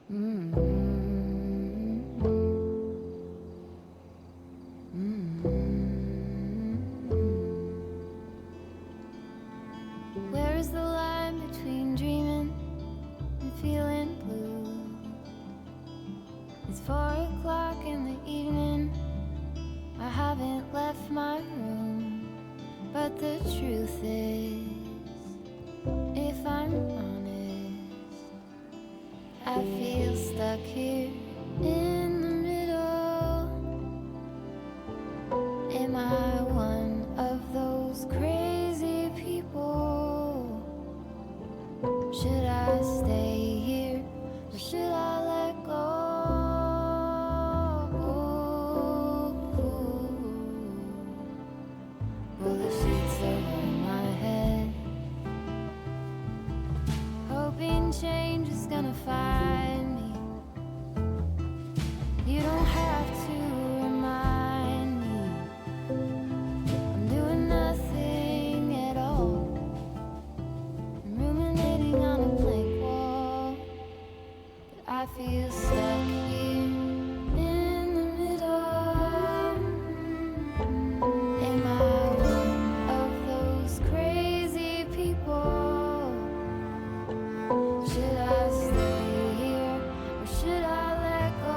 Where is the line between dreaming and feeling blue? It's 4 o'clock in the evening. I haven't left my room, but the truth is, if I'm honest, I feel stuck here in the middle. Am I one of those crazy people? Should I stay here or should I let go? Pull the sheets over my head, hoping change is gonna find me. You don't have to remind me. I'm doing nothing at all. I'm ruminating on a blank wall, but I feel stuck here in the middle. Am I one of those crazy people? Should I stay here or should I let go?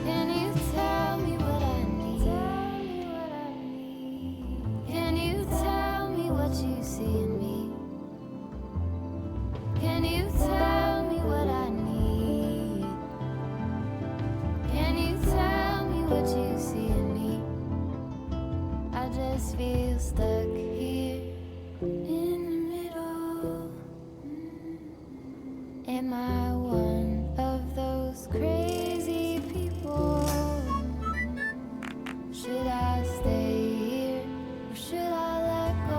Can you tell me what I need? Can you tell me what you see in me? Can you tell me what I need? Can you tell me what you see in me? I just feel stuck here in the middle. Am I one of those crazy people? Should I stay here or should I let go?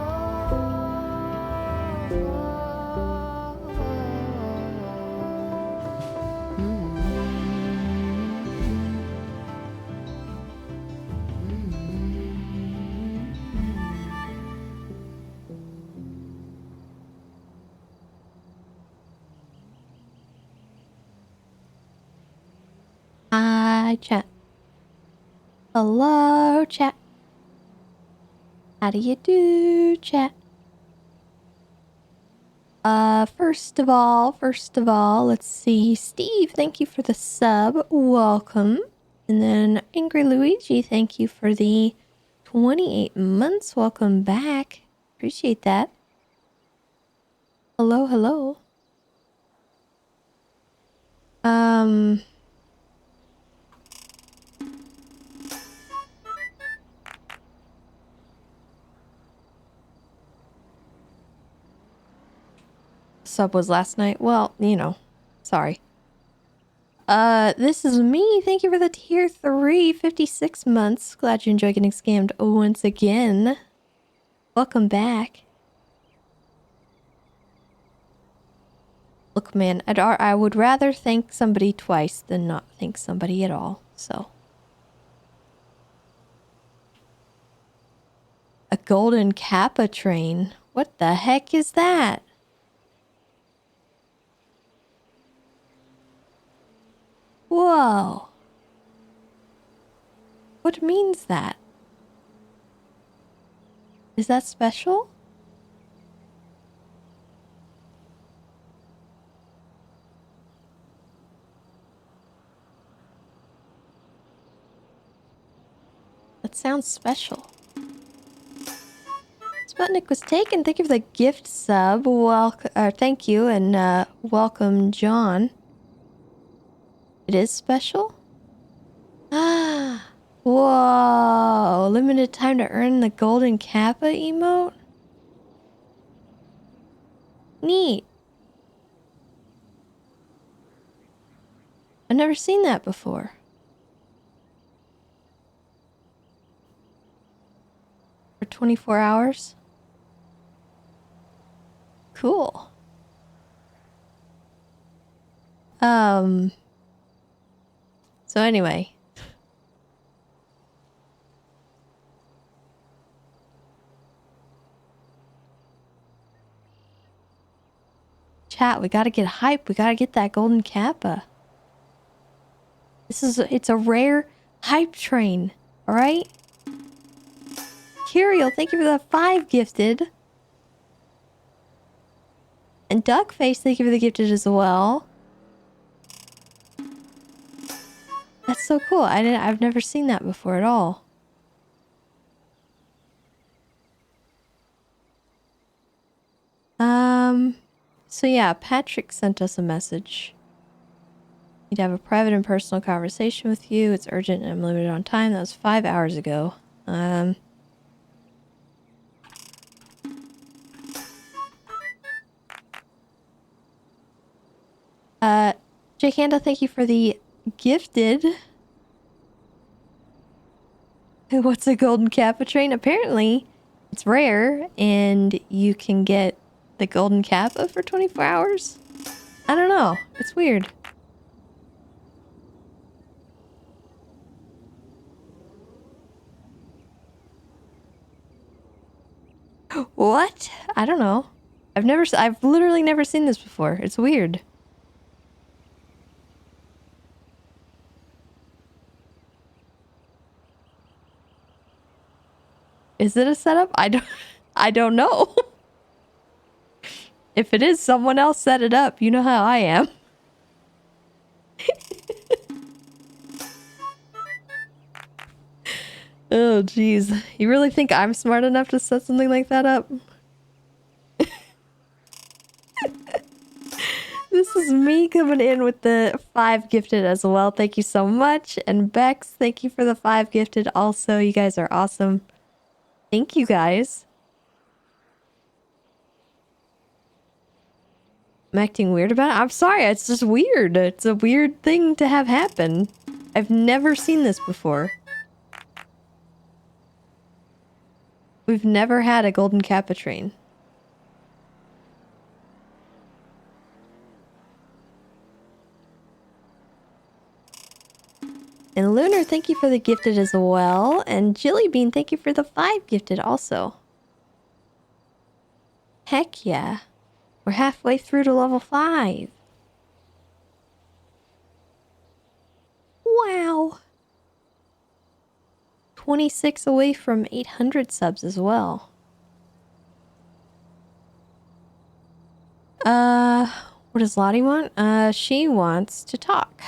Hi, chat. Hello, chat. How do you do, chat? First of all, let's see. Steve, thank you for the sub. Welcome. And then Angry Luigi, thank you for the 28 months. Welcome back. Appreciate that. Hello, hello. Sub was last night. Well, you know, sorry. This is me. Thank you for the tier 3, 56 months. Glad you enjoy getting scammed once again. Welcome back. Look, man, I would rather thank somebody twice than not thank somebody at all, so. A golden Kappa train? What the heck is that? Whoa. What means that? Is that special? That sounds special. Sputnik was taken. Thank you for the gift sub. Thank you and welcome, John. It is special? Ah. Whoa. Limited time to earn the golden Kappa emote? Neat. I've never seen that before. For 24 hours? Cool. So anyway. Chat, we gotta get hype. We gotta get that golden kappa. It's a rare hype train. Alright? Curiel, thank you for the 5 gifted. And Duckface, thank you for the gifted as well. That's so cool. I've never seen that before at all. So yeah, Patrick sent us a message. Need to have a private and personal conversation with you. It's urgent and I'm limited on time. That was 5 hours ago. Jake Handa, thank you for the gifted. What's a golden kappa train? Apparently, it's rare and you can get the golden kappa for 24 hours. I don't know. It's weird. What? I don't know. I've literally never seen this before. It's weird. Is it a setup? I don't know. If it is, someone else set it up. You know how I am. Oh, jeez. You really think I'm smart enough to set something like that up? This is me coming in with the 5 gifted as well. Thank you so much. And Bex, thank you for the 5 gifted also. You guys are awesome. Thank you guys. I'm acting weird about it. I'm sorry. It's just weird. It's a weird thing to have happen. I've never seen this before. We've never had a golden kappa train. And Lunar, thank you for the gifted as well. And Jillybean, thank you for the 5 gifted also. Heck yeah. We're halfway through to level 5. Wow. 26 away from 800 subs as well. What does Lottie want? She wants to talk.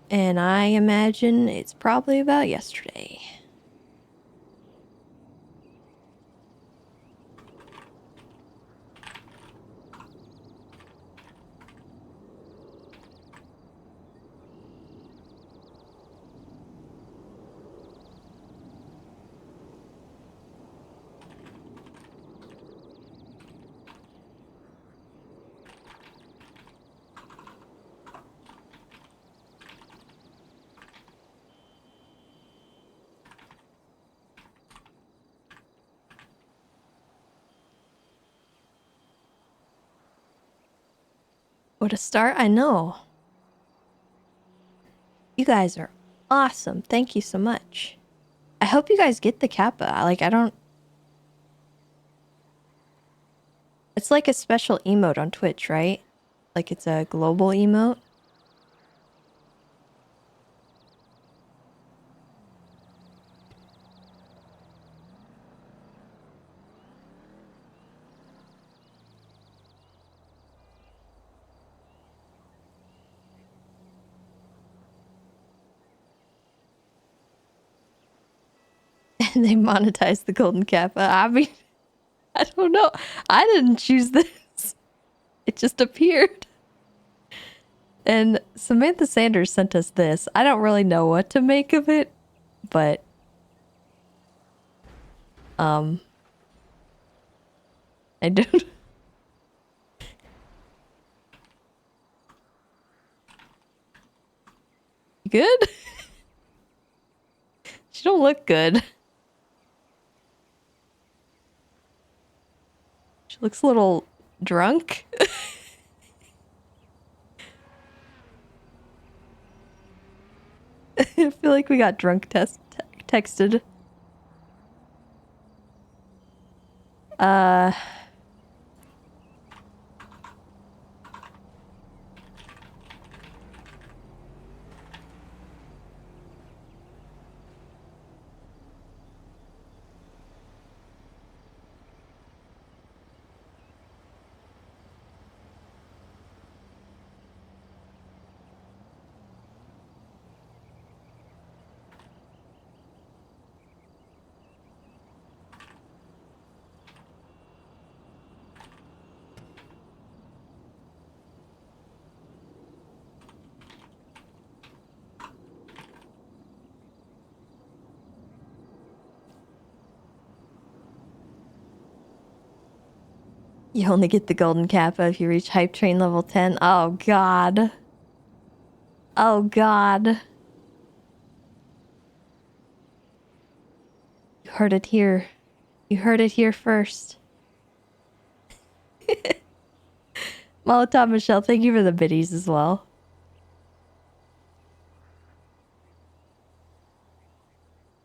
And I imagine it's probably about yesterday. What a start, I know. You guys are awesome. Thank you so much. I hope you guys get the kappa. I don't... It's like a special emote on Twitch, right? Like it's a global emote. And they monetize the golden kappa. I mean, I don't know. I didn't choose this. It just appeared. And Samantha Sanders sent us this. I don't really know what to make of it, but I don't good? She don't look good. She looks a little drunk. I feel like we got drunk texted. You only get the golden kappa if you reach hype train level 10. Oh god. Oh god. You heard it here. You heard it here first. Molotov Michelle, thank you for the biddies as well.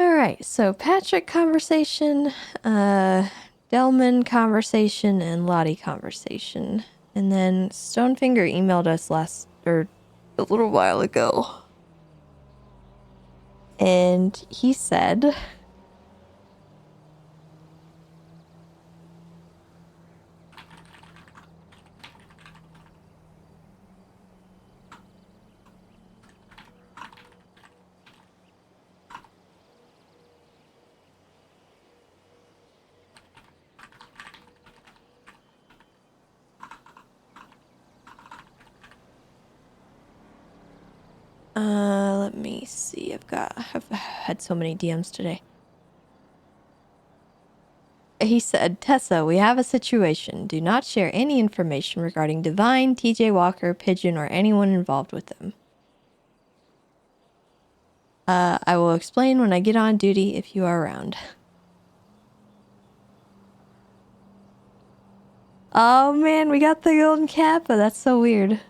Alright, so Patrick conversation, Delman conversation, and Lottie conversation. And then Stonefinger emailed us a little while ago. And he said... let me see. I've had so many DMs today. He said, Tessa, we have a situation. Do not share any information regarding Divine, TJ Walker, Pigeon, or anyone involved with them. I will explain when I get on duty if you are around. Oh man, we got the golden kappa. That's so weird.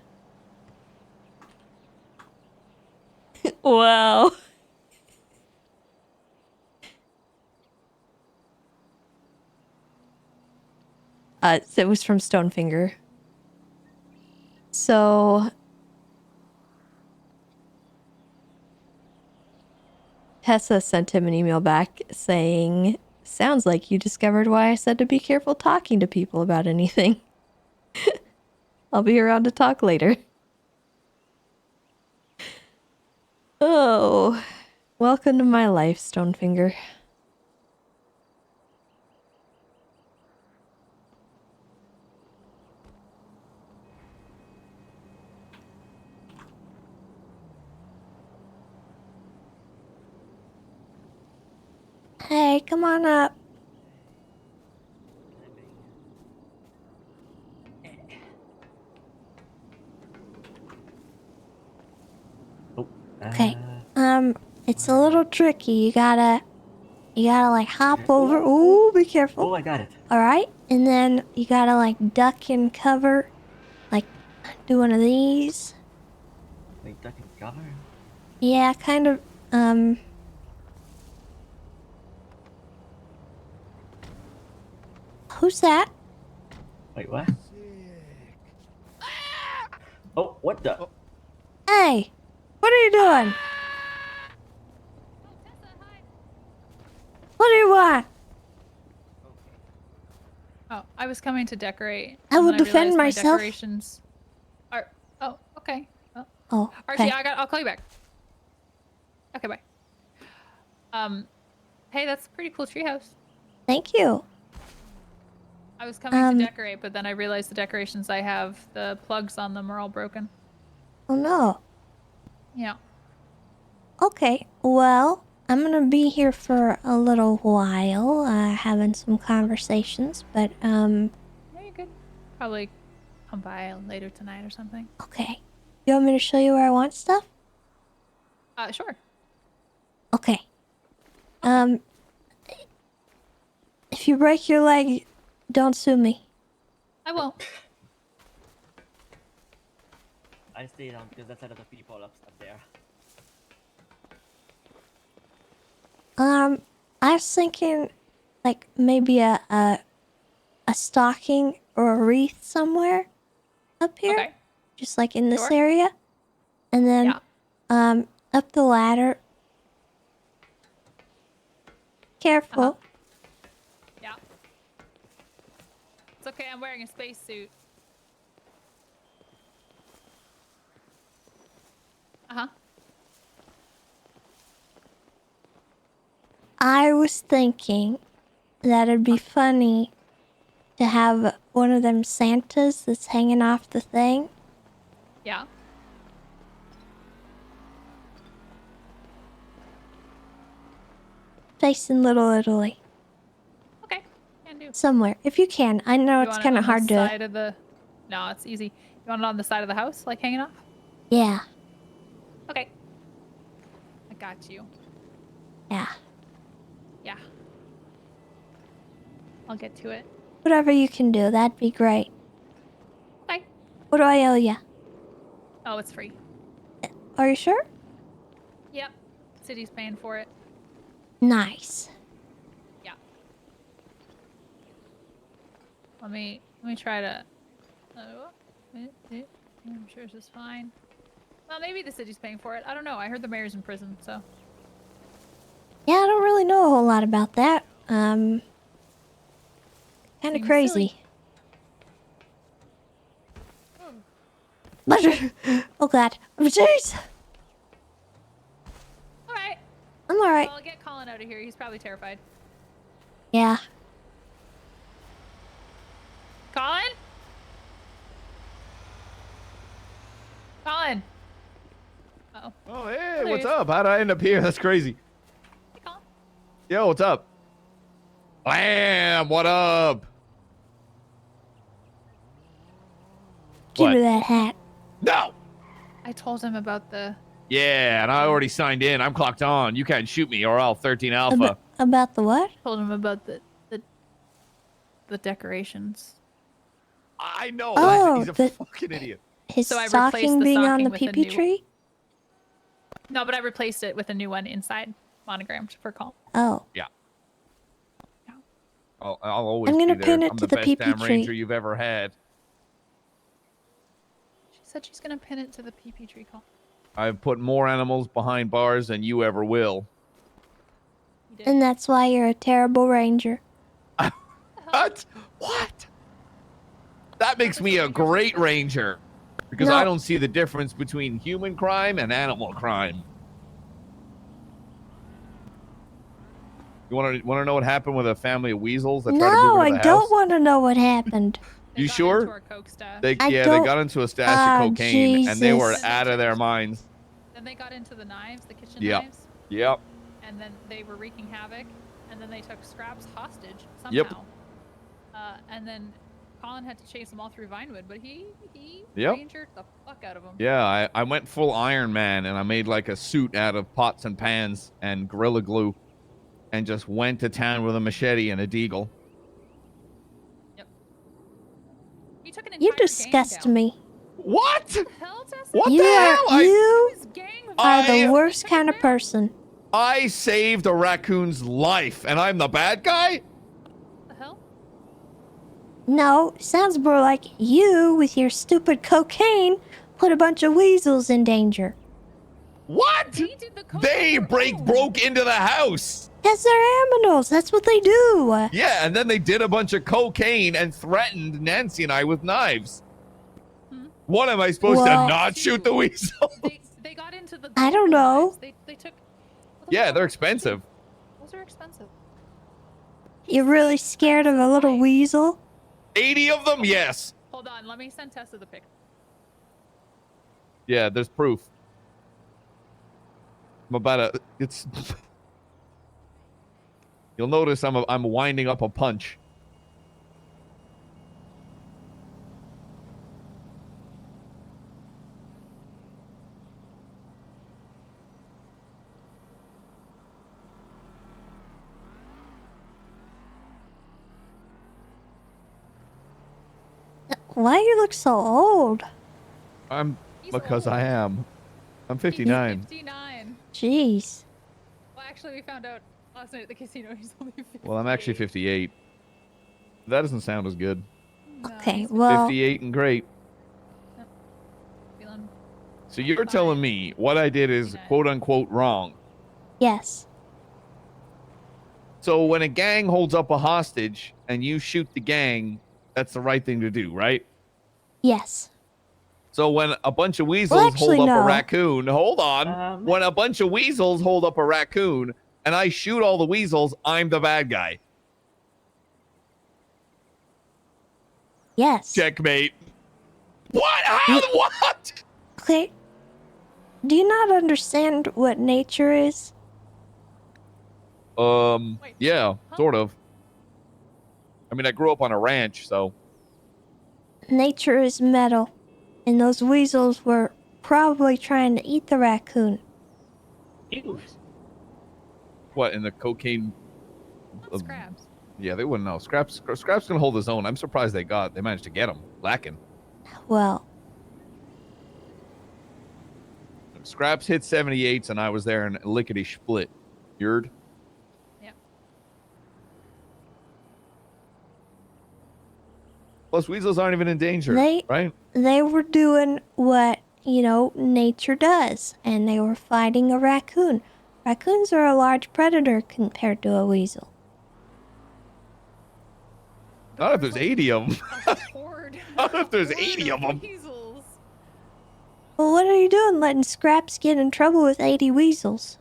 Wow. It was from Stonefinger. So Tessa sent him an email back saying, sounds like you discovered why I said to be careful talking to people about anything. I'll be around to talk later. Oh, welcome to my life, Stonefinger. Hey, come on up. Okay. It's a little tricky. You gotta like hop over. Ooh, be careful. Oh, I got it. All right, and then you gotta like duck and cover, like do one of these. Wait, duck and cover? Yeah, kind of. Who's that? Wait, what? Oh, what the? Oh. Hey, what are you doing? What do you want? Oh, I was coming to decorate. I will defend my myself. Decorations are... Oh, okay. Well, Oh, okay. RC, I'll call you back. Okay, bye. Hey, that's a pretty cool treehouse. Thank you. I was coming to decorate, but then I realized the decorations I have, the plugs on them are all broken. Oh no. Yeah. Okay, well, I'm gonna be here for a little while, having some conversations, but, Yeah, you could probably come by later tonight or something. okay. You want me to show you where I want stuff? Sure. Okay. If you break your leg, don't sue me. I won't. I stay down because that's a lot of people up there. I was thinking, like maybe a stocking or a wreath somewhere up here, Okay. just like in this Sure. area, and then Yeah. up the ladder. Careful. Uh-huh. Yeah. It's okay. I'm wearing a spacesuit. Uh-huh. I was thinking that it'd be funny to have one of them Santas that's hanging off the thing. Yeah. Facing Little Italy. Okay. Can do. Somewhere. If you can. I know You it's want it kind on of the hard to... side of the... No, it's easy. You want it on the side of the house, like hanging off? Yeah. Okay. I got you. Yeah. Yeah. I'll get to it. Whatever you can do, that'd be great. Okay. What do I owe ya? Oh, it's free. Are you sure? Yep. City's paying for it. Nice. Yeah. Let me try to... I'm sure this is fine. Well, maybe the city's paying for it. I don't know. I heard the mayor's in prison, so... Yeah, I don't really know a whole lot about that. Kind of Seems crazy. silly. Oh god. Jeez. Alright. I'm alright. Well, I'll get Colin out of here. He's probably terrified. Yeah. Colin? Colin! Uh-oh. Oh, hey, There he what's is. up? How'd I end up here? That's crazy. Hey, Colin. Yo, what's up? Lamb, what up? Give What? me that hat. No! I told him about the... Yeah, and I already signed in. I'm clocked on. You can't shoot me or I'll 13 Alpha. About the what? Told him about the decorations. I know. Oh, he's a the- fucking idiot. His So I replaced stocking the being on stocking the with a pee-pee new- tree? No, but I replaced it with a new one inside, monogrammed for Colin. Oh. I'll always I'm gonna be there. pin it I'm to the the best pee-pee damn tree. ranger you've ever had. She said she's gonna pin it to the pee tree, Colin. I've put more animals behind bars than you ever will. You did. And that's why you're a terrible ranger. What? What? That makes me a great ranger. Because No. I don't see the difference between human crime and animal crime. You want to know what happened with a family of weasels that tried to No, move I into the don't house? want to know what happened. They You got sure? into our coke stash. They I they don't- got into a stash of cocaine and they were Jesus. out of their minds. Then they got into the knives, the kitchen Yep. knives, Yep. and then they were wreaking havoc. And then they took Scraps hostage somehow. Yep. And then Colin had to chase them all through Vinewood, but he Yep. rangered the fuck out of them. Yeah, I went full Iron Man and I made like a suit out of pots and pans and Gorilla Glue and just went to town with a machete and a deagle. He took an entire You gang disgust down. me. What? What the hell, Tessa? What You the are hell? you His gang of are the I- worst Took him kind of down. person. I saved a raccoon's life and I'm the bad guy? What the hell? No, sounds more like you with your stupid cocaine put a bunch of weasels in danger. What? They did the coke They on their own. broke into the house. Cause they're aminals. That's what they do. Yeah, and then they did a bunch of cocaine and threatened Nancy and I with knives. What am I supposed Well- to not shoot the weasel? They got into the. I don't golden know. knives. They took. what the Yeah, fuck? they're expensive. Those are expensive. You're really scared of a little weasel? 80 of them? Yes. Hold on, let me send Tessa the pic. Yeah, there's proof. I'm about to. It's. You'll notice I'm winding up a punch. Why you look so old? He's Because old. I am. I'm He's 59. 59. Jeez. Well, actually, we found out last night at the casino he's only 58. Well, I'm actually 58. That doesn't sound as good. No, Okay, he's well, 58 and great. feeling So you're telling me what I did is 59. quote unquote wrong. yes. So when a gang holds up a hostage and you shoot the gang, that's the right thing to do, right? Yes. So when a bunch of weasels actually, hold up no. a raccoon, hold on. When a bunch of weasels hold up a raccoon and I shoot all the weasels, I'm the bad guy. Yes. Checkmate. What? How? Ye- What? Okay. Do you not understand what nature is? Wait. Yeah, sort of. I mean, I grew up on a ranch, so. Nature is metal. And those weasels were probably trying to eat the raccoon. Ew. What, in the cocaine? That's crabs. Yeah, they wouldn't know. Scraps gonna hold his own. I'm surprised they managed to get him. Lacking. Well, Scraps hit 78s and I was there and lickety split. Yerd. Yep. Plus, weasels aren't even in danger, right? they were doing what, nature does. And they were fighting a raccoon. Raccoons are a large predator compared to a weasel. Not if there's 80 of them. Horde. Not if there's Horde 80 of them. Weasels. Well, what are you doing letting Scraps get in trouble with 80 weasels?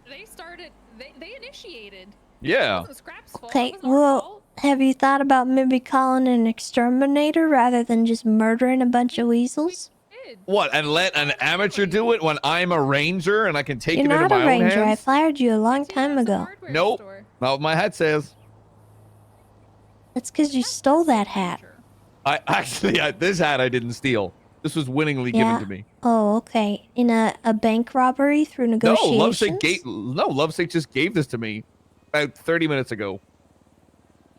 They started. They initiated. Yeah. It wasn't Scrap's fault. Okay, It wasn't our well, fault. have you thought about maybe calling an exterminator rather than just murdering a bunch of weasels? Did. What, and let an amateur do it when I'm a ranger and I can take You're it into not my a own ranger. I hands? fired you a long It's time a ago. hardware Nope. store. Not what my hat says. That's because you stole that hat. This hat I didn't steal. This was winningly Yeah. given to me. Oh, okay. In a bank robbery through negotiations? Lovesick just gave this to me about 30 minutes ago.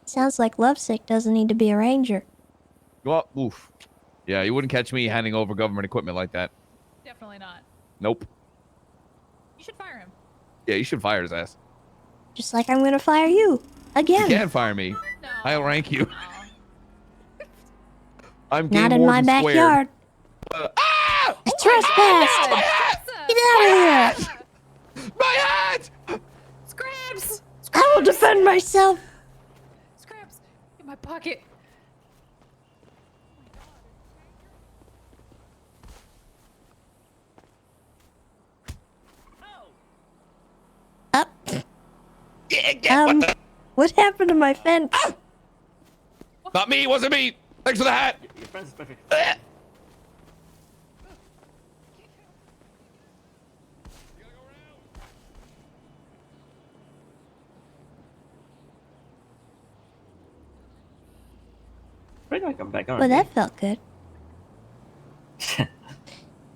Sounds like Lovesick doesn't need to be a ranger. Well, oof. Yeah, you wouldn't catch me handing over government equipment like that. Definitely not. Nope. You should fire him. Yeah, you should fire his ass. Just like I'm gonna fire you. Again. You can fire me. No. I'll rank you. No. I'm game Not in my warden squared. backyard. Ah! Trespassed! Get out of here! My hat! Scraps! I will defend myself! Scraps! In my pocket. Up. What the? What happened to my fence? Not me, wasn't me. Thanks for the hat. Your friend's perfect. Where do I come back on? Well, that felt good.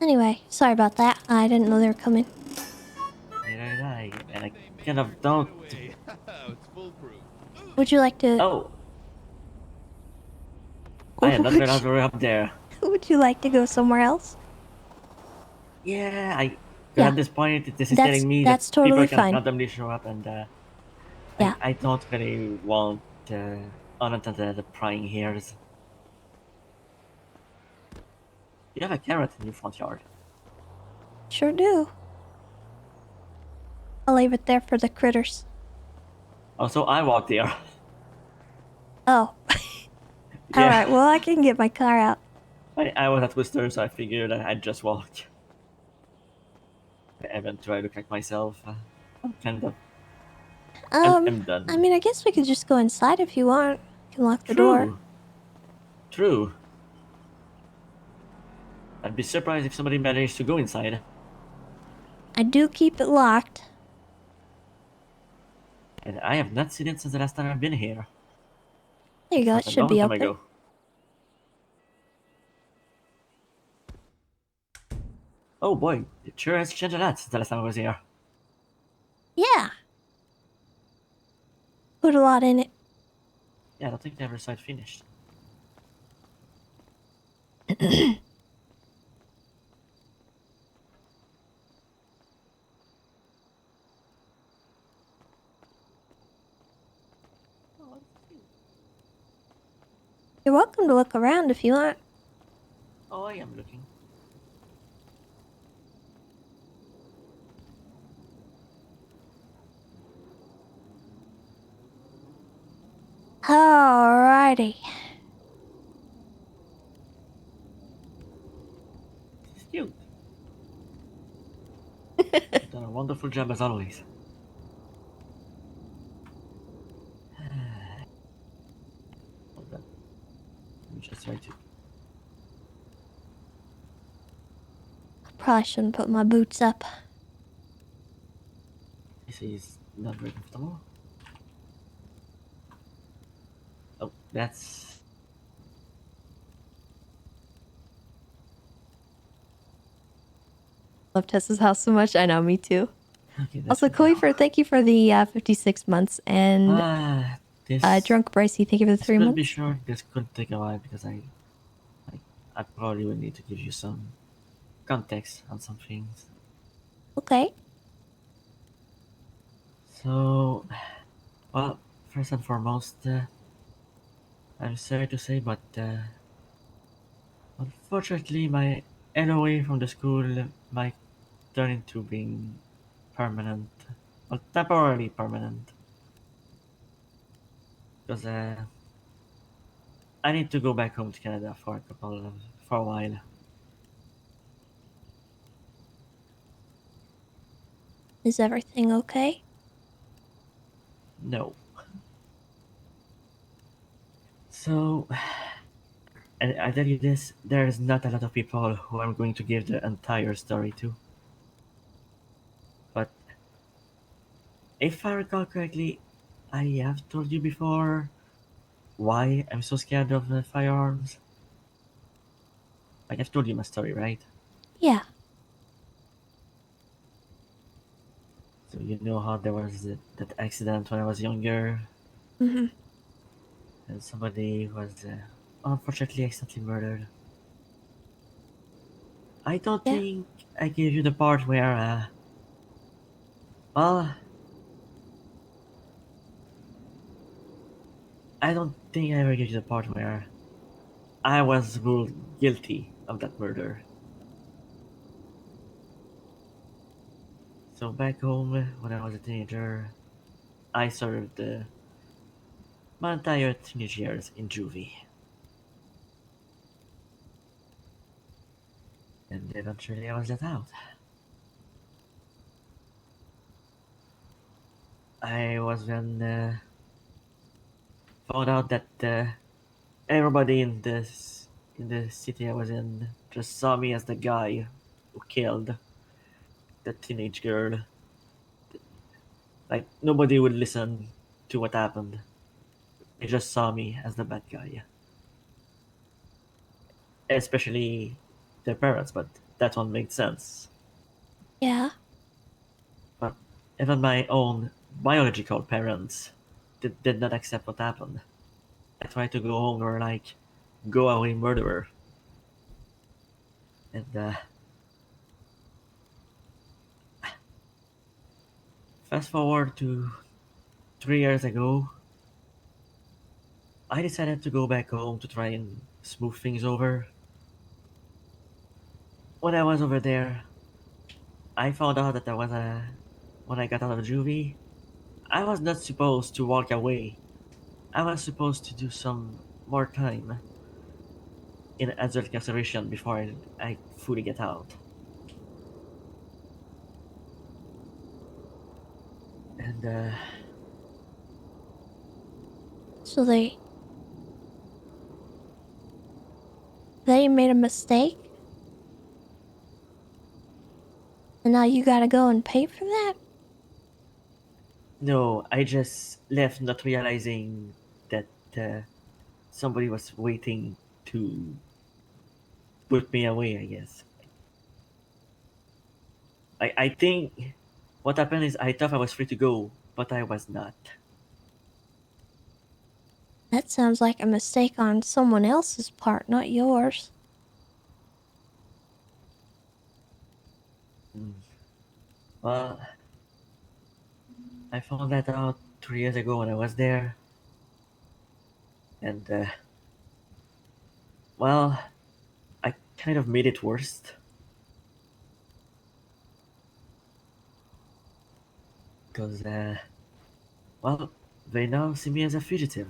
Anyway, sorry about that. I didn't know they were coming. And I kind of don't. It's foolproof. Would you like to... Oh, I am not would, gonna go up there. would you like to go somewhere else? Yeah, Yeah. at this point, this is That's- telling me that's that totally people can fine. randomly show up, and Yeah. I don't really want unattended prying ears. You have a carrot in your front yard. Sure do. I'll leave it there for the critters. Also, I walked there. Oh. Yeah. Alright, well, I can get my car out. I was at Worcester, so I figured I'd just walk. I haven't tried to crack myself. I'm kind of. I'm done. I mean, I guess we could just go inside if you want. You can lock the door. True. I'd be surprised if somebody managed to go inside. I do keep it locked. And I have not seen it since the last time I've been here. There you go, it That's a should long be time open. ago. Oh boy, it sure has changed a lot since the last time I was here. Yeah. Put a lot in it. Yeah, I don't think they ever saw it finished. You're welcome to look around if you want. Oh, I am looking. Alrighty. It's cute. You've done a wonderful job as always. Hold on. Let me just try to. Probably shouldn't put my boots up. I see it's not very comfortable. Oh, that's. Love Tessa's house so much. I know, me too. Okay, that's Also, good. Khalifa, thank you for the 56 months. And This. Drunk Brycey, thank you for the This 3 could months. be short. This could take a while because I probably will need to give you some context on some things. Okay. So, well, first and foremost, I'm sorry to say, but unfortunately, my LOA from the school might turn into being permanent, well, temporarily permanent, because I need to go back home to Canada for a while. Is everything okay? No. So, and I tell you this, there's not a lot of people who I'm going to give the entire story to. But if I recall correctly, I have told you before why I'm so scared of firearms. Like I've told you my story, right? Yeah. So you know how there was that accident when I was younger, Mm-hmm. and somebody was unfortunately accidentally murdered. I don't Yeah. think I gave you the part where, well, I don't think I ever gave you the part where I was ruled guilty of that murder. So back home, when I was a teenager, I served my entire teenage years in juvie. And eventually I was let out. I was then found out that everybody in the city I was in just saw me as the guy who killed the teenage girl. Like nobody would listen to what happened. They just saw me as the bad guy. Especially their parents, but that one made sense. Yeah. But even my own biological parents did not accept what happened. I tried to go home, or like, go away murderer. And fast forward to 3 years ago, I decided to go back home to try and smooth things over. When I was over there, I found out that when I got out of juvie, I was not supposed to walk away. I was supposed to do some more time in adult incarceration before I fully get out. And So they made a mistake? And now you gotta go and pay for that? no, I just left not realizing that somebody was waiting to put me away, I guess. I think what happened is I thought I was free to go, but I was not. That sounds like a mistake on someone else's part, not yours. Well, I found that out 3 years ago when I was there. And, well, I kind of made it worse. Because, well, they now see me as a fugitive.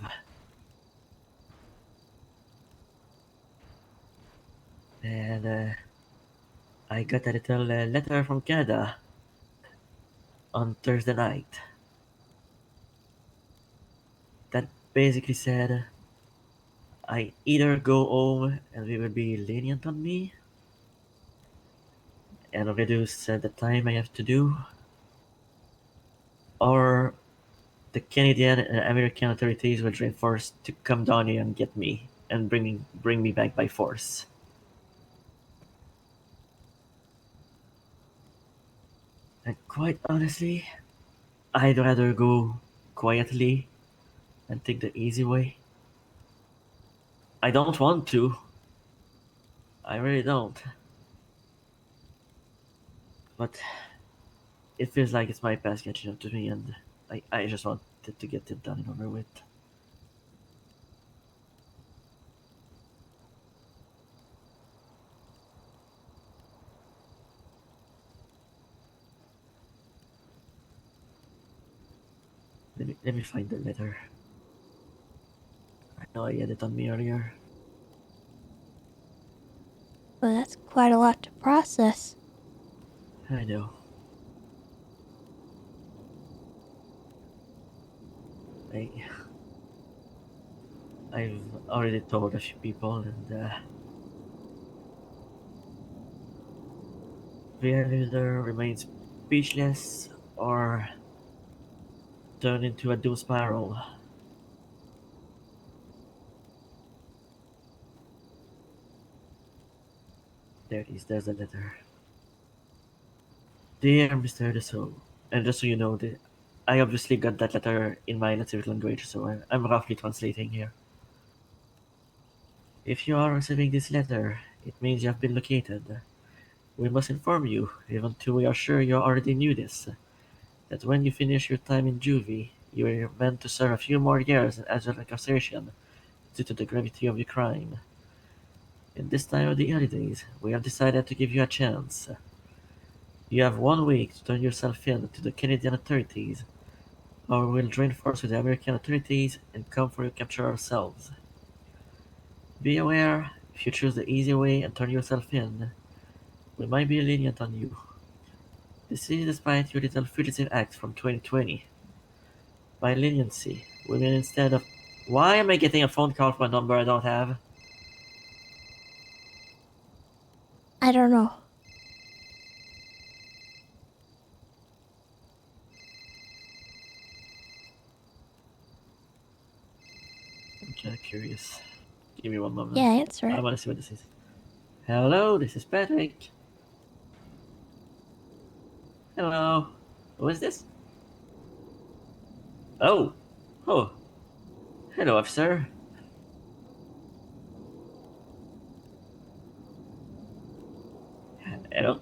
And, I got a little letter from Canada on Thursday night that basically said I either go home and they will be lenient on me and reduce the time I have to do, or the Canadian and American authorities will join force to come down here and get me and bring me back by force. And quite honestly, I'd rather go quietly and take the easy way. I don't want to. I really don't. But it feels like it's my past catching up to me, and I just wanted to get it done and over with. Let me find the letter. I know I had it on me earlier. Well, that's quite a lot to process. I know. I, I've already told a few people, and they either remain speechless or turn into a doom spiral. There it is, there's the letter. Dear Mr. Deso, and just so you know, I obviously got that letter in my native language, so I'm roughly translating here. If you are receiving this letter, it means you have been located. We must inform you, even though we are sure you already knew this, that when you finish your time in juvie, you are meant to serve a few more years as an incarceration due to the gravity of your crime. In this time of the holidays, we have decided to give you a chance. You have 1 week to turn yourself in to the Canadian authorities, or we will join force with the American authorities and come for your capture ourselves. Be aware, if you choose the easy way and turn yourself in, we might be lenient on you. This is despite your little fugitive act from 2020. By leniency, we mean instead of... Why am I getting a phone call from a number I don't have? I don't know. I'm kinda curious. Give me one moment. Yeah, answer I it. wanna see what this is. Hello, this is Patrick. Hello. Who is this? Oh. Oh. Hello, officer. Hello.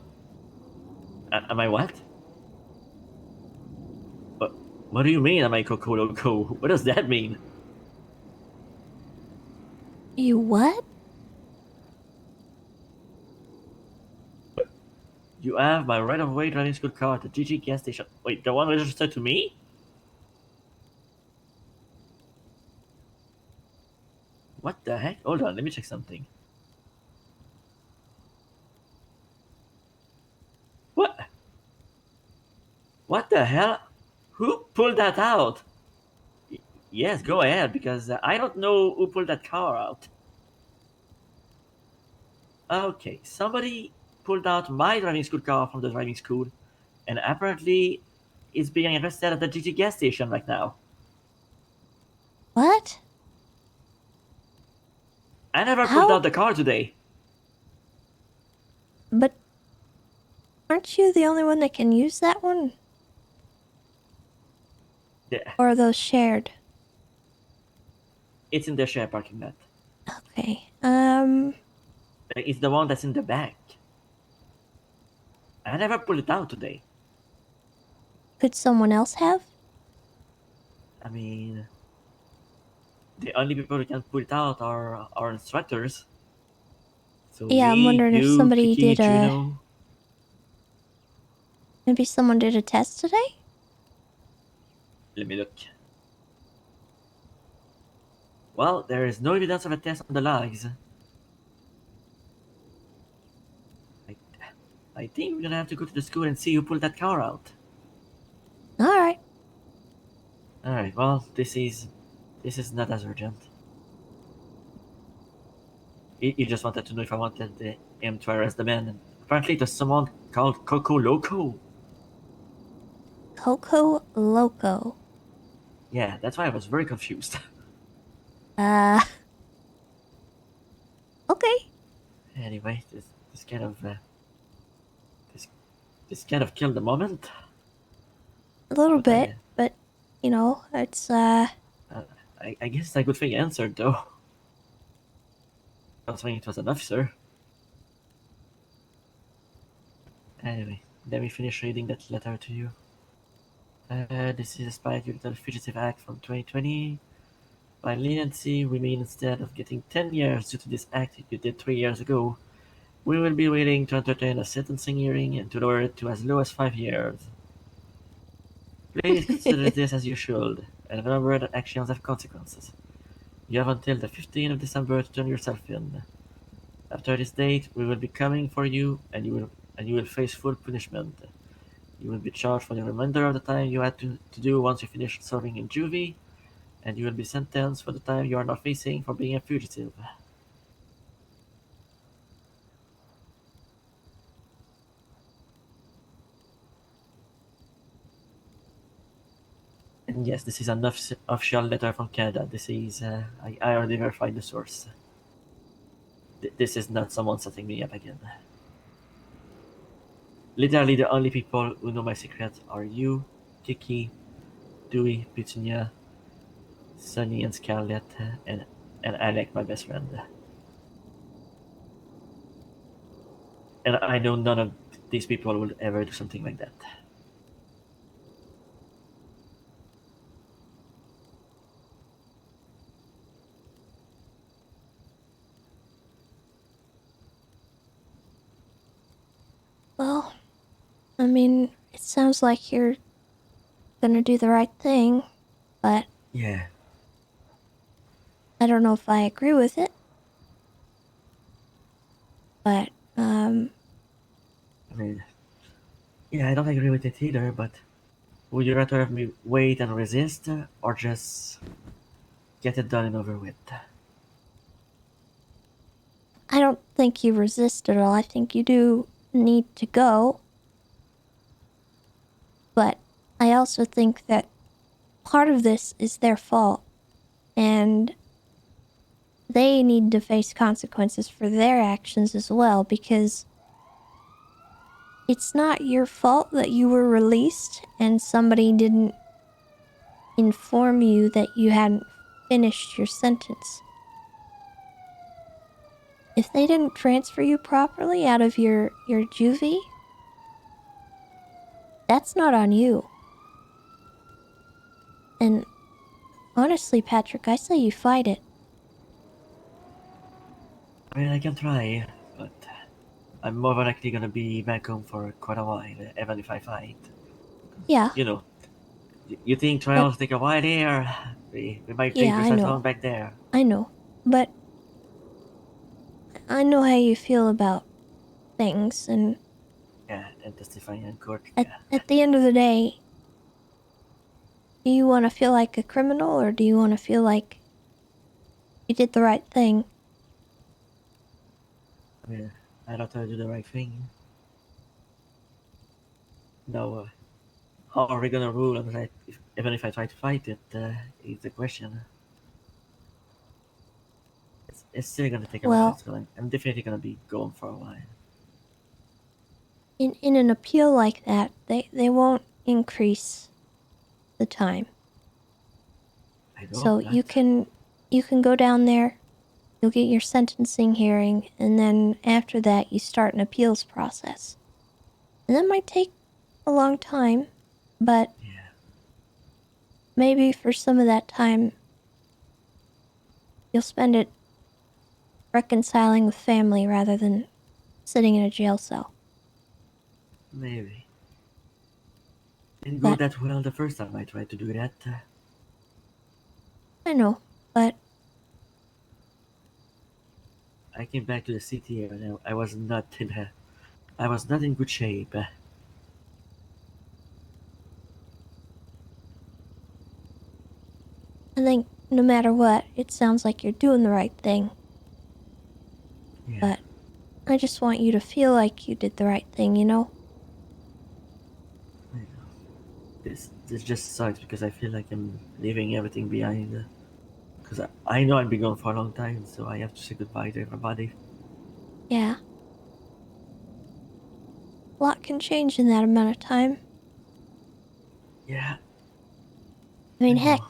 Am I what? What do you mean, am I Kokoloko? What does that mean? You what? You have my right-of-way driving school car at the GG gas station. Wait, the one registered to me? What the heck? Hold on, let me check something. What? What the hell? Who pulled that out? Yes, go ahead, because I don't know who pulled that car out. Okay, somebody pulled out my driving school car from the driving school, and apparently is being arrested at the GG gas station right now. What? I never pulled How? out the car today. But aren't you the only one that can use that one? Yeah, Or are those shared? it's in the shared parking lot. Okay. It's the one that's in the back. I never pulled it out today. Could someone else have? I mean, the only people who can put it out are our instructors. So Yeah, I'm me, wondering if you, somebody Kiki, did a... Juno. Maybe someone did a test today? Let me look. Well, there is no evidence of a test on the logs. I, I think we're gonna have to go to the school and see who pulled that car out. Alright. Alright, well, this is not as urgent. You just wanted to know if I wanted him to arrest the man, and apparently it was someone called Coco Loco. Coco Loco. Yeah, that's why I was very confused. Okay. Anyway, this kind of this kind of killed the moment. A little But bit, but, you know, it's, I guess it's a good thing I answered though. I was thinking it was an officer. Anyway, let me finish reading that letter to you. This is despite your little fugitive act from 2020. By leniency, we mean instead of getting 10 years due to this act you did 3 years ago, we will be willing to entertain a sentencing hearing and to lower it to as low as 5 years. Please consider this as you should, and remember that actions have consequences. You have until the 15th of December to turn yourself in. After this date, we will be coming for you, and you will face full punishment. You will be charged for the remainder of the time you had to do once you finish serving in juvie, and you will be sentenced for the time you are not facing for being a fugitive. And yes, this is an official letter from Canada. This is, I already verified the source. This is not someone setting me up again. Literally, the only people who know my secrets are you, Kiki, Dewey, Petunia, Sunny, and Scarlett, and Alec, my best friend. And I know none of these people will ever do something like that. well, I mean, it sounds like you're gonna do the right thing, but Yeah. I don't know if I agree with it. But, I mean, yeah, I don't agree with it either, but would you rather have me wait and resist, or just get it done and over with? I don't think you resist at all. I think you do need to go. But I also think that part of this is their fault. And they need to face consequences for their actions as well, because it's not your fault that you were released and somebody didn't inform you that you hadn't finished your sentence. If they didn't transfer you properly out of your juvie, that's not on you. And honestly, Patrick, I say you fight it. I mean, I can try, but I'm more than likely gonna be back home for quite a while, even if I fight. Yeah, You know, you think trials take a while here? We might take yeah, I ourselves home know. back there. I know. But I know how you feel about things, and Yeah, and testifying in court. at, Yeah. at the end of the day, do you want to feel like a criminal, or do you want to feel like you did the right thing? I mean, I'd rather do the right thing. No, how are we gonna rule on that? Even if I try to fight it, is the question. It's still gonna take a while, Well, so I'm definitely gonna be gone for a while. in an appeal like that, they won't increase the time. I know So that. you can go down there, you'll get your sentencing hearing, and then after that you start an appeals process. And that might take a long time, But Yeah. maybe for some of that time, you'll spend it reconciling with family rather than sitting in a jail cell. Maybe. Didn't go But that well the first time I tried to do that. I know, but I came back to the city and I was not in good shape. I think no matter what, it sounds like you're doing the right thing. Yeah. But I just want you to feel like you did the right thing, you know? I know. This just sucks because I feel like I'm leaving everything behind. Because I know I'll be gone for a long time, so I have to say goodbye to everybody. Yeah. A lot can change in that amount of time. Yeah, I mean, I know. heck,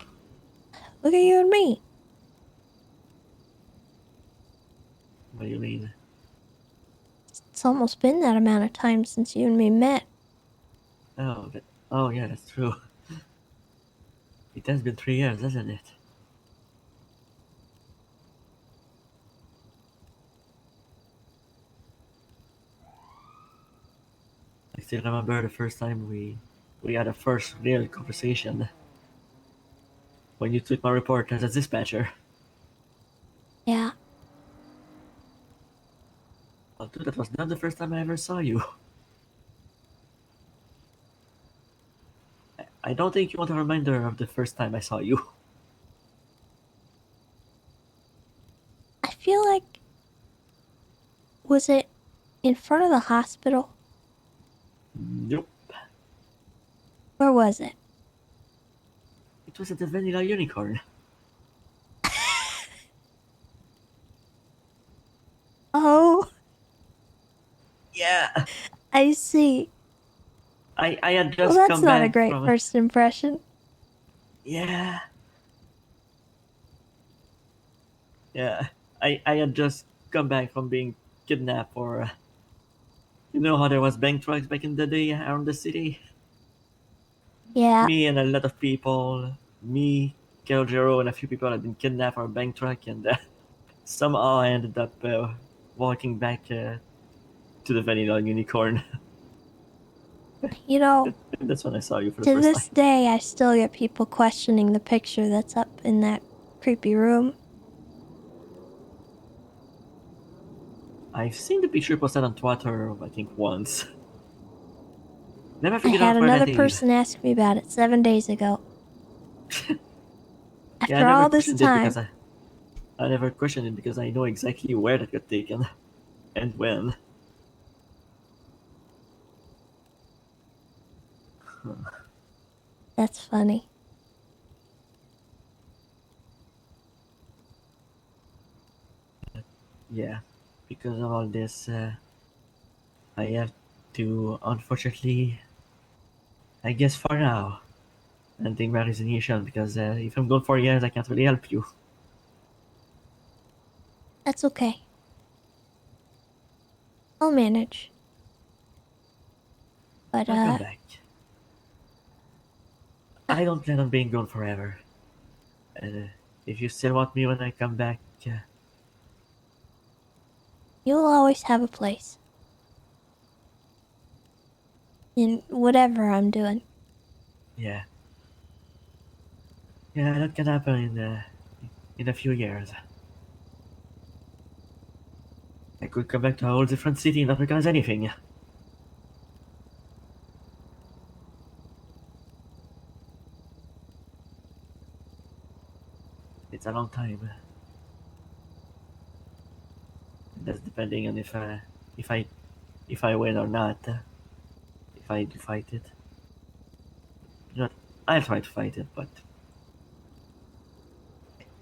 look at you and me. What do you mean? It's almost been that amount of time since you and me met. Oh yeah, that's true. It has been 3 years, hasn't it? I still remember the first time we had a first real conversation when you took my report as a dispatcher. Yeah. Although that was not the first time I ever saw you. I don't think you want a reminder of the first time I saw you. I feel like... Was it in front of the hospital? Nope. Where was it? It was at the Vanilla Unicorn. Oh, Yeah. I see. I had Well, just that's come not a back great from. first impression. Yeah. Yeah. I had just come back from being kidnapped for. You know how there was bank trucks back in the day around the city? Yeah. Me and a lot of people, me, Keljero, and a few people had been kidnapped for a bank truck, and somehow I ended up walking back to the Vanilla Unicorn. You know, That's when I saw you for the to first time. this day, I still get people questioning the picture that's up in that creepy room. I've seen the picture posted on Twitter, I think once. Never I figured had out where another that is. person ask me about it 7 days ago. Yeah, I After never all this questioned it because time, I never questioned it because I know exactly where that got taken and when. that's funny. Yeah, because of all this, I have to, unfortunately, I guess for now, and take my resignation because if I'm gone for years, I can't really help you. That's okay. I'll manage. But, I'll come back. I don't plan on being gone forever. And if you still want me when I come back, you'll always have a place. In whatever I'm doing. yeah. Yeah, that can happen in a few years. I could come back to a whole different city, not because anything. It's a long time. That's depending on if I if I win or not. If I do fight it. You know what? I'll try to fight it, but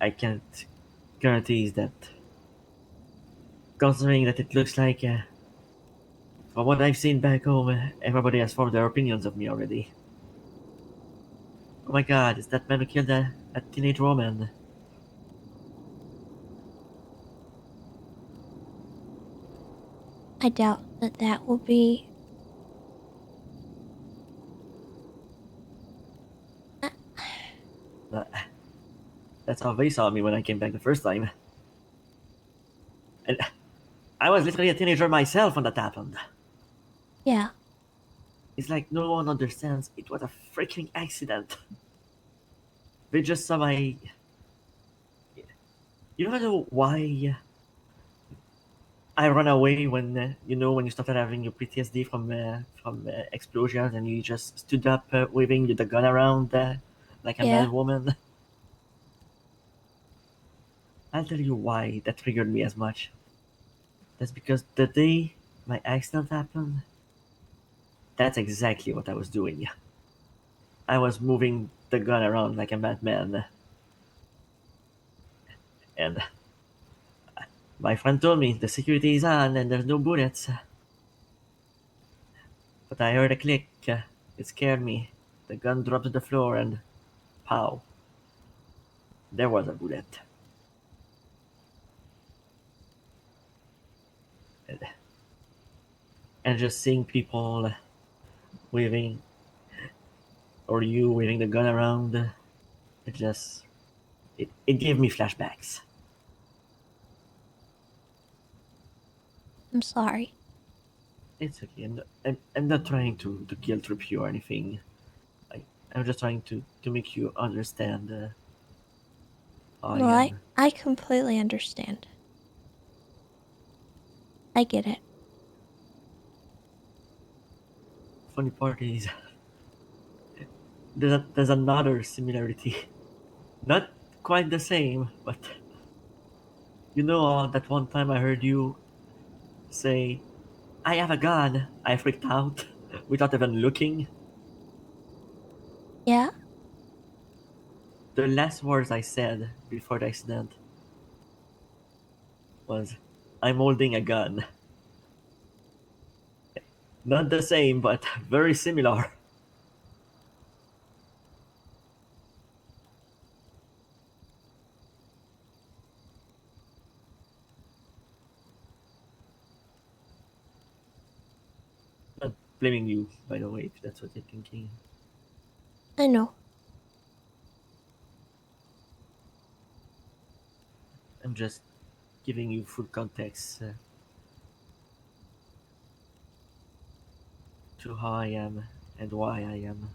I can't guarantee that. Considering that it looks like, from what I've seen back home, everybody has formed their opinions of me already. Oh my god, is that man who killed a teenage woman? I doubt that that will be That's how they saw me when I came back the first time. And I was literally a teenager myself when that happened. Yeah. It's like no one understands. It was a freaking accident. They just saw my... You don't know why I run away when, when you started having your PTSD from explosions and you just stood up waving the gun around like a Yeah. mad woman. I'll tell you why that triggered me as much. That's because the day my accident happened, that's exactly what I was doing. I was moving the gun around like a madman. And my friend told me the security is on and there's no bullets. But I heard a click. It scared me. The gun dropped to the floor and pow. There was a bullet. And just seeing people waving, or you waving the gun around, it gave me flashbacks. I'm sorry. It's okay. I'm not trying to guilt trip you or anything. I'm just trying to make you understand how I Well, am. I completely understand. I get it. Funny part is, there's another similarity. Not quite the same, but that one time I heard you say, "I have a gun." I freaked out without even looking. Yeah? The last words I said before the accident was, "I'm holding a gun." Not the same, but very similar. Not blaming you, by the way, if that's what you're thinking. I know. I'm just giving you full context to how I am and why I am.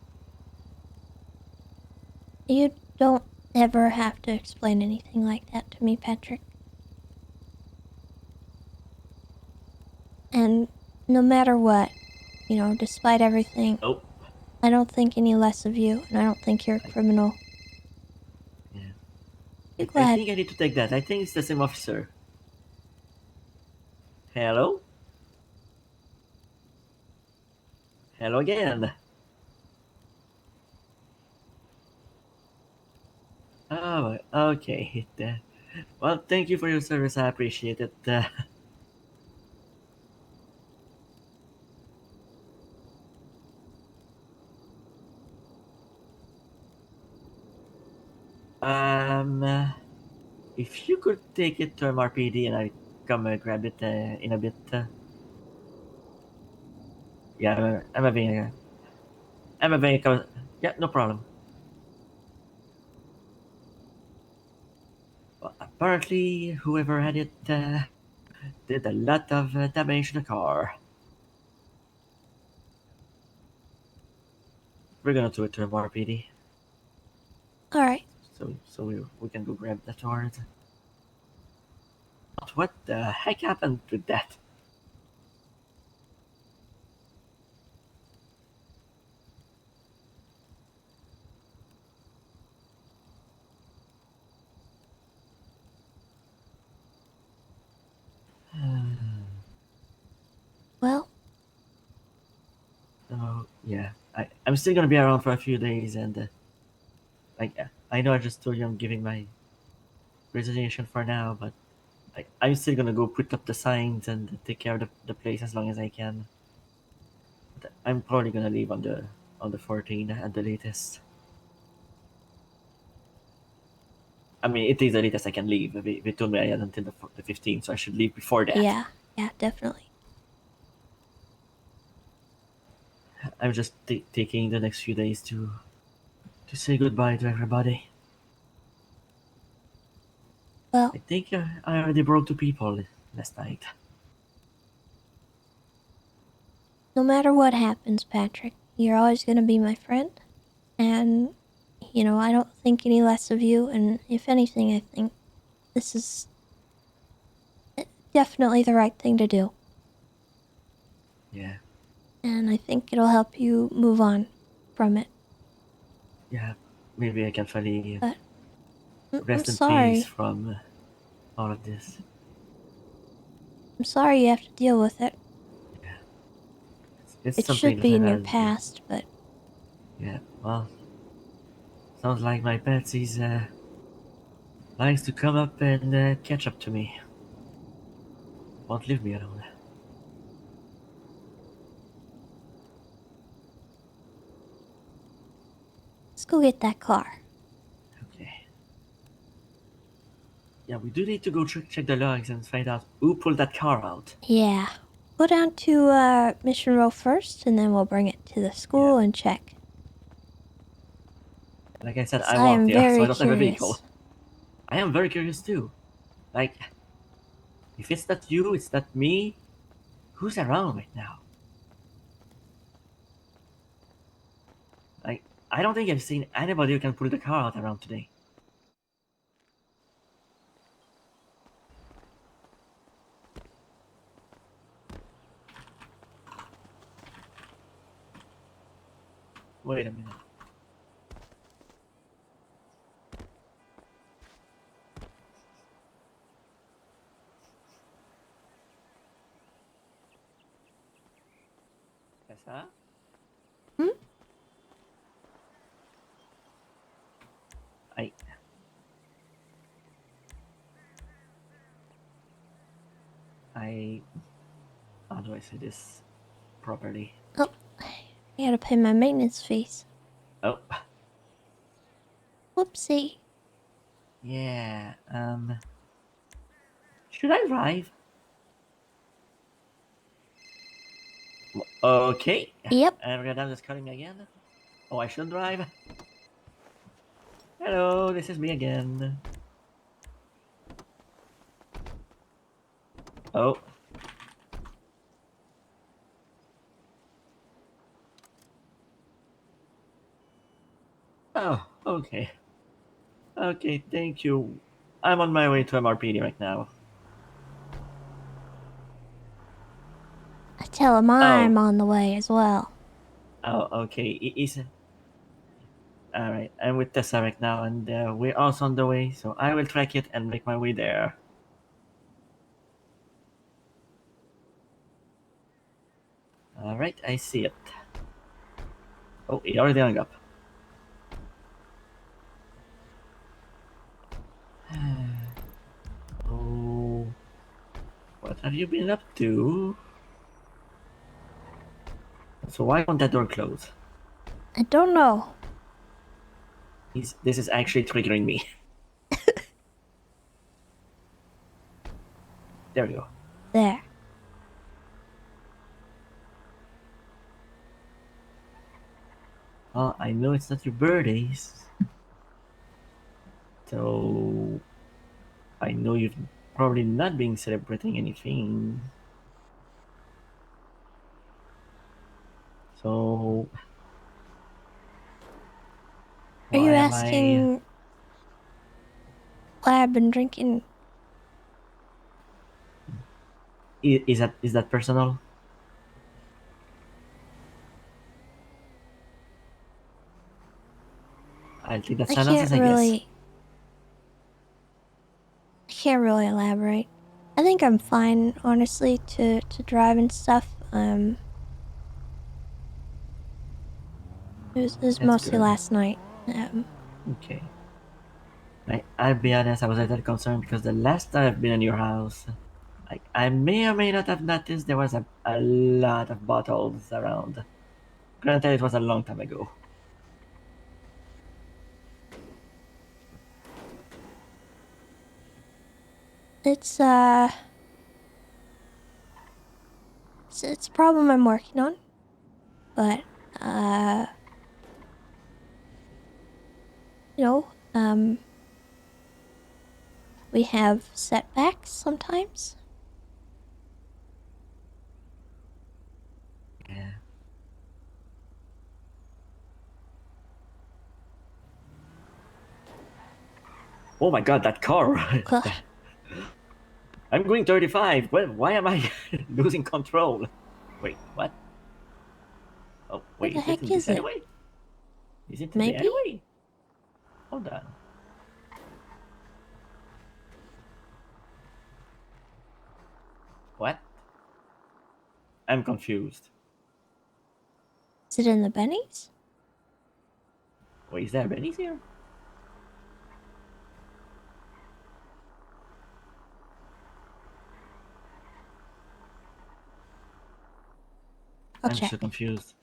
You don't ever have to explain anything like that to me, Patrick. And no matter what, despite everything, Oh, I don't think any less of you, and I don't think you're a criminal. yeah. Be I glad. think I need to take that. I think it's the same officer. Hello? Hello again. Oh, okay. Well, thank you for your service. I appreciate it. If you could take it to MRPD and I come grab it in a bit. Yeah, I'm having a yeah, no problem. Well, apparently, whoever had it did a lot of damage to the car. We're gonna do it to MRPD, Alright. so we can go grab that warrant. But what the heck happened with that? Well, So yeah, I'm still gonna be around for a few days, and I know I just told you I'm giving my resignation for now, but I'm still gonna go put up the signs and take care of the place as long as I can. But I'm probably gonna leave on the 14th at the latest. I mean, it is the latest I can leave. They told me I had until the 15th, so I should leave before that. yeah, definitely. I'm just taking the next few days to say goodbye to everybody. Well, I think I already broke 2 people last night. no matter what happens, Patrick, you're always going to be my friend. And, you know, I don't think any less of you. And if anything, I think this is definitely the right thing to do. Yeah, And I think it'll help you move on from it. yeah. Maybe I can finally But I'm rest in peace sorry. from all of this. I'm sorry you have to deal with it. It's It something should that be I've in your had. past, but Yeah, well, sounds like my Betsy's likes to come up and catch up to me. Won't leave me alone. let's go get that car. Okay. Yeah, we do need to go check the logs and find out who pulled that car out. Yeah. Go down to Mission Row first, and then we'll bring it to the school and check. Like I said, 'Cause I I walk am there, so I very don't have a vehicle. curious. I am very curious too. Like, if it's not you, it's not me, who's around right now? Like, I don't think I've seen anybody who can pull the car out around today. Wait a minute. Tessa? Hmm? I... How do I say this properly? Oh, I gotta pay my maintenance fees. Oh, Whoopsie. yeah, should I drive? Okay. Yep. And we're done just calling me again. Oh, I should drive. Hello, this is me again. Oh. Oh, okay. Okay, thank you. I'm on my way to MRPD right now. I tell him Oh. I'm on the way as well. Oh, okay. Alright, I'm with Tessa right now, and we're also on the way, so I will track it and make my way there. Alright, I see it. Oh, he already hung up. Oh, what have you been up to? So why won't that door close? I don't know. This is actually triggering me. There we go. There. Well, I know it's not your birthdays. So I know you've probably not been celebrating anything. So Are you why am I... asking why I've been drinking? Is that personal? I'll take that I silence can't as a yes. really... I can't really elaborate. I think I'm fine, honestly, to drive and stuff. It was That's mostly good. last night. Okay. I'll be honest, I was a little concerned because the last time I've been in your house, I may or may not have noticed there was a lot of bottles around. Granted, it was a long time ago. It's it's a problem I'm working on. But you know, we have setbacks sometimes. Yeah. Oh my god, that car! God. I'm going 35. Why am I losing control? Wait, what? Oh, Where wait, the is it heck in this is it? alleyway? Is it in the Maybe? alleyway? Hold on. What? I'm confused. Is it in the Bennies? Wait, is there Benny's here? I'll I'm check. so confused.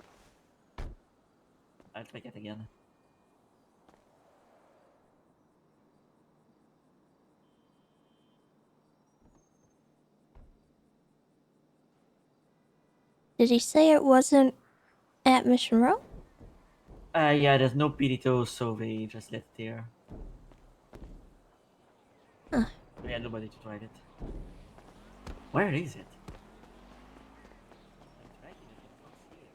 I'll check it again. Did he say it wasn't at Mission Row? Yeah, there's no Beetle, so they just left it there. Huh. We had nobody to drive it. Where is it? I'm tracking it, but I don't see it.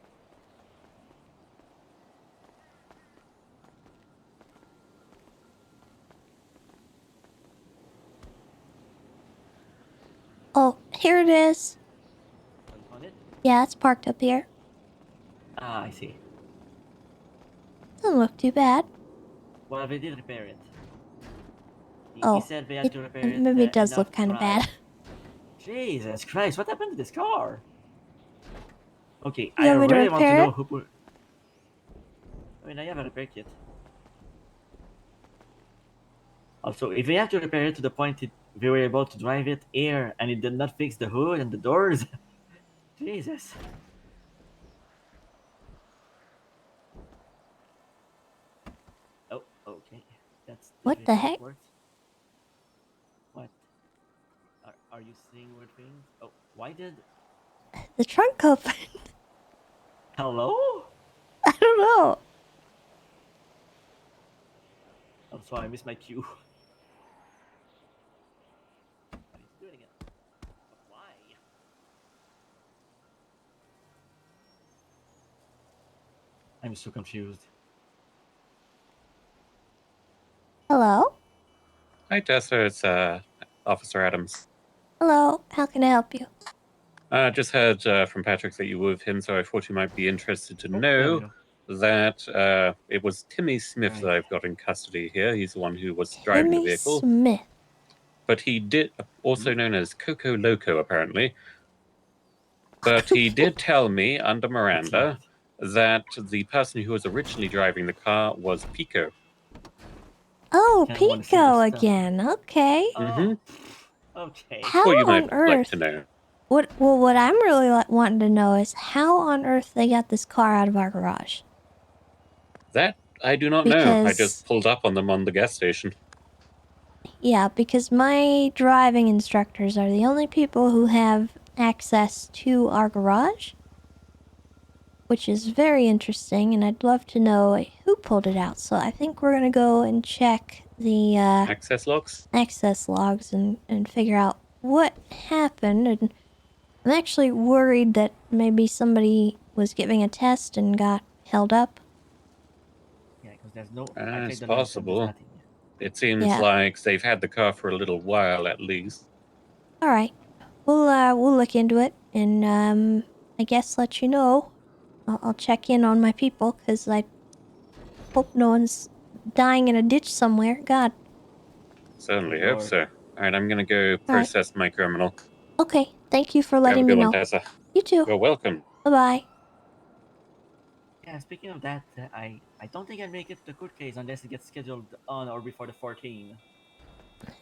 Oh, here it is. Oh, you found it? Yeah, it's parked up here. Ah, I see. Doesn't look too bad. Well, they did repair it. He Oh, said they had to repair it. maybe it does enough look kind of bad. drive. Jesus Christ, what happened to this car? Okay, You I want me to really want to repair know it? who put... I mean, I have a repair kit. Also, if we have to repair it to the point we were able to drive it here and it did not fix the hood and the doors, Jesus. Oh, okay. That's What definitely the how it heck? works. What? Are you seeing weird things? Oh, why did... The trunk opened. Hello? I don't know. I'm sorry, I missed my cue. I need to do it again. But why? I'm so confused. Hello? Hi, Tessa. It's Officer Adams. Hello, how can I help you? Just heard from Patrick that you were with him, so I thought you might be interested to Oh, there we know go. that it was Timmy Smith that Right. I've got in custody here. He's the one who was driving the Timmy vehicle. Smith. But he did, also known as Coco Loco, apparently. But he did tell me, under Miranda, that the person who was originally driving the car was Pico. Oh, Kinda wanna see Pico the stuff. again. Okay. Oh, okay. How Well, you on might like earth? to know. What I'm really wanting to know is how on earth they got this car out of our garage. That I do not know. I Because just pulled up on them on the gas station. yeah, because my driving instructors are the only people who have access to our garage, which is very interesting, and I'd love to know who pulled it out. So I think we're gonna go and check the Access logs? access logs and figure out what happened. And I'm actually worried that maybe somebody was giving a test and got held up. Yeah, because there's no... It's possible. Nothing. It seems Yeah. like they've had the car for a little while, at least. All right, we'll look into it, and I guess let you know. I'll check in on my people because I hope no one's dying in a ditch somewhere. God. Certainly Good hope lord. so. All right, I'm gonna go process my criminal. Okay, thank you for Have a letting me good one, know. Tessa. You too. You're welcome. Bye-bye. Yeah, speaking of that, I don't think I'll make it to the court case unless it gets scheduled on or before the 14th.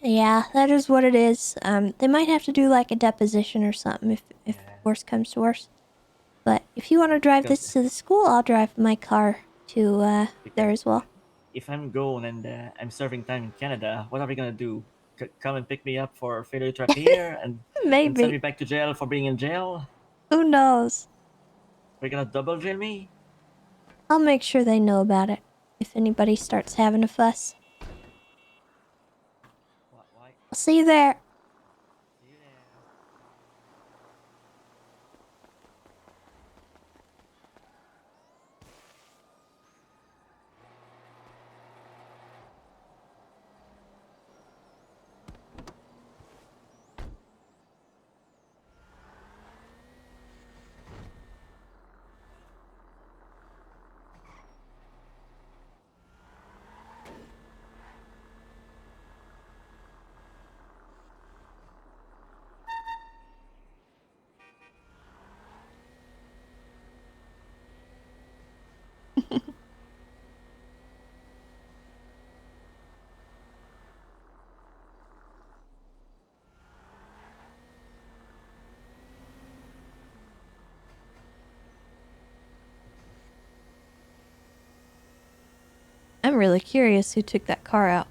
Yeah, that is what it is. They might have to do like a deposition or something if Yeah. worse comes to worse. But if you want to drive Because- this to the school, I'll drive my car to there Because as well. If I'm going and I'm serving time in Canada, what are we gonna do? Come and pick me up for failure to appear and send me Maybe. back to jail for being in jail? Who knows? We're gonna double jail me? I'll make sure they know about it if anybody starts having a fuss. I'll see you there. See you there. I'm really curious who took that car out.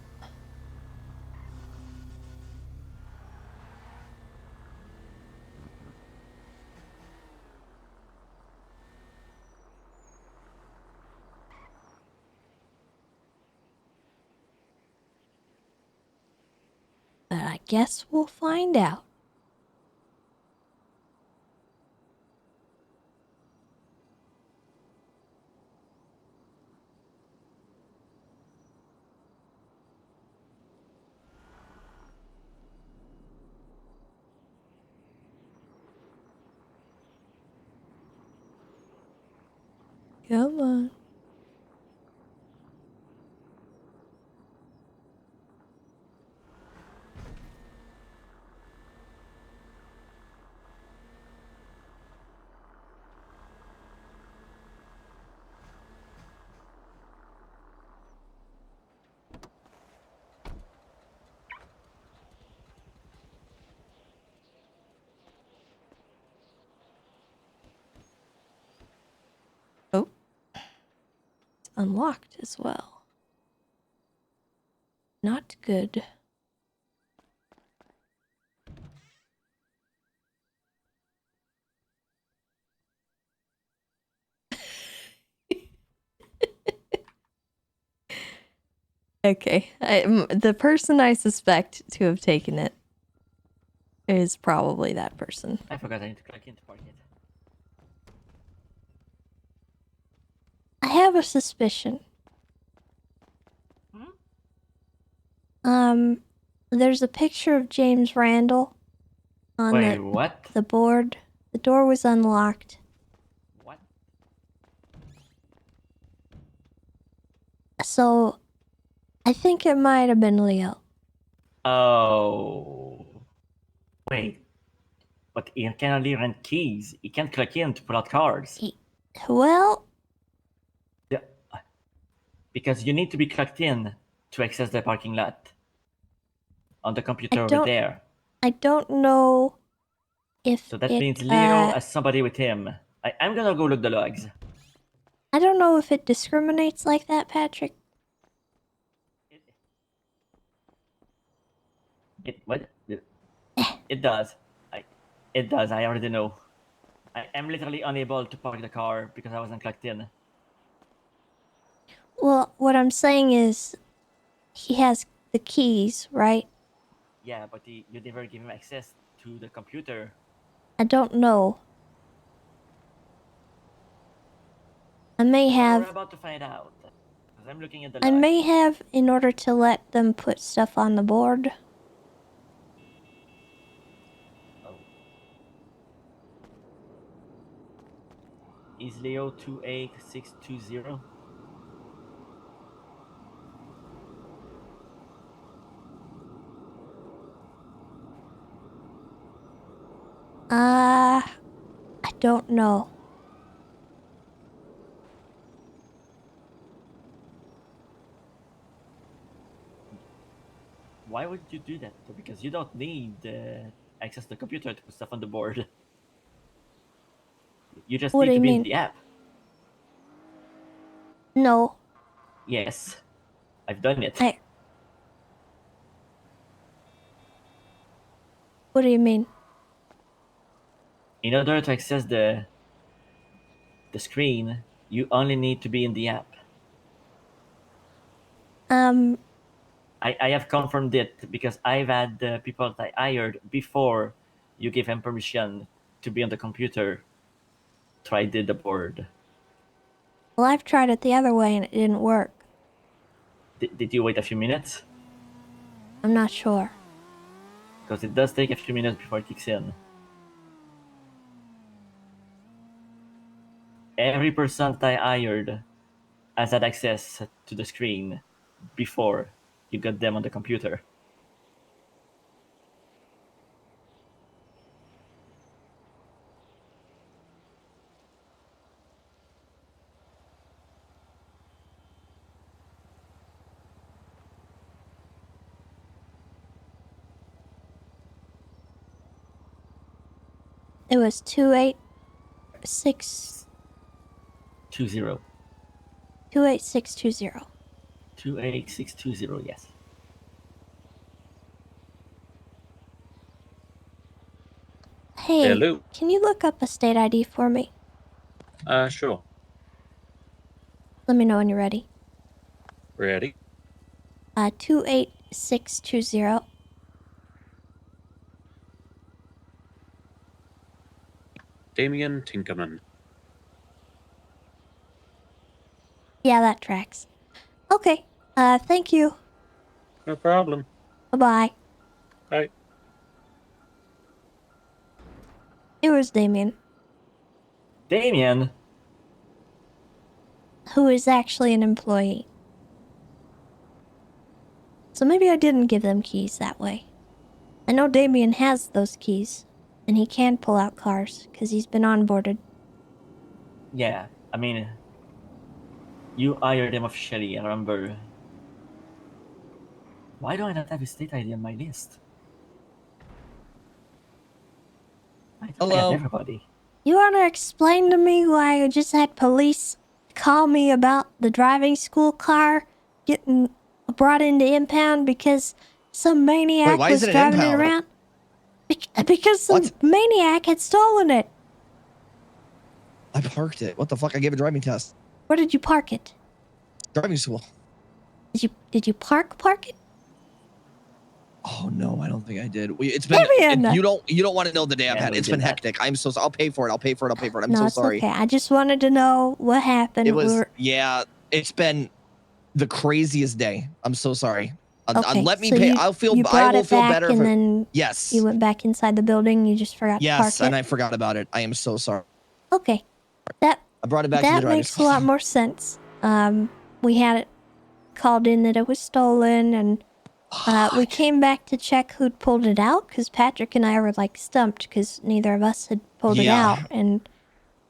But I guess we'll find out. Come on. Oh. It's unlocked as well. Not good. Okay, the person I suspect to have taken it is probably that person. I forgot I need to click in to park it. I have a suspicion. There's a picture of James Randall on Wait, what? the board. The door was unlocked. What? So, I think it might have been Leo. Oh. Wait. But Ian can only rent keys. He can't click in to pull out cards. Well, Yeah. Because you need to be clicked in to access the parking lot. On the computer over there. I don't know if So that it, means Leo has somebody with him. I'm gonna go look the logs. I don't know if it discriminates like that, Patrick. What? It does. It does. I already know. I'm literally unable to park the car because I wasn't clicked in. Well, what I'm saying is, he has the keys, right? Yeah, but you never give him access to the computer. I don't know. I may Well, have. we're about to find out. Because I'm looking at the I log. may have in order to let them put stuff on the board. Oh. Is Leo 28620? I don't know. Why would you do that? Because you don't need access to the computer to put stuff on the board. You just What need do to you be in mean? the app. No. Yes. I've done it. What do you mean? In order to access the screen, you only need to be in the app. I have confirmed it because I've had the people that I hired before you gave him permission to be on the computer. Tried the board. Well, I've tried it the other way and it didn't work. Did you wait a few minutes? I'm not sure. Because it does take a few minutes before it kicks in. Every person that I hired has had access to the screen before you got them on the computer. It was 286 20. 28620. 28620, yes. Hey, Hello. can you look up a state ID for me? Sure. Let me know when you're ready. Ready? 28620. Damien Tinkerman. Yeah, that tracks. Okay. Thank you. No problem. Bye-bye. Bye. It was Damien, Damien! who is actually an employee. So maybe I didn't give them keys that way. I know Damien has those keys, and he can pull out cars, because he's been onboarded. Yeah, I mean, you hired him officially, I remember. Why do I not have his state ID on my list? I thought I had Hello. everybody. You want to explain to me why I just had police call me about the driving school car getting brought into impound because some maniac why was is it an driving it impound? around? Because some What? maniac had stolen it. I parked it. What the fuck? I gave a driving test. Where did you park it? Driving school. Did you park it? Oh no, I don't think I did. It's been Damien! you don't want to know the day I've Yeah, had. we It's did been that. hectic. I'm so I'll pay for it. I'll pay for it. I'm No, so it's sorry. okay. I just wanted to know what happened. It was it's been the craziest day. I'm so sorry. Okay, Let me so pay. You I will feel brought better and if then yes. you went back inside the building. You just forgot to park Yes, it. and I forgot about it. I am so sorry. Okay, that I brought it back to the that driving makes a school. lot more sense. We had it called in that it was stolen, and we came back to check who'd pulled it out because Patrick and I were like stumped because neither of us had pulled it Yeah. out, and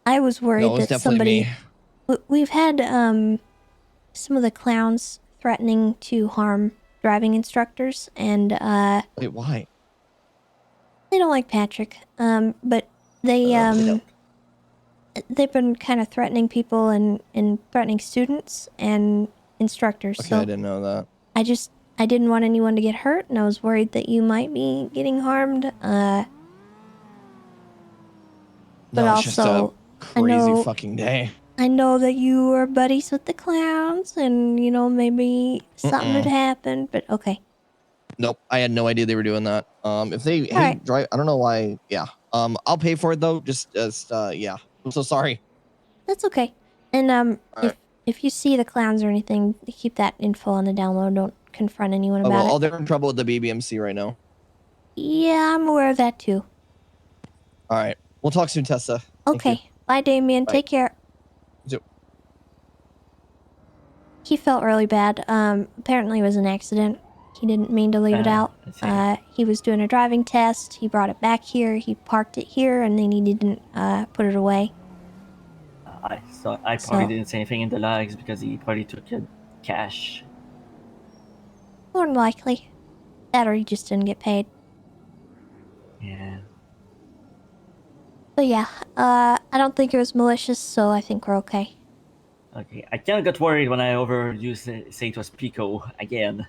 I was worried No, it was that definitely somebody. me. We've had some of the clowns threatening to harm driving instructors, and Wait, why? they don't like Patrick. But they they've been kind of threatening people and threatening students and instructors. Okay, So I didn't know that. I didn't want anyone to get hurt, and I was worried that you might be getting harmed. But No, it's just a also, crazy fucking day. I know that you were buddies with the clowns, and maybe something had happened. But okay. Nope, I had no idea they were doing that. If they right. drive, I don't know why. Yeah. I'll pay for it though. Just yeah. I'm so sorry. That's okay. And Alright. if you see the clowns or anything, keep that info on the download. Don't confront anyone about it. Oh, they're in trouble with the BBMC right now. Yeah, I'm aware of that too. All right. We'll talk soon, Tessa. Thank you. Okay. Bye, Damien. Bye. Take care. You too. He felt really bad. Apparently it was an accident. He didn't mean to leave it out. He was doing a driving test. He brought it back here. He parked it here, and then he didn't put it away. I probably didn't say anything in the logs because he probably took cash. More than likely. That or he just didn't get paid. Yeah. But yeah, I don't think it was malicious, so I think we're okay. Okay, I kind of got worried when I overheard you say it was Pico again.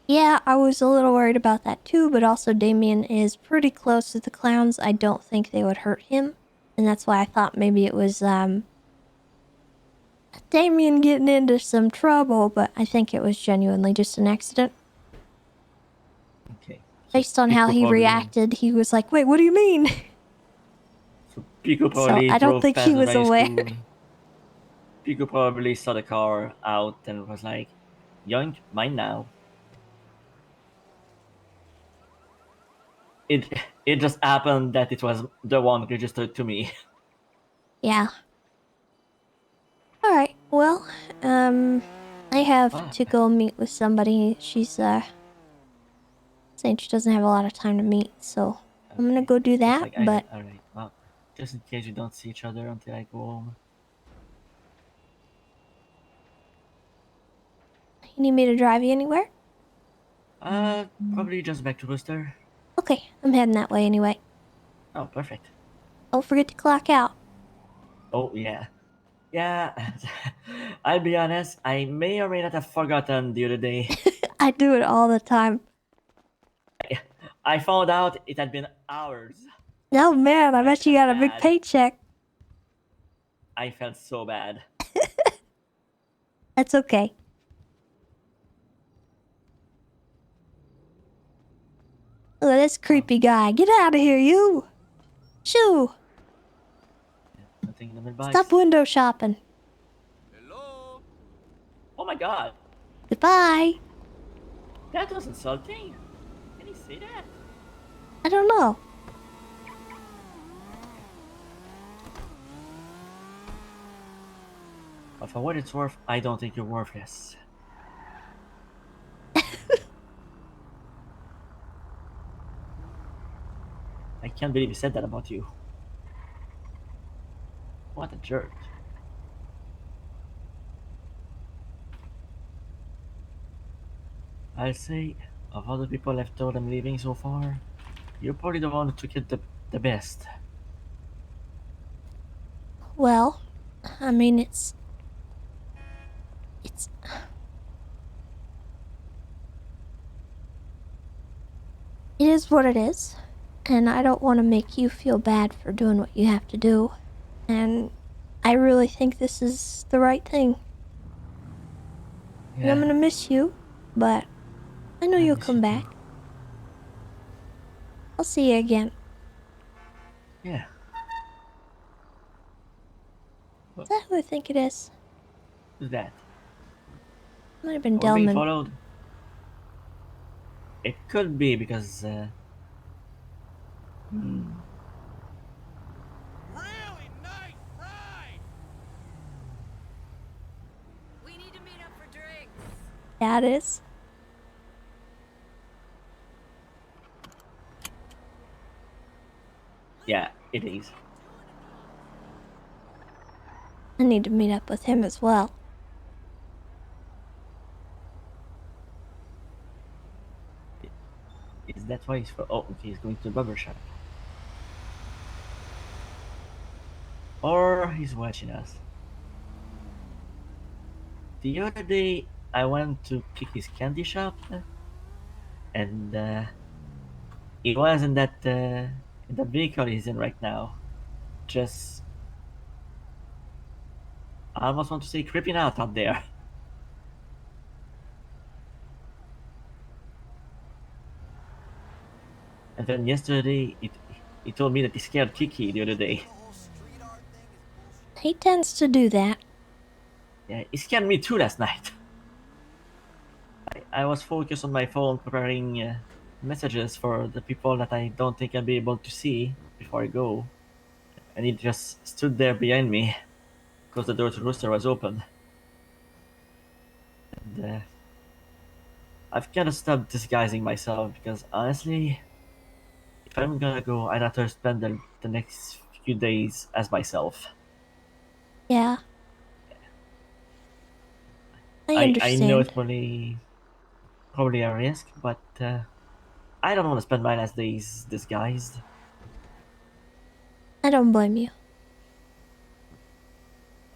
Yeah, I was a little worried about that too, but also Damien is pretty close to the clowns. I don't think they would hurt him, and that's why I thought maybe it was Damien getting into some trouble, but I think it was genuinely just an accident. Based on how Pico he probably- reacted, he was like, "Wait, what do you mean?" So Pico probably I don't drove think past he the was very aware. school. Pico probably saw the car out and was like, "Yoink, mine now." It just happened that it was the one registered to me. Yeah. All right. Well, I have Ah. to go meet with somebody. She's saying she doesn't have a lot of time to meet, so I'm gonna go do Just that. like But alright. Well, just in case we don't see each other until I go home. you need me to drive you anywhere? Probably just back to Rooster. Okay, I'm heading that way anyway. Oh, perfect. Don't forget to clock out. Oh, yeah. Yeah, I'll be honest, I may or may not have forgotten the other day. I do it all the time. I found out it had been hours. Oh man, I bet you got a big Bad. paycheck. I felt so bad. That's okay. Look at this creepy guy. Get out of here, you! Shoo! Nothing in the mailbox. Stop window shopping. Oh my god, Goodbye. that was insulting. Can you say that? I don't know. But for what it's worth, I don't think you're worthless. I can't believe he said that about you. What a jerk. I'll say, of all the people I've told I'm leaving so far, you're probably the one who took it the best. Well, I mean, it's... It is what it is. And I don't want to make you feel bad for doing what you have to do. And I really think this is the right thing. And I'm gonna miss you, but I know you'll miss come you back. too. I'll see you again. Yeah. Is that who I think it is? Who's that? Might have been Are we being Delman. followed? It could be because, Really nice ride. We need to meet up for drinks. Yeah, it is. yeah, it is. I need to meet up with him as well. Is that why okay, he's going to the barber shop? Or he's watching us. The other day, I went to pick his candy shop, and he was in the vehicle he's in right now. Just, I almost want to say creeping out there. And then yesterday, he told me that he scared Kiki the other day. He tends to do that. Yeah, he scared me too last night. I was focused on my phone preparing messages for the people that I don't think I'll be able to see before I go. And he just stood there behind me because the door to Rooster was open. And I've kind of stopped disguising myself because honestly, if I'm gonna go, I'd rather spend the next few days as myself. Yeah. I I understand. know it's probably a risk, but I don't want to spend my last days disguised. I don't blame you.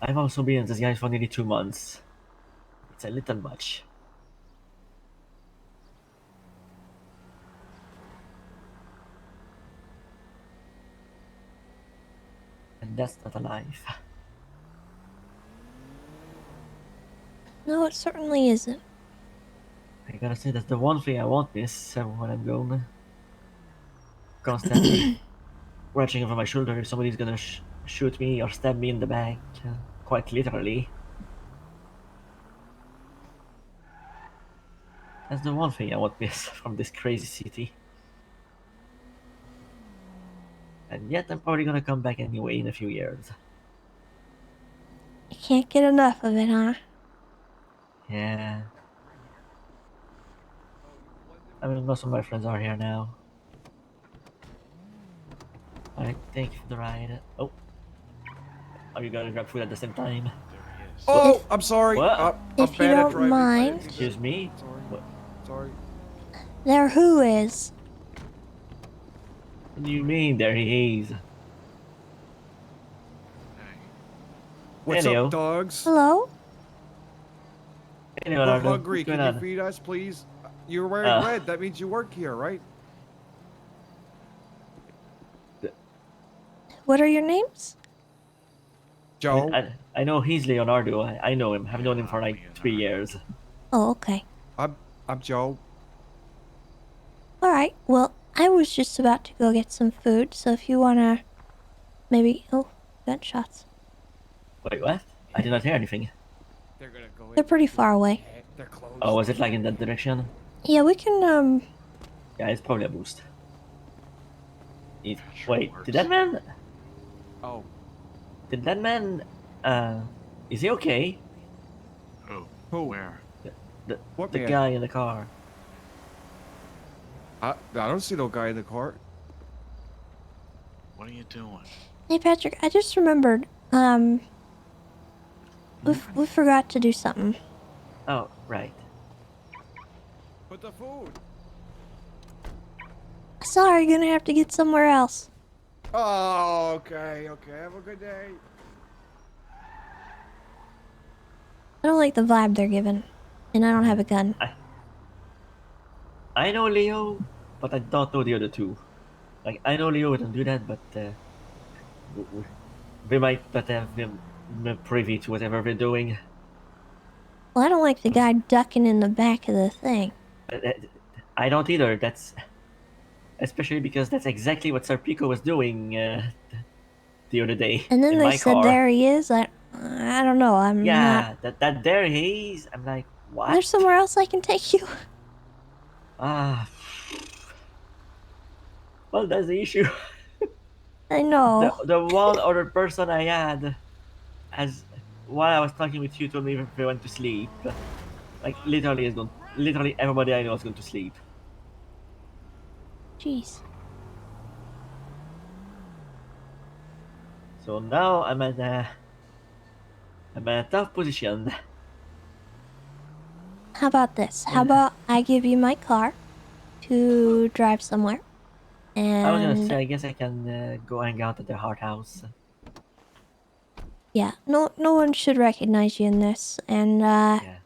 I've also been in disguise for nearly 2 months. It's a little much. And that's not a life. No, it certainly isn't. I gotta say, that's the one thing I won't miss when I'm gone. constantly watching over my shoulder. Somebody's gonna shoot me or stab me in the back, quite literally. That's the one thing I won't miss from this crazy city. And yet I'm probably gonna come back anyway in a few years. You can't get enough of it, huh? Yeah. I mean, most of my friends are here now. Alright, thank you for the ride. Oh. Are you gonna grab food at the same time? Oh, I'm sorry. What? I'm If you bad at don't driving. mind. Excuse me? Sorry. What, Sorry. There who is? what do you mean? There he is. What's Hello. up, dogs? Hello? Hey, We're Leonardo. hungry. What's going Can you on? feed us, please? You're wearing red. That means you work here, right? What are your names? Joe. I know he's Leonardo. I know him. I've known him for like 3 years. Oh, okay. I'm Joe. Alright, well, I was just about to go get some food, so if you wanna... Maybe... Oh, gunshots. Wait, what? I did not hear anything. They're gonna go. They're pretty far away. They're closed. Oh, was it like in that direction? Yeah, we can, Yeah, it's probably a boost. Wait, did that man... Oh. Did that man... Is he okay? Who? Where? What The man? guy in the car. I don't see no guy in the car. What are you doing? Hey, Patrick, I just remembered, we forgot to do something. Oh, right. But the food. Sorry, gonna have to get somewhere else. Oh, okay. Have a good day. I don't like the vibe they're giving, and I don't have a gun. I know Leo, but I don't know the other two. Like, I know Leo wouldn't do that, but we might not have been privy to whatever they're doing. Well, I don't like the guy ducking in the back of the thing. I don't either. That's especially because that's exactly what Serpico was doing the other day. And then in they my said car. there he is. I don't know. I'm not. Yeah, that there he is. I'm like, what? There's somewhere else I can take you. Ah. Well, that's the issue. I know. The one other person I had, as while I was talking with you, told me if they went to sleep. Like literally everybody I know is going to sleep. Jeez. So now I'm at a tough position. How about this? How about I give you my car to drive somewhere? I was gonna And say, I guess I can go hang out at the Heart House. yeah, no one should recognize you in this. And Yeah.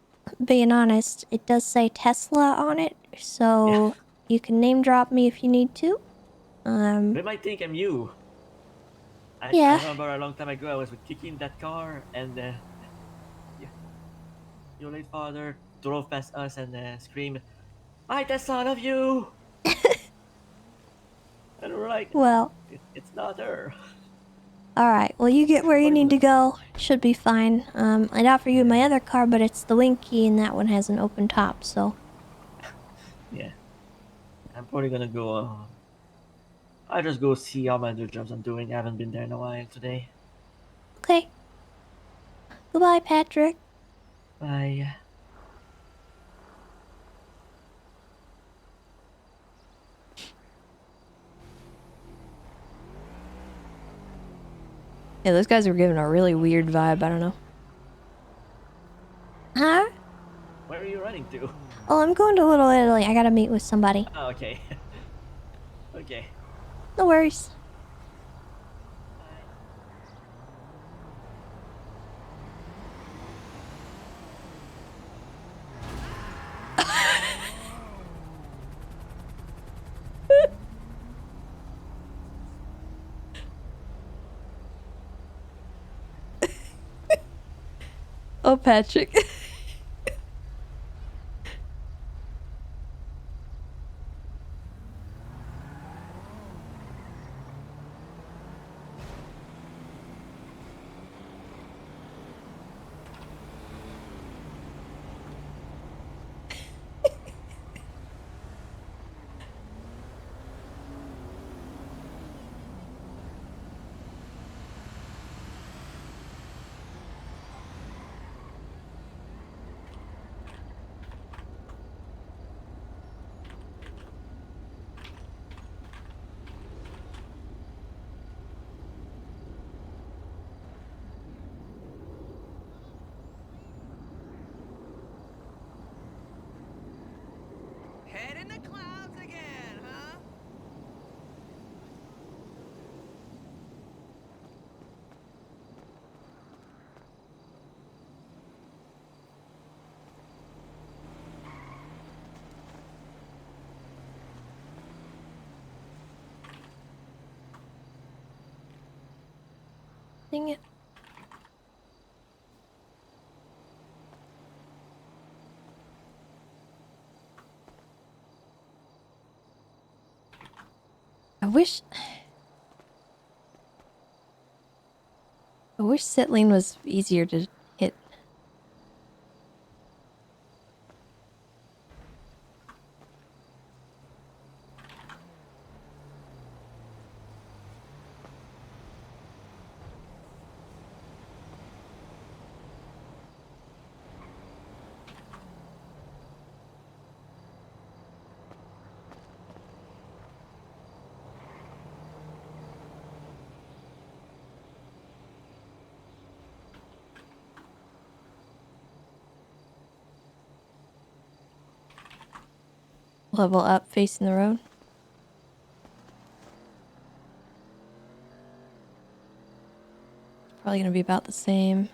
being honest, it does say Tesla on it, so you can name drop me if you need to. They might think I'm you. I remember a long time ago I was kicking that car and your late father drove past us and screamed, "Hi Tessa, I love you!" And we're like, Well, it's not her. alright, well you get where you need to go. Should be fine. I'd offer you my other car, but it's the Winky and that one has an open top, so... Yeah. I'm probably gonna go, I'll just go see how my other jobs I'm doing. I haven't been there in a while today. Okay. Goodbye, Patrick. Bye. Yeah, those guys were giving a really weird vibe. I don't know. Huh? Where are you running to? Oh, I'm going to Little Italy. I gotta meet with somebody. Oh, okay. Okay. No worries. Oh, Patrick. Dang it. I wish settling was easier to hit. Level up facing the road. Probably gonna be about the same.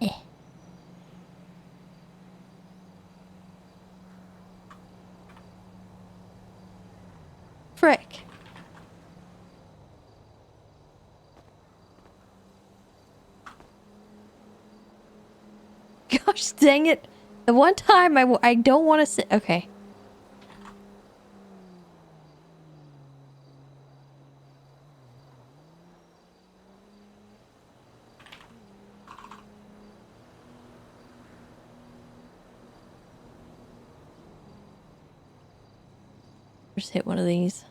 Eh. Frick. Gosh dang it. The one time I don't want to sit. Okay. Just hit one of these.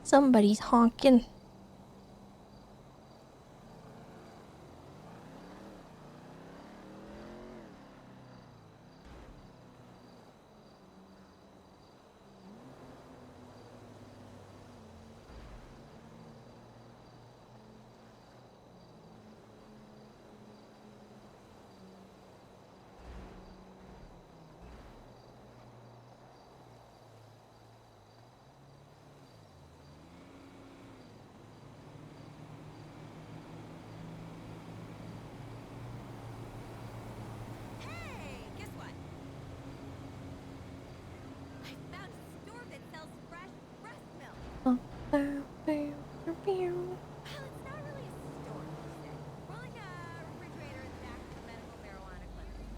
Somebody's honking. Hey, guess what? I found a store that sells fresh breast milk. Oh. Well, it's not really a store, per se. More like a refrigerator in the back of a medical marijuana clinic.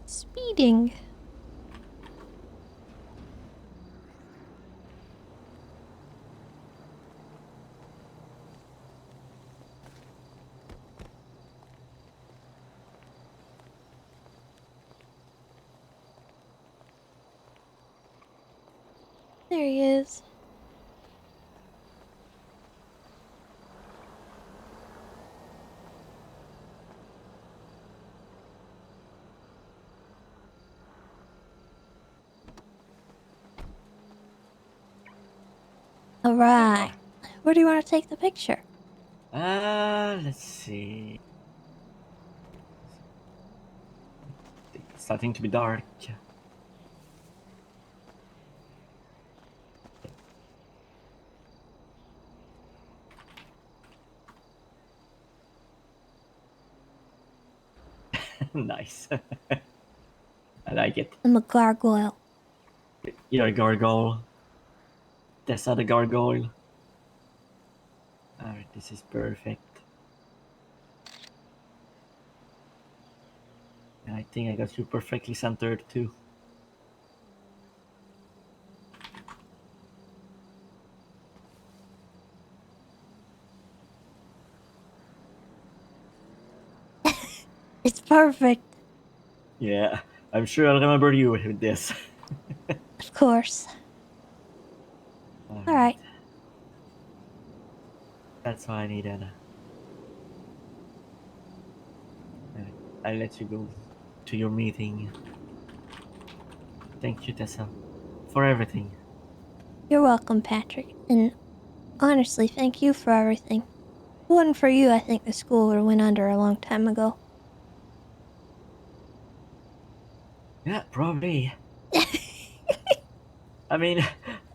Speeding. There he is. All right. Where do you want to take the picture? Let's see. It's starting to be dark. Nice. I like it. I'm a gargoyle. You're a gargoyle. Tessa the gargoyle. Alright, this is perfect. And I think I got you perfectly centered too. It's perfect. Yeah, I'm sure I'll remember you with this. Of course. All right. That's all I needed. I'll let you go to your meeting. Thank you, Tessa, for everything. You're welcome, Patrick. And honestly, thank you for everything. If it wasn't for you, I think the school would have went under a long time ago. Yeah, probably. I mean, You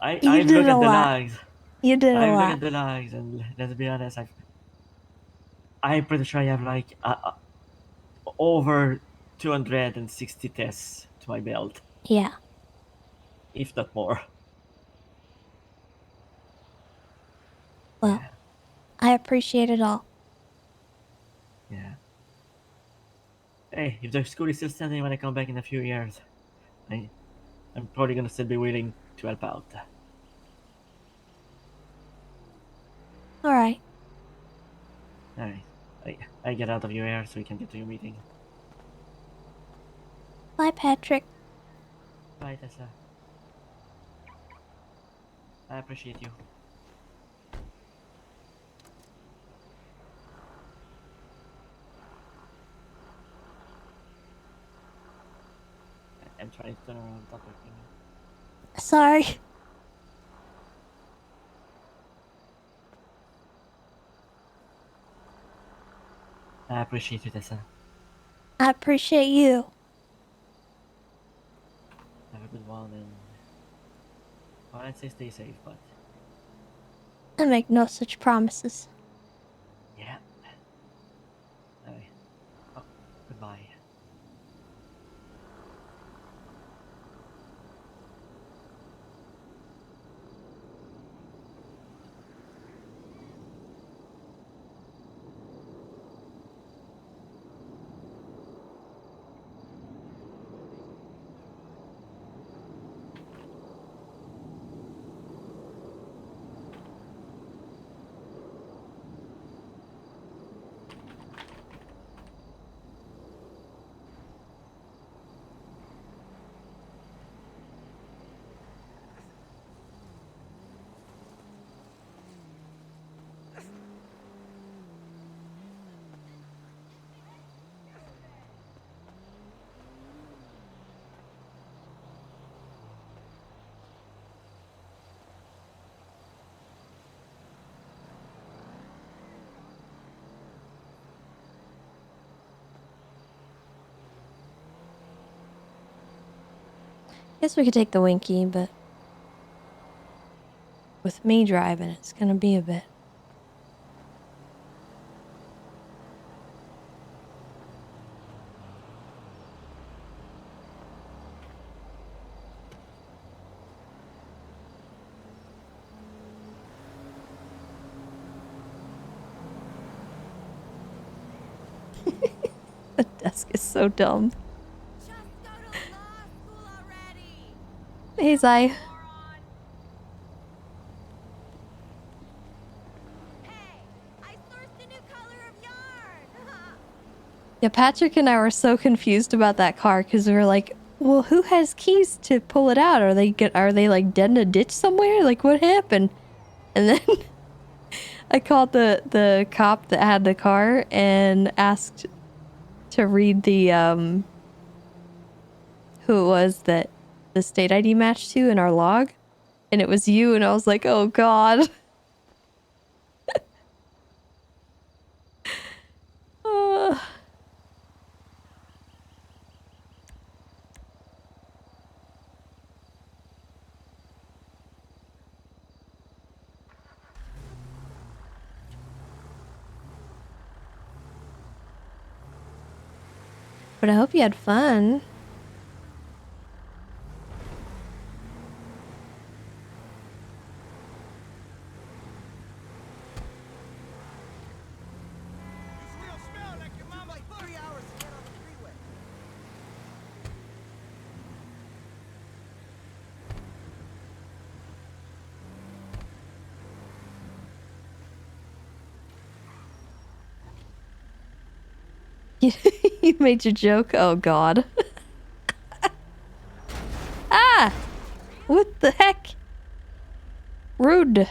I've did looked a at the lot. logs. You did a I've looked lot. at the logs, and let's be honest, I'm pretty sure I have like over 260 tests to my belt, Yeah. if not more. Well, Yeah, I appreciate it all. yeah. Hey, if the school is still standing when I come back in a few years, I'm probably gonna still be willing to help out. All right. Alright, I get out of your hair so we can get to your meeting. Bye, Patrick. Bye, Tessa. I appreciate you. I'm trying to turn around, stop working. Sorry. I appreciate you, Tessa. I appreciate you. Have a good one, and well, I'd say stay safe, but I make no such promises. yeah. Alright. Oh, goodbye. Guess we could take the Winky, but with me driving, it's gonna be a bit. The desk is so dumb. Just go to law school already. Hey, Zai. Moron. Hey, I sourced a new color of yarn. Yeah, Patrick and I were so confused about that car because we were like, well, who has keys to pull it out? Are they like dead in a ditch somewhere? Like, what happened? And then I called the cop that had the car and asked to read the who it was that the state ID matched to in our log. and it was you, and I was like, oh god. Uh, but I hope you had fun. You made your joke? Oh god. Ah! What the heck? Rude.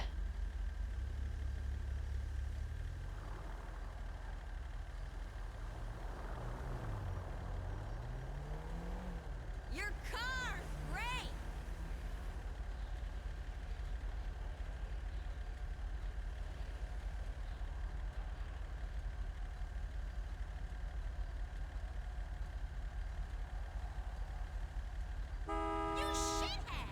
Your car's great. You shithead.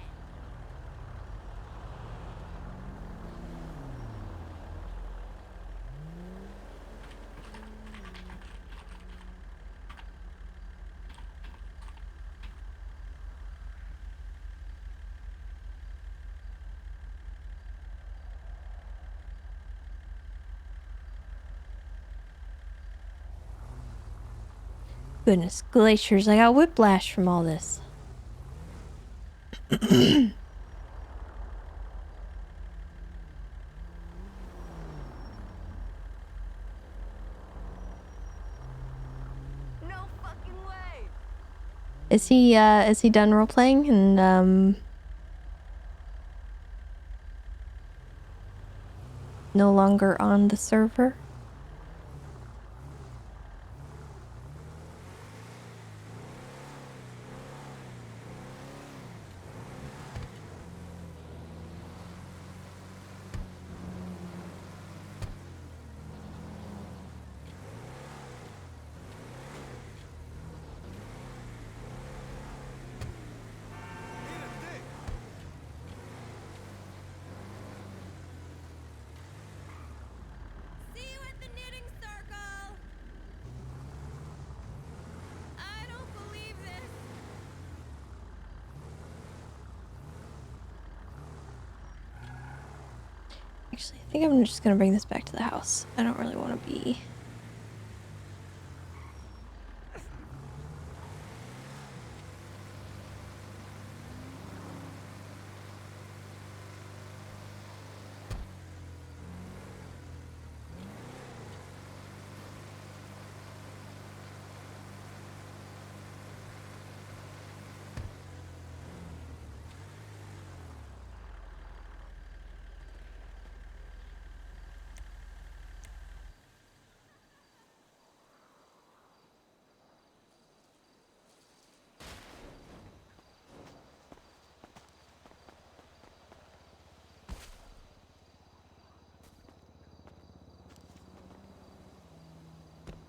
Goodness glaciers, I got whiplash from all this. No fucking way. Is he done role playing and no longer on the server? See you at the knitting circle. I don't believe this. Actually, I think I'm just gonna bring this back to the house. I don't really want to be.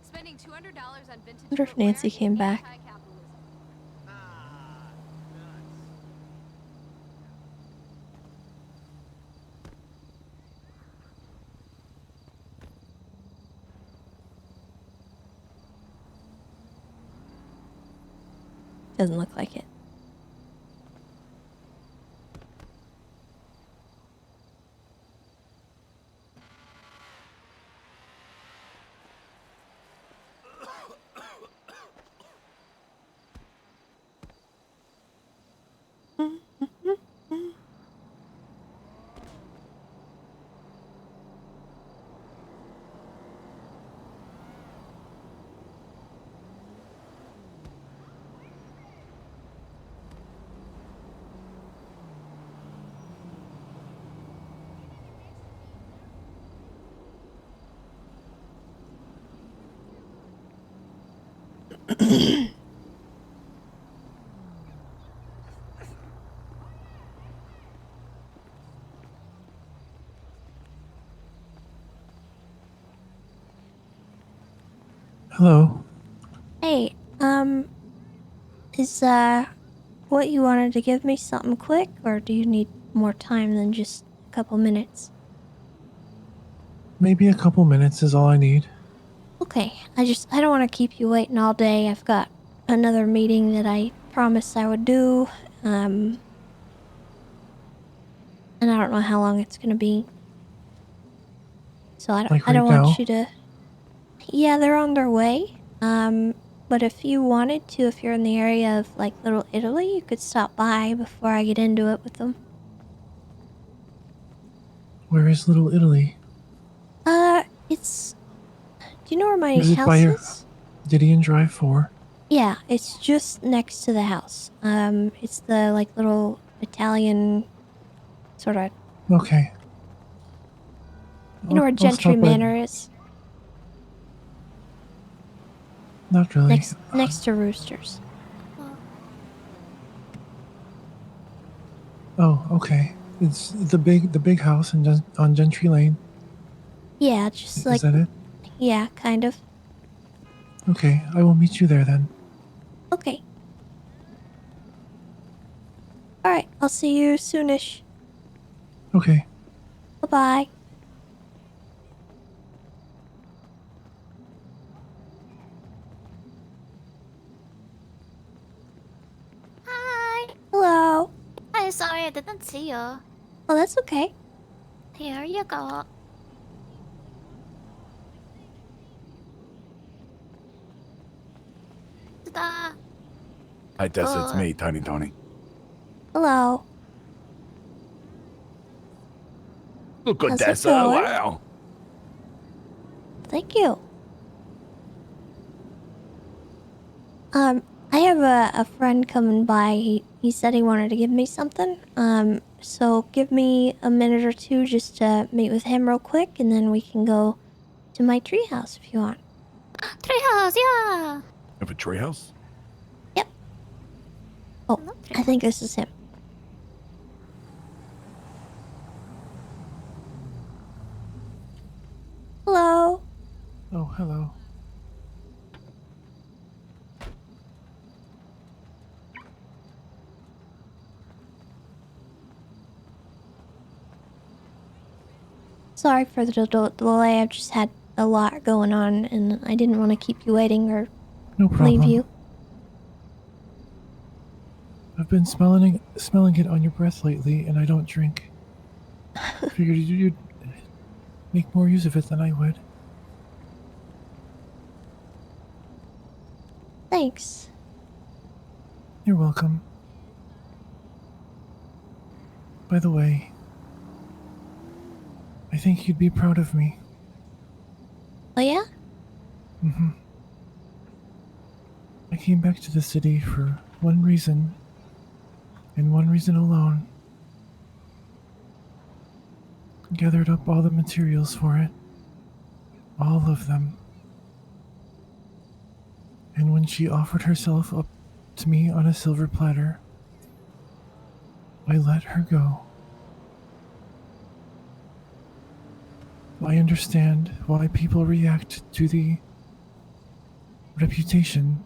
Spending $200 on vintage Wonder if footwear Nancy is came back. anti-capitalism. Doesn't look like it. Hello. Hey, is what you wanted to give me something quick, or do you need more time than just a couple minutes? Maybe a couple minutes is all I need. Okay, I don't want to keep you waiting all day. I've got another meeting that I promised I would do, and I don't know how long it's gonna be. So Like I right don't now? want you to... Yeah, they're on their way. But if you wanted to, if you're in the area of, like, Little Italy, you could stop by before I get into it with them. Where is Little Italy? It's... Do you know where my Is it by house your is? Gideon Drive 4? Yeah, it's just next to the house. It's the, like, little Italian sort of... Okay. You know where I'll Gentry stop by. Manor is? Not really. Next to Roosters. Oh, okay. It's the big house on Gentry Lane. Yeah, just like... Is that it? Yeah, kind of. Okay, I will meet you there then. Okay. Alright, I'll see you soonish. Okay. Bye-bye. Hi. Hello. I'm sorry I didn't see you. Oh, that's okay. Here you go. Ta-da. Hi, Tessa. It's Oh. me, Tiny Tony. Hello. Look good, How's it Tessa. going? Wow. Thank you. I have a friend coming by. He said he wanted to give me something. So give me a minute or two just to meet with him real quick, and then we can go to my treehouse if you want. Treehouse, yeah. Have a treehouse? Yep. Oh, I think this is him. Hello. Oh, hello. Sorry for the delay. I've just had a lot going on, and I didn't want to keep you waiting or No problem. leave you. I've been smelling it on your breath lately, and I don't drink. Figured you'd make more use of it than I would. Thanks. You're welcome. By the way, I think you'd be proud of me. Oh yeah? Mm-hmm. I came back to the city for one reason, and one reason alone. Gathered up all the materials for it. All of them. And when she offered herself up to me on a silver platter, I let her go. I understand why people react to the reputation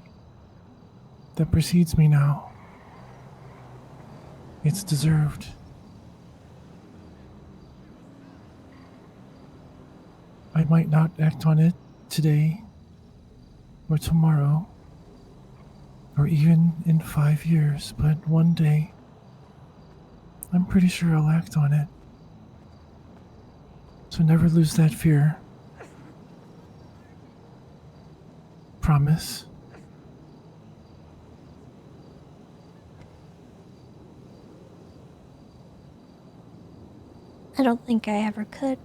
that precedes me now. It's deserved. I might not act on it today, or tomorrow, or even in 5 years, but one day, I'm pretty sure I'll act on it. So never lose that fear. Promise? I don't think I ever could.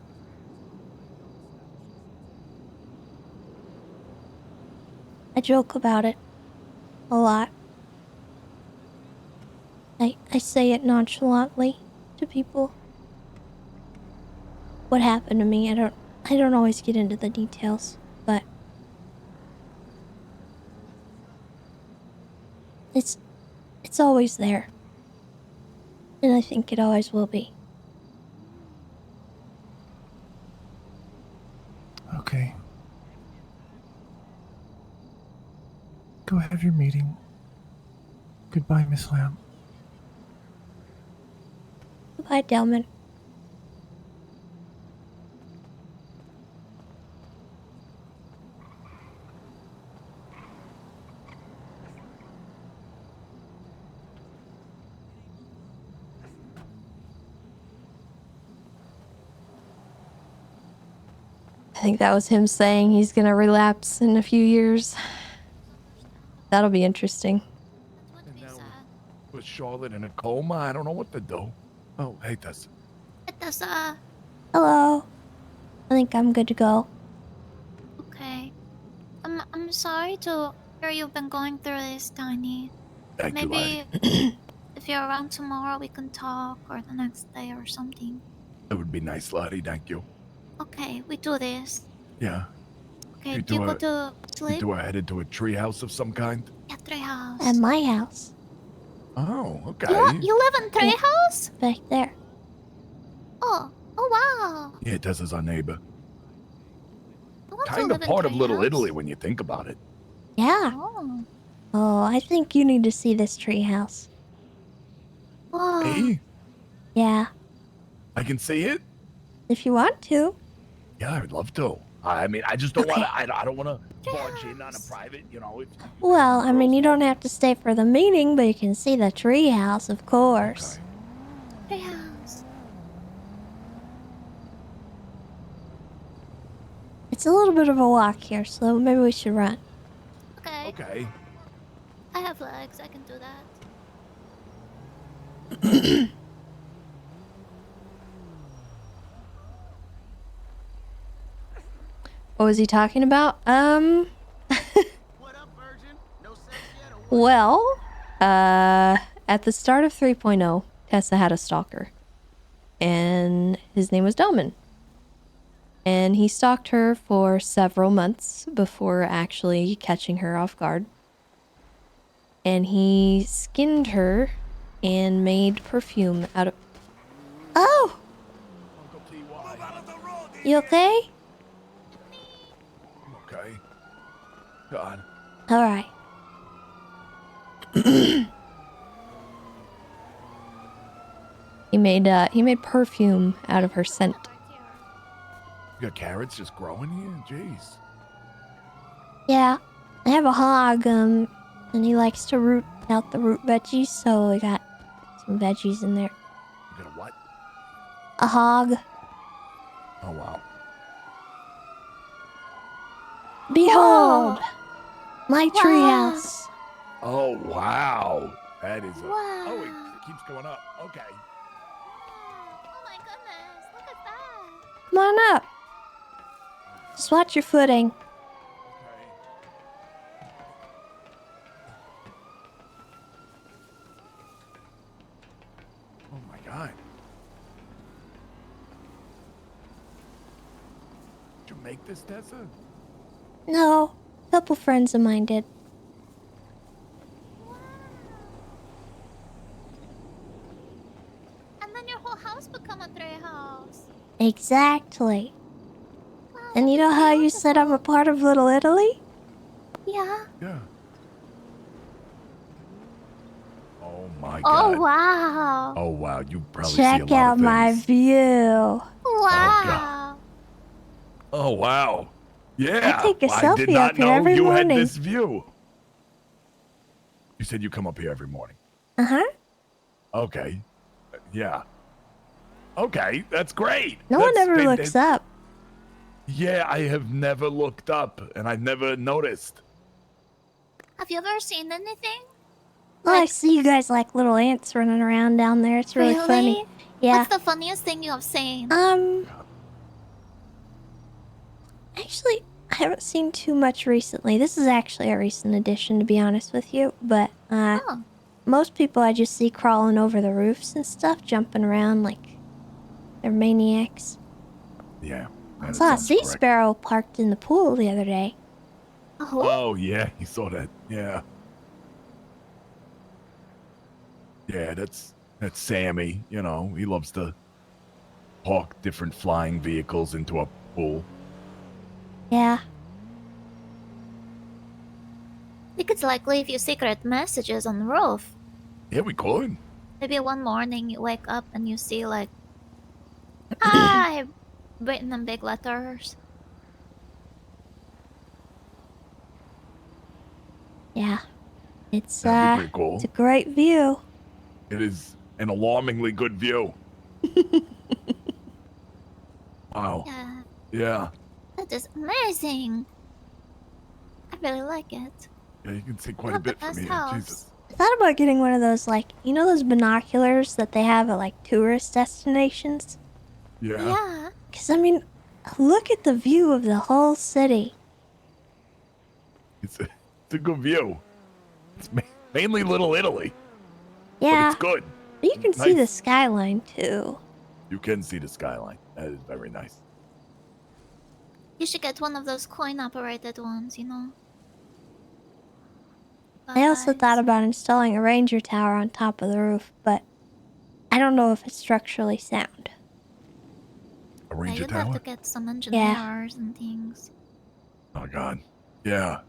I joke about it a lot. I say it nonchalantly to people. What happened to me, I don't always get into the details, but it's always there. And I think it always will be. Okay. Go have your meeting. Goodbye, Miss Lamb. Goodbye, Delman. I think that was him saying he's gonna relapse in a few years. That'll be interesting. That's what And they now said. with Charlotte in a coma, I don't know what to do. Oh, hey, Tessa. Tessa. Hello. I think I'm good to go. Okay. I'm sorry to hear you've been going through this, Tiny. Thank you, Maybe laddie. if you're around tomorrow, we can talk, or the next day, or something. It would be nice, laddie. Thank you. Okay, we do this. Yeah. Okay, You do you do go a- to You sleep? two are headed to a treehouse of some kind? Yeah, Treehouse. At my house. Oh, okay. You live in Treehouse? Back there. Oh wow. Yeah, Tessa's our neighbor. I want to Kind of live in part of Little Treehouse. Italy when you think about it. Yeah. Oh. Oh, I think you need to see this treehouse. Whoa. Hey, Yeah. I can see it? If you want to. Yeah, I'd love to. I mean, I just don't Okay. want to, I don't want to barge in on a private, you know. Well, I mean, you don't have to stay for the meeting, but you can see the treehouse, of course. Okay. Treehouse. It's a little bit of a walk here, so maybe we should run. Okay. Okay. I have legs. I can do that. What was he talking about? Well, at the start of 3.0, Tessa had a stalker. And his name was Delman. And he stalked her for several months before actually catching her off guard. And he skinned her and made perfume out of... Oh! Uncle T.Y. You okay? Okay. God. Alright. He made perfume out of her scent. You got carrots just growing here? Jeez. Yeah, I have a hog, and he likes to root out the root veggies, so we got some veggies in there. You got a what? A hog. Oh, wow. Behold! My treehouse. Oh, wow. That is a... Wow. Oh, it keeps going up. Okay. Oh my goodness. Look at that. Come on up. Just watch your footing. Okay. Oh, my God. Did you make this, Tessa? No, a couple friends of mine did. And then your whole house become a treehouse. Exactly. Wow, And you know how you said I'm a part of Little Italy? Yeah. Yeah. Oh, my Oh God. wow. Oh, wow. You probably see a Check lot out of my things. view. Wow. Oh, wow. Yeah. I take a I did selfie not up here know every you morning. had this view. You said you come up here every morning. Uh-huh. Okay. Yeah. Okay, that's great. No one That's ever looks up. Yeah, I have never looked up, and I've never noticed. Have you ever seen anything? Oh, I see you guys like little ants running around down there. It's really funny. Yeah. What's the funniest thing you have seen? Actually, I haven't seen too much recently. This is actually a recent addition, to be honest with you. But, Oh. most people I just see crawling over the roofs and stuff, jumping around like they're maniacs. Yeah. I that saw a sounds sea correct. sparrow parked in the pool the other day. Oh, yeah, you saw that. Yeah. Yeah, that's Sammy. You know, he loves to hawk different flying vehicles into a pool. Yeah. We could like leave you secret messages on the roof. Yeah, we could. Maybe one morning you wake up and you see like, "Hi," written in big letters. Yeah. It's That'd be pretty cool. it's a great view. It is an alarmingly good view. Wow. Yeah, Yeah. that is amazing. I really like it. Yeah, you can see You quite a have the bit from best here. house. Jesus. I thought about getting one of those, like, you know those binoculars that they have at, like, tourist destinations? Yeah. Yeah. Because, I mean, look at the view of the whole city. It's a good view. It's mainly Little Italy. Yeah. But it's good. But you can see the Nice. skyline, too. You can see the skyline. That is very nice. You should get one of those coin-operated ones, you know. I also But- thought about installing a ranger tower on top of the roof, but I don't know if it's structurally sound. A Yeah, ranger you'd have tower? to get some engineers and things. Oh, God. Yeah.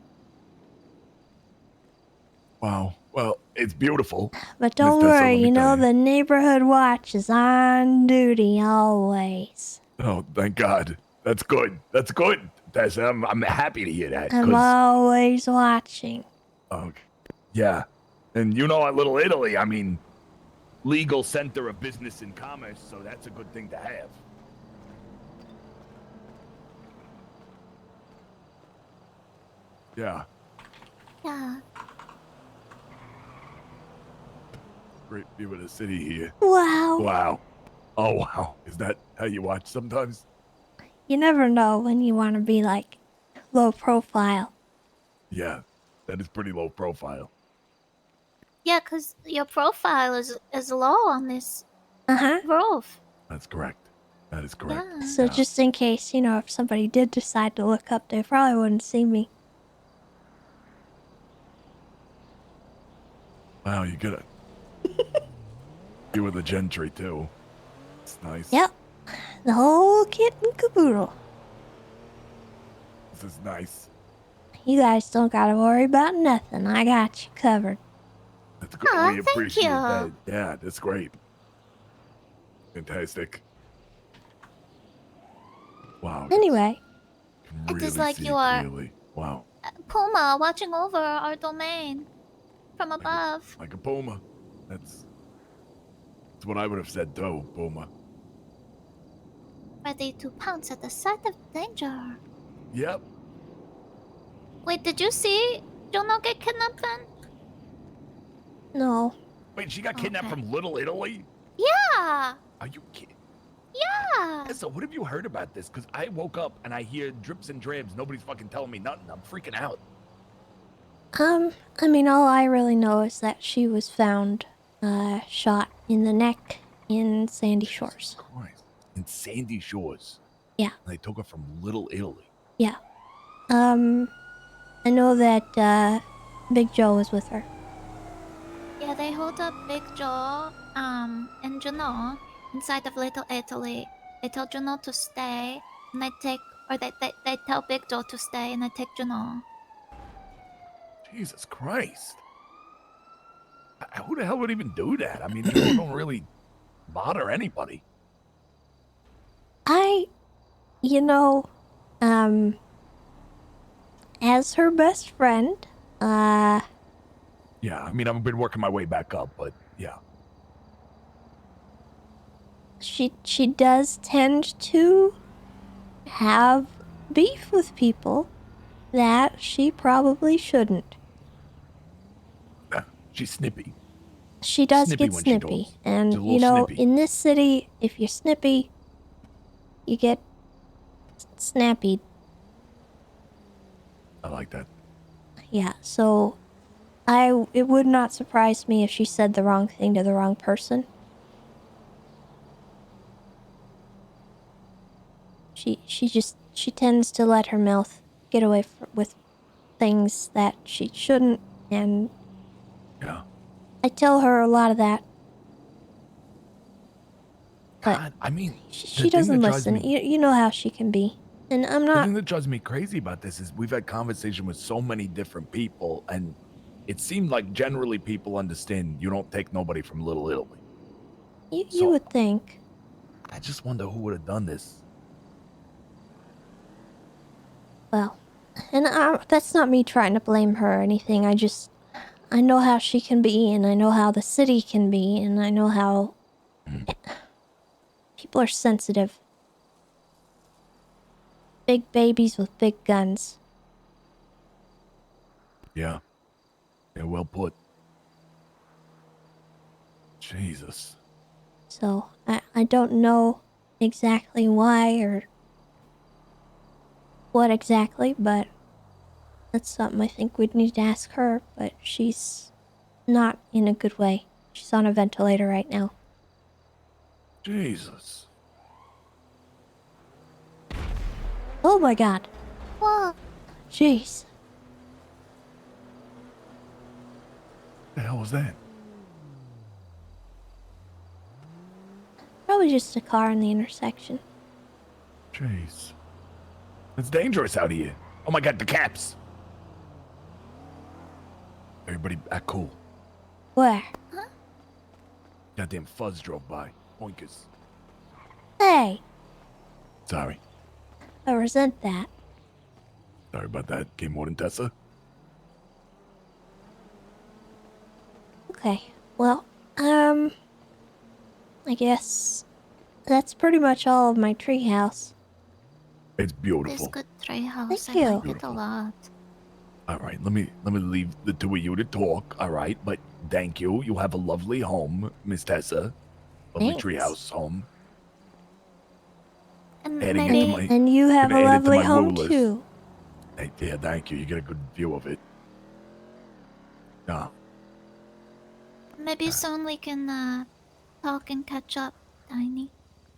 Wow. Well, it's beautiful. But don't Miss Tessa, worry, let me you tell know the neighborhood watch is on duty always. Oh, thank God. That's good. That's good. Tessa, I'm happy to hear that. I'm always watching. Okay. Yeah. And you know, at Little Italy, I mean, legal center of business and commerce, so that's a good thing to have. Yeah. Yeah. Great view of the city here. Wow. Wow. Oh, wow. Is that how you watch sometimes? You never know when you want to be, like, low profile. Yeah. That is pretty low profile. Yeah, because your profile is low on this Uh-huh. roof. That's correct. That is correct. Yeah. So just in case, you know, if somebody did decide to look up, they probably wouldn't see me. Wow, you get it. You were the gentry, too. It's nice. Yep. The whole kit and caboodle. This is nice. You guys don't gotta worry about nothing. I got you covered. That's good. Aw, We thank appreciate you. that. Yeah, that's great. Fantastic. Wow. Anyway, Can It really is like see you are- clearly. Wow. Puma watching over our domain from above. Like a puma. That's what I would have said too, puma. Ready to pounce at the sight of danger. Yep. Wait, did you see Juno get kidnapped then? no. Wait, she got kidnapped Okay. from Little Italy? Yeah! Are you kidding? Yeah! So what have you heard about this? Because I woke up and I hear drips and drabs. Nobody's fucking telling me nothing. I'm freaking out. I mean, all I really know is that she was found, shot in the neck in Sandy Shores. Christ. In Sandy Shores. Yeah. They took her from Little Italy. Yeah. I know that, Big Joe was with her. Yeah, they hold up Big Joe, and Juno inside of Little Italy. They tell Juno to stay, and they tell Big Joe to stay, and they take Juno. Jesus Christ. Who the hell would even do that? I mean, people don't really bother anybody. You know, as her best friend, Yeah, I mean, I've been working my way back up, but yeah. she does tend to have beef with people that she probably shouldn't. She's snippy. She does Snippy get when she snippy. goes. And, She's a little you know, snippy. in this city, if you're snippy, you get snappy. I like that. Yeah, so it would not surprise me if she said the wrong thing to the wrong person. She tends to let her mouth get away with things that she shouldn't, and Yeah. I tell her a lot of that. But God, I mean, she doesn't listen. You know how she can be. And I'm The not. thing that drives me crazy about this is we've had conversation with so many different people, and it seemed like generally people understand you don't take nobody from Little Italy. You So- would think. I just wonder who would have done this. Well, and that's not me trying to blame her or anything. I know how she can be, and I know how the city can be, and I know how people are sensitive. Big babies with big guns. Yeah. Yeah, well put. Jesus. So, I don't know exactly why or what exactly, but that's something I think we'd need to ask her, but she's not in a good way. She's on a ventilator right now. Jesus. Oh my god. Whoa. Jeez. What the hell was that? Probably just a car in the intersection. Jeez. It's dangerous out here. Oh my god, the caps. Everybody act cool. Where? Goddamn fuzz drove by. Oinkers. Hey, Sorry. I resent that. Sorry about that. Came more than Tessa. Okay, well, I guess that's pretty much all of my treehouse. It's This beautiful. good treehouse. Thank I you. like it a lot. All right, let me leave the two of you to talk. All right, but thank you. You have a lovely home, Miss Tessa. Lovely Thanks. treehouse home. And Adding maybe into my And you have a gonna add it to lovely my home woo list. too. Hey, yeah, thank you. You get a good view of it. Yeah. maybe soon we can talk and catch up, Tiny.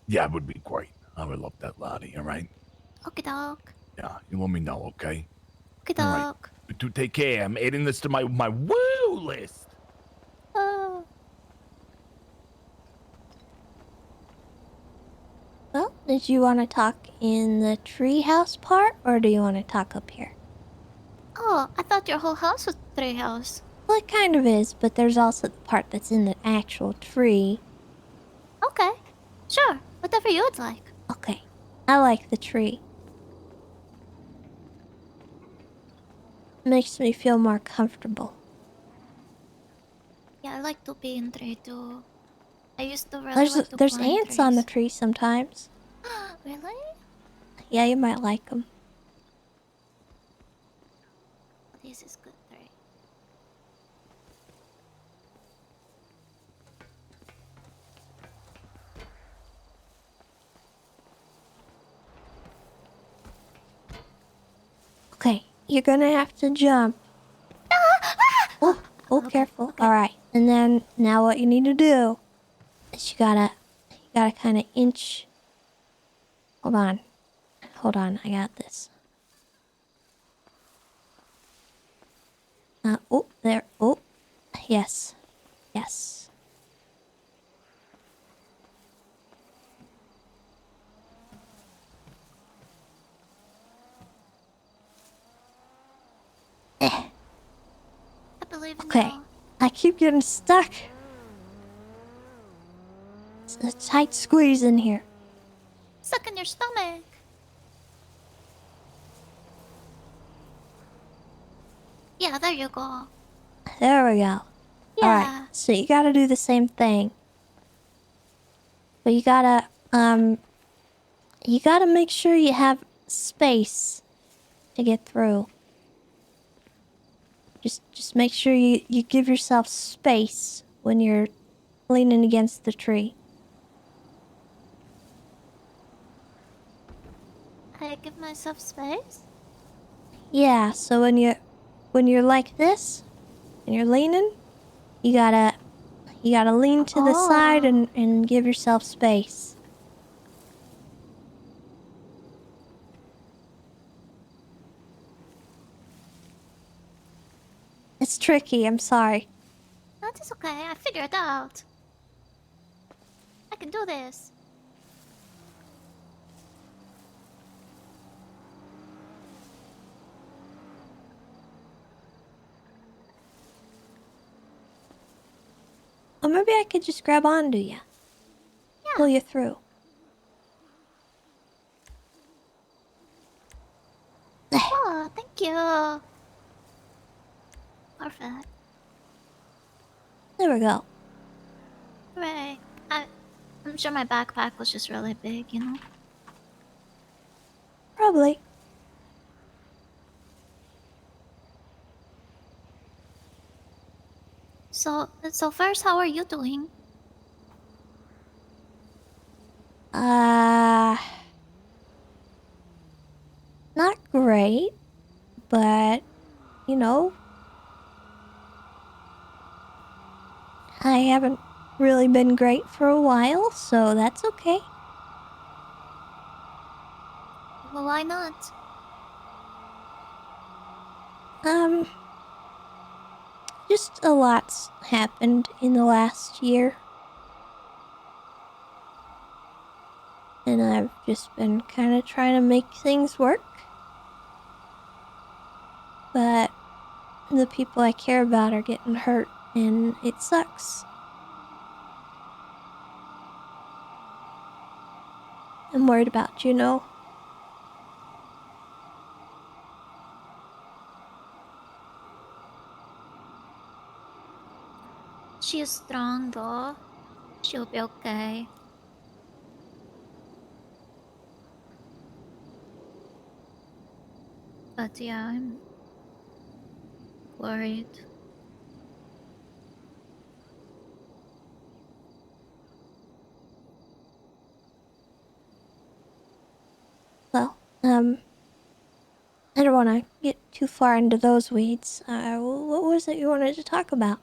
Yeah, it would be great. I would love that, Lottie. All right. Okie doke. Yeah, you let me know, okay? Okie All right. doke. To take care. I'm adding this to my woo list. Oh. Well, did you want to talk in the treehouse part, or do you want to talk up here? Oh, I thought your whole house was treehouse. Well, it kind of is, but there's also the part that's in the actual tree. Okay. Sure. Whatever you would like. Okay, I like the tree. Makes me feel more comfortable. Yeah, I like to be in tree too. I used to really like to There's climb ants on the trees. tree sometimes. Really? Yeah, you might like them. This is good tree. Okay, you're gonna have to jump. Oh, careful. okay. All right, and then now what you need to do is you gotta kind of inch. Hold on, I got this. Oh, there. Oh, yes. I believe in Okay, you. I keep getting stuck. It's a tight squeeze in here. Stuck in your stomach. Yeah, there you go. There we go. Yeah. Alright, so you gotta do the same thing. But you gotta make sure you have space to get through. Just make sure you give yourself space when you're leaning against the tree. I give myself space? Yeah, so when you're like this, and you're leaning, you gotta lean to the side and give yourself space. It's tricky, I'm sorry. That is okay. I figured it out. I can do this. maybe I could just grab onto you. Yeah. Pull you through. Oh, thank you. Perfect. There we go. Hooray. I'm sure my backpack was just really big, you know? Probably. So first, how are you doing? Not great, but, you know, I haven't really been great for a while, so that's okay. Well, why not? Just a lot's happened in the last year. And I've just been kind of trying to make things work. But the people I care about are getting hurt, and it sucks. I'm worried about you, know. She is strong though. She'll be okay. But yeah, I'm worried. Well, I don't want to get too far into those weeds. What was it you wanted to talk about?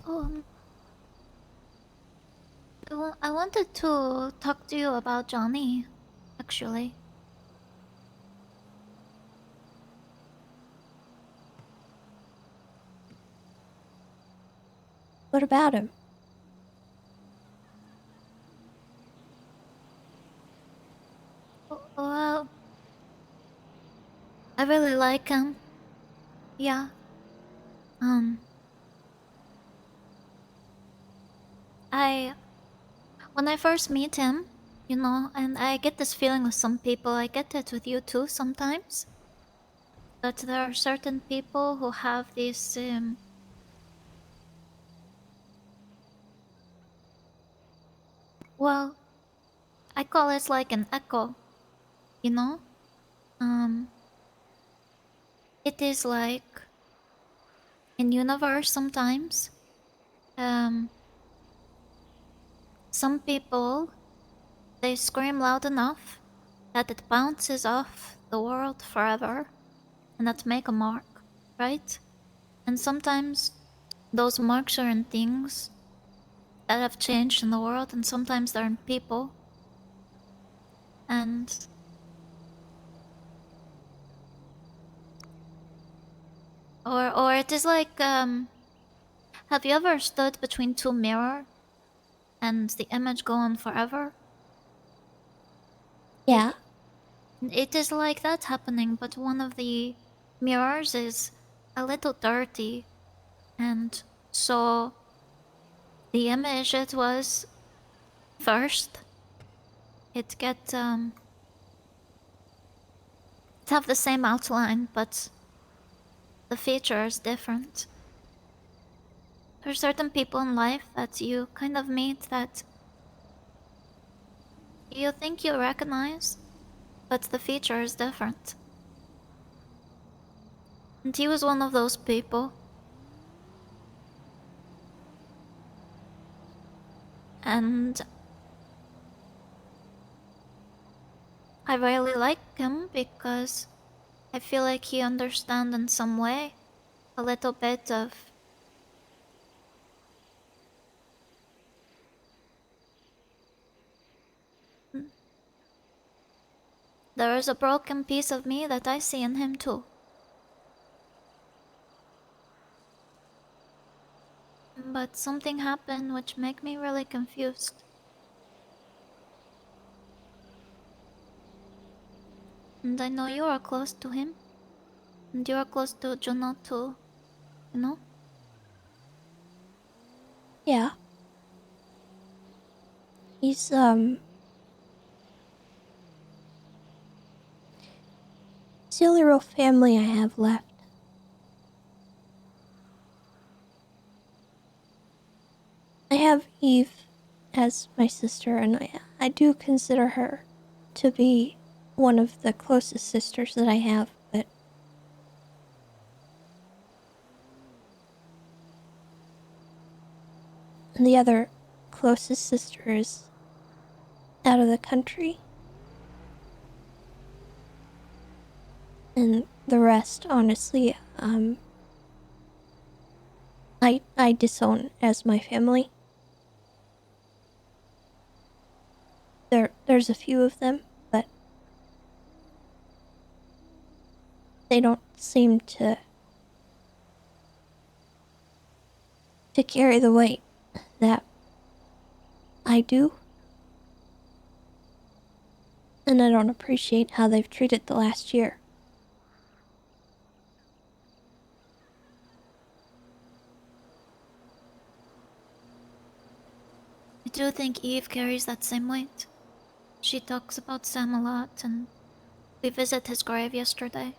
Um, I wanted to talk to you about Johnny, actually. What about him? Well, I really like him. Yeah. When I first meet him, you know, and I get this feeling with some people, I get it with you too sometimes. That there are certain people who have this, well, I call it like an echo, you know? It is like in universe sometimes. Some people, they scream loud enough that it bounces off the world forever and that make a mark, right? And sometimes those marks are in things that have changed in the world, and sometimes they're in people. And or it is like have you ever stood between two mirrors and the image go on forever? Yeah. It is like that happening, but one of the mirrors is a little dirty, and so the image it was first, it get it have the same outline, but the feature is different. There are certain people in life that you kind of meet that you think you recognize, but the feature is different. And he was one of those people. And I really like him because I feel like he understands in some way a little bit of there is a broken piece of me that I see in him too. But something happened which make me really confused. And I know you are close to him. And you are close to Juno too. You know? Yeah. He's, it's the only real family I have left. I have Eve as my sister, and I do consider her to be one of the closest sisters that I have, but the other closest sister is out of the country. And the rest, honestly, I disown as my family. There's a few of them, but they don't seem to carry the weight that I do. And I don't appreciate how they've treated the last year. I do think Eve carries that same weight. She talks about Sam a lot, and we visited his grave yesterday.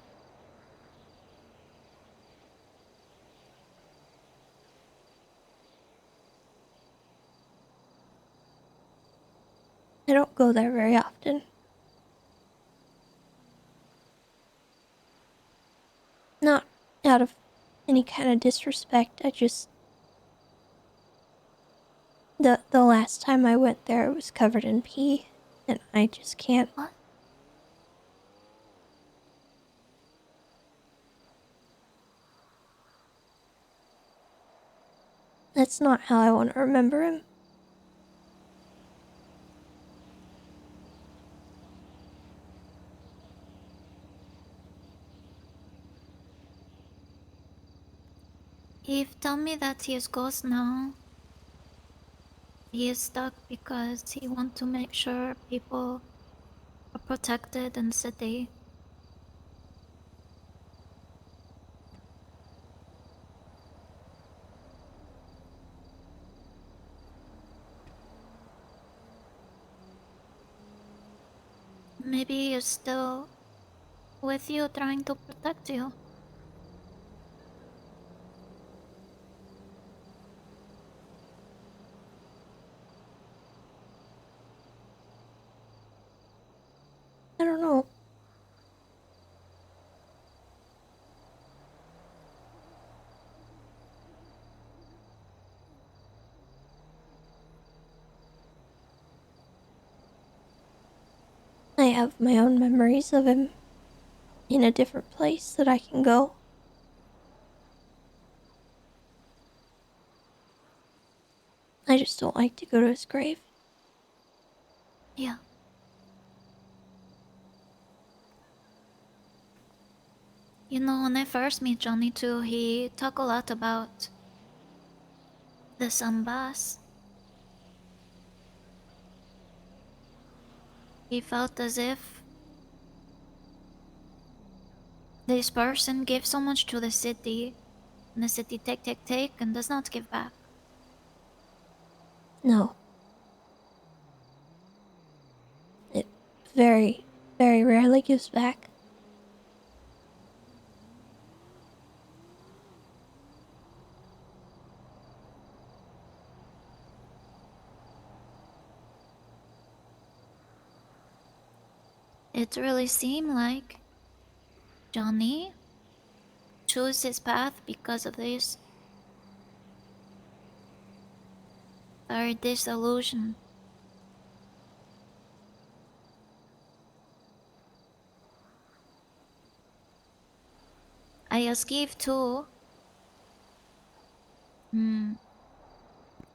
I don't go there very often. Not out of any kind of disrespect, I just... The last time I went there, it was covered in pee, and I just can't... What? That's not how I want to remember him. Eve told me that he is ghost now. He is stuck because he wants to make sure people are protected in the city. Maybe he is still with you trying to protect you. I don't know. I have my own memories of him in a different place that I can go. I just don't like to go to his grave. Yeah. You know, when I first met Johnny too, he talked a lot about the Sambas. He felt as if this person gave so much to the city, and the city take, and does not give back. No. It very, very rarely gives back. It really seemed like Johnny chose his path because of this. Very disillusioned. I asked Eve too.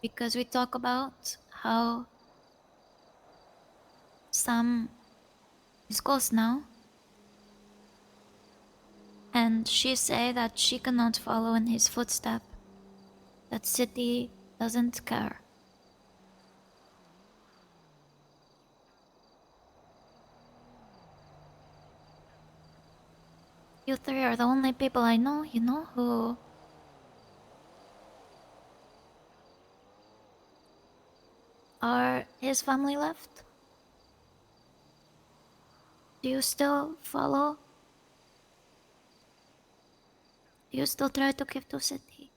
Because we talk about how Sam is ghost now. And she say that she cannot follow in his footstep. That city doesn't care. You three are the only people I know, who are his family left. Do you still follow? Do you still try to keep to city?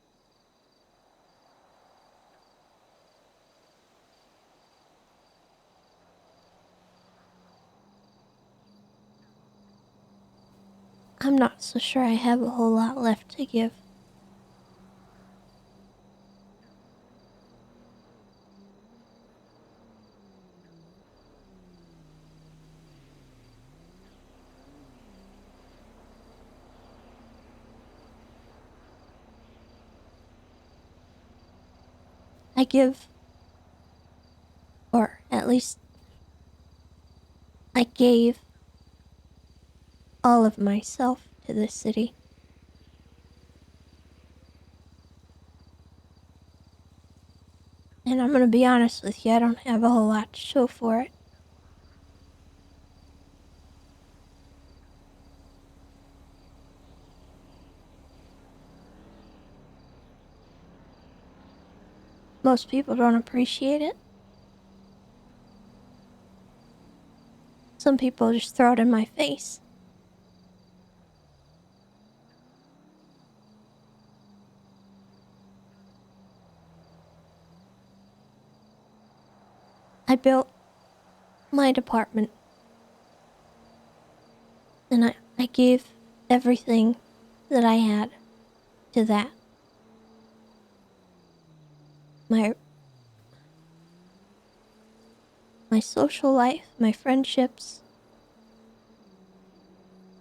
I'm not so sure I have a whole lot left to give. I give, or at least I gave all of myself to this city. And I'm gonna be honest with you, I don't have a whole lot to show for it. Most people don't appreciate it. Some people just throw it in my face. I built my department. And I gave everything that I had to that. My social life, my friendships,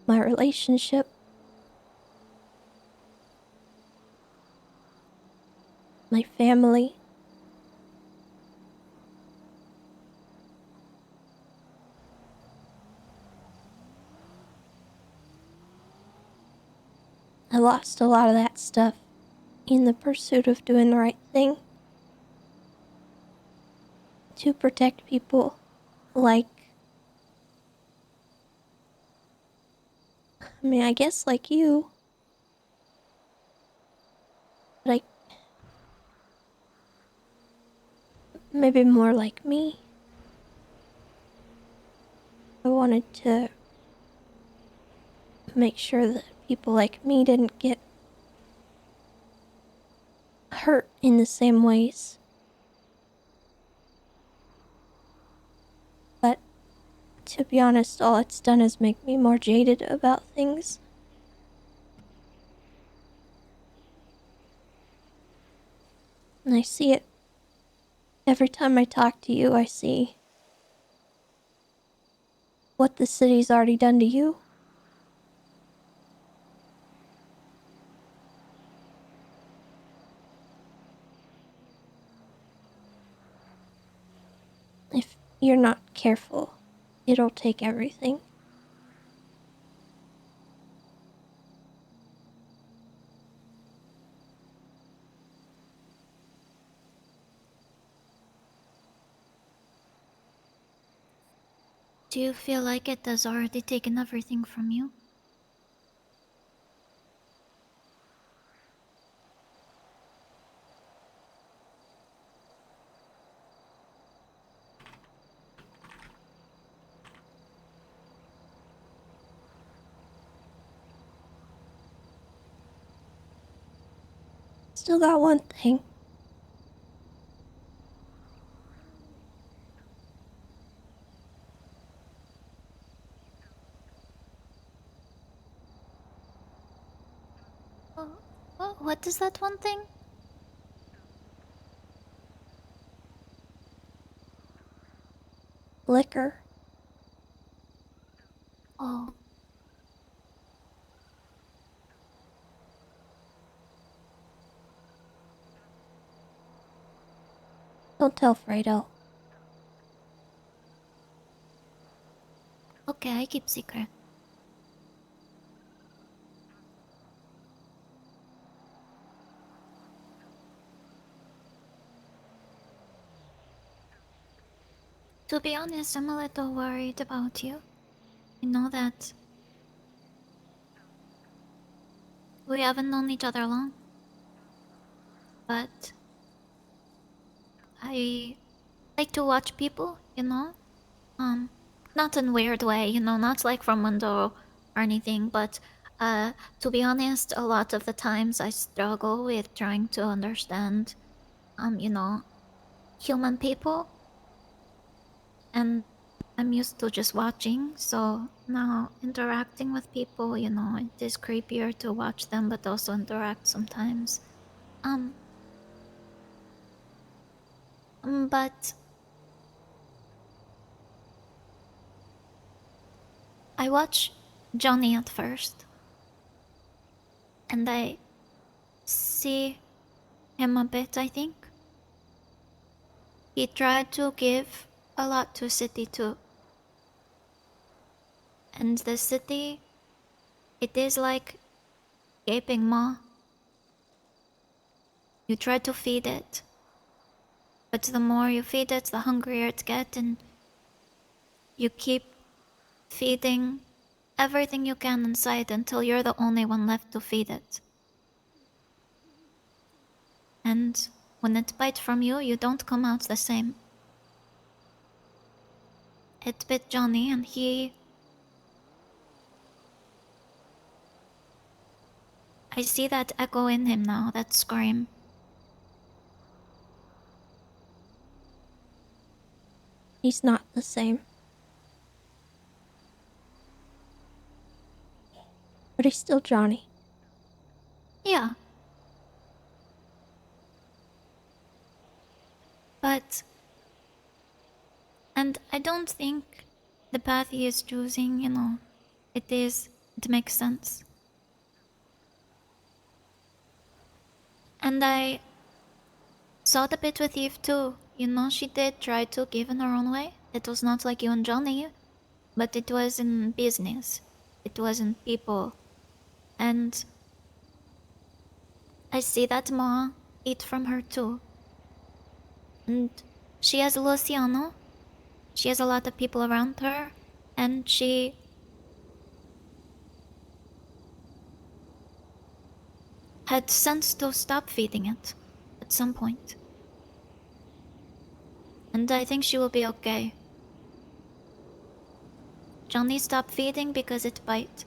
my relationship, my family. I lost a lot of that stuff in the pursuit of doing the right thing to protect people like, I guess like you. Like, maybe more like me. I wanted to make sure that people like me didn't get hurt in the same ways. But to be honest, all it's done is make me more jaded about things. And I see it. Every time I talk to you, I see what the city's already done to you. If you're not careful, it'll take everything. Do you feel like it has already taken everything from you? Still got one thing. What is that one thing? Liquor. Oh. Don't tell Fredo. Okay, I keep secret. To be honest, I'm a little worried about you. You know that We haven't known each other long. But I like to watch people, you know? Not in a weird way, you know, not like from Mundo or anything, but to be honest, a lot of the times I struggle with trying to understand, you know, human people. And I'm used to just watching, so now interacting with people, you know, it is creepier to watch them but also interact sometimes. But I watch Johnny at first, and I see him a bit, I think. He tried to give a lot to city too. And the city, it is like gaping maw. You try to feed it, but the more you feed it, the hungrier it gets, and you keep feeding everything you can inside until you're the only one left to feed it. And when it bites from you, you don't come out the same. It bit Johnny, and I see that echo in him now, that scream. He's not the same. But he's still Johnny. Yeah. But... And I don't think the path he is choosing, you know, it makes sense. And I saw the bit with Eve too. You know, she did try to give in her own way. It was not like you and Johnny, but it was in business. It was in people. And I see that Ma eat from her too. And she has Luciano. She has a lot of people around her. And she had sense to stop feeding it at some point. And I think she will be okay. Johnny stopped feeding because it bite.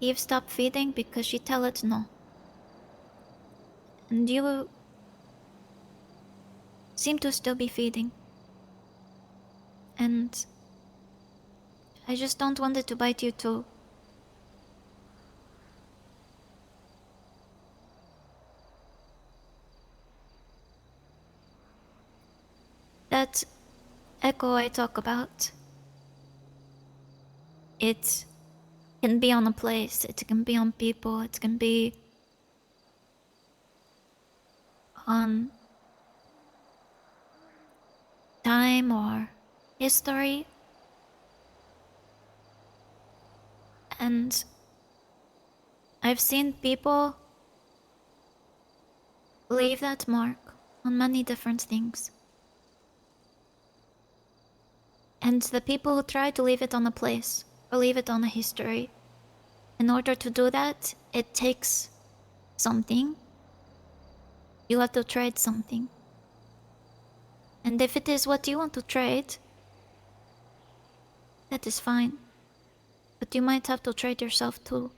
Eve stopped feeding because she tell it no. And you seem to still be feeding. And I just don't want it to bite you too. That echo I talk about, it can be on a place, it can be on people, it can be on time or history. And I've seen people leave that mark on many different things. And the people who try to leave it on a place or leave it on a history, in order to do that, it takes something. You have to trade something. And if it is what you want to trade, that is fine. But you might have to trade yourself too.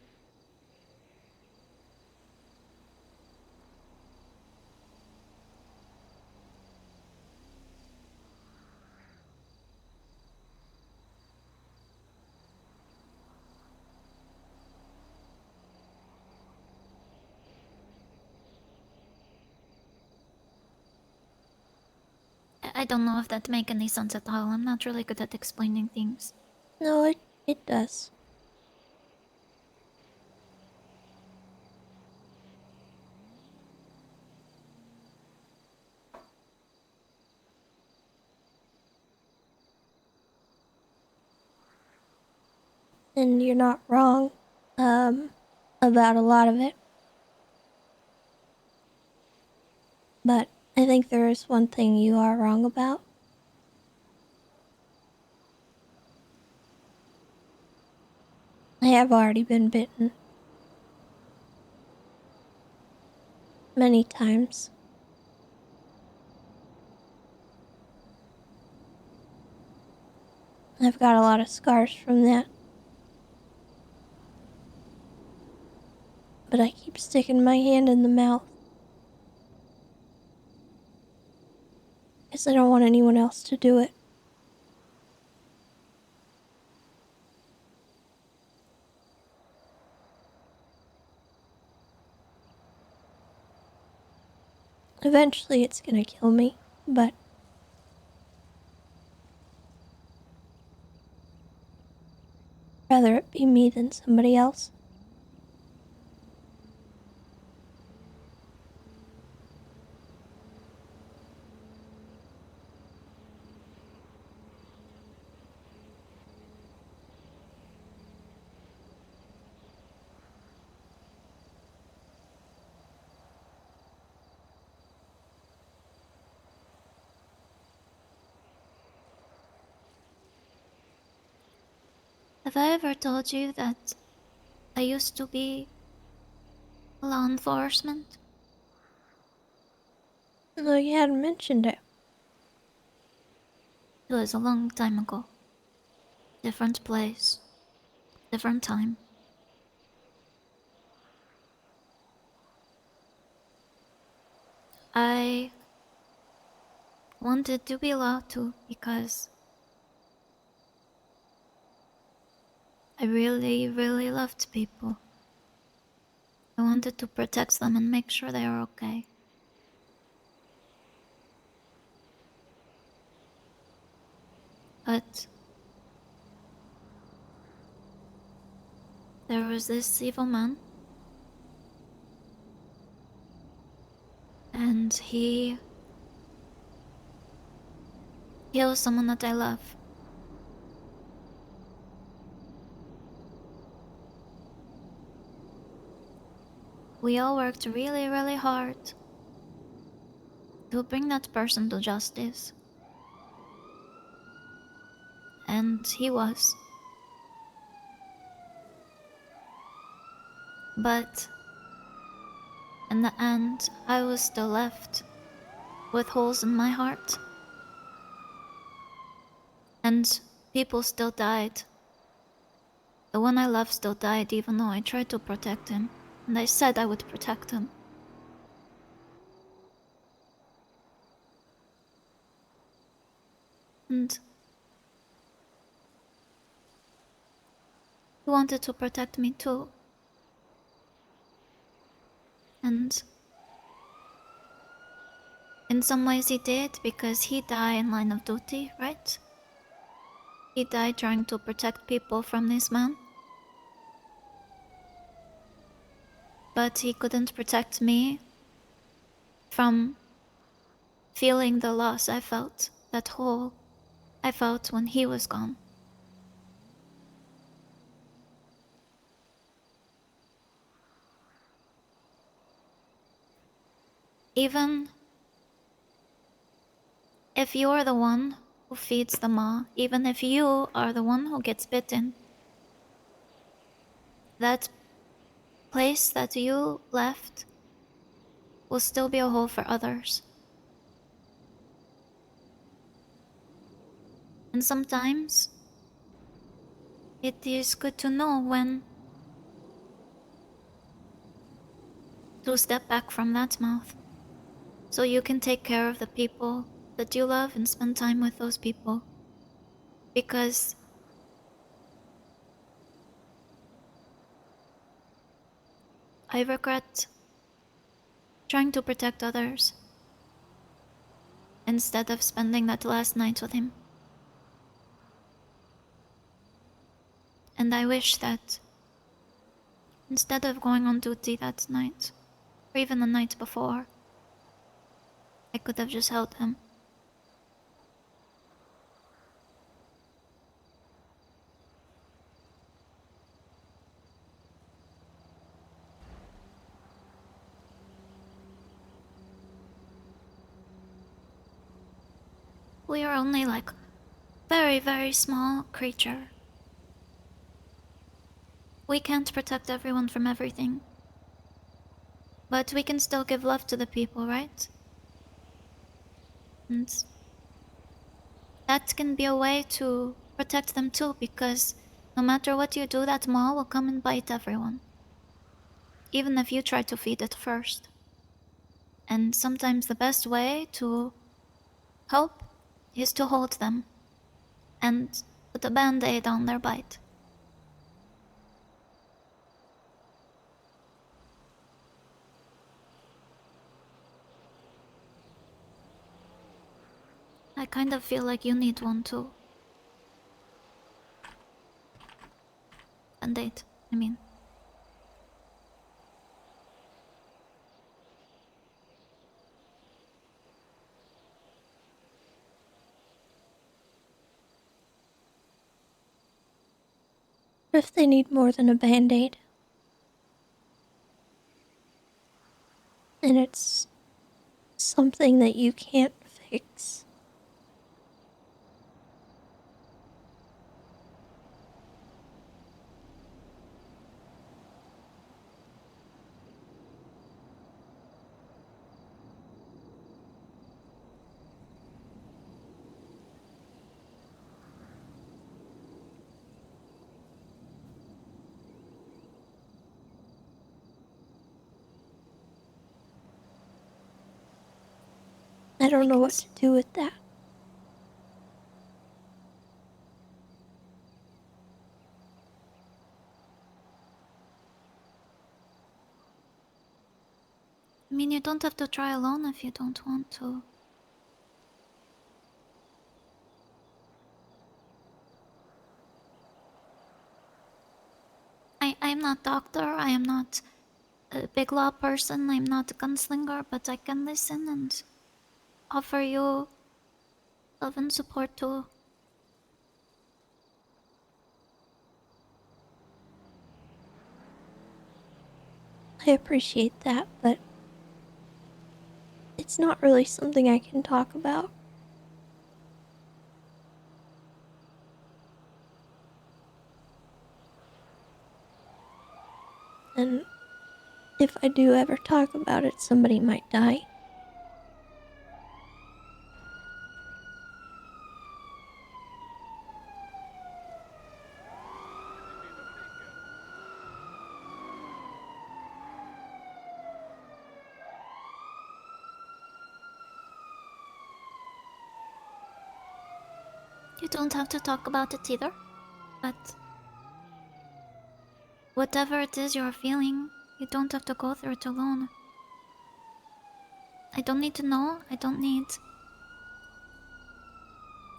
I don't know if that makes any sense at all. I'm not really good at explaining things. No, it does. And you're not wrong about a lot of it. But I think there is one thing you are wrong about. I have already been bitten. many times. I've got a lot of scars from that. But I keep sticking my hand in the mouth. Because I don't want anyone else to do it. Eventually it's gonna kill me, but rather it be me than somebody else. Have I ever told you that I used to be law enforcement? No, you hadn't mentioned it. It was a long time ago. Different place, different time. I wanted to be law too because I really, really loved people. I wanted to protect them and make sure they are okay. But there was this evil man, and he was someone that I love. We all worked really, really hard to bring that person to justice. And he was. But in the end, I was still left with holes in my heart. And people still died. The one I loved still died even though I tried to protect him. And I said I would protect him. And he wanted to protect me too. And in some ways he did because he died in line of duty, right? He died trying to protect people from this man. But he couldn't protect me from feeling the loss I felt, that hole I felt when he was gone. Even if you're the one who feeds the maw, even if you are the one who gets bitten, that place that you left will still be a hole for others. And sometimes it is good to know when to step back from that mouth so you can take care of the people that you love and spend time with those people. Because I regret trying to protect others instead of spending that last night with him. And I wish that instead of going on duty that night, or even the night before, I could have just held him. We are only like very, very small creature. We can't protect everyone from everything. But we can still give love to the people, right? And that can be a way to protect them too, because no matter what you do, that maw will come and bite everyone. Even if you try to feed it first. And sometimes the best way to help is to hold them and put a band-aid on their bite. I kind of feel like you need one too. Band-aid, I mean. What if they need more than a band-aid? And it's something that you can't fix. I don't know what to do with that. I mean, you don't have to try alone if you don't want to. I'm not doctor, I am not a big law person, I'm not a gunslinger, but I can listen and offer you love and support too. I appreciate that, but it's not really something I can talk about. And if I do ever talk about it, somebody might die. You don't have to talk about it either, but whatever it is you're feeling, you don't have to go through it alone. I don't need to know, I don't need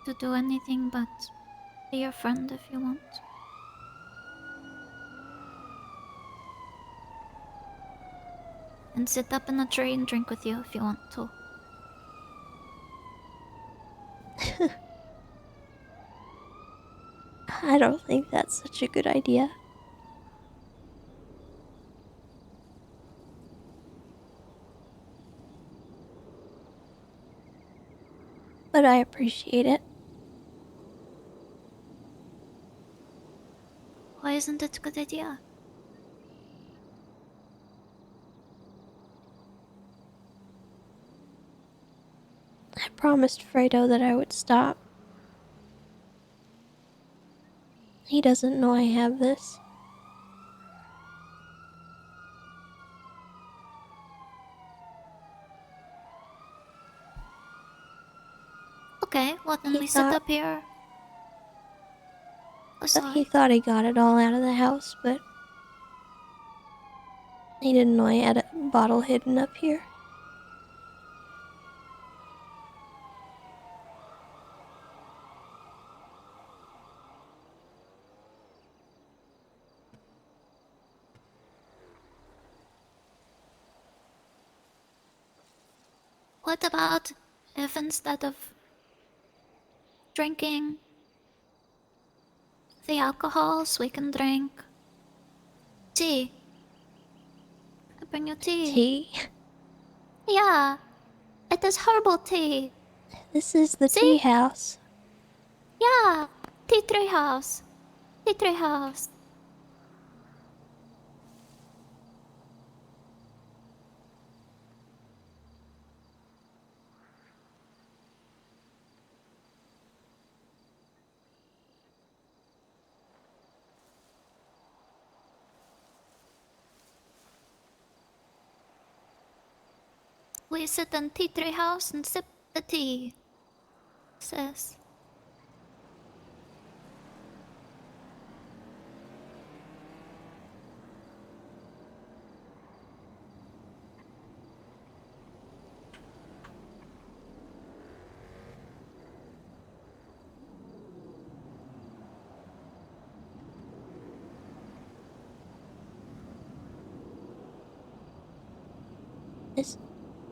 to do anything but be your friend if you want. And sit up in a tree and drink with you if you want to. I don't think that's such a good idea. But I appreciate it. Why isn't it a good idea? I promised Fredo that I would stop. He doesn't know I have this. Okay, well then He we sit thought- up here. Oh, sorry. He thought he got it all out of the house, but he didn't know I had a bottle hidden up here. What about if instead of drinking the alcohols, we can drink tea? I bring you tea. Tea? Yeah, it is herbal tea. This is the tea house. Yeah, tea treehouse. Tea treehouse. We sit in tea tree house and sip the tea. Says.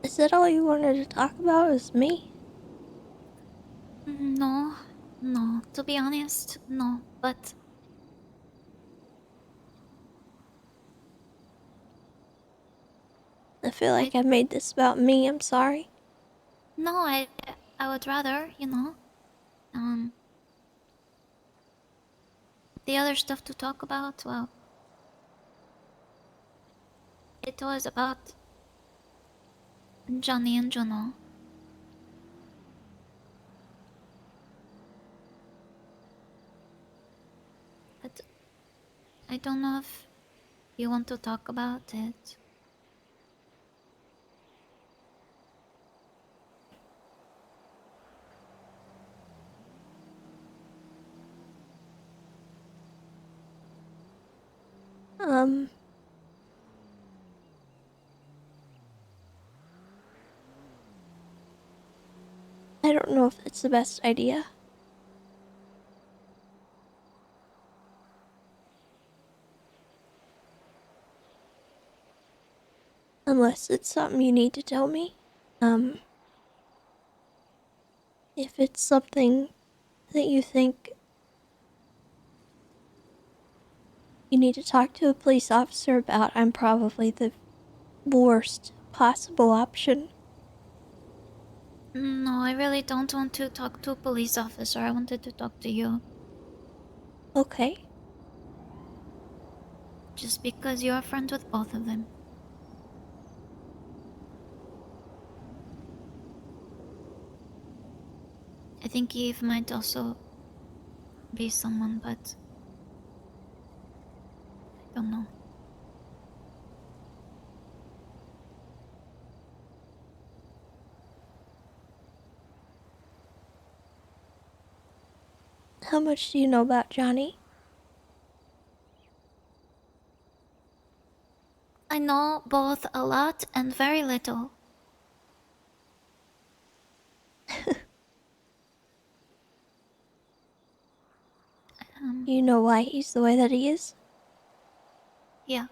Is that all you wanted to talk about? Is me? No, no. To be honest, no. But I feel like I made this about me. I'm sorry. no, I would rather, the other stuff to talk about. Well, it was about Johnny and Juno. But I don't know if you want to talk about it. I don't know if it's the best idea. Unless it's something you need to tell me. If it's something that you think you need to talk to a police officer about, I'm probably the worst possible option. No, I really don't want to talk to a police officer. I wanted to talk to you. Okay. Just because you're a friend with both of them. I think Eve might also be someone, but I don't know. How much do you know about Johnny? I know both a lot and very little. Do you know why he's the way that he is? Yeah,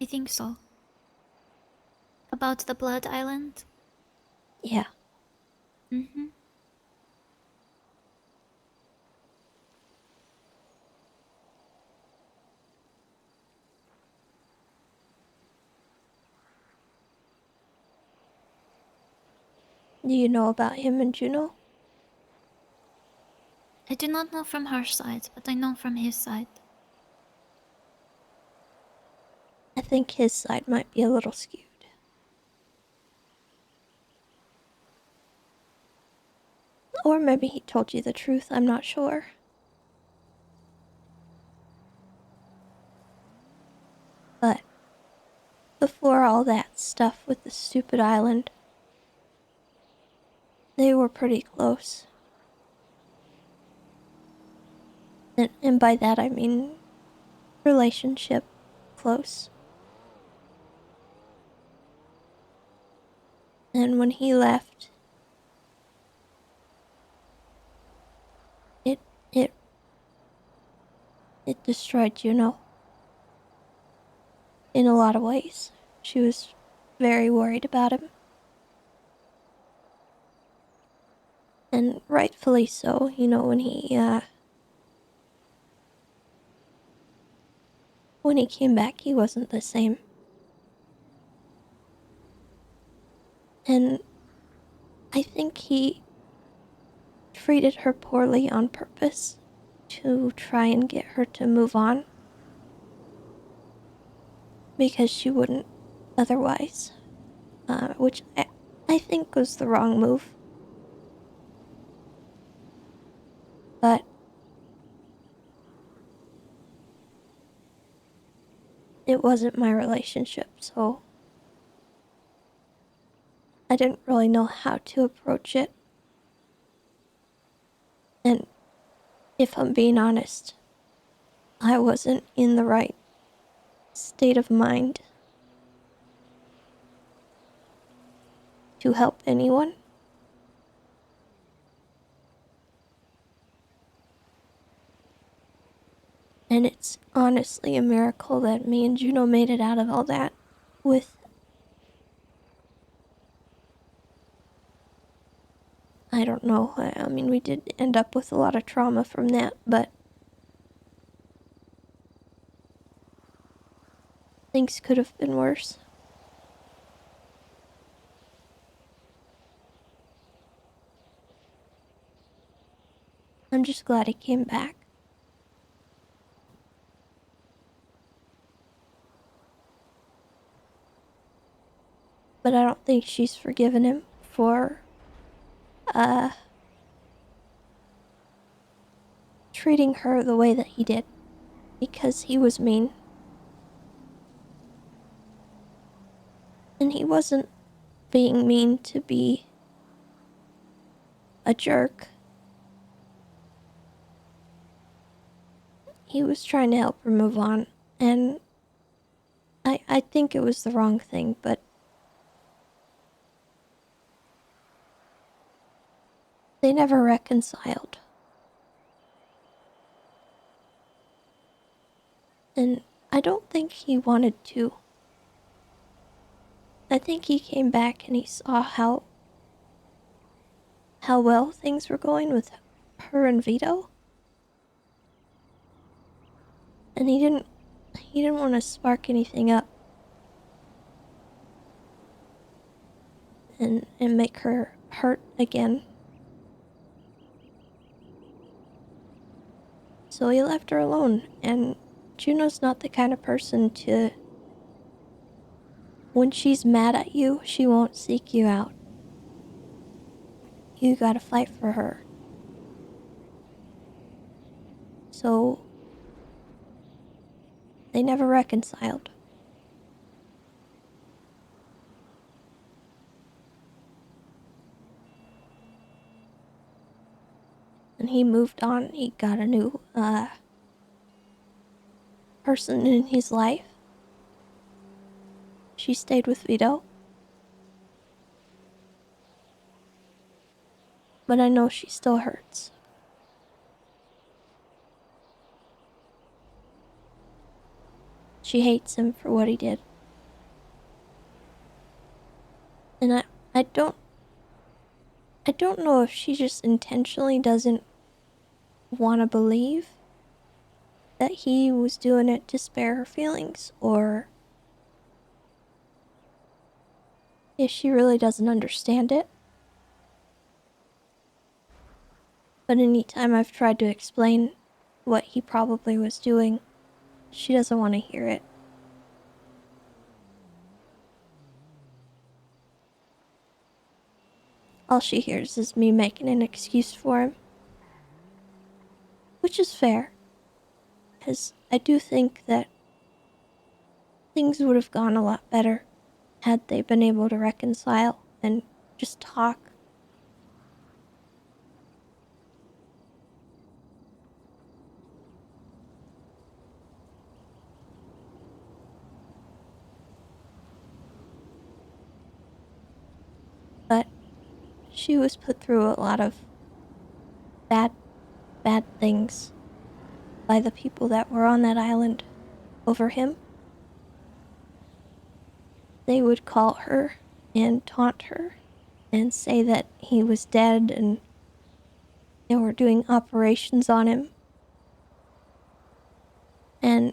I think so. About the Blood Island? Yeah. Mm-hmm. Do you know about him and Juno? I do not know from her side, but I know from his side. I think his side might be a little skewed. Or maybe he told you the truth, I'm not sure. But before all that stuff with the stupid island, they were pretty close. And by that I mean relationship close. And when he left, it destroyed Juno. In a lot of ways. She was very worried about him. And rightfully so, when he came back, he wasn't the same. And I think he treated her poorly on purpose to try and get her to move on. Because she wouldn't otherwise. Which I think was the wrong move. But it wasn't my relationship, so I didn't really know how to approach it. And if I'm being honest, I wasn't in the right state of mind to help anyone. And it's honestly a miracle that me and Juno made it out of all that with, I don't know, I mean, we did end up with a lot of trauma from that, but things could have been worse. I'm just glad he came back. But I don't think she's forgiven him for, treating her the way that he did. Because he was mean. And he wasn't being mean to be a jerk. He was trying to help her move on, and I think it was the wrong thing, but they never reconciled. And I don't think he wanted to. I think he came back and he saw how well things were going with her and Vito. And he didn't want to spark anything up and make her hurt again. So he left her alone, and Juno's not the kind of person to... When she's mad at you, she won't seek you out. You gotta fight for her. So... they never reconciled. And he moved on. He got a new, person in his life. She stayed with Vito. But I know she still hurts. She hates him for what he did. And I don't know if she just intentionally doesn't want to believe that he was doing it to spare her feelings, or if she really doesn't understand it. But anytime I've tried to explain what he probably was doing, she doesn't want to hear it. All she hears is me making an excuse for him. Which is fair, because I do think that things would have gone a lot better had they been able to reconcile and just talk. But she was put through a lot of bad things by the people that were on that island over him. They would call her and taunt her and say that he was dead and they were doing operations on him. And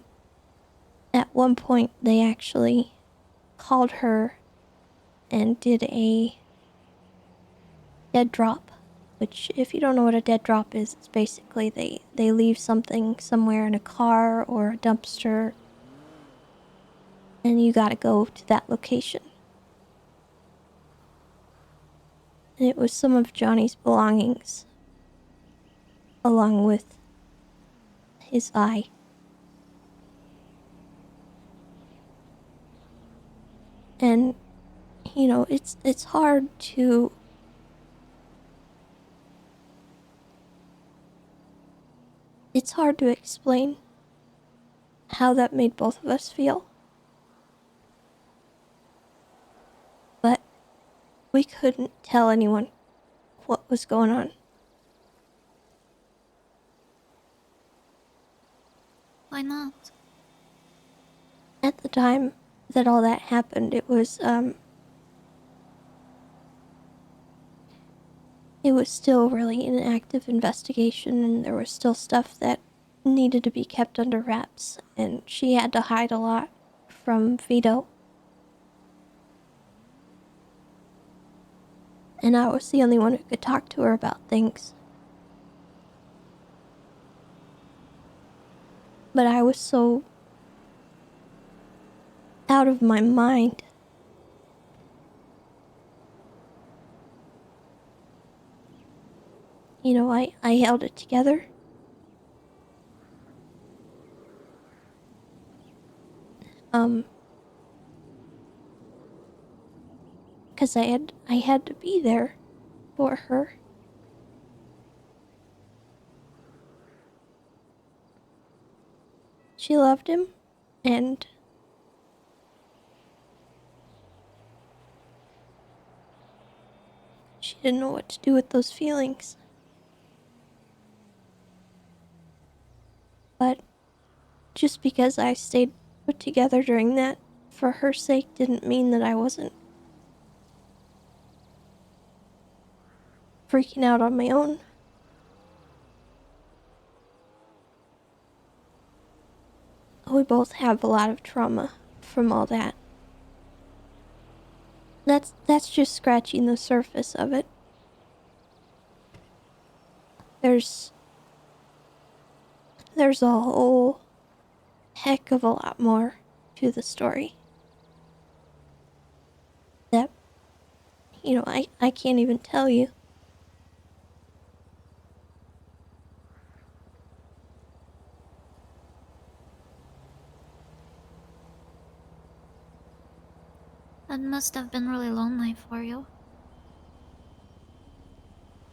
at one point they actually called her and did a dead drop, which, if you don't know what a dead drop is, it's basically they leave something somewhere in a car or a dumpster and you gotta go to that location. And it was some of Johnny's belongings, along with his eye. And you know, it's hard to explain how that made both of us feel. But we couldn't tell anyone what was going on. Why not? At the time that all that happened, it was still really an active investigation, and there was still stuff that needed to be kept under wraps, and she had to hide a lot from Vito. And I was the only one who could talk to her about things. But I was so out of my mind. You know, I held it together. Because I had to be there for her. She loved him, and she didn't know what to do with those feelings. But just because I stayed put together during that, for her sake, didn't mean that I wasn't freaking out on my own. We both have a lot of trauma from all that. That's just scratching the surface of it. There's a whole heck of a lot more to the story that, you know, I can't even tell you. That must have been really lonely for you.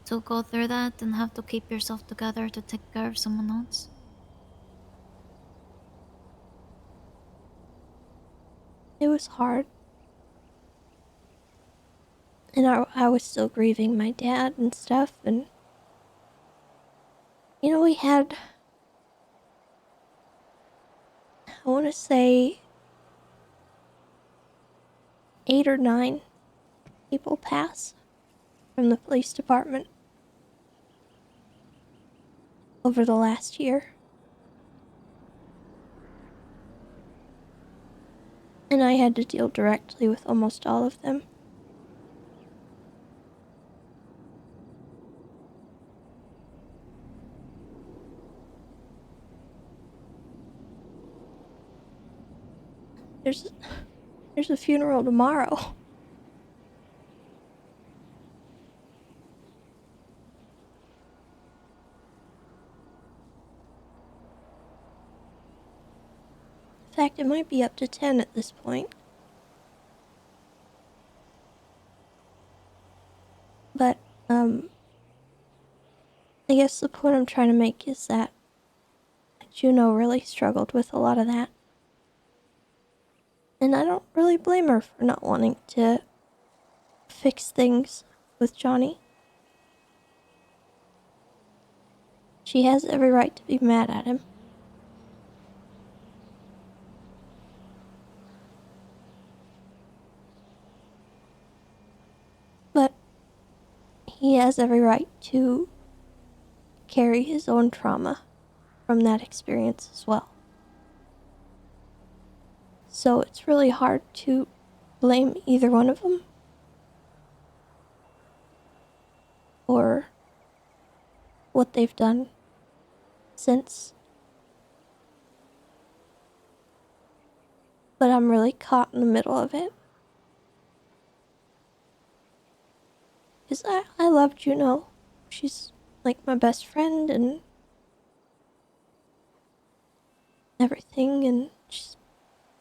To go through that and have to keep yourself together to take care of someone else. It was hard. And I was still grieving my dad and stuff, and you know, we had, I want to say, 8 or 9 people pass from the police department over the last year. And I had to deal directly with almost all of them. There's a funeral tomorrow. In fact, it might be up to 10 at this point. But, I guess the point I'm trying to make is that Juno really struggled with a lot of that. And I don't really blame her for not wanting to fix things with Johnny. She has every right to be mad at him. But he has every right to carry his own trauma from that experience as well. So it's really hard to blame either one of them. Or what they've done since. But I'm really caught in the middle of it. Because I love Juno. She's like my best friend and everything, and she's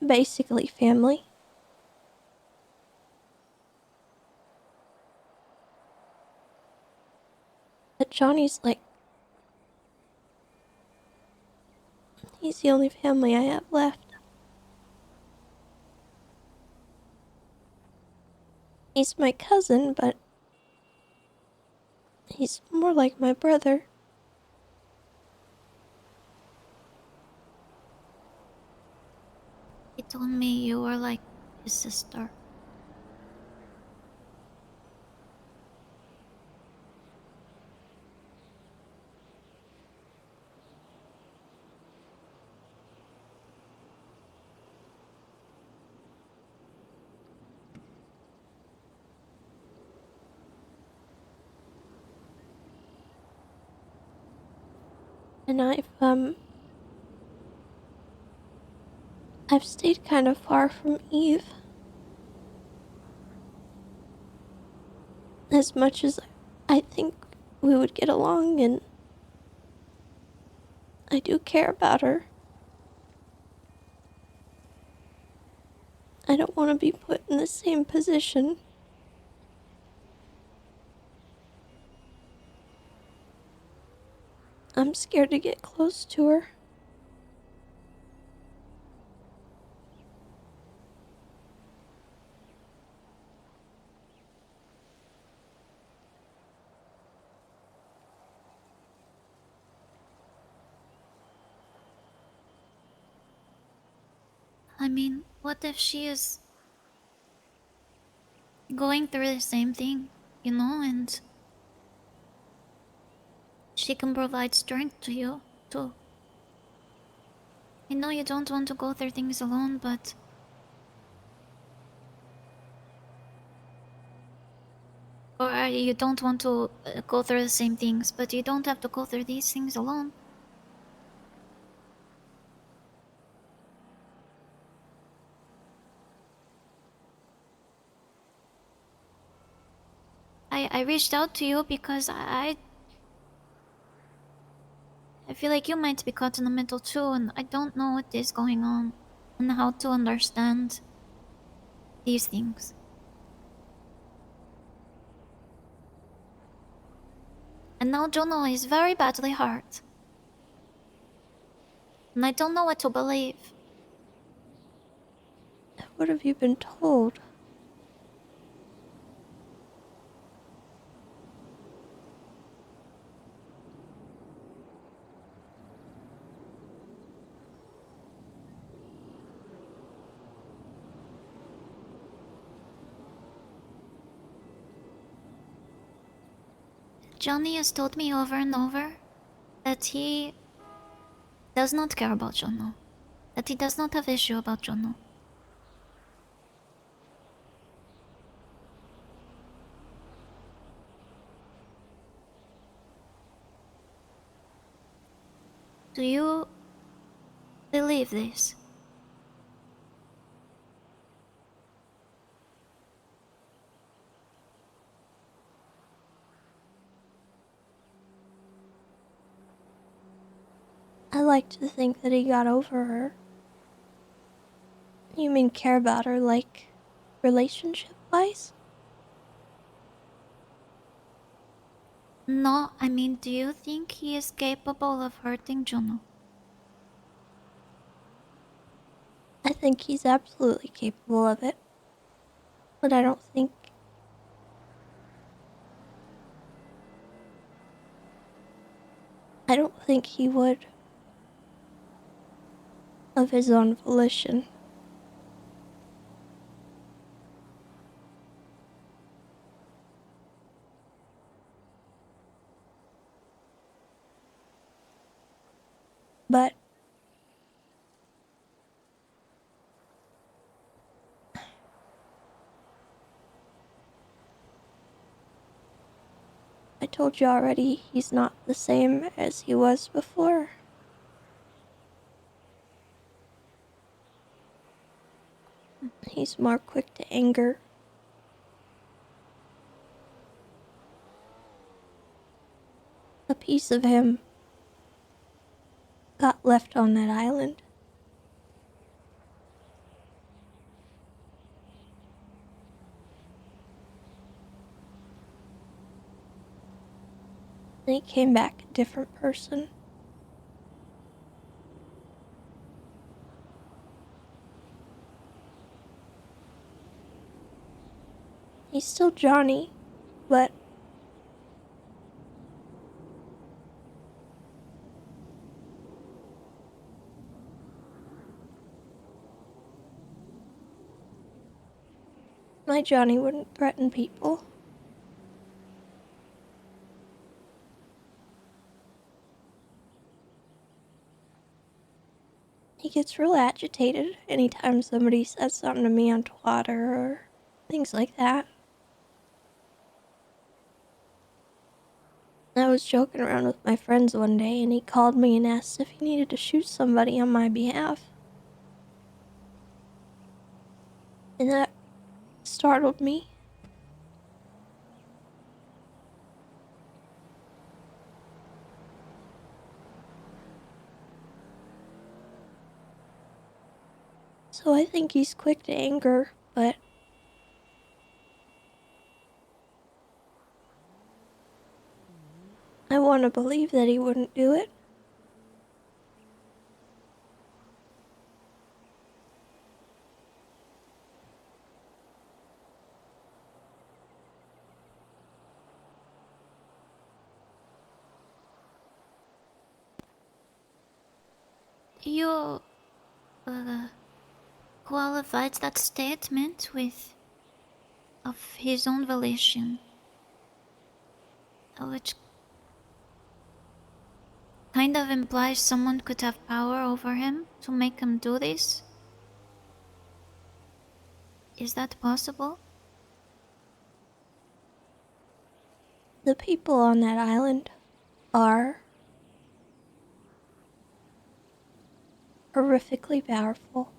basically family. But Johnny's like, he's the only family I have left. He's my cousin, but he's more like my brother. He told me you were like his sister. And I've stayed kind of far from Eve. As much as I think we would get along, and I do care about her. I don't want to be put in the same position. I'm scared to get close to her. I mean, what if she is going through the same thing, you know, and she can provide strength to you, too. I know you don't want to go through things alone, but... Or you don't want to go through the same things, but you don't have to go through these things alone. I reached out to you because I feel like you might be caught in the middle too, and I don't know what is going on and how to understand these things. And now Juno is very badly hurt. And I don't know what to believe. What have you been told? Johnny has told me over and over that he does not care about Juno. That he does not have issue about Juno. Do you believe this? I like to think that he got over her. You mean care about her, like, relationship-wise? No, I mean, do you think he is capable of hurting Juno? I think he's absolutely capable of it. But I don't think... he would. Of his own volition. But I told you already, he's not the same as he was before. He's more quick to anger. A piece of him got left on that island. And he came back a different person. He's still Johnny, but my Johnny wouldn't threaten people. He gets real agitated anytime somebody says something to me on Twitter or things like that. I was joking around with my friends one day and he called me and asked if he needed to shoot somebody on my behalf. And that startled me. So I think he's quick to anger, but I want to believe that he wouldn't do it. You qualified that statement with of his own volition, which kind of implies someone could have power over him to make him do this. Is that possible? The people on that island are horrifically powerful.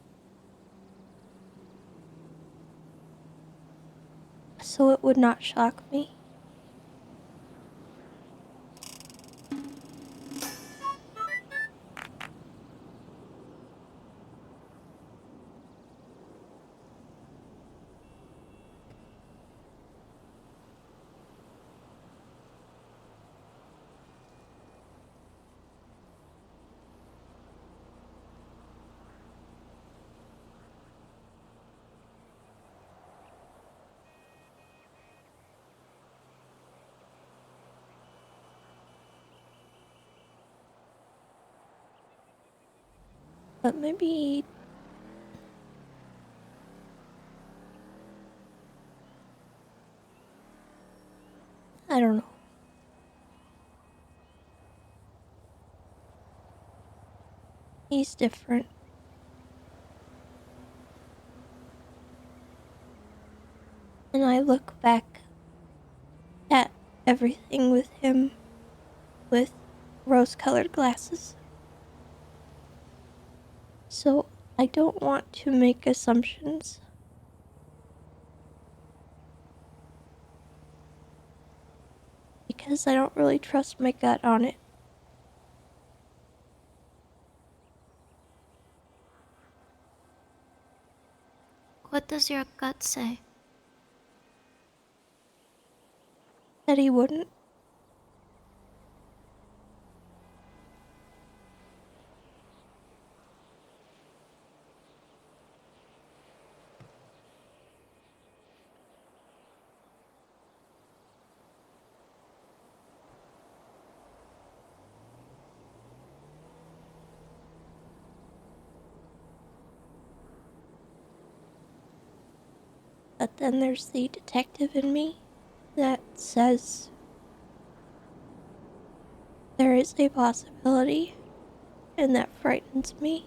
So it would not shock me. But maybe I don't know. He's different. And I look back at everything with him with rose-colored glasses. So I don't want to make assumptions. Because I don't really trust my gut on it. What does your gut say? That he wouldn't. But then there's the detective in me that says there is a possibility, and that frightens me.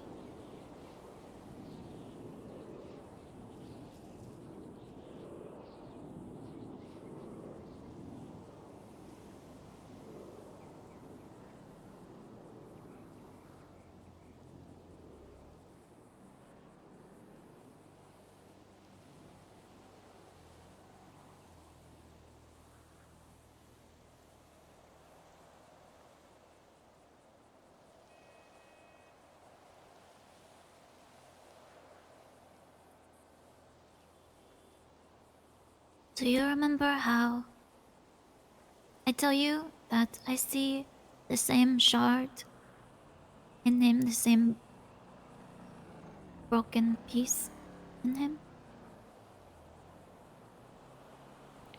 Do you remember how I tell you that I see the same shard in him, the same broken piece in him.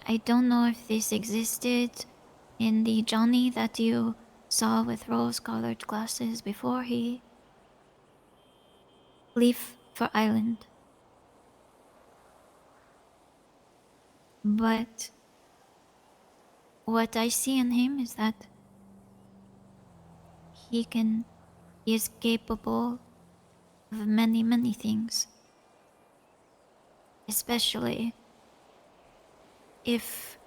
I don't know if this existed in the Johnny that you saw with rose-colored glasses before he left for Island. But what I see in him is that he is capable of many, many things. Especially if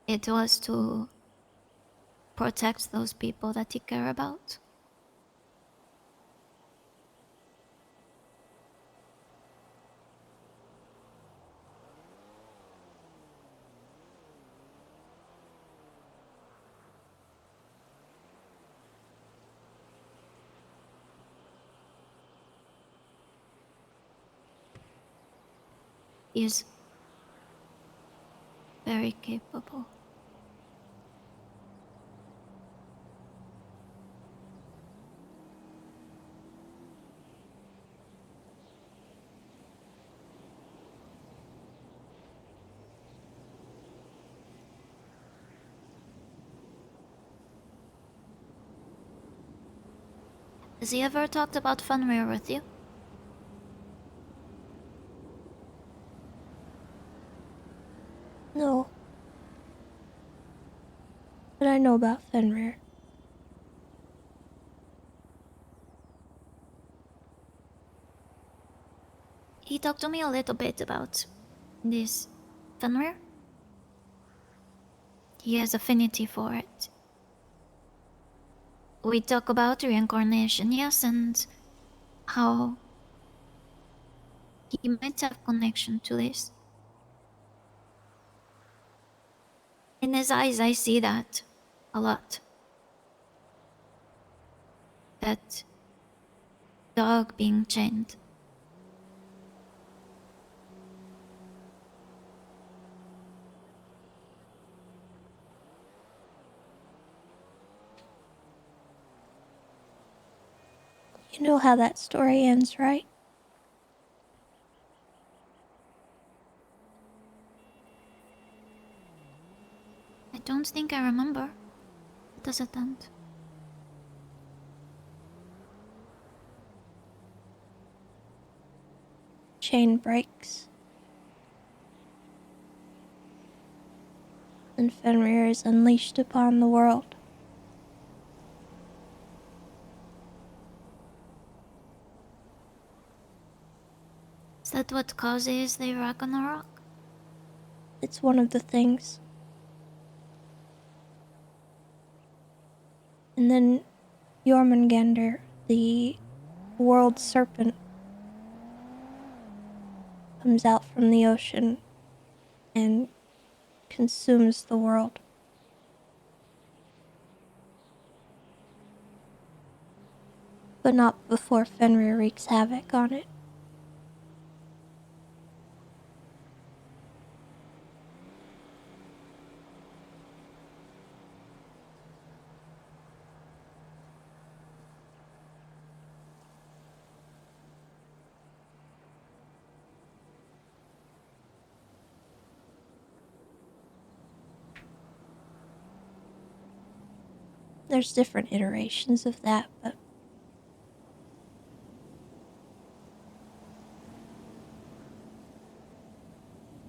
it was to protect those people that he care about. He is very capable. Has he ever talked about Fenrir with you? No. But I know about Fenrir. He talked to me a little bit about this Fenrir. He has affinity for it. We talk about reincarnation, yes, and how he might have connection to this. In his eyes, I see that a lot. That dog being chained. You know how that story ends, right? I don't think I remember. How does it end? Chain breaks. And Fenrir is unleashed upon the world. Is that what causes the Ragnarok? It's one of the things. And then Jormungandr, the world serpent, comes out from the ocean and consumes the world. But not before Fenrir wreaks havoc on it. There's different iterations of that, but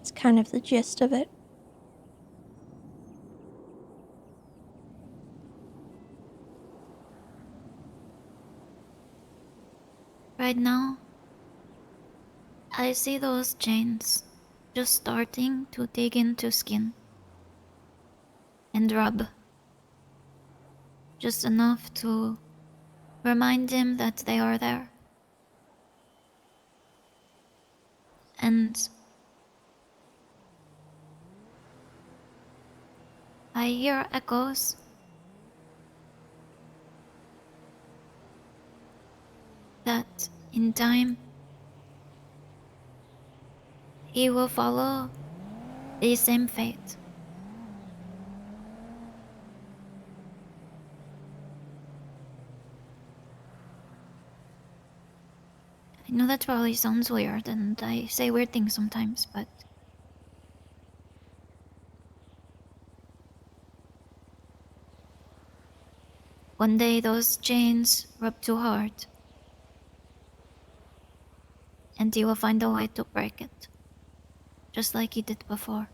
it's kind of the gist of it. Right now, I see those chains just starting to dig into skin and rub. Just enough to remind him that they are there. And I hear echoes that in time he will follow the same fate. I know that probably sounds weird, and I say weird things sometimes, but one day those chains rub too hard, and he will find a way to break it, just like he did before.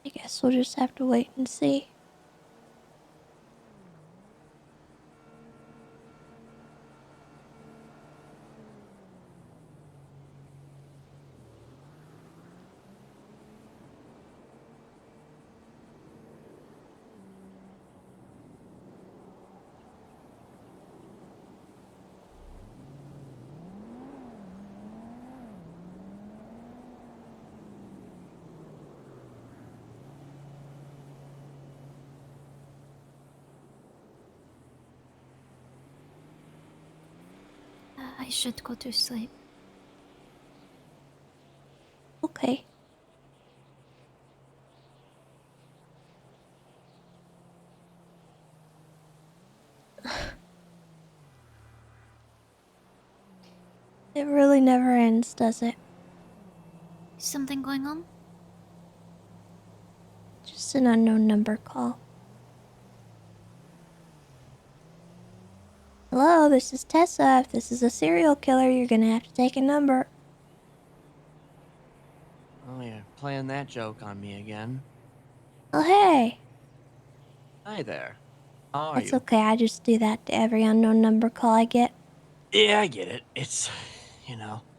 I guess we'll just have to wait and see. I should go to sleep. Okay. It really never ends, does it? Something going on? Just an unknown number call. Hello, this is Tessa. If this is a serial killer, you're gonna have to take a number. Oh, you're playing that joke on me again. Oh, hey. Hi there. How are That's you? okay, I just do that to every unknown number call I get. Yeah, I get it. It's,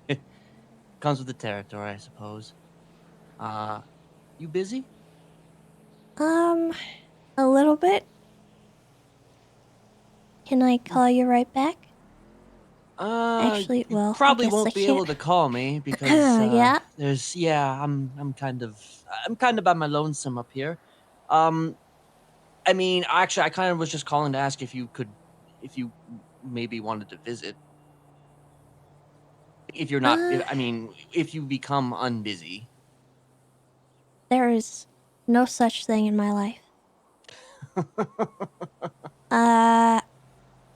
it comes with the territory, I suppose. You busy? A little bit. Can I call you right back? Actually, You well, I probably guess I won't be can't. able to call me because, Yeah? I'm kind of by my lonesome up here. I mean, actually, I kind of was just calling to ask if you maybe wanted to visit. If you're not, Uh, if you become unbusy. there is no such thing in my life. Uh,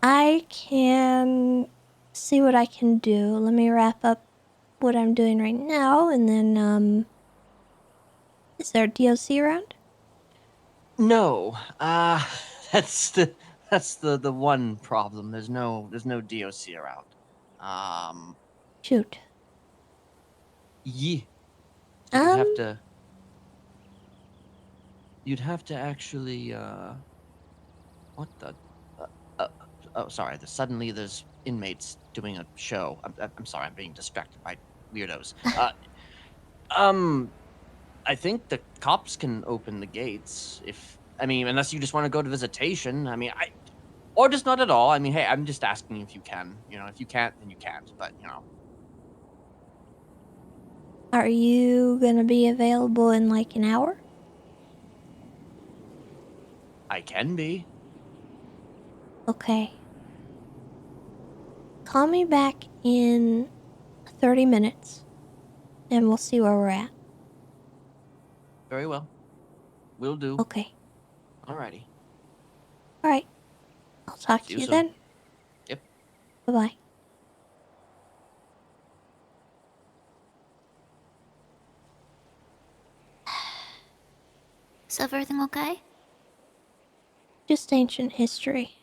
I can see what I can do. Let me wrap up what I'm doing right now, and then, is there a DOC around? No, that's the one problem. There's no DOC around. Shoot. Yeah. So Um, you'd have to actually what the uh, oh, sorry. Suddenly there's inmates doing a show. I'm sorry. I'm being distracted by weirdos. Um, I think the cops can open the gates unless you just want to go to visitation. Or just not at all. Hey, I'm just asking if you can. If you can't, then you can't. But are you gonna be available in like an hour? I can be. Okay. Call me back in 30 minutes, and we'll see where we're at. Very well. Will do. Okay. Alrighty. Alright. I'll talk See to you you soon. then. Yep. Bye-bye. Is everything okay? Just ancient history.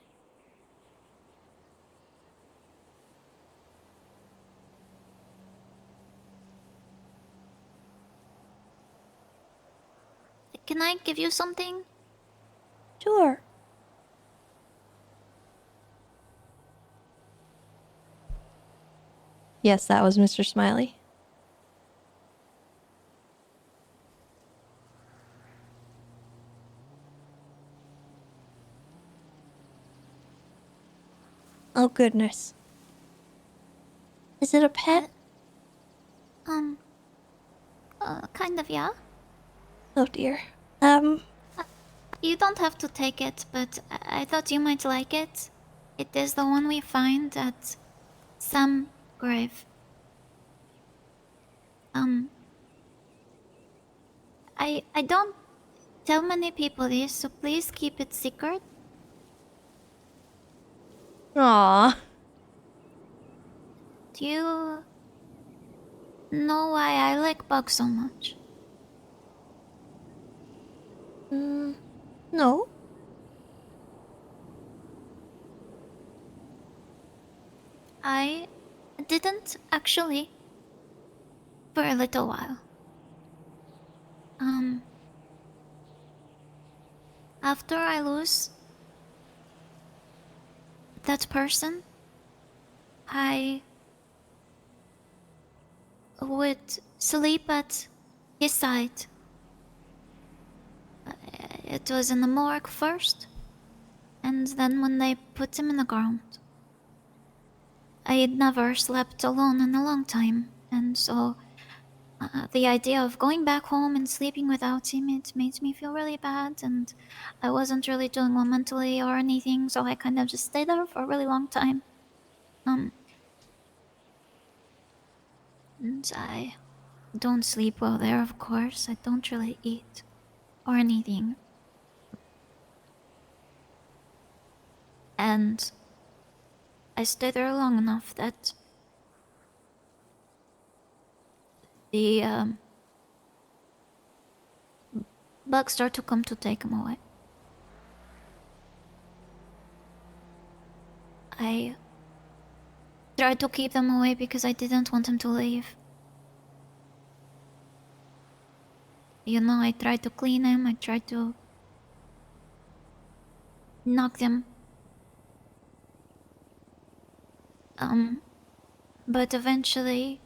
Can I give you something? Sure. Yes, that was Mr. Smiley. Oh, goodness. Is it a pet? Kind of, yeah. Oh, dear. You don't have to take it, but I thought you might like it. It is the one we find at some grave. I don't tell many people this, so please keep it secret. Aww. Do you know why I like bugs so much? No. I didn't actually for a little while. After I lose that person, I would sleep at his side. It was in the morgue first, and then when they put him in the ground. I had never slept alone in a long time, and so the idea of going back home and sleeping without him, it made me feel really bad, and I wasn't really doing well mentally or anything, so I kind of just stayed there for a really long time. And I don't sleep well there, of course. I don't really eat or anything. And I stayed there long enough that the bugs start to come to take him away. I tried to keep them away because I didn't want him to leave. You know, I tried to clean him, I tried to knock them. But eventually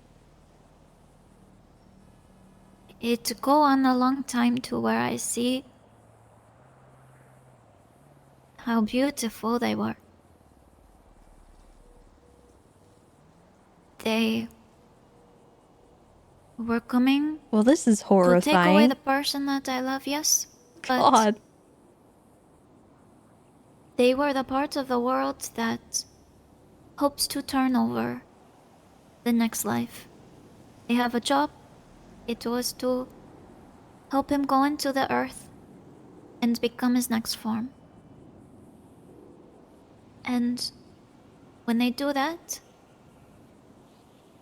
it go on a long time to where I see how beautiful they were. They were coming. Well, this is horrifying. To take away the person that I love, yes. But God. they were the part of the world that hopes to turn over the next life. They have a job. It was to help him go into the earth and become his next form. And when they do that,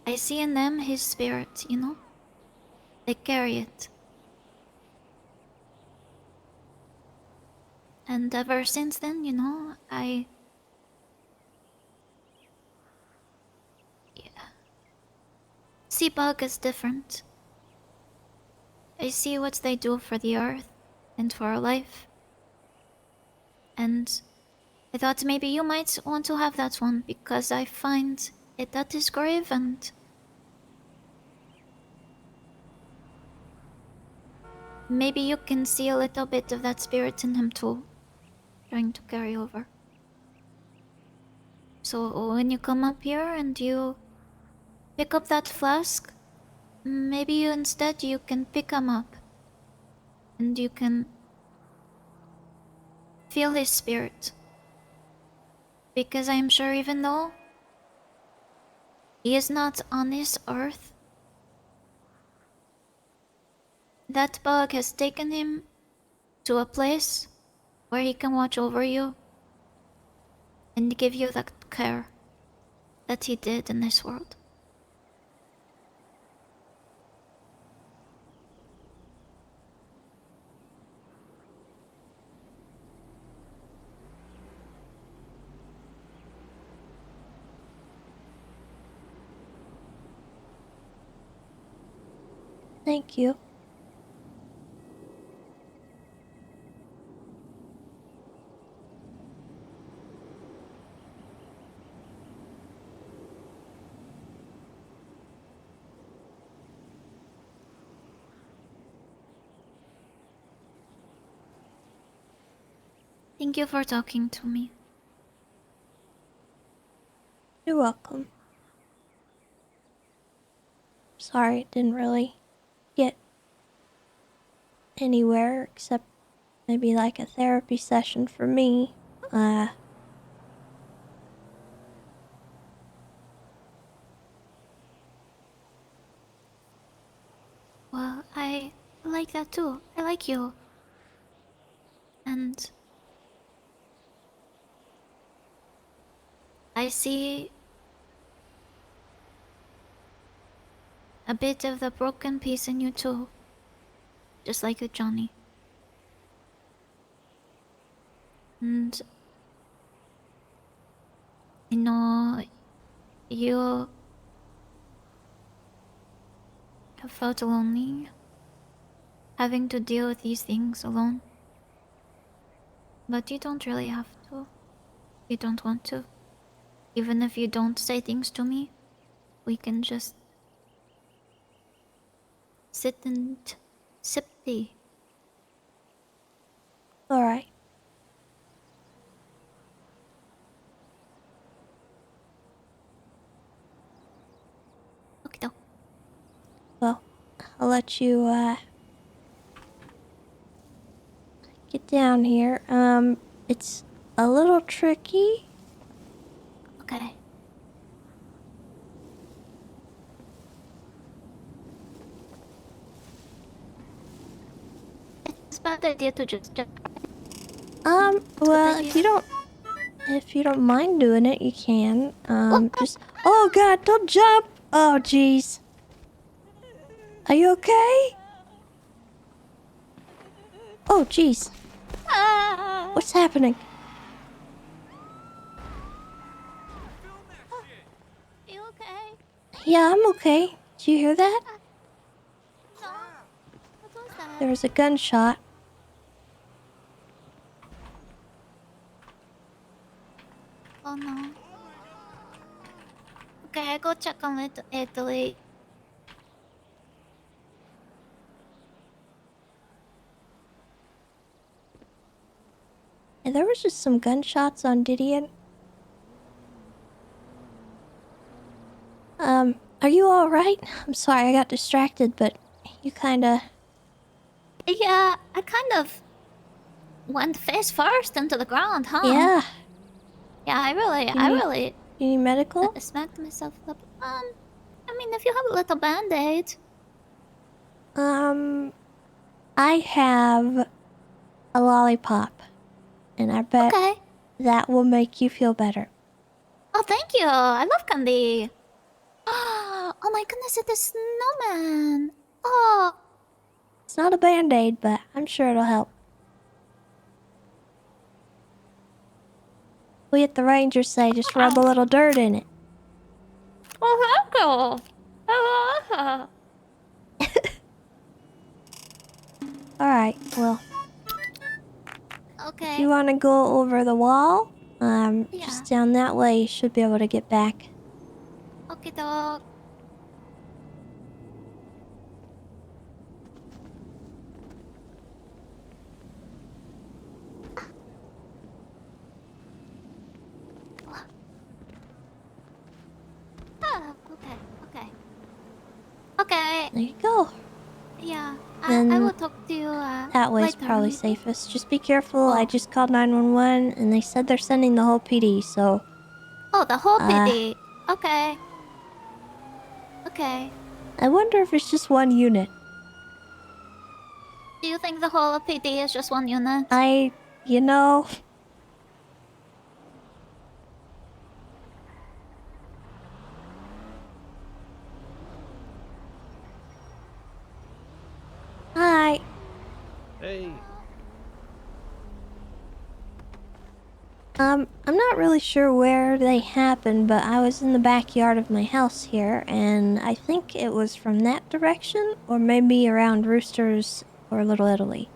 I see in them his spirit, you know? They carry it. And ever since then, you know, see bug as different. I see what they do for the earth and for our life. And I thought maybe you might want to have that one because I find it at his grave and maybe you can see a little bit of that spirit in him too, trying to carry over. So when you come up here and you pick up that flask, maybe you can pick him up and you can feel his spirit. Because I am sure even though he is not on this earth, that bug has taken him to a place where he can watch over you and give you that care that he did in this world. Thank you. Thank you for talking to me. You're welcome. Sorry, it didn't really get anywhere except maybe like a therapy session for me. Well, I like that too. I like you. And I see a bit of the broken piece in you too. Just like with Johnny. And I know you have felt lonely, having to deal with these things alone. But you don't really have to. You don't want to. Even if you don't say things to me, we can just sit and sip tea. Alright. Okay, Well, I'll let you, get down here. It's a little tricky. Okay. It's a bad idea to just jump. Well, if you don't mind doing it, you can. Just, oh god, don't jump! Oh jeez. Are you okay? Oh jeez. What's happening? You okay? Yeah, I'm okay. Did you hear that? No. What was that? There was a gunshot. Oh no. Okay, I go check on Italy. And there was just some gunshots on Didion. Are you alright? I'm sorry, I got distracted, but you kinda... Yeah, I kind of went face first into the ground, huh? Yeah. Yeah, I really You need medical? smacked myself up. I mean, if you have a little band-aid. I have a lollipop. And I bet that will make you feel better. Oh, thank you. I love candy. Oh my goodness, it's a snowman. Oh. It's not a band-aid, but I'm sure it'll help. We at the ranger say just rub a little dirt in it. Oh, thank you. I love it. Alright, well. Okay. If you want to go over the wall, just down that way, you should be able to get back. Okay, dog. Okay. There you go. Yeah, Then I will talk to you that way's later, probably maybe. safest. Just be careful. I just called 911 and they said they're sending the whole PD, so... Oh, the whole PD. Okay. Okay. I wonder if it's just one unit. Do you think the whole PD is just one unit? You know... Hi. Hey. I'm not really sure where they happened, but I was in the backyard of my house here, and I think it was from that direction, or maybe around Roosters or Little Italy.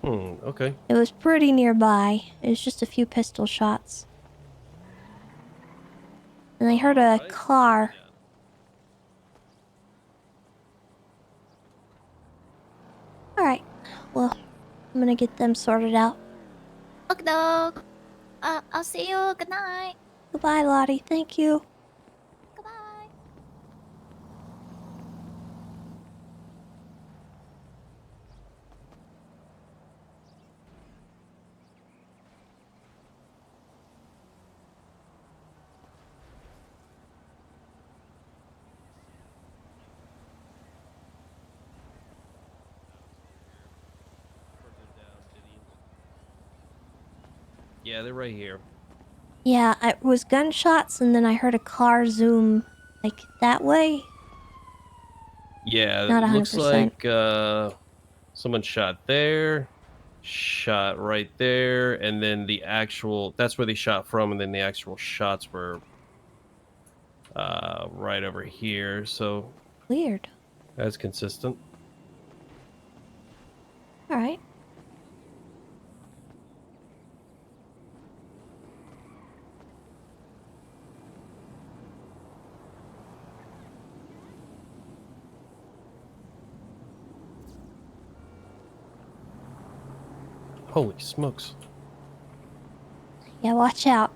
Okay. It was pretty nearby. It was just a few pistol shots. And I heard a car. Alright, well, I'm gonna get them sorted out. Okay, dog. I'll see you. Good night. Goodbye, Lottie. Thank you. Goodbye. Yeah, they're right here. Yeah, it was gunshots, and then I heard a car zoom, like, that way. Yeah, Not it looks 100%. like someone shot there, shot right there, and then the actual, that's where they shot from, and then the actual shots were right over here. So Weird. that's consistent. Alright. Holy smokes. Yeah, watch out.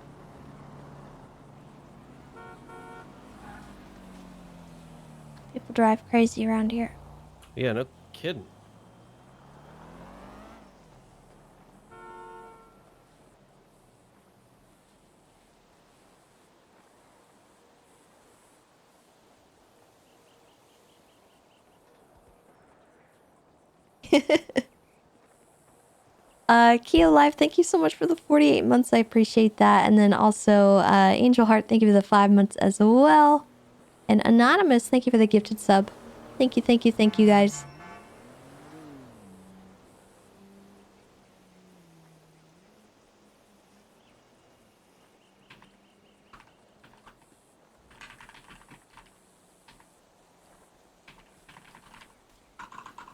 People drive crazy around here. Yeah, no kidding. Keo Live, thank you so much for the 48 months. I appreciate that. And then also, Angel Heart, thank you for the 5 months as well. And Anonymous, thank you for the gifted sub. Thank you, thank you, thank you, guys.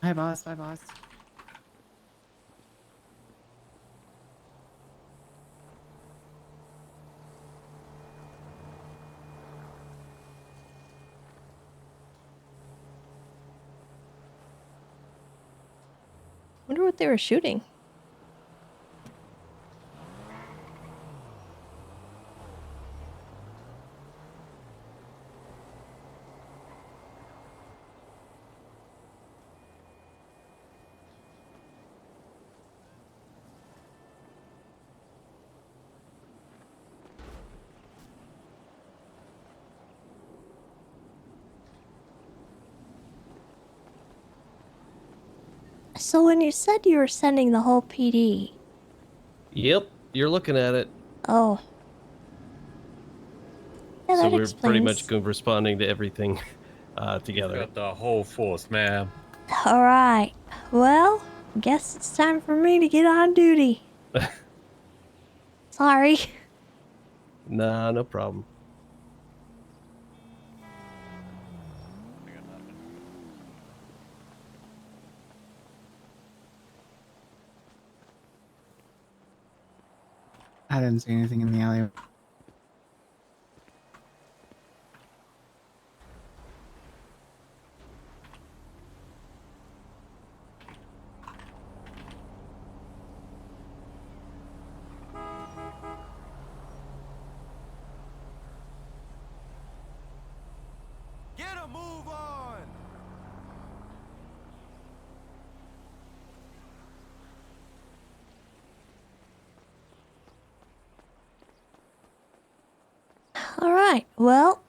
Hi, boss. Bye, boss. Wonder what they were shooting. So when you said you were sending the whole PD... Yep, you're looking at it. Oh. Yeah, So that we're pretty much explains. responding to everything together. Got the whole force, man. Alright. Well, guess it's time for me to get on duty. Sorry. Nah, no problem. I didn't see anything in the alley. Get a move on! Alright. Well,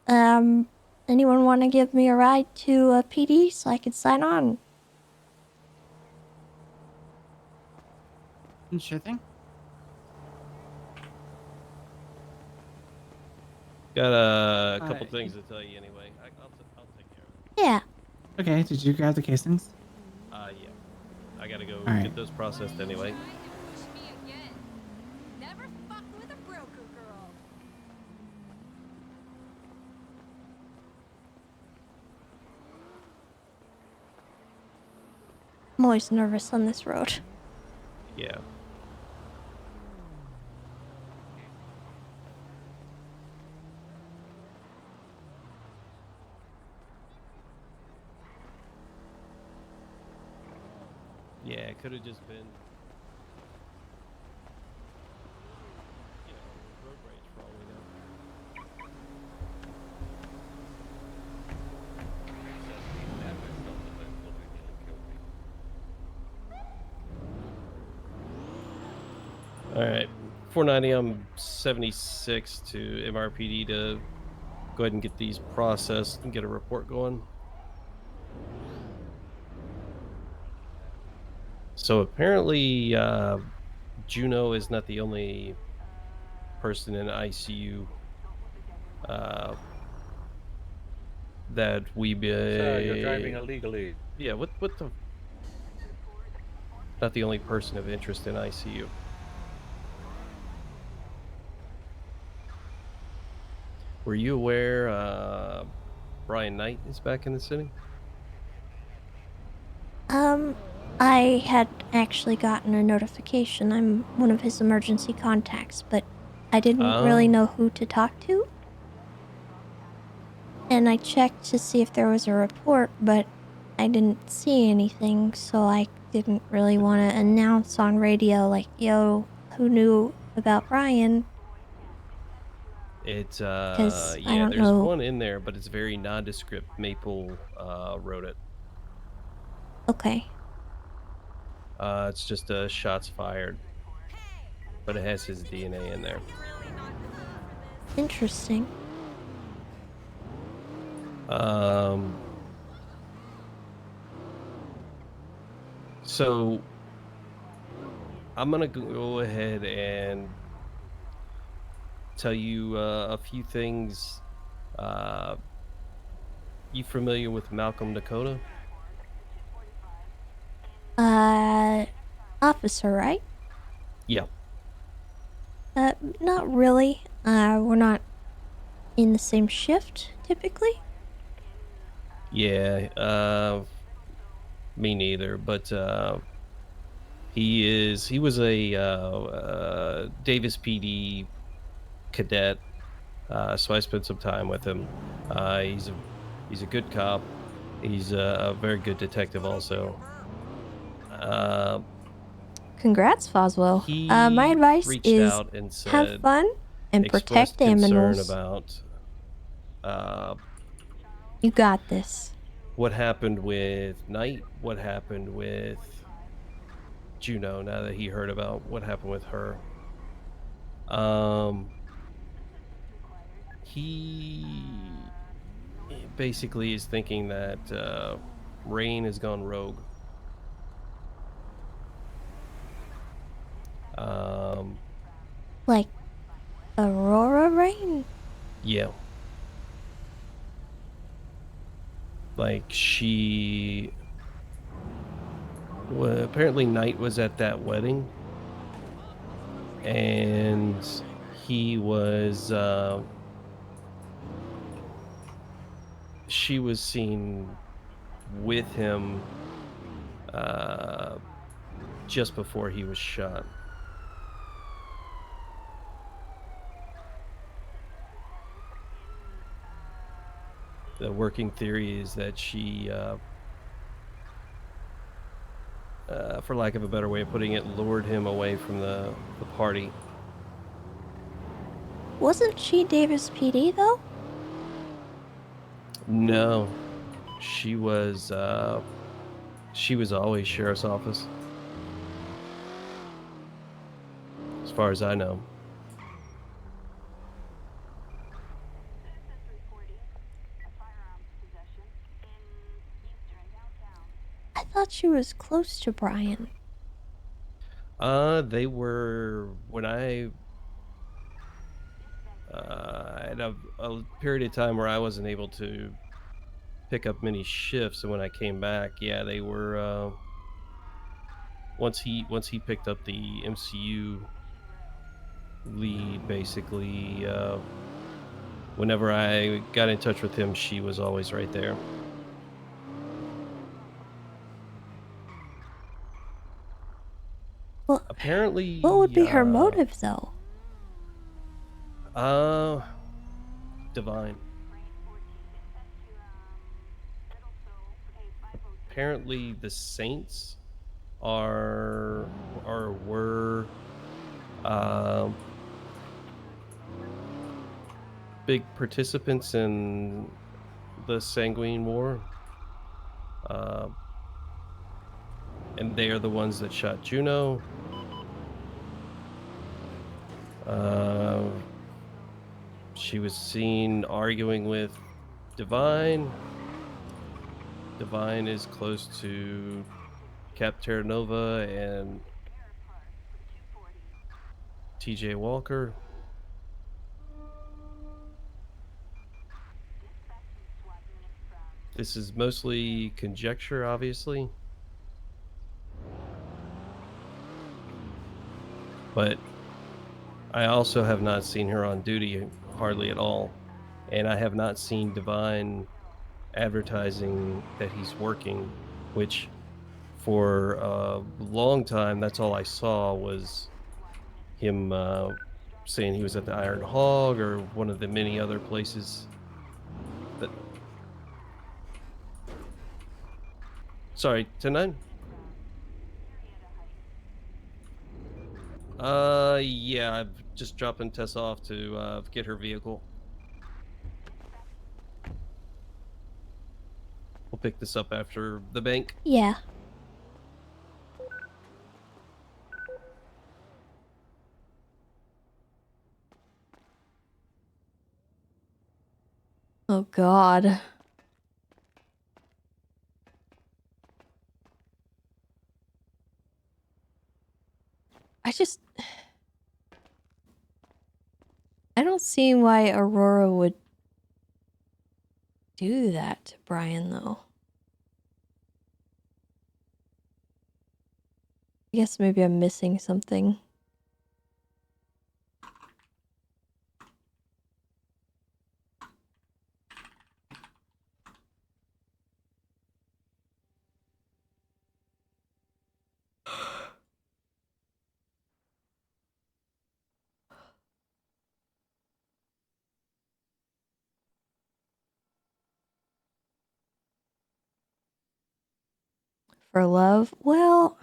anyone want to give me a ride to PD so I can sign on? Sure thing. Got a couple things to tell you anyway. I'll take care of it. Yeah. Okay, did you grab the casings? Yeah. I gotta go All right. get those processed anyway. Never fuck with a broker girl. I'm always nervous on this road. Yeah. Yeah, it could have just been. All right, 490. I'm 76 to MRPD to go ahead and get these processed and get a report going. So apparently, Juno is not the only person in ICU that we be. Sir, you're driving illegally. Yeah, what the? Not the only person of interest in ICU. Were you aware Brian Knight is back in the city? I had actually gotten a notification. I'm one of his emergency contacts, but I didn't really know who to talk to. And I checked to see if there was a report, but I didn't see anything, so I didn't really want to announce on radio, like, yo, who knew about Brian? It's I yeah, don't there's know. one in there, but it's very nondescript. Maple wrote it. Okay. It's just shots fired, but it has his DNA in there. Interesting. So I'm gonna go ahead and tell you a few things. You familiar with Malcolm Dakota? Officer, right? Yeah. Not really. We're not in the same shift, typically. Yeah, me neither, but he was a Davis PD cadet, so I spent some time with him. He's a good cop. He's a very good detective also. Congrats, Foswell. He My advice reached is out and have said, fun and expressed protect concern animals. about You got this. what happened with Knight, what happened with Juno, now that he heard about what happened with her. He basically is thinking that Rain has gone rogue. Like Aurora Rain? Yeah. Like she... Well, apparently Knight was at that wedding. And he was... she was seen with him just before he was shot. The working theory is that she, for lack of a better way of putting it, lured him away from the party. Wasn't she Davis PD, though? No, she was always sheriff's office, as far as I know. I thought she was close to Brian. They were, when I had a period of time where I wasn't able to pick up many shifts, and when I came back, yeah, they were, once he picked up the MCU lead, basically, whenever I got in touch with him, she was always right there. Well, apparently, what would be her motive, though? Divine. Apparently, the Saints were big participants in the Sanguine War, and they are the ones that shot Juno. She was seen arguing with Divine. Divine is close to Cap Terranova and TJ Walker. This is mostly conjecture, obviously. But I also have not seen her on duty hardly at all. And I have not seen Divine advertising that he's working, which for a long time, that's all I saw was him saying he was at the Iron Hog or one of the many other places that... Sorry, 10-9? Yeah, I'm just dropping Tess off to get her vehicle. We'll pick this up after the bank. Yeah. Oh, God. I don't see why Aurora would do that to Brian, though. I guess maybe I'm missing something. For love? Well...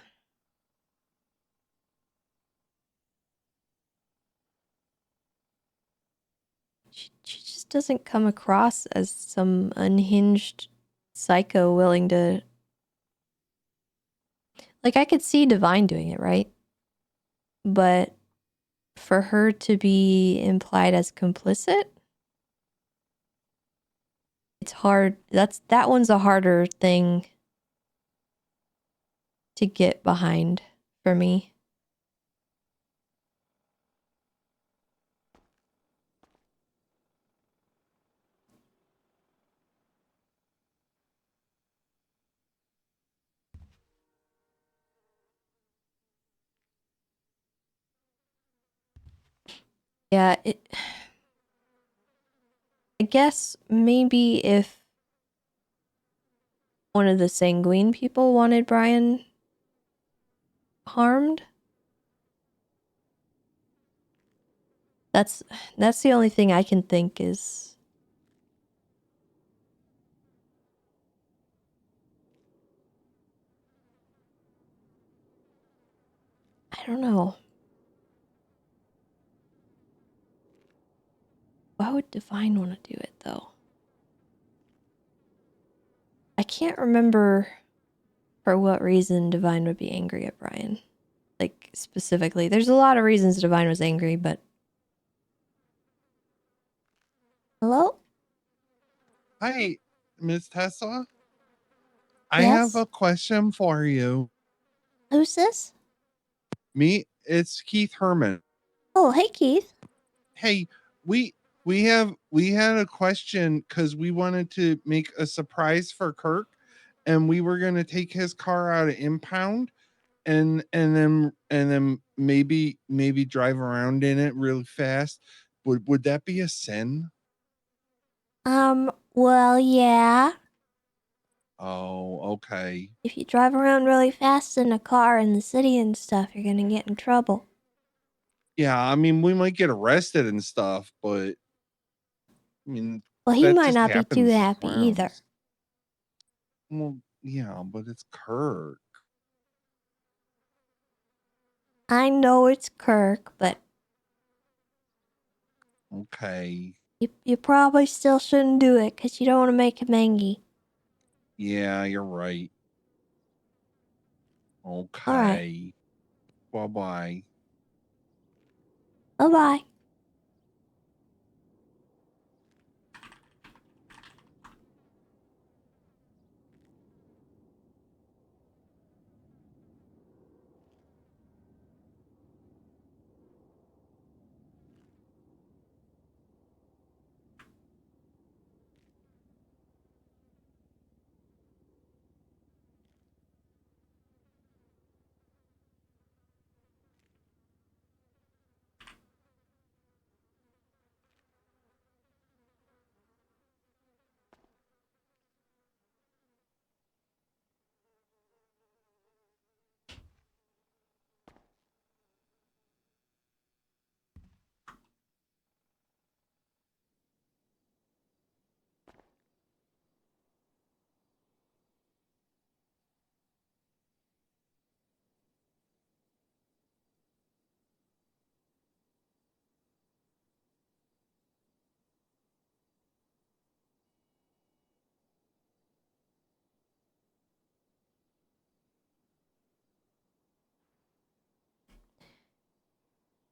She just doesn't come across as some unhinged psycho willing to... Like, I could see Divine doing it, right? But for her to be implied as complicit, it's hard. That one's a harder thing to get behind for me. Yeah, I guess maybe if one of the sanguine people wanted Brian harmed, that's the only thing I can think is... I don't know. Why would Divine want to do it, though? I can't remember for what reason Divine would be angry at Brian. Like, specifically. There's a lot of reasons Divine was angry, but... Hello? Hi, Miss Tessa. I have a question for you. Who's this? Me, it's Keith Herman. Oh, hey, Keith. Hey, we had a question because we wanted to make a surprise for Kirk, and we were gonna take his car out of impound, and then maybe drive around in it really fast. Would that be a sin? Well, yeah. Oh, okay. If you drive around really fast in a car in the city and stuff, you're gonna get in trouble. Yeah, I mean, we might get arrested and stuff, but I mean, Well, he that might just not be too happens happy either. around. Well, yeah, but it's Kirk. I know it's Kirk, but Okay. you probably still shouldn't do it because you don't want to make him angry. Yeah, you're right. Okay. All right. Bye-bye. Bye-bye.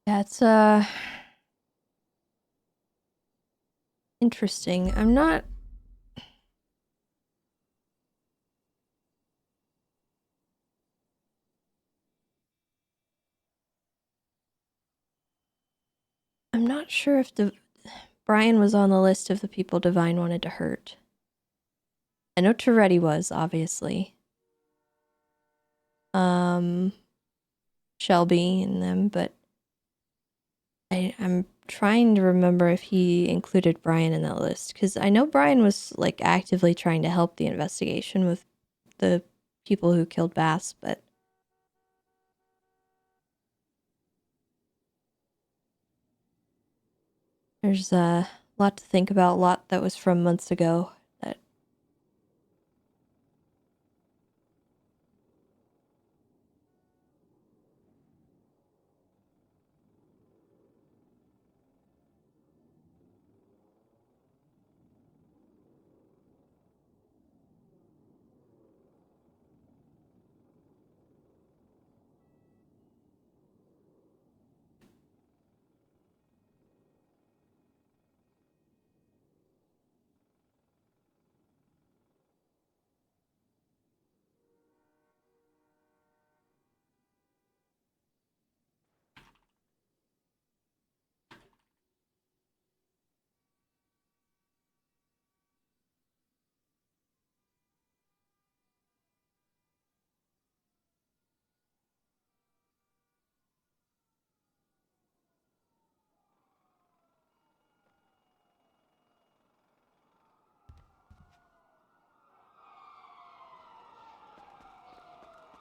That's interesting. I'm not sure if Brian was on the list of the people Divine wanted to hurt. I know Toretti was, obviously. Shelby and them, but I'm trying to remember if he included Brian in that list, because I know Brian was like actively trying to help the investigation with the people who killed Bass, but there's a lot to think about, a lot that was from months ago that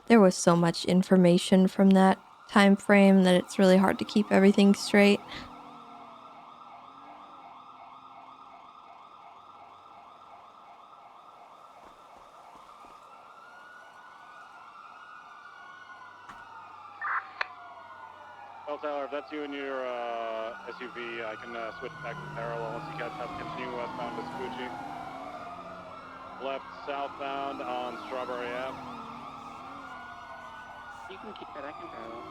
there was so much information from that time frame that it's really hard to keep everything straight. Well, Tyler, if that's you and your SUV, I can switch back to Parole once you guys have continue westbound to Scoochie. Left southbound on Strawberry Ave. You can keep that, I can Parole.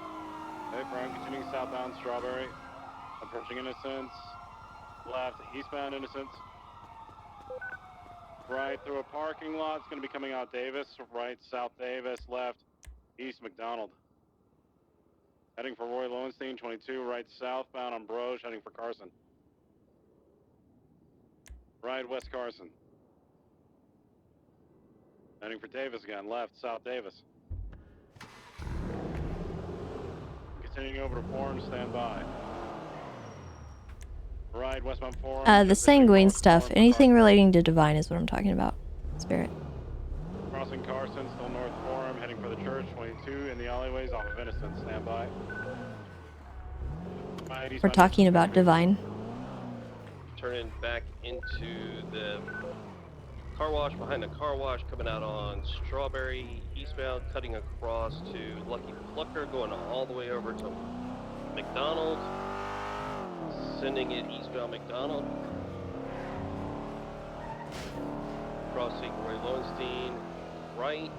Okay, Brian, continuing southbound Strawberry. Approaching Innocence. Left eastbound Innocence. Right through a parking lot. It's going to be coming out Davis. Right south Davis. Left east McDonald. Heading for Roy Lowenstein, 22, right southbound on Broge, heading for Carson. Right west Carson. Heading for Davis again, left, south Davis. Continuing over to Forum, stand by. Right, westbound Forum. The sanguine stuff, anything relating to Divine is what I'm talking about. Spirit. Crossing Carson, still north Forum, heading for the church, 22, in the alleyways off of Innocence, stand by. We're talking about Divine. Turning back into the car wash, behind the car wash, coming out on Strawberry, eastbound, cutting across to Lucky Plucker, going all the way over to McDonald, sending it eastbound McDonald, crossing Roy Lowenstein, right,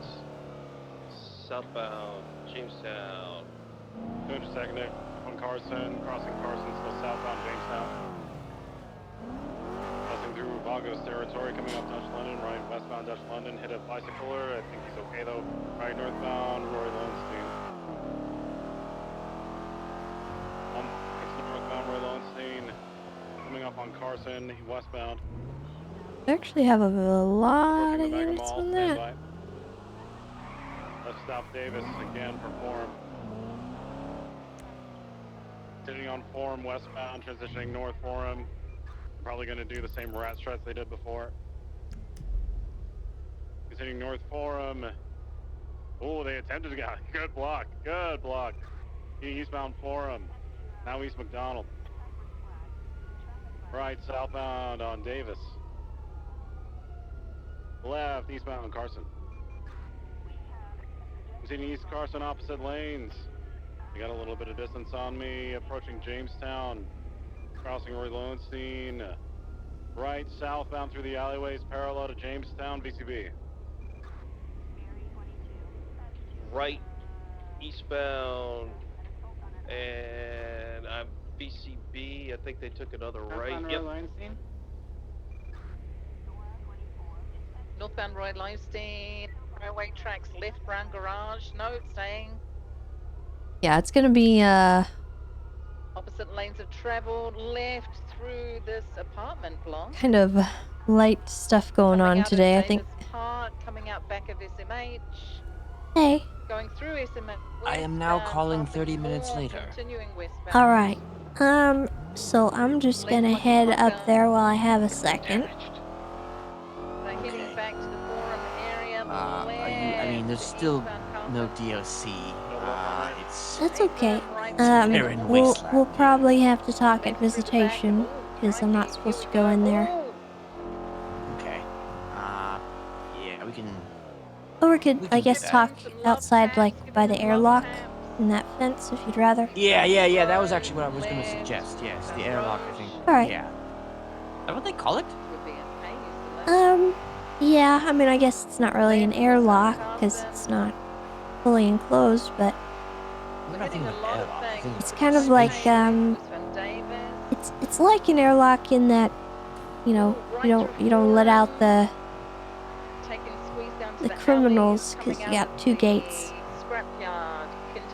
southbound Jamestown. 200 second there. on Carson, crossing Carson, still southbound Jamestown. Passing through Vagos territory, coming up Dutch London, right westbound Dutch London, hit a bicycler. I think he's okay though. Right northbound Roy Lowenstein. Northbound Roy Lowenstein, coming up on Carson, westbound. I actually have a lot of Approaching the Mega units Mall, on stand that. by. Let's stop Davis again for form. Sitting on form westbound, transitioning north forum. Probably going to do the same rat struts they did before. Continuing north forum. Oh, they attempted to get good block. Good block. Eastbound forum. Now East McDonald. Right southbound on Davis. Left eastbound Carson. Continuing east Carson opposite lanes. I got a little bit of distance on me. Approaching Jamestown. Crossing Roy Lowenstein. Right southbound through the alleyways parallel to Jamestown VCB. Right, eastbound, and I'm BCB. I think they took another right. Yep. Northbound Roy Lowenstein, railway tracks left round garage. No, staying. Yeah, it's gonna be Opposite lanes of travel left through this apartment block. kind of light stuff going Coming on out today, I of think. Davis Park, coming out back of SMH. Hey. Going through SMH. I am now westbound, calling passing 30 minutes more, later. Continuing westbound. All right. So I'm just gonna head up there while I have a second. So heading back to the forum area. I mean, there's still no DOC. It's That's okay. They're in Wasteland. We'll probably have to talk at visitation because I'm not supposed to go in there. Okay. Yeah, we can. Or we could, I do guess, that. talk outside, like by the airlock in that fence, if you'd rather. Yeah. That was actually what I was gonna suggest. Yes, the airlock. I think. All right. Yeah. Is that what they call it? Yeah. I mean, I guess it's not really an airlock because it's not fully enclosed, but it's kind of like it's like an airlock in that, you know, you don't let out the criminals because you got two gates.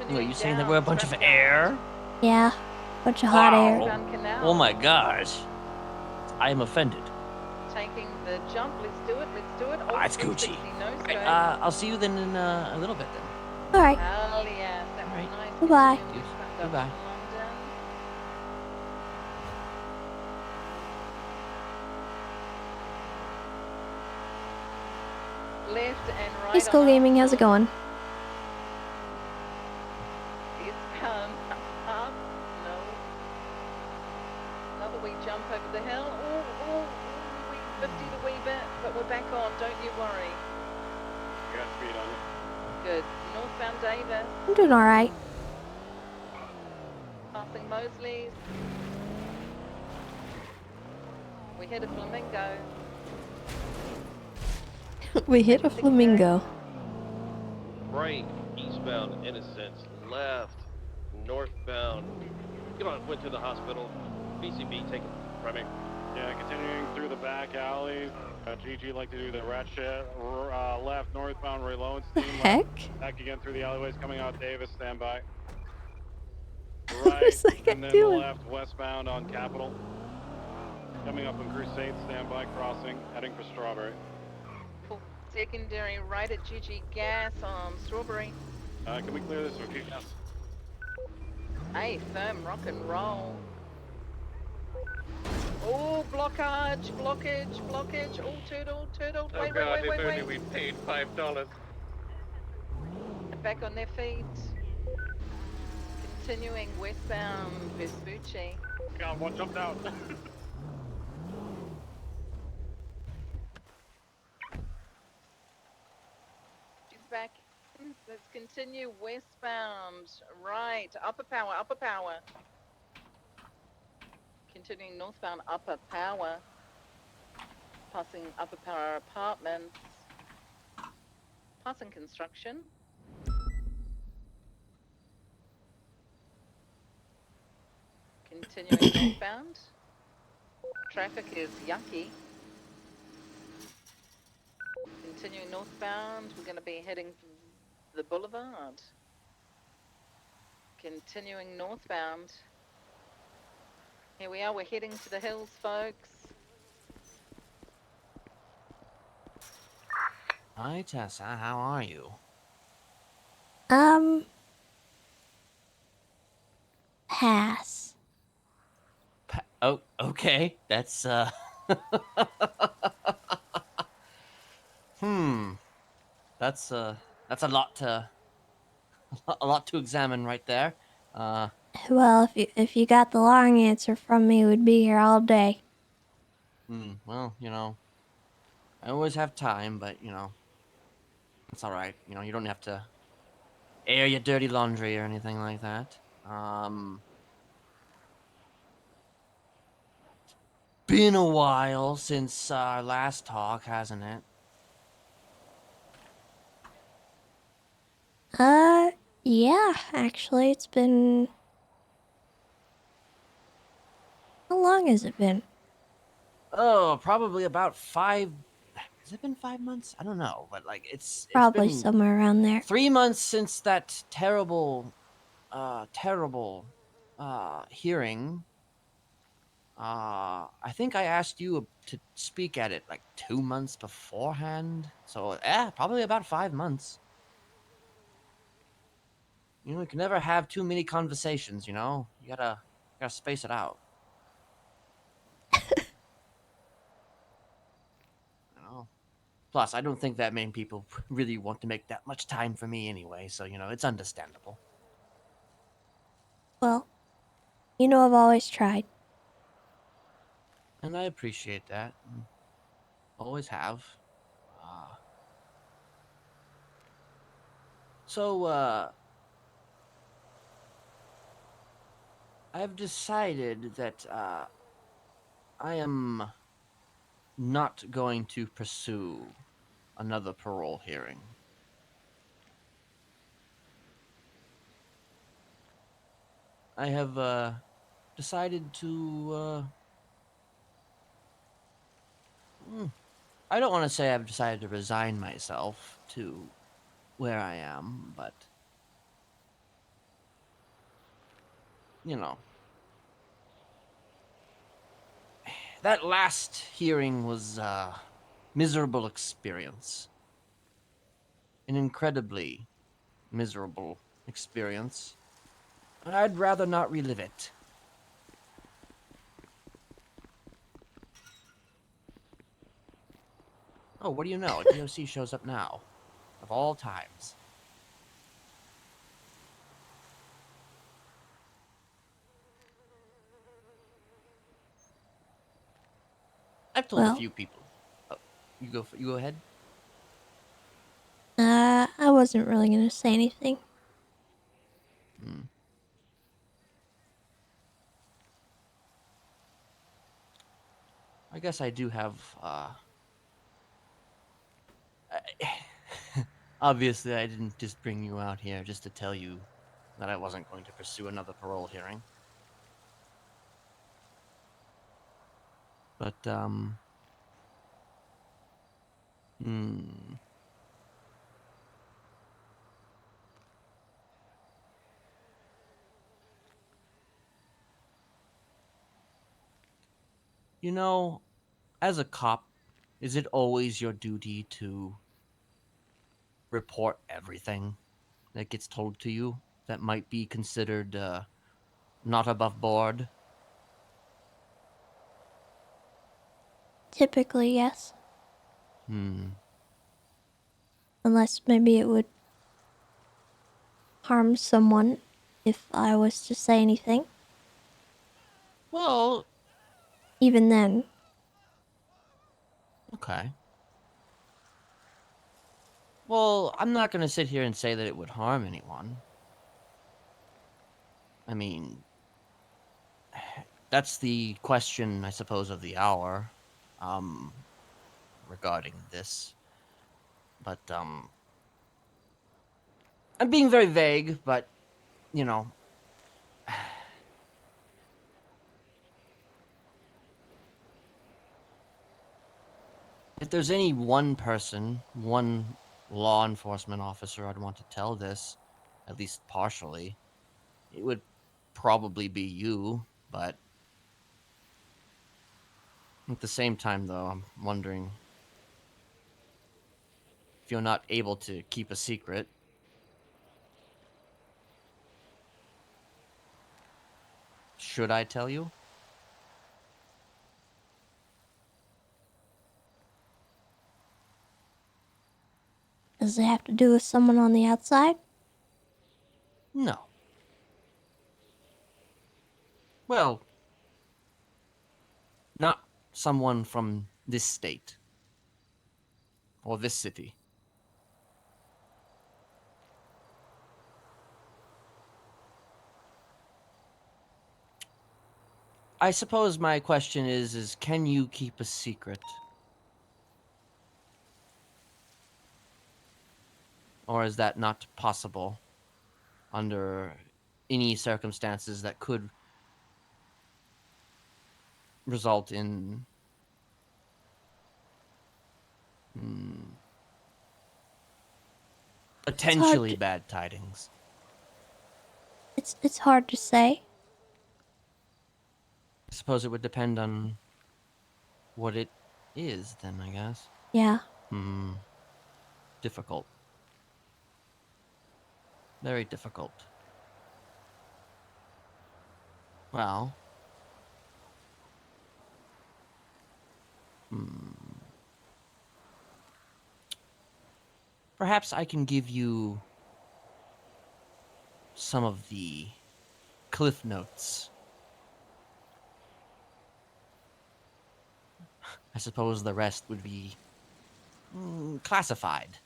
What, you saying that we're a bunch of air? Yeah, bunch of hot air. Oh my gosh. I am offended. Taking the jump. Let's do it. It's Gucci. Okay, I'll see you then in a little bit then. All right. Hell yes. That was nice. Goodbye. Goodbye. Left and right. Hey, Skull Gaming, how's it going? Eastbound up. No. Another wee jump over the hill. Oh, we 50'd a wee bit, but we're back on. Don't you worry. You got speed on you. Good. Northbound Davis. I'm doing all right. Passing Mosley's. We hit a flamingo. We hit a flamingo. Right, eastbound Innocence, left, northbound. Get on, went to the hospital. BCB, take it from me. Yeah, continuing through the back alleys. GG like to do the rat shit. Left, northbound Ray Lowenstein. Heck? Back again through the alleyways, coming out Davis, stand by. What was Right, that and then doing? left, westbound on Capitol. Coming up on Crusade, stand by, crossing, heading for Strawberry. Secondary right at GG Gas on Strawberry. Can we clear this for GPS? Hey, firm rock and roll. Oh, blockage. Oh, turtle. Oh Wait. God, if only we paid $5. Back on their feet. Continuing westbound Vespucci. God, one jumped out. She's back. Let's continue westbound. Right, upper power. Continuing northbound upper power. Passing upper power apartments. Passing construction. Continuing northbound. Traffic is yucky. Continuing northbound, we're going to be heading the boulevard. Continuing northbound. Here we are, we're heading to the hills, folks. Hi, Tessa. How are you? Pass. Oh, okay. That's hmm. That's a lot to a lot to examine right there. Well, if you got the long answer from me, we'd be here all day. Well, I always have time, but it's all right. You don't have to air your dirty laundry or anything like that. Been a while since our last talk, hasn't it? Yeah, actually, it's been... How long has it been? Oh, probably about 5. Has it been 5 months? I don't know, but like it's Probably been somewhere around there. 3 months since that terrible hearing. I think I asked you to speak at it like 2 months beforehand. So yeah, probably about 5 months. You can never have too many conversations. You gotta space it out. Plus, I don't think that many people really want to make that much time for me anyway, so, it's understandable. Well, I've always tried. And I appreciate that. Always have. So, I've decided that, I am not going to pursue another parole hearing. I have, decided to, I don't want to say I've decided to resign myself to where I am, but, that last hearing was a miserable experience. An incredibly miserable experience. I'd rather not relive it. Oh, what do you know? A DOC shows up now. Of all times. I've told a few people. Oh, you go ahead. I wasn't really gonna say anything. I guess I do have, obviously, I didn't just bring you out here just to tell you that I wasn't going to pursue another parole hearing. But, as a cop, is it always your duty to report everything that gets told to you that might be considered not above board? Typically, yes. Unless maybe it would harm someone if I was to say anything. Well... Even then. Okay. Well, I'm not going to sit here and say that it would harm anyone. I mean, that's the question, I suppose, of the hour, regarding this. But, I'm being very vague, but, If there's any one person, one law enforcement officer I'd want to tell this, at least partially, it would probably be you, but at the same time, though, I'm wondering if you're not able to keep a secret. Should I tell you? Does it have to do with someone on the outside? No. Well, not someone from this state or this city. I suppose my question is can you keep a secret? Or is that not possible under any circumstances that could result in potentially bad tidings? It's hard to say. I suppose it would depend on what it is, then, I guess. Yeah. Difficult. Very difficult. Well. Perhaps I can give you some of the cliff notes. I suppose the rest would be classified.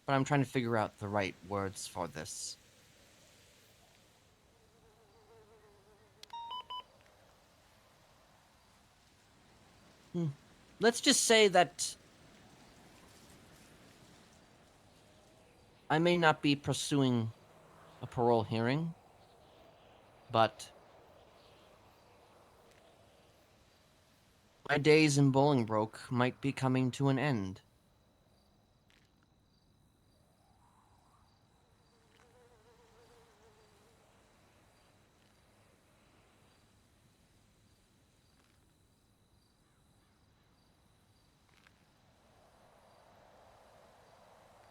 But I'm trying to figure out the right words for this. Let's just say that I may not be pursuing a parole hearing, but my days in Bolingbroke might be coming to an end.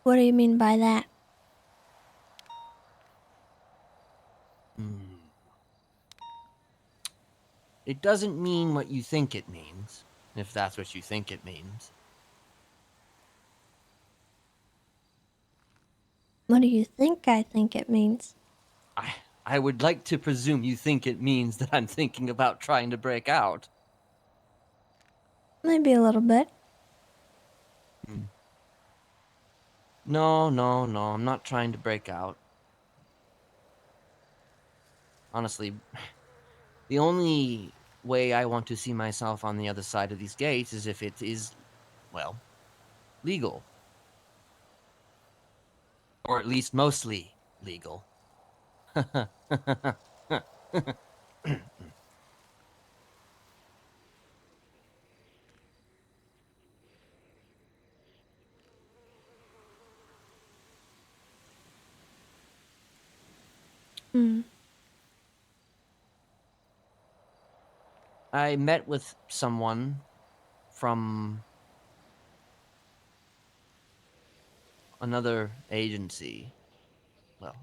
What do you mean by that? It doesn't mean what you think it means, if that's what you think it means. What do you think I think it means? I would like to presume you think it means that I'm thinking about trying to break out. Maybe a little bit. No, I'm not trying to break out. Honestly, the only way I want to see myself on the other side of these gates is if it is, well, legal. Or at least mostly legal. I met with someone from another agency. Well,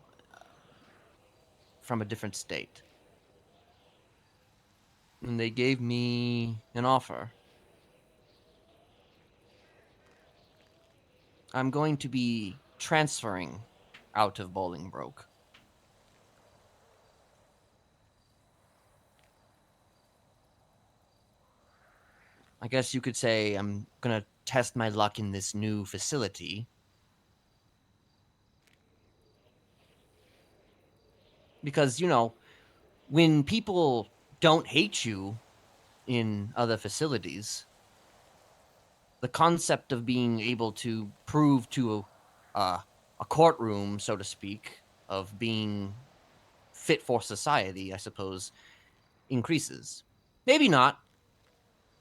from a different state. And they gave me an offer. I'm going to be transferring out of Bolingbroke. I guess you could say I'm gonna test my luck in this new facility. Because, when people don't hate you in other facilities, the concept of being able to prove to a courtroom, so to speak, of being fit for society, I suppose, increases. Maybe not,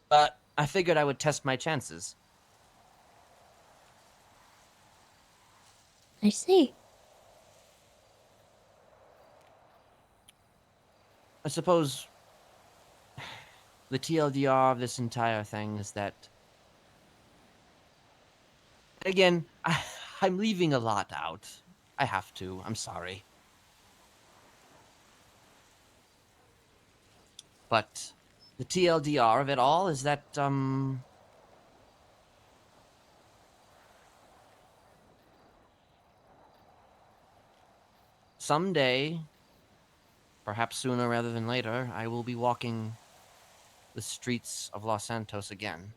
but I figured I would test my chances. I see. I suppose the TLDR of this entire thing is that, again, I'm leaving a lot out. I have to. I'm sorry. But the TLDR of it all is that, someday, perhaps sooner rather than later, I will be walking the streets of Los Santos again.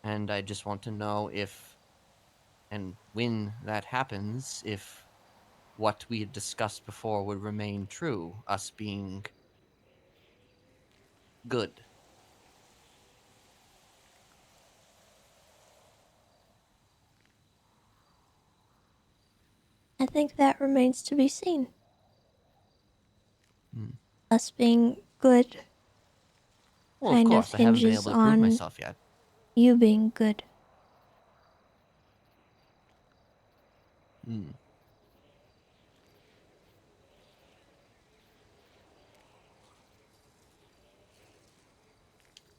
And I just want to know if, and when that happens, if what we had discussed before would remain true, us being good. I think that remains to be seen. Us being good Well, of kind of course, I haven't been hinges able to prove on myself yet. you being good. Hmm.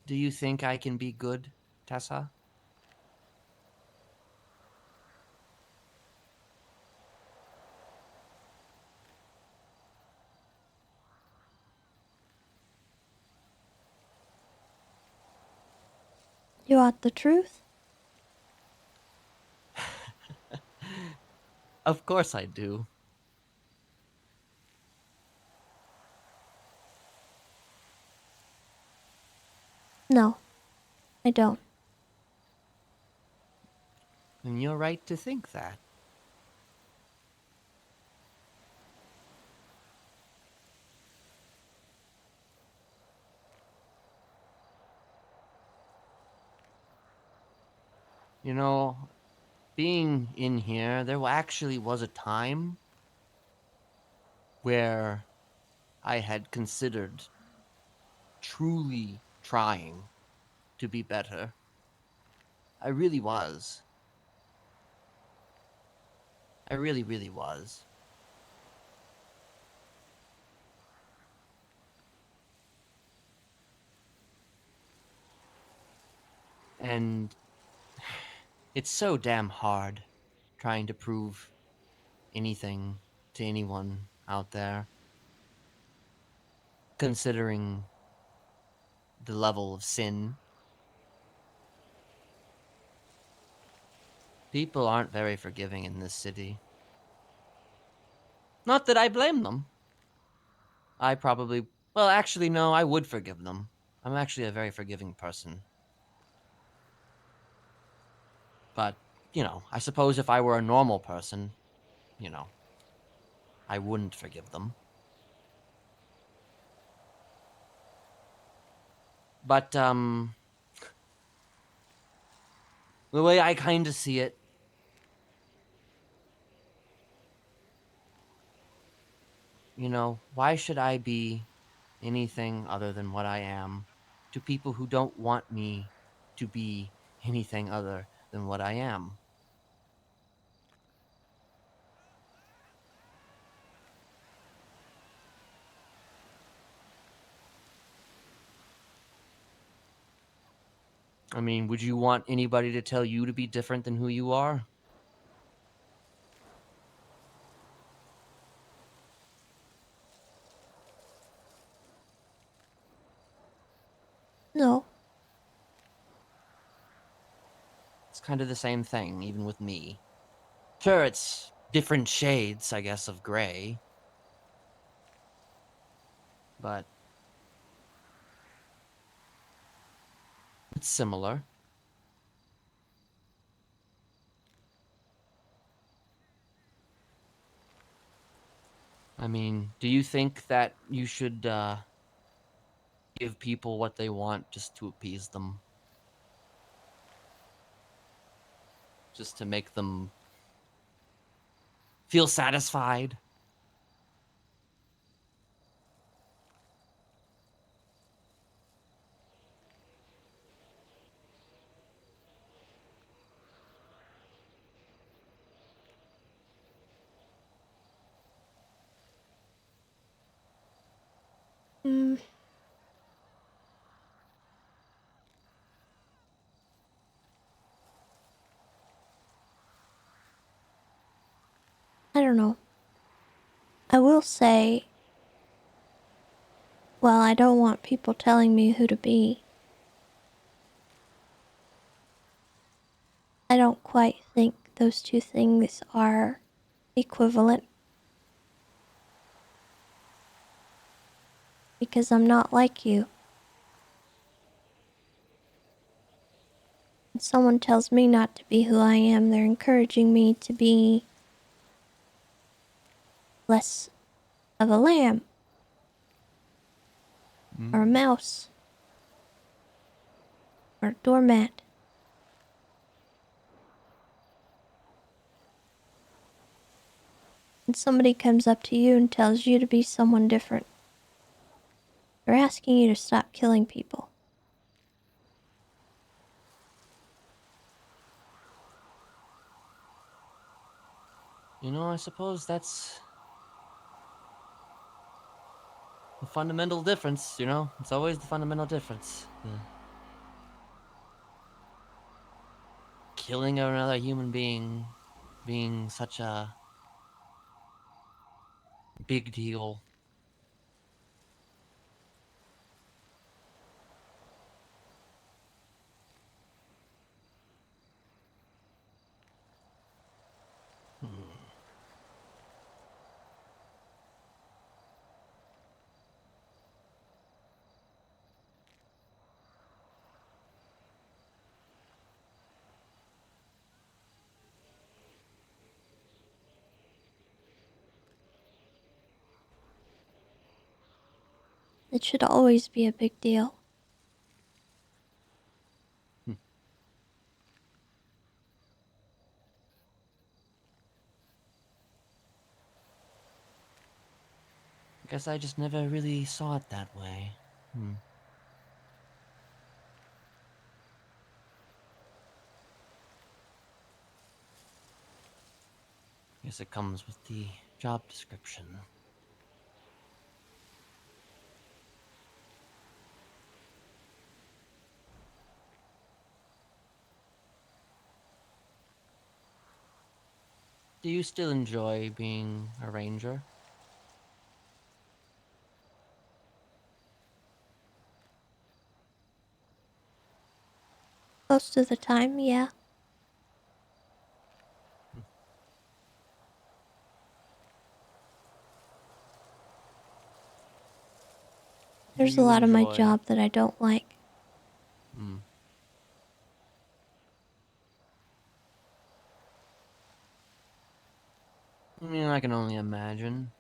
Do you think I can be good, Tessa? You want the truth? Of course I do. No, I don't. And you're right to think that. You know, being in here, there actually was a time where I had considered truly trying to be better. I really was. I really, really was. And it's so damn hard trying to prove anything to anyone out there, considering the level of sin. People aren't very forgiving in this city. Not that I blame them. I probably, well, actually, no, I would forgive them. I'm actually a very forgiving person. But, you know, I suppose if I were a normal person, you know, I wouldn't forgive them. But, the way I kind of see it, you know, why should I be anything other than what I am to people who don't want me to be anything other than what I am? I mean, would you want anybody to tell you to be different than who you are? No. It's kind of the same thing, even with me. Sure, it's different shades, I guess, of gray. But it's similar. I mean, do you think that you should give people what they want just to appease them. Just to make them feel satisfied. Mm. I don't know. I will say, well, I don't want people telling me who to be. I don't quite think those two things are equivalent. Because I'm not like you. When someone tells me not to be who I am, they're encouraging me to be less of a lamb. Or a mouse. Or a doormat. When somebody comes up to you and tells you to be someone different, they're asking you to stop killing people. You know, I suppose that's the fundamental difference, you know? It's always the fundamental difference. The killing of another human being being such a big deal. It should always be a big deal. I guess I just never really saw it that way. Guess it comes with the job description. Do you still enjoy being a ranger? Most of the time, yeah. There's a lot of my job that I don't like. I mean, I can only imagine.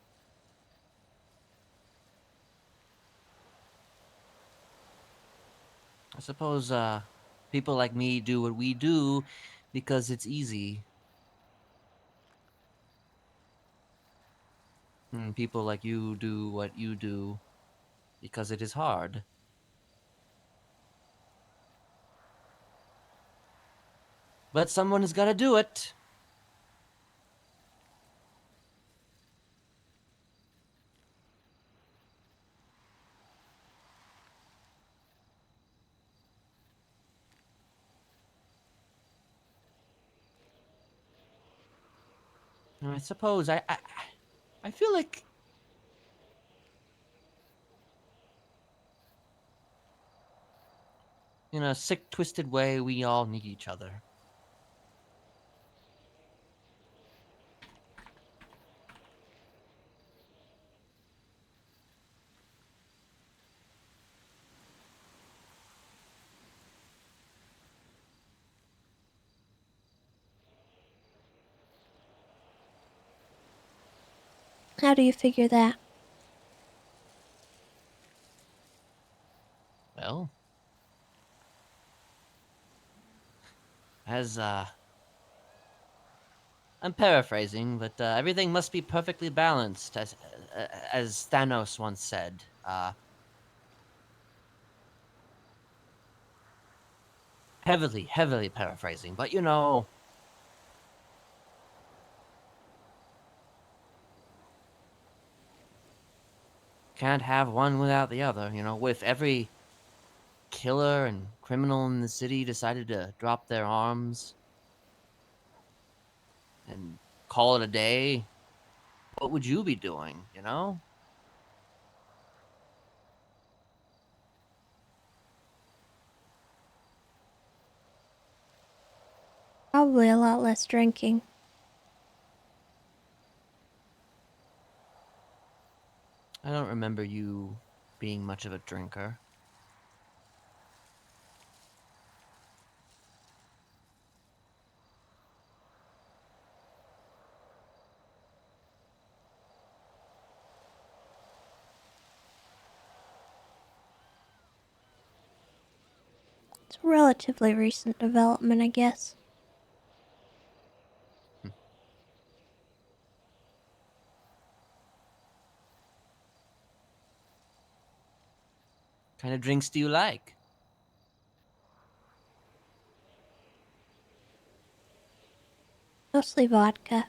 I suppose, people like me do what we do because it's easy. And people like you do what you do because it is hard. But someone has got to do it. And I suppose I feel like in a sick, twisted way, we all need each other. How do you figure that? As, I'm paraphrasing, but everything must be perfectly balanced, as Thanos once said. Heavily paraphrasing, but you know, can't have one without the other. You know, with every killer and criminal in the city decided to drop their arms and call it a day, what would you be doing, you know? Probably a lot less drinking. I don't remember you being much of a drinker. It's a relatively recent development, I guess. Kind of drinks do you like? Mostly vodka.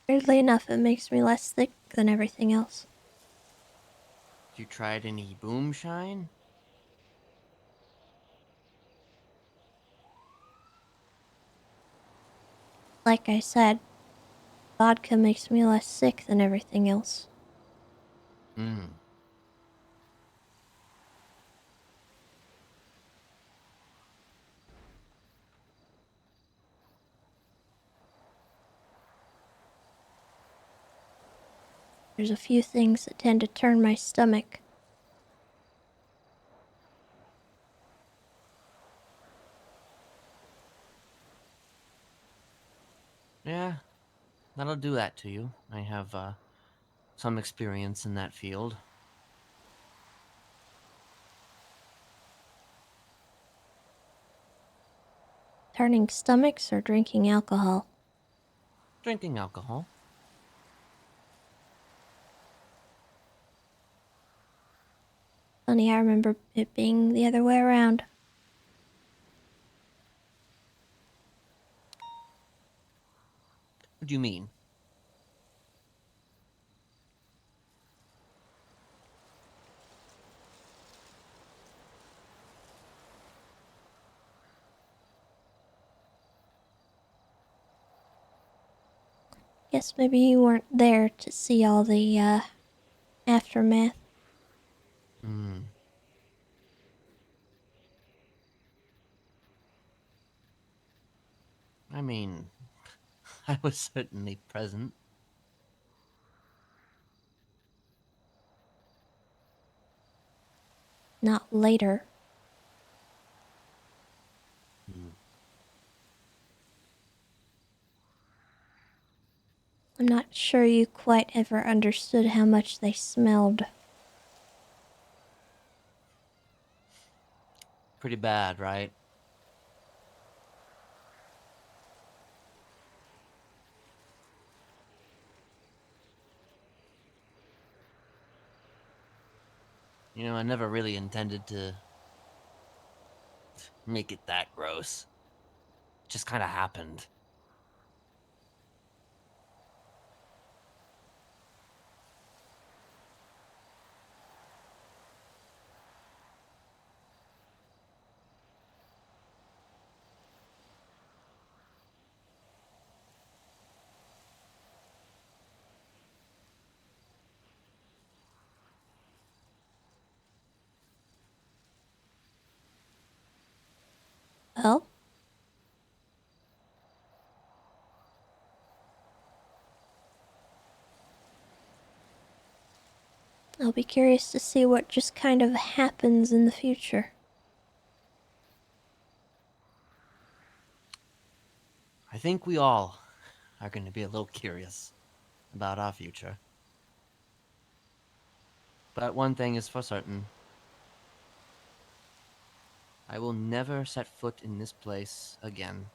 Weirdly enough, it makes me less thick than everything else. You tried any boomshine? Like I said, vodka makes me less sick than everything else. There's a few things that tend to turn my stomach. Yeah, that'll do that to you. I have some experience in that field. Turning stomachs or drinking alcohol? Drinking alcohol. Funny, I remember it being the other way around. What do you mean? Guess maybe you weren't there to see all the, aftermath. I mean, I was certainly present. Not later. I'm not sure you quite ever understood how much they smelled. Pretty bad, right? You know, I never really intended to make it that gross. It just kind of happened. Well? I'll be curious to see what just kind of happens in the future. think we all are going to be a little curious about our future. But one thing is for certain. I will never set foot in this place again.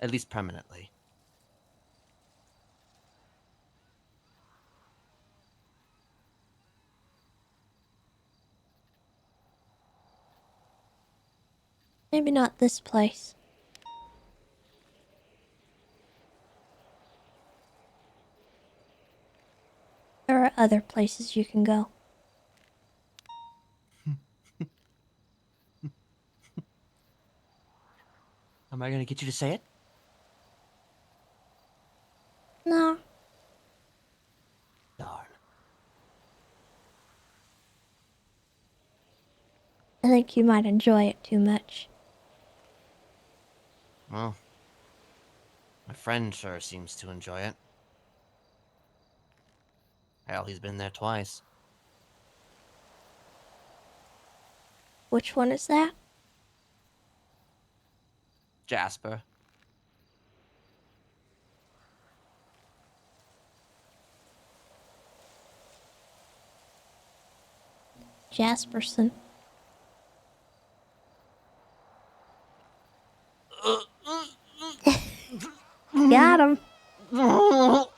At least permanently. Maybe not this place. There are other places you can go. Am I going to get you to say it? No. Darn. I think you might enjoy it too much. Well, my friend sure seems to enjoy it. Hell, he's been there twice. Which one is that? Jasper. Jasperson. Got him. Oh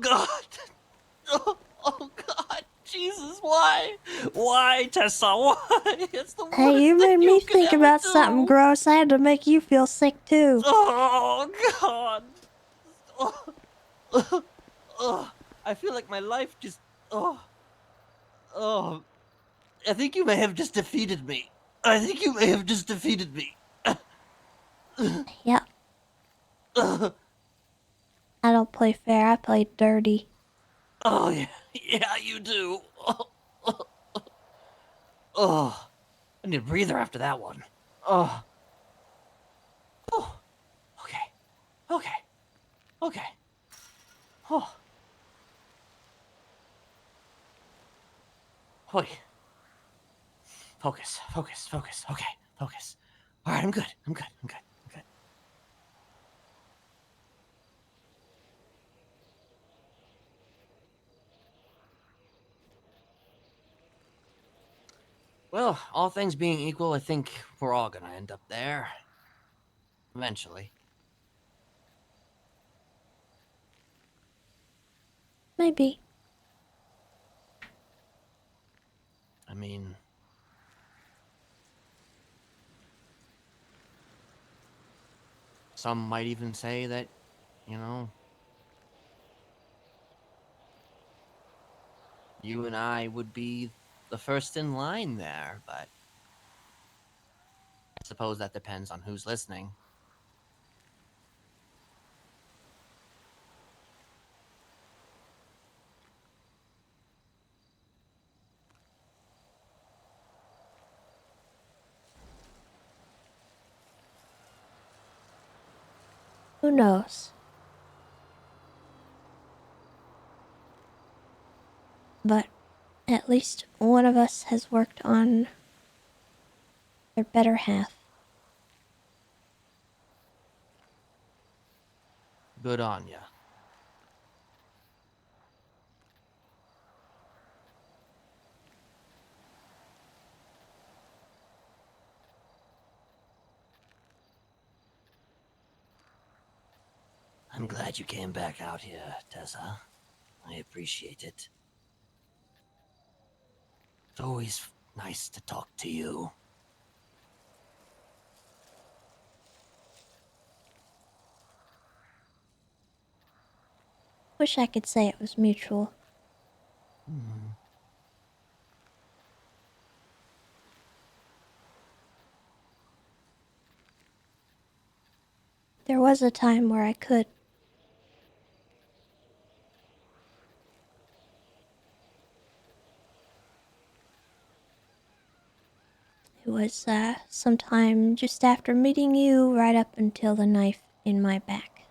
God. Oh God. Jesus, why? Why, Tessa? Why? It's the worst Hey, you made thing me you could think ever about do. something gross. I had to make you feel sick too. Oh God. Oh, I feel like my life just. Oh. I think you may have just defeated me. Yep. I don't play fair. I play dirty. Oh yeah, yeah, you do. Oh, I need a breather after that one. Oh. Okay. Oh. Oi. Focus. Okay, focus. All right, I'm good. Well, all things being equal, I think we're all gonna end up there. Eventually. Maybe. I mean... Some might even say that, you know... You and I would be the first in line there, but... I suppose that depends on who's listening. Who knows? But at least one of us has worked on their better half. Good on ya. I'm glad you came back out here, Tessa. I appreciate it. It's always nice to talk to you. Wish I could say it was mutual. There was a time where I could. It was sometime just after meeting you, right up until the knife in my back.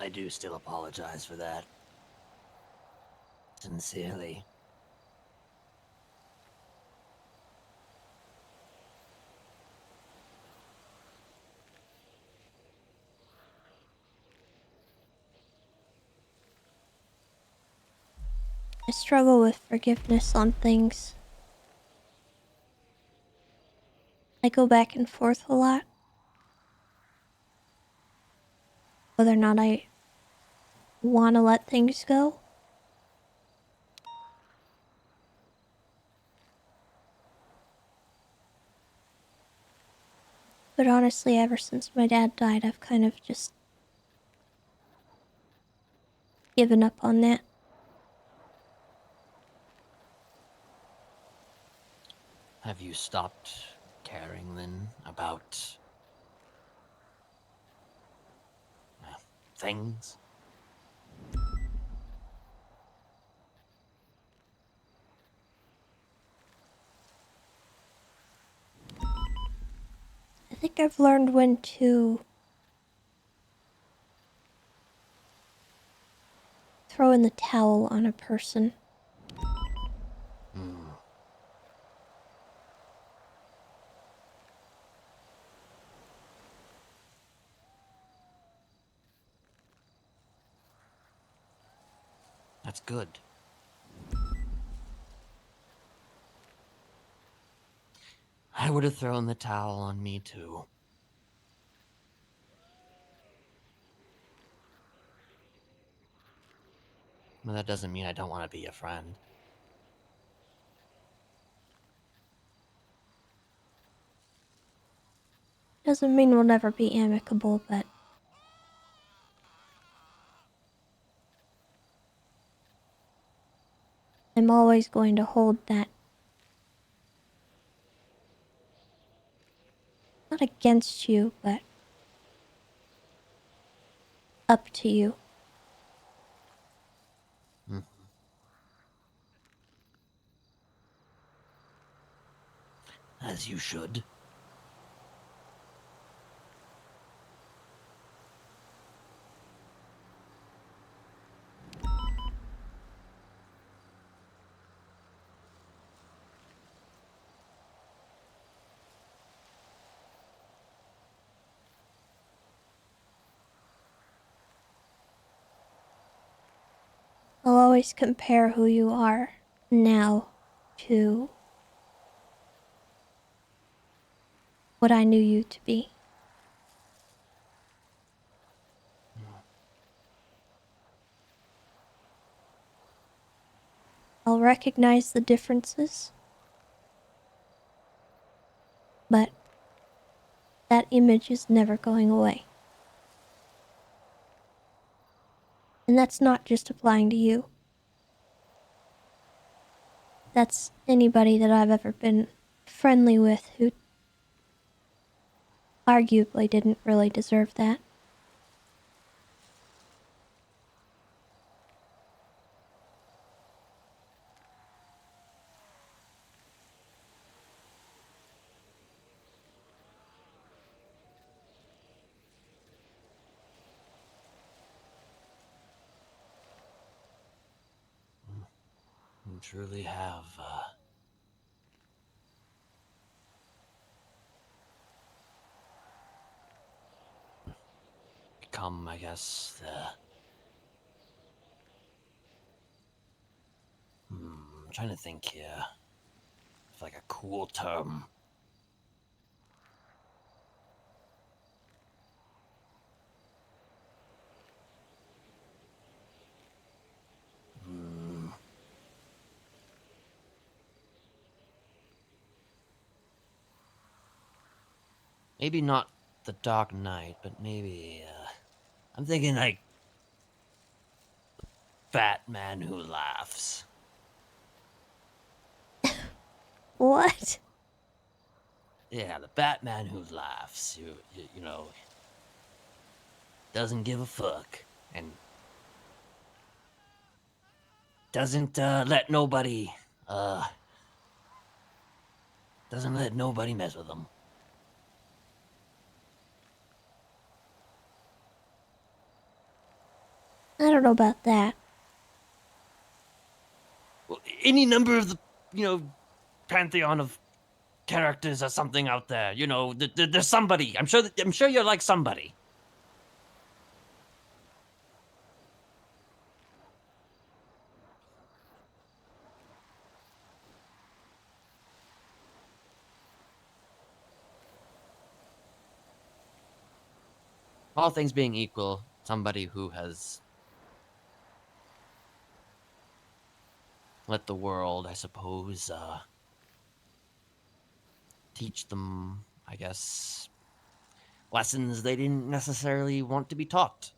I do still apologize for that. Sincerely. I struggle with forgiveness on things. I go back and forth a lot. Whether or not I want to let things go. But honestly, ever since my dad died, I've kind of just given up on that. Have you stopped caring then about things? I think I've learned when to throw in the towel on a person. That's good. I would have thrown the towel on me too. But that doesn't mean I don't want to be a friend. Doesn't mean we'll never be amicable, but I'm always going to hold that. Not against you, but up to you. As you should. I'll always compare who you are now to what I knew you to be. I'll recognize the differences, but that image is never going away. And that's not just applying to you. That's anybody that I've ever been friendly with who arguably didn't really deserve that. You truly have, become, I guess, I'm trying to think here. It's like a cool term. Maybe not the Dark Knight, but maybe, I'm thinking like Fat Man Who Laughs. What? Yeah, the Batman who laughs. You know, doesn't give a fuck and doesn't let nobody mess with him. I don't know about that. Well, any number of the, pantheon of characters or something out there. There's somebody. I'm sure you're like somebody. All things being equal, somebody who has let the world, I suppose, teach them, I guess, lessons they didn't necessarily want to be taught.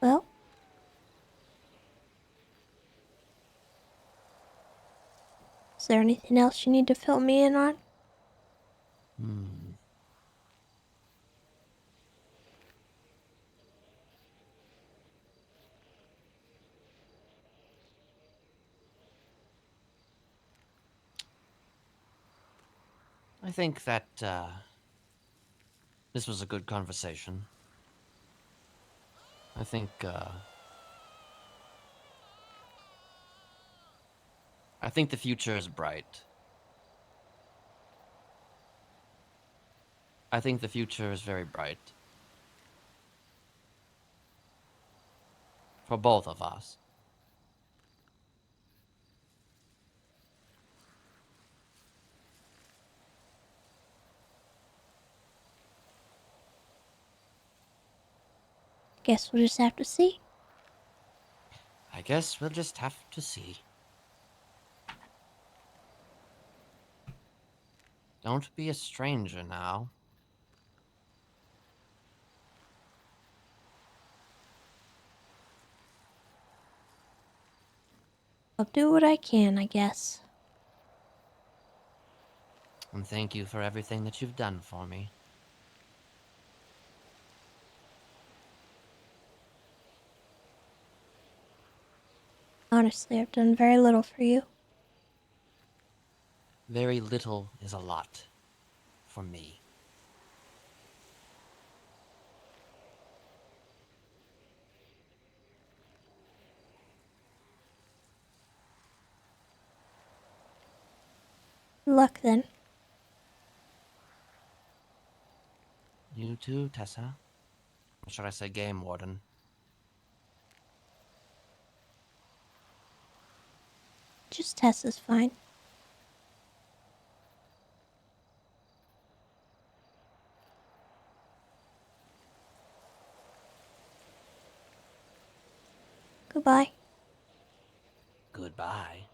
Well, is there anything else you need to fill me in on? I think that this was a good conversation. I think the future is bright. I think the future is very bright. For both of us. Guess we'll just have to see. I guess we'll just have to see. Don't be a stranger now. I'll do what I can, I guess. And thank you for everything that you've done for me. Honestly, I've done very little for you. Very little is a lot for me. Good luck then. You too, Tessa. Or should I say Game Warden? Just Tessa's fine. Goodbye. Goodbye.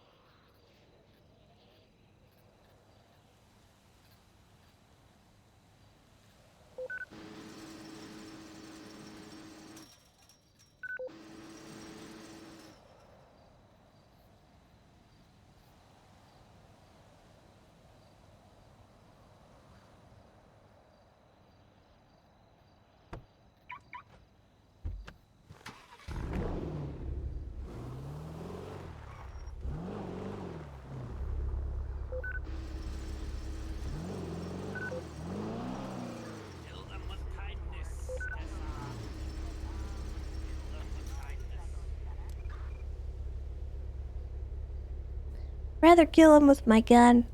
Rather kill him with my gun.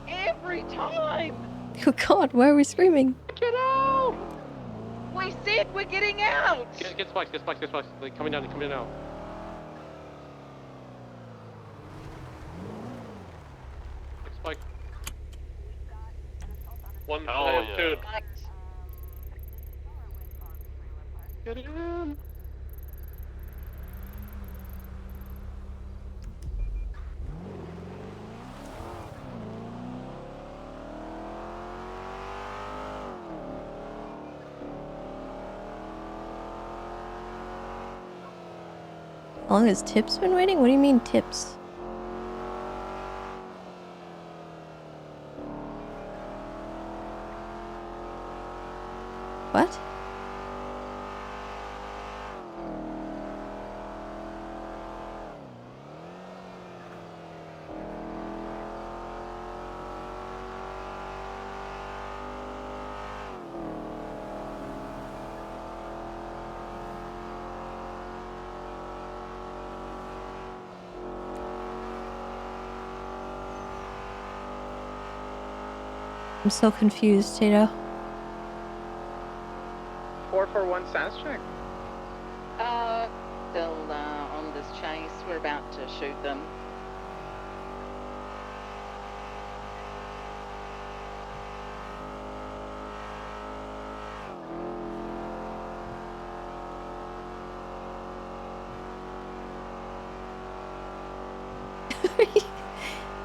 Every time! Oh god, why are we screaming? Get out! We said we're getting out! Get spikes. Like, coming down now. Spike. One solitude. Get in. How long has Tips been waiting? What do you mean Tips? What? I'm so confused, Tato. 441 status check. Still on this chase. We're about to shoot them.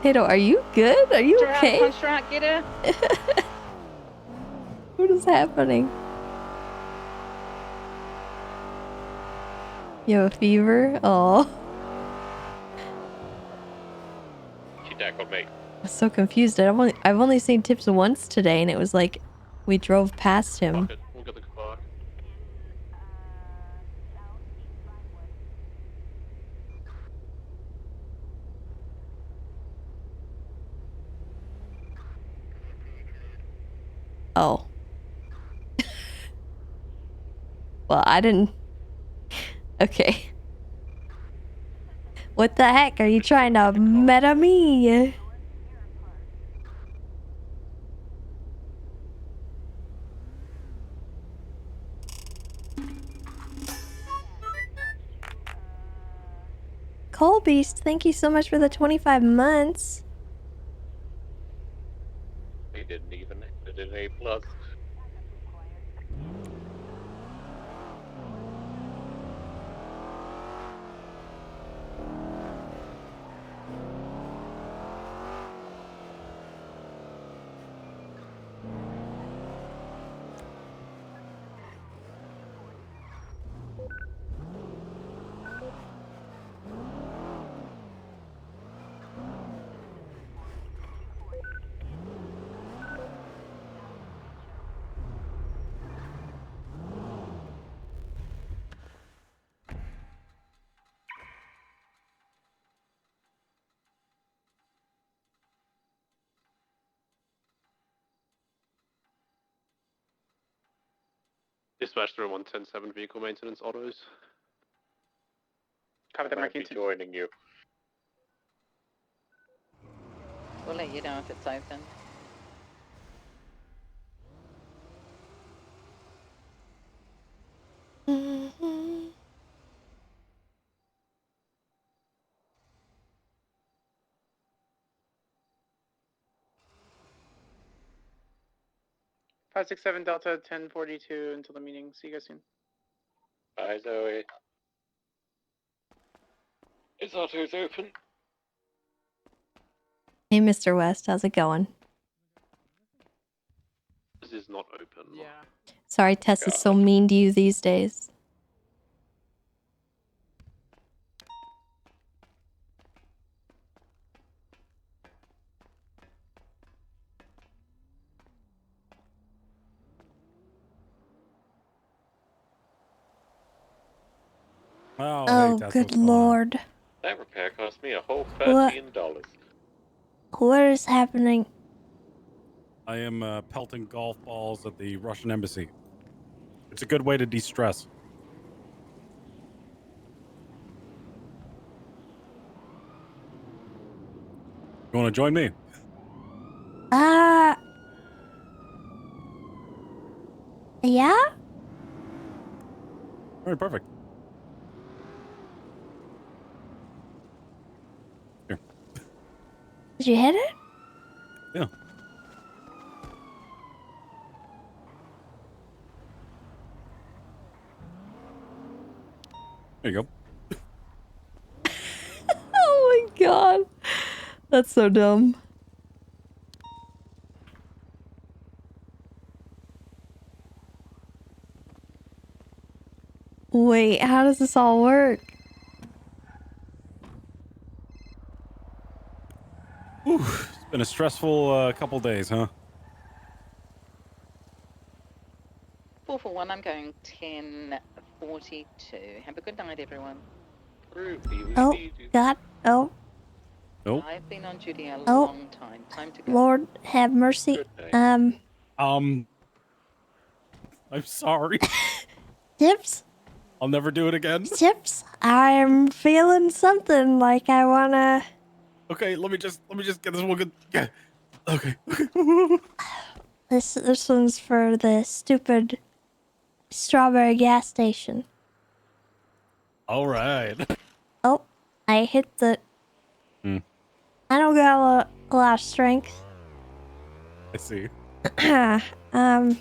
Tato, are you good? Are you okay? Punch right, get her. What is happening? You have a fever? Oh. She tackled me. I'm so confused. I've only seen Tips once today, and it was like we drove past him. We'll get the car. Oh. Well, I didn't... Okay. What the heck? Are you trying to meta me? Coal Beast, thank you so much for the 25 months. They didn't even hit an A+. Dispatch through 110-7 vehicle maintenance autos. Copy that, Might be Marquis. joining you. We'll let you know if it's open. Mm-hmm. 567 Delta 1042 until the meeting. See you guys soon. Bye, Zoe. Is autos open? Hey, Mr. West, how's it going? This is not open. Yeah. Sorry Tess is so mean to you these days. Oh, good lord. That repair cost me a whole What? $13. What is happening? I am pelting golf balls at the Russian embassy. It's a good way to de-stress. You want to join me? Yeah? All right, perfect. Here. Did you hit it? Yeah. There you go. Oh my god. That's so dumb. Wait, how does this all work? Whew, it's been a stressful couple days, huh? 441, I'm going 1042. Have a good night, everyone. Oh, God. Oh, Nope. I've been on duty a Oh. long time. Time to go. Lord have mercy. I'm sorry. Tips? I'll never do it again. Tips? I'm feeling something like I wanna... Okay, let me just get this one good. Yeah. Okay. This one's for the stupid strawberry gas station. All right. Oh, I hit the... Hmm. I don't got a lot of strength. I see. I'm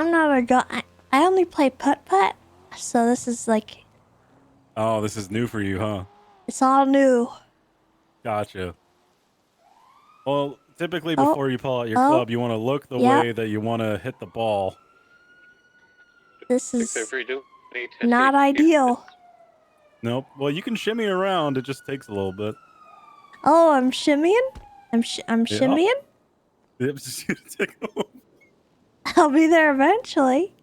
not a guy. I only play putt-putt, so this is like... Oh, this is new for you, huh? It's all new. Gotcha. Well, typically Oh. before you pull out your Oh. club, you want to look the Yep. way that you want to hit the ball. This is not ideal. Nope. Well, you can shimmy around. It just takes a little bit. Oh, I'm shimmying? I'm Yeah. shimmying? It's just take a little- I'll be there eventually.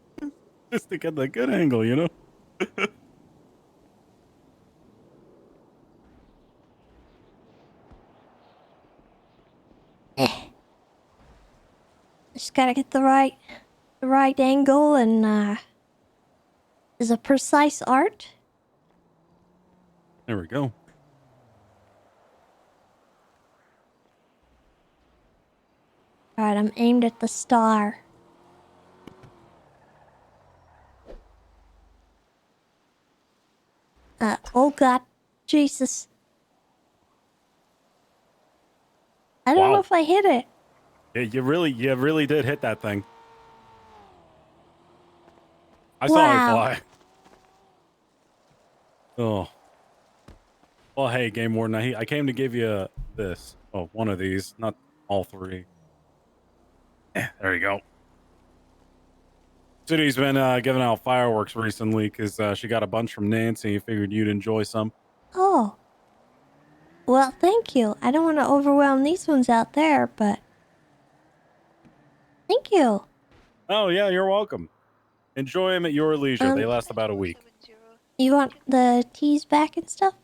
just to get the good angle, you know? Just gotta get the right angle and is a precise art. There we go. Alright, I'm aimed at the star. Oh god. Jesus. I don't know Wow. if I hit it. Yeah, you really did hit that thing. I saw it Wow. fly. Oh. Well, hey, Game Warden, I came to give you this. Oh, one of these, not all three. There you go. City's been giving out fireworks recently because she got a bunch from Nancy. Figured you'd enjoy some. Oh. Well, thank you. I don't want to overwhelm these ones out there, but... Thank you. Oh, yeah, you're welcome. Enjoy them at your leisure. They Um, last about a week. You want the teas back and stuff?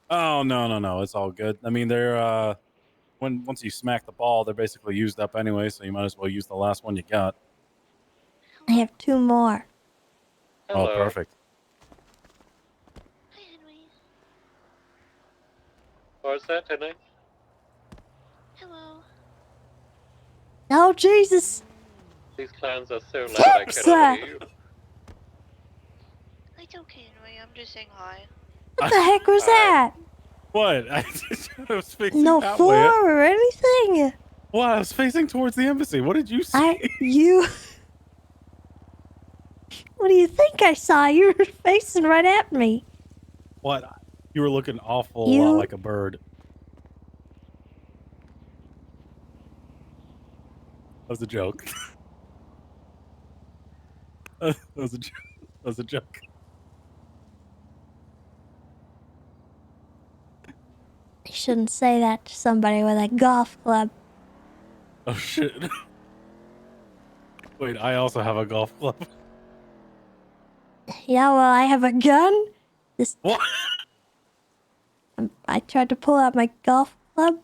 Oh, no. It's all good. I mean, they're, once you smack the ball, they're basically used up anyway, so you might as well use the last one you got. I have 2 more. Oh, perfect. What's that tonight? Hello. Oh, Jesus. These clowns are so loud I cannot hear you. It's okay, Annoy. I'm just saying hi. What the heck was that? What? I was facing No that floor way. or anything. Well, I was facing towards the embassy. What did you see? What do you think I saw? You were facing right at me. What? You were looking awful You- like a bird. That was a joke. That was a joke. That was a joke. You shouldn't say that to somebody with a golf club. Oh shit. Wait, I also have a golf club. Yeah, well, I have a gun. What? I tried to pull out my golf club.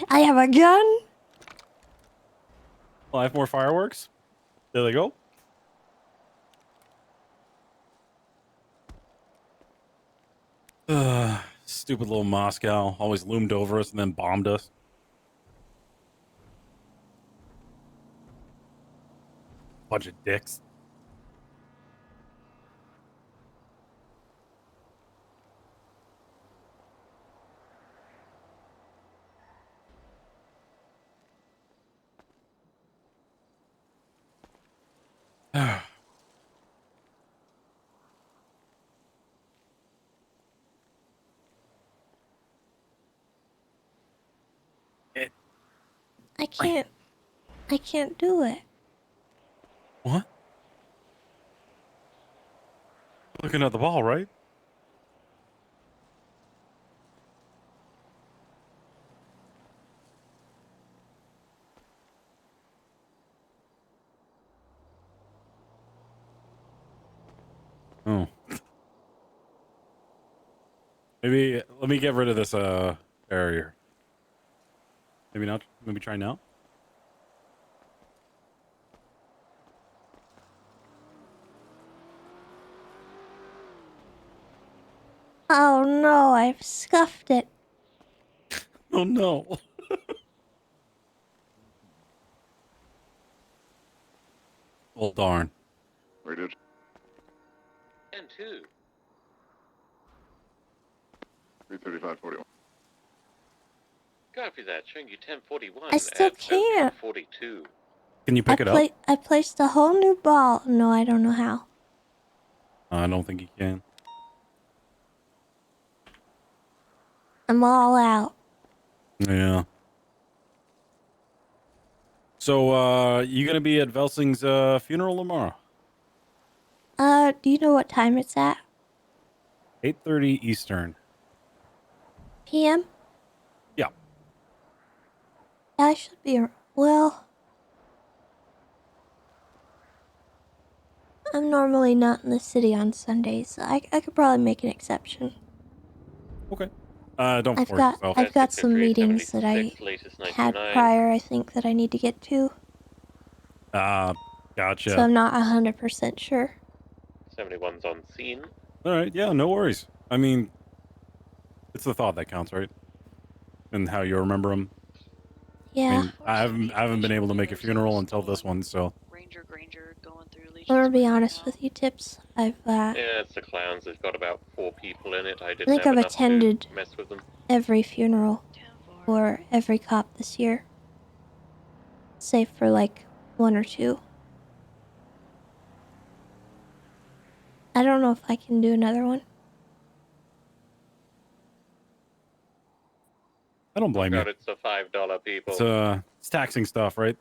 I have a gun. Well, I have more fireworks. There they go. Stupid little Moscow always loomed over us and then bombed us. Bunch of dicks. I can't do it. What? Looking at the ball, right? Oh. Maybe let me get rid of this barrier. Maybe not. Maybe try now. Oh no, I've scuffed it. Oh no. Oh darn. Rated. 10-2. 335.41. Copy that. Showing you 1041 I still at can't. 42. Can you pick it up? I placed a whole new ball. No, I don't know how. I don't think you can. I'm all out. Yeah. So, you gonna be at Velsing's funeral tomorrow? Do you know what time it's at? 8:30 Eastern. PM? Yeah. Yeah, I should be. Well, I'm normally not in the city on Sundays, so I could probably make an exception. Okay. Don't I've force got yourself. I've got some meetings that I had prior. I think that I need to get to, Gotcha. so I'm not 100% sure. 71's on scene. All right. Yeah. No worries. I mean, it's the thought that counts, right? And how you remember them. Yeah. I mean, I haven't been able to make a funeral until this one, so. I'm gonna be honest with you, Tips. I've Yeah, it's the clowns. It's got about 4 people in it. I I didn't think have I've enough attended to mess with them. every funeral for every cop this year, save for like 1 or 2. I don't know if I can do another one. I don't blame you. God, it's the $5 people. It's taxing stuff, right?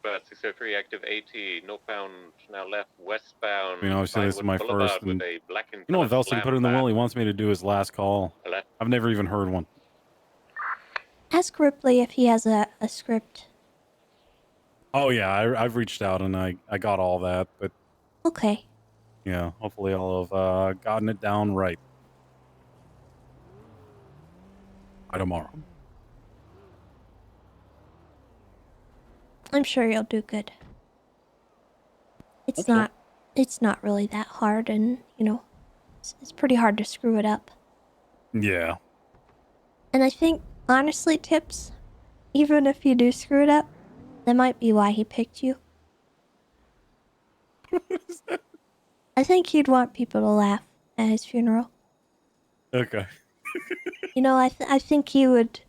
About 603 active 80, northbound, now left, westbound. I mean, obviously this is my Boulevard first, with and a black and you know what colour Velsing slam put in the van. will? He wants me to do his last call. Left. I've never even heard one. Ask Ripley if he has a script. Oh yeah, I've reached out and I got all that, but Okay. yeah, hopefully I'll have gotten it down right by tomorrow. I'm sure you'll do good. It's Hope not really that hard, and it's pretty hard to screw it up. Yeah. And I think, honestly, Tips, even if you do screw it up, that might be why he picked you. I think he'd want people to laugh at his funeral. Okay. I think he would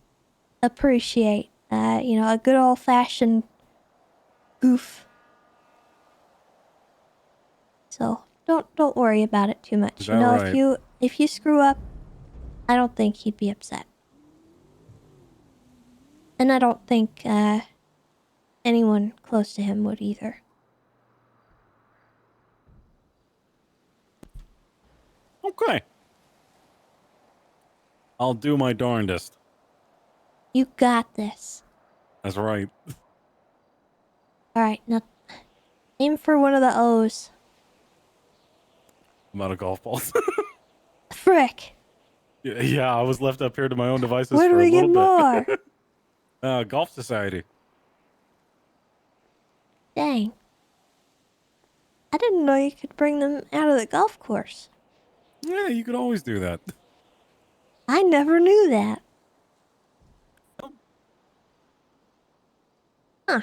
appreciate, a good old-fashioned goof. So don't worry about it too much. Is that right? If you screw up, I don't think he'd be upset. And I don't think anyone close to him would either. Okay. I'll do my darndest. You got this. That's right. Alright, now aim for one of the O's. I'm out of golf balls. Frick! Yeah, I was left up here to my own devices Where do for we a get little bit. more? Golf Society. Dang. I didn't know you could bring them out of the golf course. Yeah, you could always do that. I never knew that. Huh.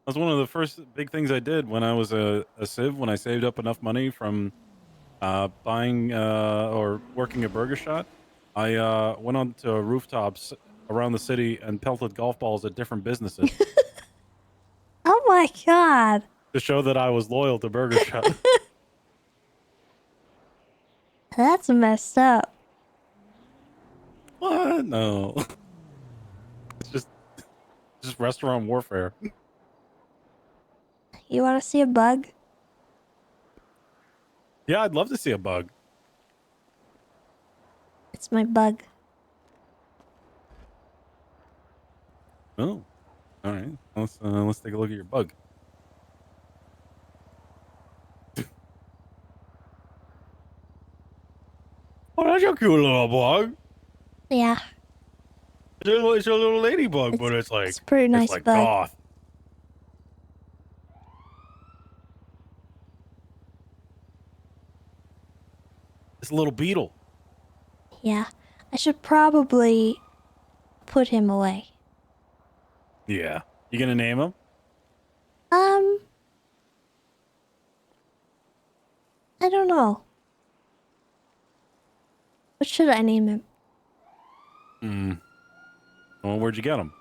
That's one of the first big things I did when I was a civ, when I saved up enough money from buying or working at Burger Shot. I went on to rooftops around the city and pelted golf balls at different businesses. Oh my god. to show that I was loyal to Burger Shot. That's messed up. What? No. It's just restaurant warfare. You want to see a bug? Yeah, I'd love to see a bug. It's my bug. Oh, all right. Let's take a look at your bug. Oh, that's a cute little bug. Yeah. It's a little ladybug, but it's like It's a pretty nice it's like bug. goth. It's a little beetle. Yeah. I should probably put him away. Yeah. You gonna name him? I don't know. What should I name him? Well, where'd you get him?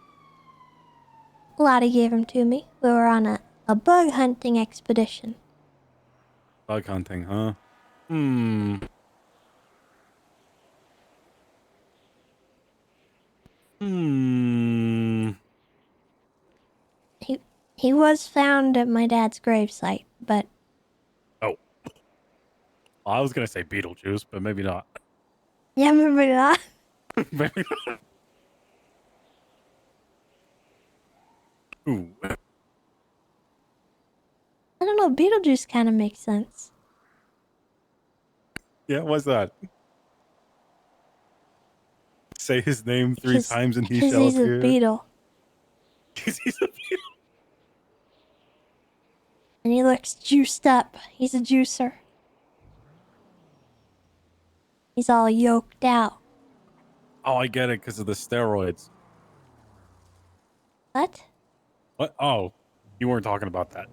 Lottie gave him to me. We were on a bug hunting expedition. Bug hunting, huh? He was found at my dad's gravesite, but Oh. I was gonna say Beetlejuice, but maybe not. yeah, maybe not. Maybe not. Ooh. I don't know. Beetlejuice kind of makes sense. Yeah, what's that? Say his name 3 times and he shall he's appear. a beetle. Because he's a beetle. And he looks juiced up. He's a juicer. He's all yoked out. Oh, I get it because of the steroids. What? What? Oh, you weren't talking about that.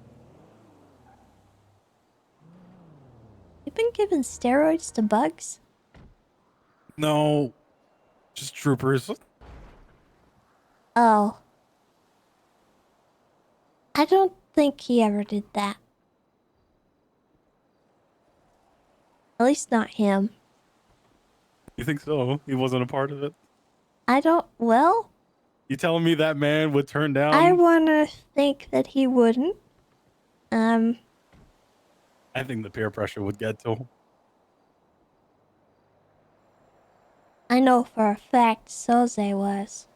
You've been giving steroids to bugs? No, just troopers. Oh. I don't think he ever did that. At least not him. You think so? He wasn't a part of it? I don't... Well, You telling me that man would turn down? I want to think that he wouldn't. I think the peer pressure would get to him. I know for a fact Soze was.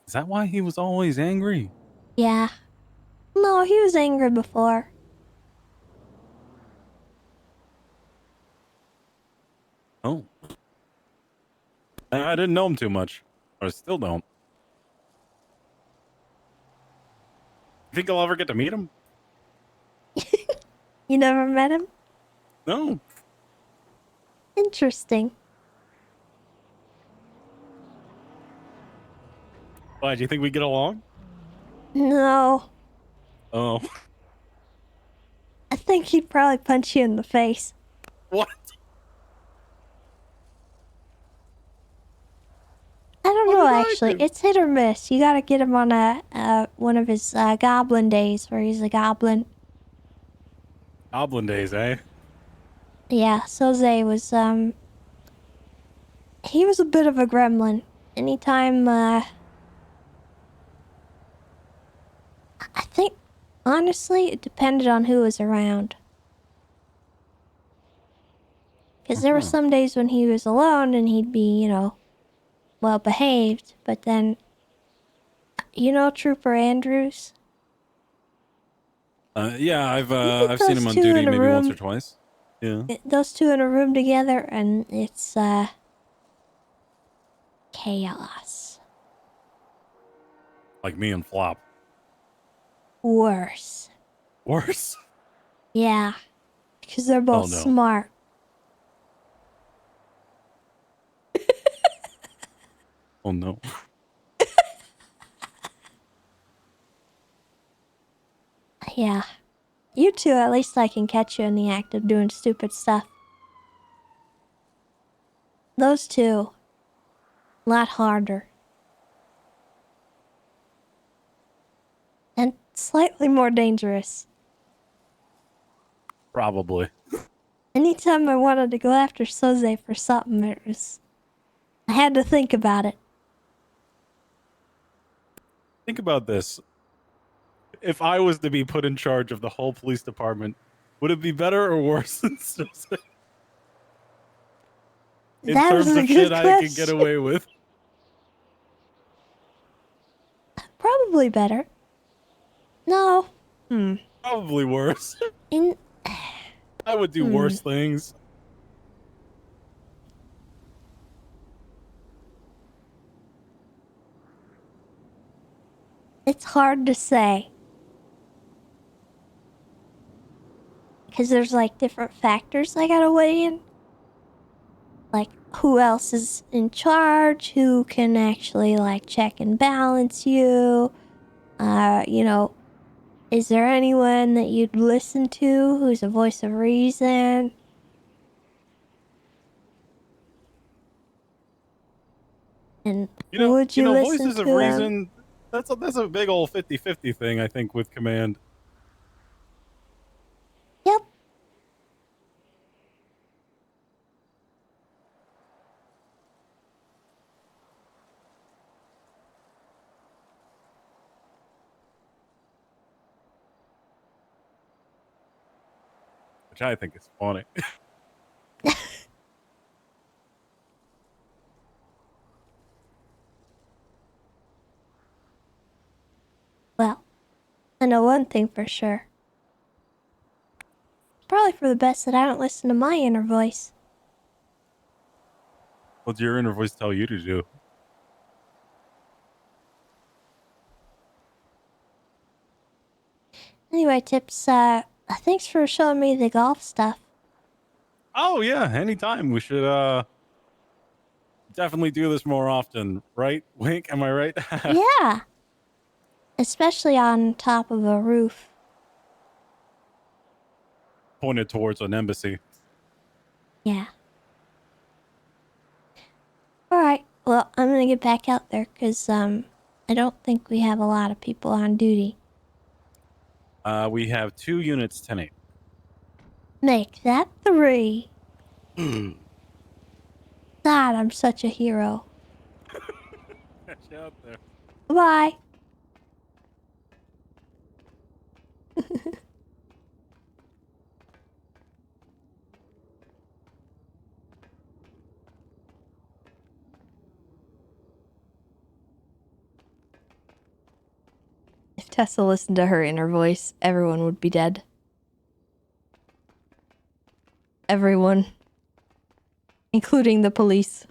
Is that why he was always angry? Yeah. No, he was angry before. Oh. I didn't know him too much. Or I still don't. You think I'll ever get to meet him? You never met him? No. Interesting. Why, do you think we get along? No. Oh. I think he'd probably punch you in the face. What? I don't know, actually. It's hit or miss. You gotta get him on one of his goblin days where he's a goblin. Goblin days, eh? Yeah, Soze was, he was a bit of a gremlin. Anytime, I think, honestly, it depended on who was around. Because there were some days when he was alone and he'd be, you know, well behaved, but then, you know Trooper Andrews? Yeah, I've put seen him those on two duty in a maybe once room. or twice. Yeah. Those two in a room together and it's, chaos. Like me and Flop. Worse. Worse? Yeah. Because they're both no. smart. Oh no. Yeah. You two, at least I can catch you in the act of doing stupid stuff. Those two, a lot harder. And slightly more dangerous. Probably. Anytime I wanted to go after Soze for something, I had to think about it. Think about this. If I was to be put in charge of the whole police department, would it be better or worse than Soze? In That terms was a of good shit I could get question. away with. Probably better. No. Probably worse. In I would do worse things. It's hard to say. Because there's like different factors I gotta weigh in. Like who else is in charge, who can actually like check and balance you. You know, is there anyone that you'd listen to who's a voice of reason? And would you listen voices to of them? reason, that's a big old 50-50 thing, I think, with command. Yep. Which I think is funny. Well, I know one thing for sure. It's probably for the best that I don't listen to my inner voice. What's your inner voice tell you to do? Anyway, Tips, thanks for showing me the golf stuff. Oh yeah, anytime. We should definitely do this more often, right? Wink, am I right? Yeah. Especially on top of a roof. Pointed towards an embassy. Yeah. Alright, well, I'm gonna get back out there, because, I don't think we have a lot of people on duty. We have 2 units 10-8. Make that 3. God, I'm such a hero. Catch you out there. Bye. If Tessa listened to her inner voice, everyone would be dead. Everyone. Including the police.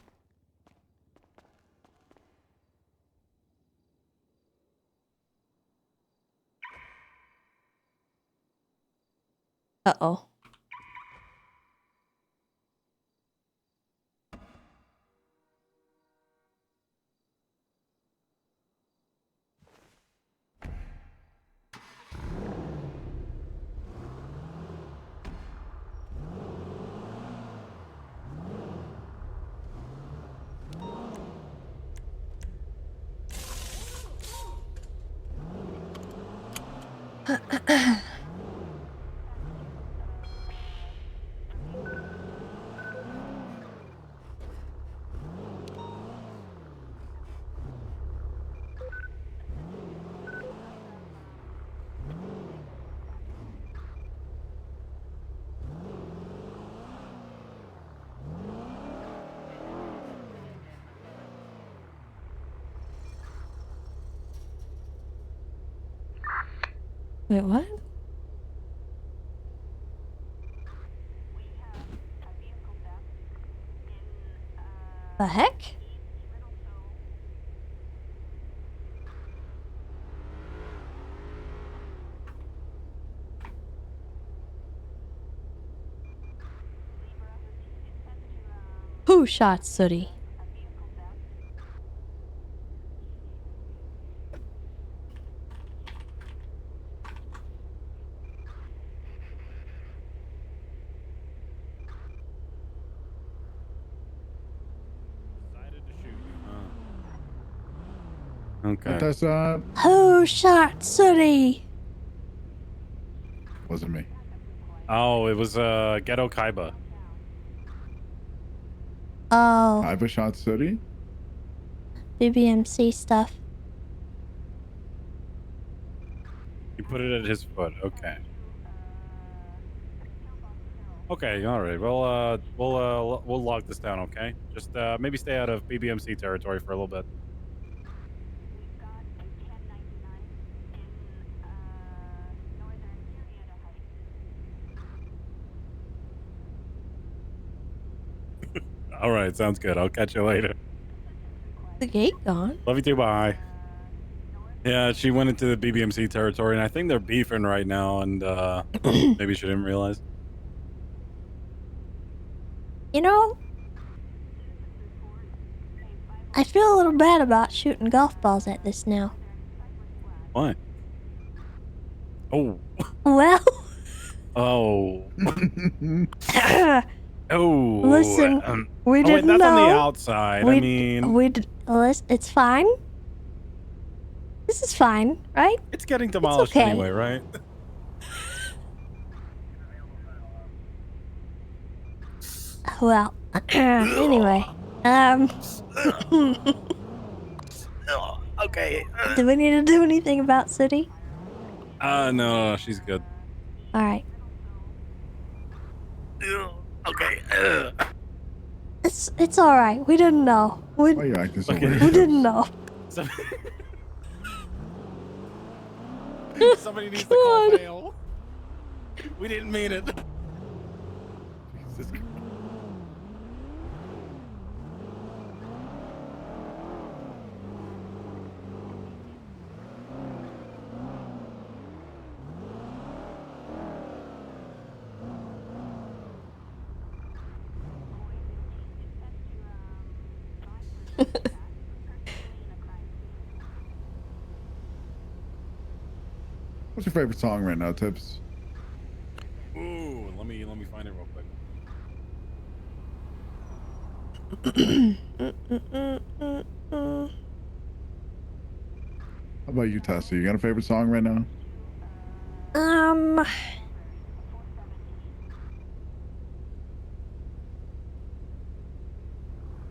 Uh-oh. Wait, what? The heck? Who shot Sooty? Okay. Tessa. Who shot Sooty? Wasn't me. Oh, it was Ghetto Kaiba. Oh, Kaiba shot Sooty? BBMC stuff. You put it at his foot. Okay. Okay. All right. Well, we'll log this down. Okay. Just maybe stay out of BBMC territory for a little bit. All right. Sounds good. I'll catch you later. The gate gone. Love you too. Bye. Yeah, she went into the BBMC territory, and I think they're beefing right now, and maybe she didn't realize. You know, I feel a little bad about shooting golf balls at this now. Why? Oh. Well. Oh. Oh. Listen, we wait, didn't that's know. on the outside. I mean, it's fine. This is fine, right? it's getting demolished okay. anyway, right? Well, anyway, okay. Do we need to do anything about City? No, she's good. All right. Okay. It's all right. We didn't know. Why are you acting so weird? We didn't know. Somebody needs to call bail. We didn't mean it. Jesus Christ. What's your favorite song right now, Tips? Ooh, let me find it real quick. How about you, Tessa? You got a favorite song right now?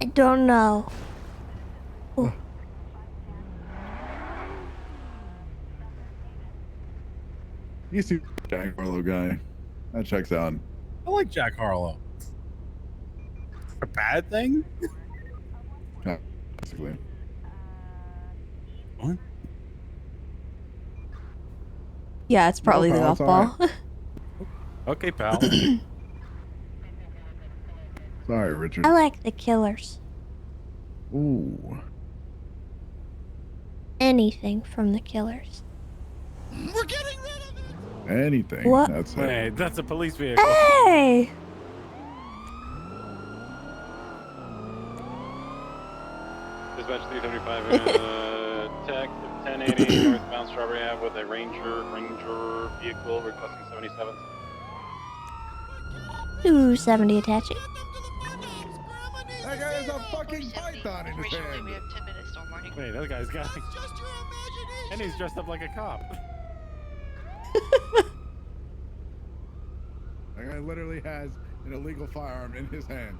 I don't know. Ooh. You see Jack Harlow guy. That checks out. I like Jack Harlow. A bad thing? Yeah, basically. What? Yeah, it's probably the pal, golf it's all ball. Okay, pal. Sorry, Richard. I like the Killers. Ooh. Anything from the Killers. We're getting rid of it. Anything. What? That's it. Hey, that's a police vehicle. Hey! Dispatch 375, tech 1080 northbound Strawberry Ave with a Ranger vehicle requesting 77. 270 attaching. That guy has a fucking python in his hand. We have 10 minutes till morning. Wait, that guy's got. And he's dressed up like a cop. That guy literally has an illegal firearm in his hand.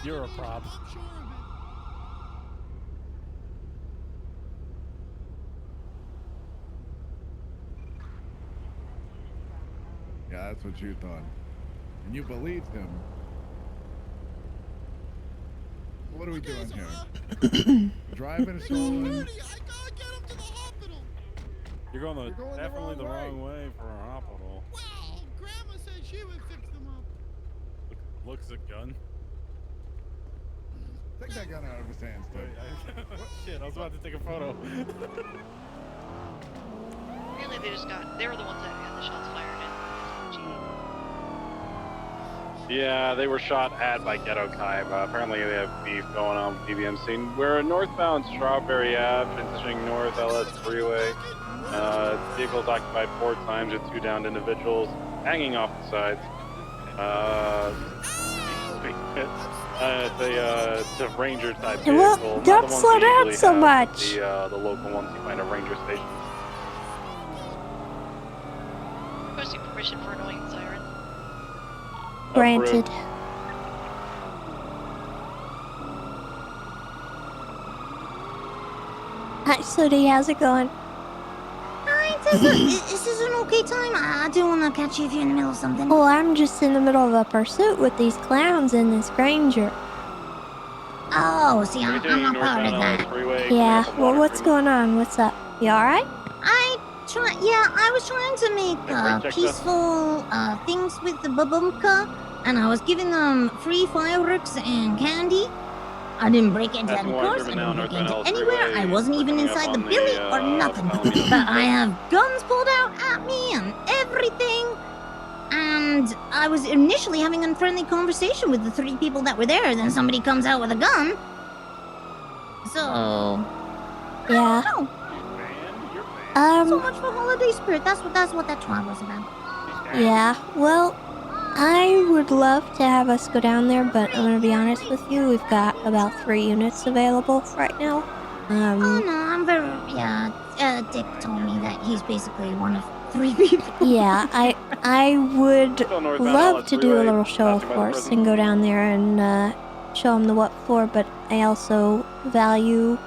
You're a prop. Yeah, that's what you thought. And you believed him. What are we doing here? Driving a stolen. You're going definitely the wrong way for a hospital. Well, Grandma said she would fix them up. Looks a gun. Take that gun out of his hands, dude. Shit, I was about to take a photo. Really, they were the ones that had the shots fired in. Yeah, they were shot at by Ghetto Kaiba. Apparently they have beef going on with BBMC. We're northbound Strawberry Ave, transitioning north LS Freeway. Vehicles occupied 4 times with 2 downed individuals hanging off the sides. It's a Ranger type vehicle. Well, don't slow down so much. The local ones you find at Ranger stations. permission for annoying siren. Granted. Hi, Sooty. How's it going? Hi, Tessa. Is this an okay time? I don't want to catch you if you're in the middle of something. Well, I'm just in the middle of a pursuit with these clowns in this Granger. Oh, see, I'm not part of that. Yeah, well, what's going on? What's up? You alright? I was trying to make peaceful things with the babumka, and I was giving them free fireworks and candy. I didn't break into any cars, I didn't break into anywhere, I wasn't even inside the billy or nothing. But I have guns pulled out at me and everything. And I was initially having a friendly conversation with the 3 people that were there, then somebody comes out with a gun. So... Yeah. So much for holiday spirit, that's what that twat was about. Yeah, well, I would love to have us go down there, but I'm gonna be honest with you, we've got about 3 units available right now. Oh no, I'm very... Yeah, Dick told me that he's basically one of 3 people. Yeah, I would love to do a little show, of course, and go down there and show them the what for, but I also value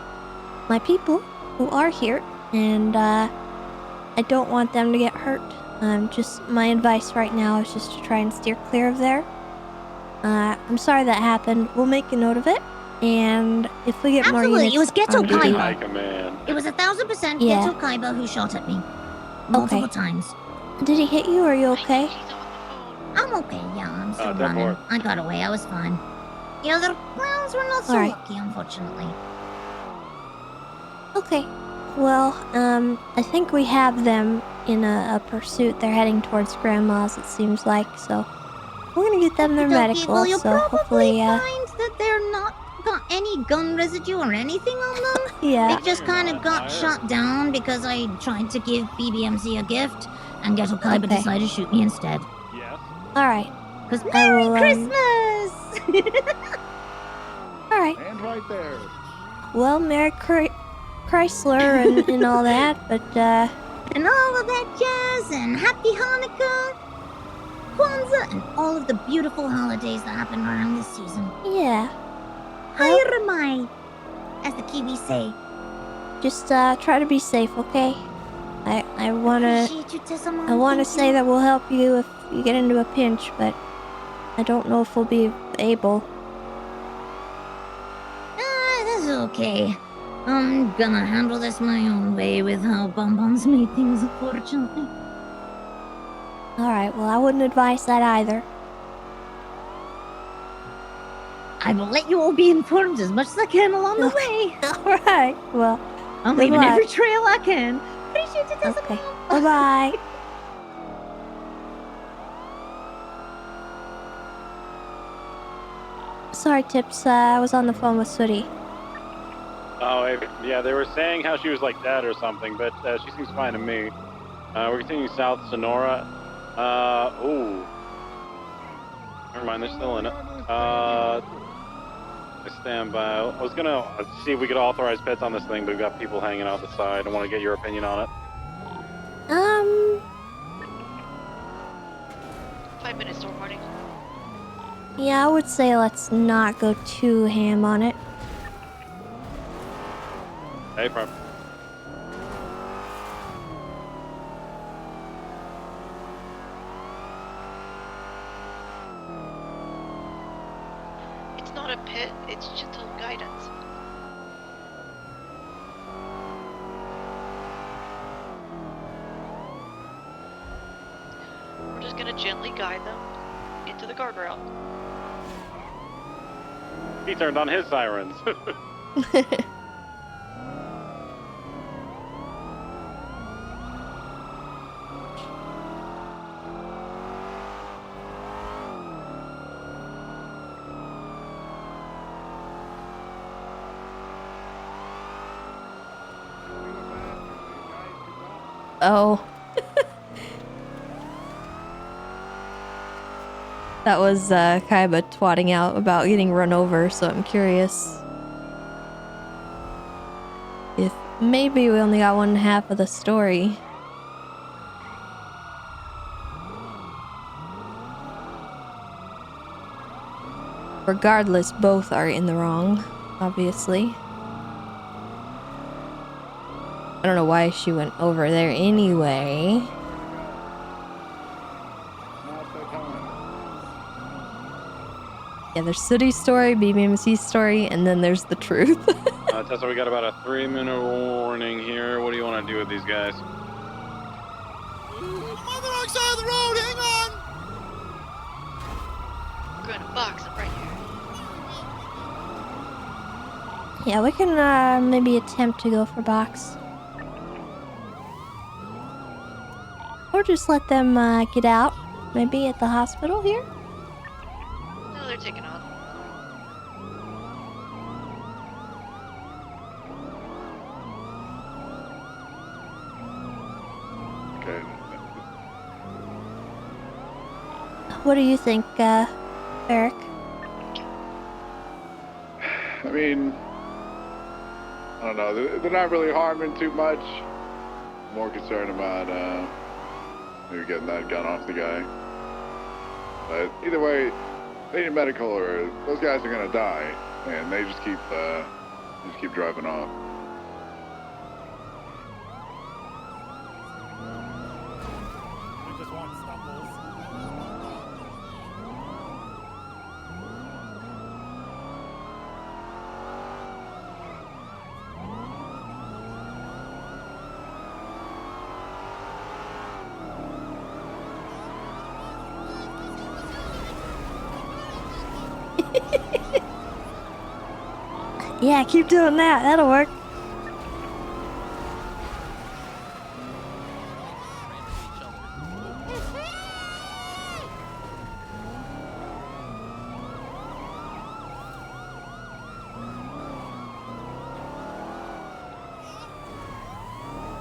my people who are here, and I don't want them to get hurt. Just my advice right now is just to try and steer clear of there. I'm sorry that happened. We'll make a note of it, and if we get more units, it was Ghetto on duty- Kaiba. It was 1000% Yeah. Ghetto Kaiba who shot at me. Multiple times. Did he hit you? Are you okay? I'm okay, yeah, I'm still then running. more. I got away, I was fine. The other clowns were not so Alright. lucky, unfortunately. Okay. Well, I think we have them in a pursuit. They're heading towards Grandma's, it seems like, so we're gonna get them their Okey-dokey. medical, Well, you'll so hopefully, find that they're not got any gun residue or anything on them. Yeah. They just kind of got shot down because I tried to give BBMC a gift, and Ghetto Kaiba Okay. decided to shoot me instead. alright. Because I Merry will, Christmas! Alright. And right there. Well, Merry Chrysler and all that, but, And all of that jazz, and Happy Hanukkah, Kwanzaa, and all of the beautiful holidays that happen around this season. yeah. Hairmai, as the Kiwis say. Just, try to be safe, okay? I wanna... Appreciate you, Tessa Lamb, I wanna thank say you. that we'll help you if you get into a pinch, but I don't know if we'll be able. That's okay. I'm gonna handle this my own way with how bonbons made things, unfortunately. Alright, well, I wouldn't advise that either. I will let you all be informed as much as I can along the way. Alright, well, I'm good leaving luck. every trail I can. Appreciate it, Tessa. Okay, bye-bye. Sorry, Tips, I was on the phone with Sooty. Oh, yeah, they were saying how she was like dead or something, but she seems fine to me. We're continuing south Sonora. Ooh. Never mind, they're still in it. I stand by. I was gonna see if we could authorize pets on this thing, but we've got people hanging out the side. I want to get your opinion on it. 5 minutes to recording. Yeah, I would say let's not go too ham on it. Hey, Prime. It's not a pit, it's gentle guidance. We're just gonna gently guide them into the guardrail. He turned on his sirens. Oh. That was Kaiba twatting out about getting run over, so I'm curious if maybe we only got 1/2 of the story. Regardless, both are in the wrong, obviously. I don't know why she went over there anyway. Yeah, there's Sooty's story, BBMC's story, and then there's the truth. Tessa, we got about a 3-minute warning here. What do you want to do with these guys? I'm on the wrong side of the road. Hang on. We're going to box them right here. Yeah, we can maybe attempt to go for box. Or just let them get out. Maybe at the hospital here? No, they're taking off. Okay. What do you think, Eric? I mean, I don't know. They're not really harming too much. More concerned about maybe getting that gun off the guy. But either way, they need medical, or those guys are gonna die, and they just keep driving off. We just want stumbles. Yeah, keep doing that. That'll work.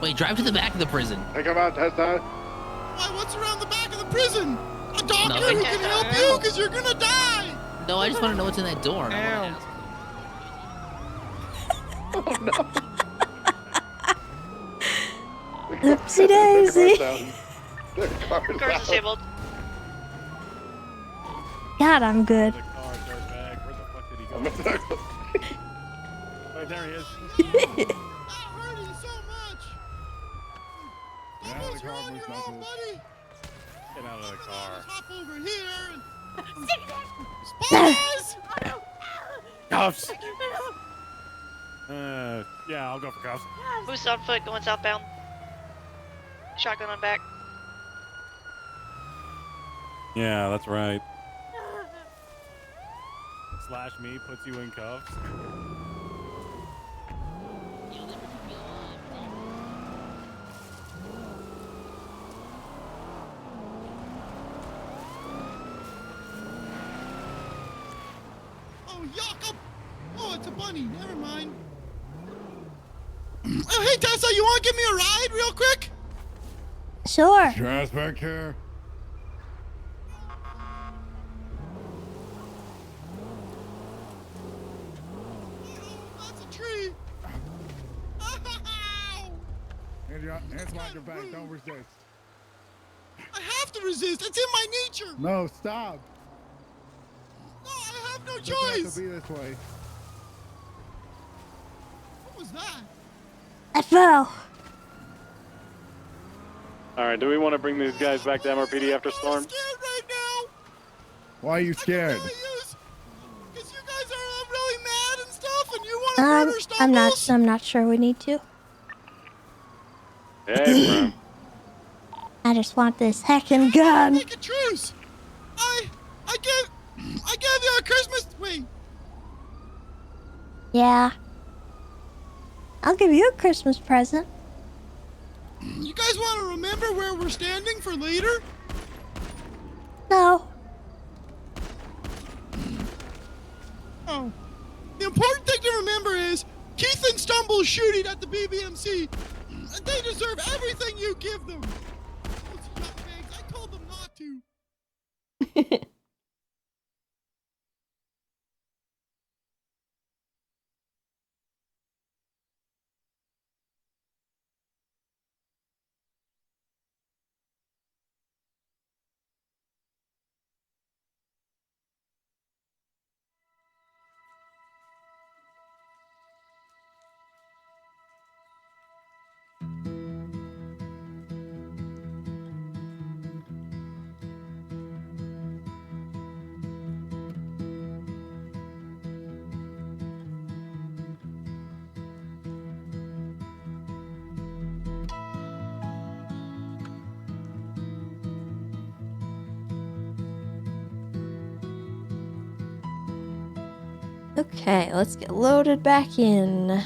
Wait, drive to the back of the prison. Hey, come out, Tessa. Why, what's around the back of the prison? A doctor No, who can help you because you're gonna die. No, I just want to know what's in that door. and I wanna ask. Oopsie daisy. Car's disabled. God, I'm good. Where the fuck did he go? Wait, there he is. That hurt you so much. What's wrong, your own buddy? Get out of the car. Hop over here and... Spies! Cuffs! Yeah, I'll go for cuffs. Moose on foot going southbound. Shotgun on back. Yeah, that's right. Slash me puts you in cuffs. Oh, yuck! Oh, it's a bunny. Never mind. Oh, hey, Tessa, you want to give me a ride real quick? Sure. Your ass back here. That's a tree. Hands behind your back. Don't resist. I have to resist. It's in my nature. No, stop. No, I have no It doesn't have choice. to be this way. What was that? I fell. All right, do we want to bring these guys back to MRPD after storm? I'm scared right now. Why are you scared? Because you guys are really mad and stuff, and you want to murder Stumbles. I'm not sure we need to. Hey, bro. I just want this heckin' gun. Make a truce. I gave you a Christmas. Wait. Yeah. I'll give you a Christmas present. You guys want to remember where we're standing for later? No. Oh. The important thing to remember is Keith and Stumbles shooting at the BBMC. And they deserve everything you give them. Those nutbags, I told them not to. Okay, let's get loaded back in.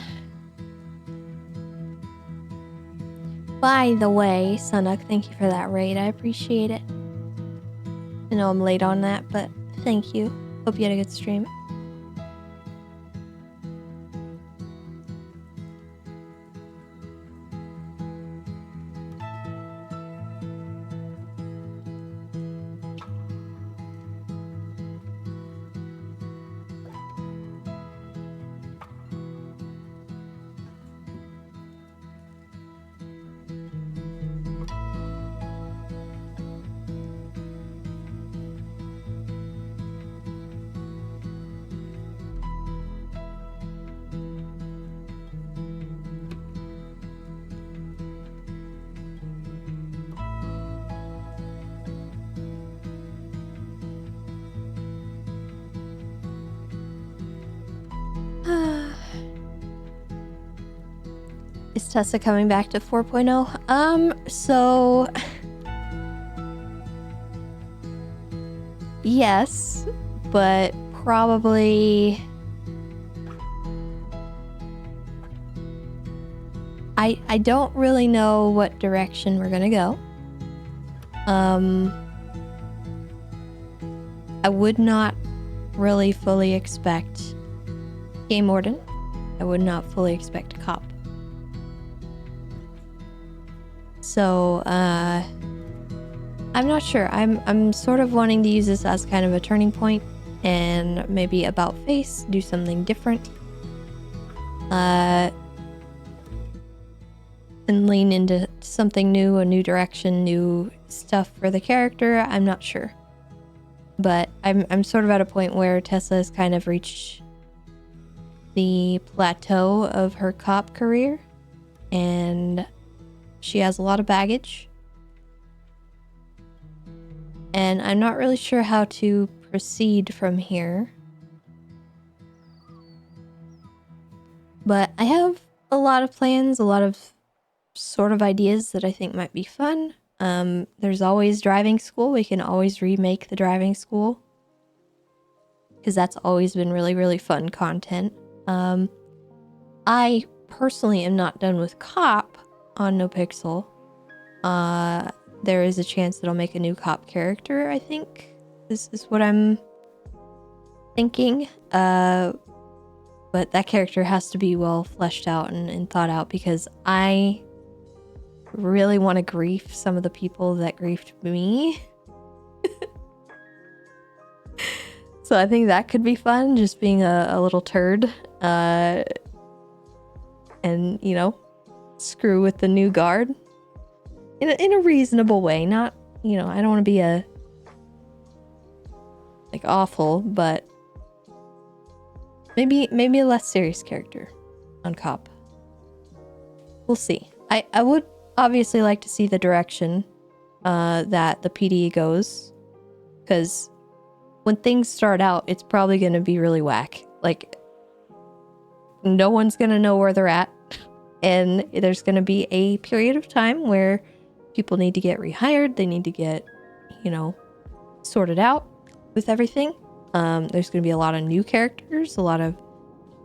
By the way, Sunuk, thank you for that raid. I appreciate it. I know I'm late on that, but thank you. Hope you had a good stream. Is Tessa coming back to 4.0? So yes, but probably I don't really know what direction we're gonna go. I would not really fully expect Game Warden. I would not fully expect Cop. So, I'm not sure. I'm sort of wanting to use this as kind of a turning point and maybe about face, do something different. And lean into something new, a new direction, new stuff for the character. I'm not sure. But I'm sort of at a point where Tessa has kind of reached the plateau of her cop career, and she has a lot of baggage. And I'm not really sure how to proceed from here. But I have a lot of plans, a lot of sort of ideas that I think might be fun. There's always driving school. We can always remake the driving school, because that's always been really, really fun content. I personally am not done with Cop on NoPixel. There is a chance that I'll make a new Cop character, I think. This is what I'm thinking. But that character has to be well fleshed out and thought out, because I really want to grief some of the people that griefed me. So I think that could be fun, just being a little turd. And, you know, screw with the new guard. In a reasonable way. Not, you know, I don't want to be like awful, but maybe a less serious character on Cop. We'll see. I would obviously like to see the direction that the PD goes, because when things start out, it's probably going to be really whack. Like, no one's going to know where they're at, and there's going to be a period of time where people need to get rehired. They need to get, you know, sorted out with everything. There's going to be a lot of new characters, a lot of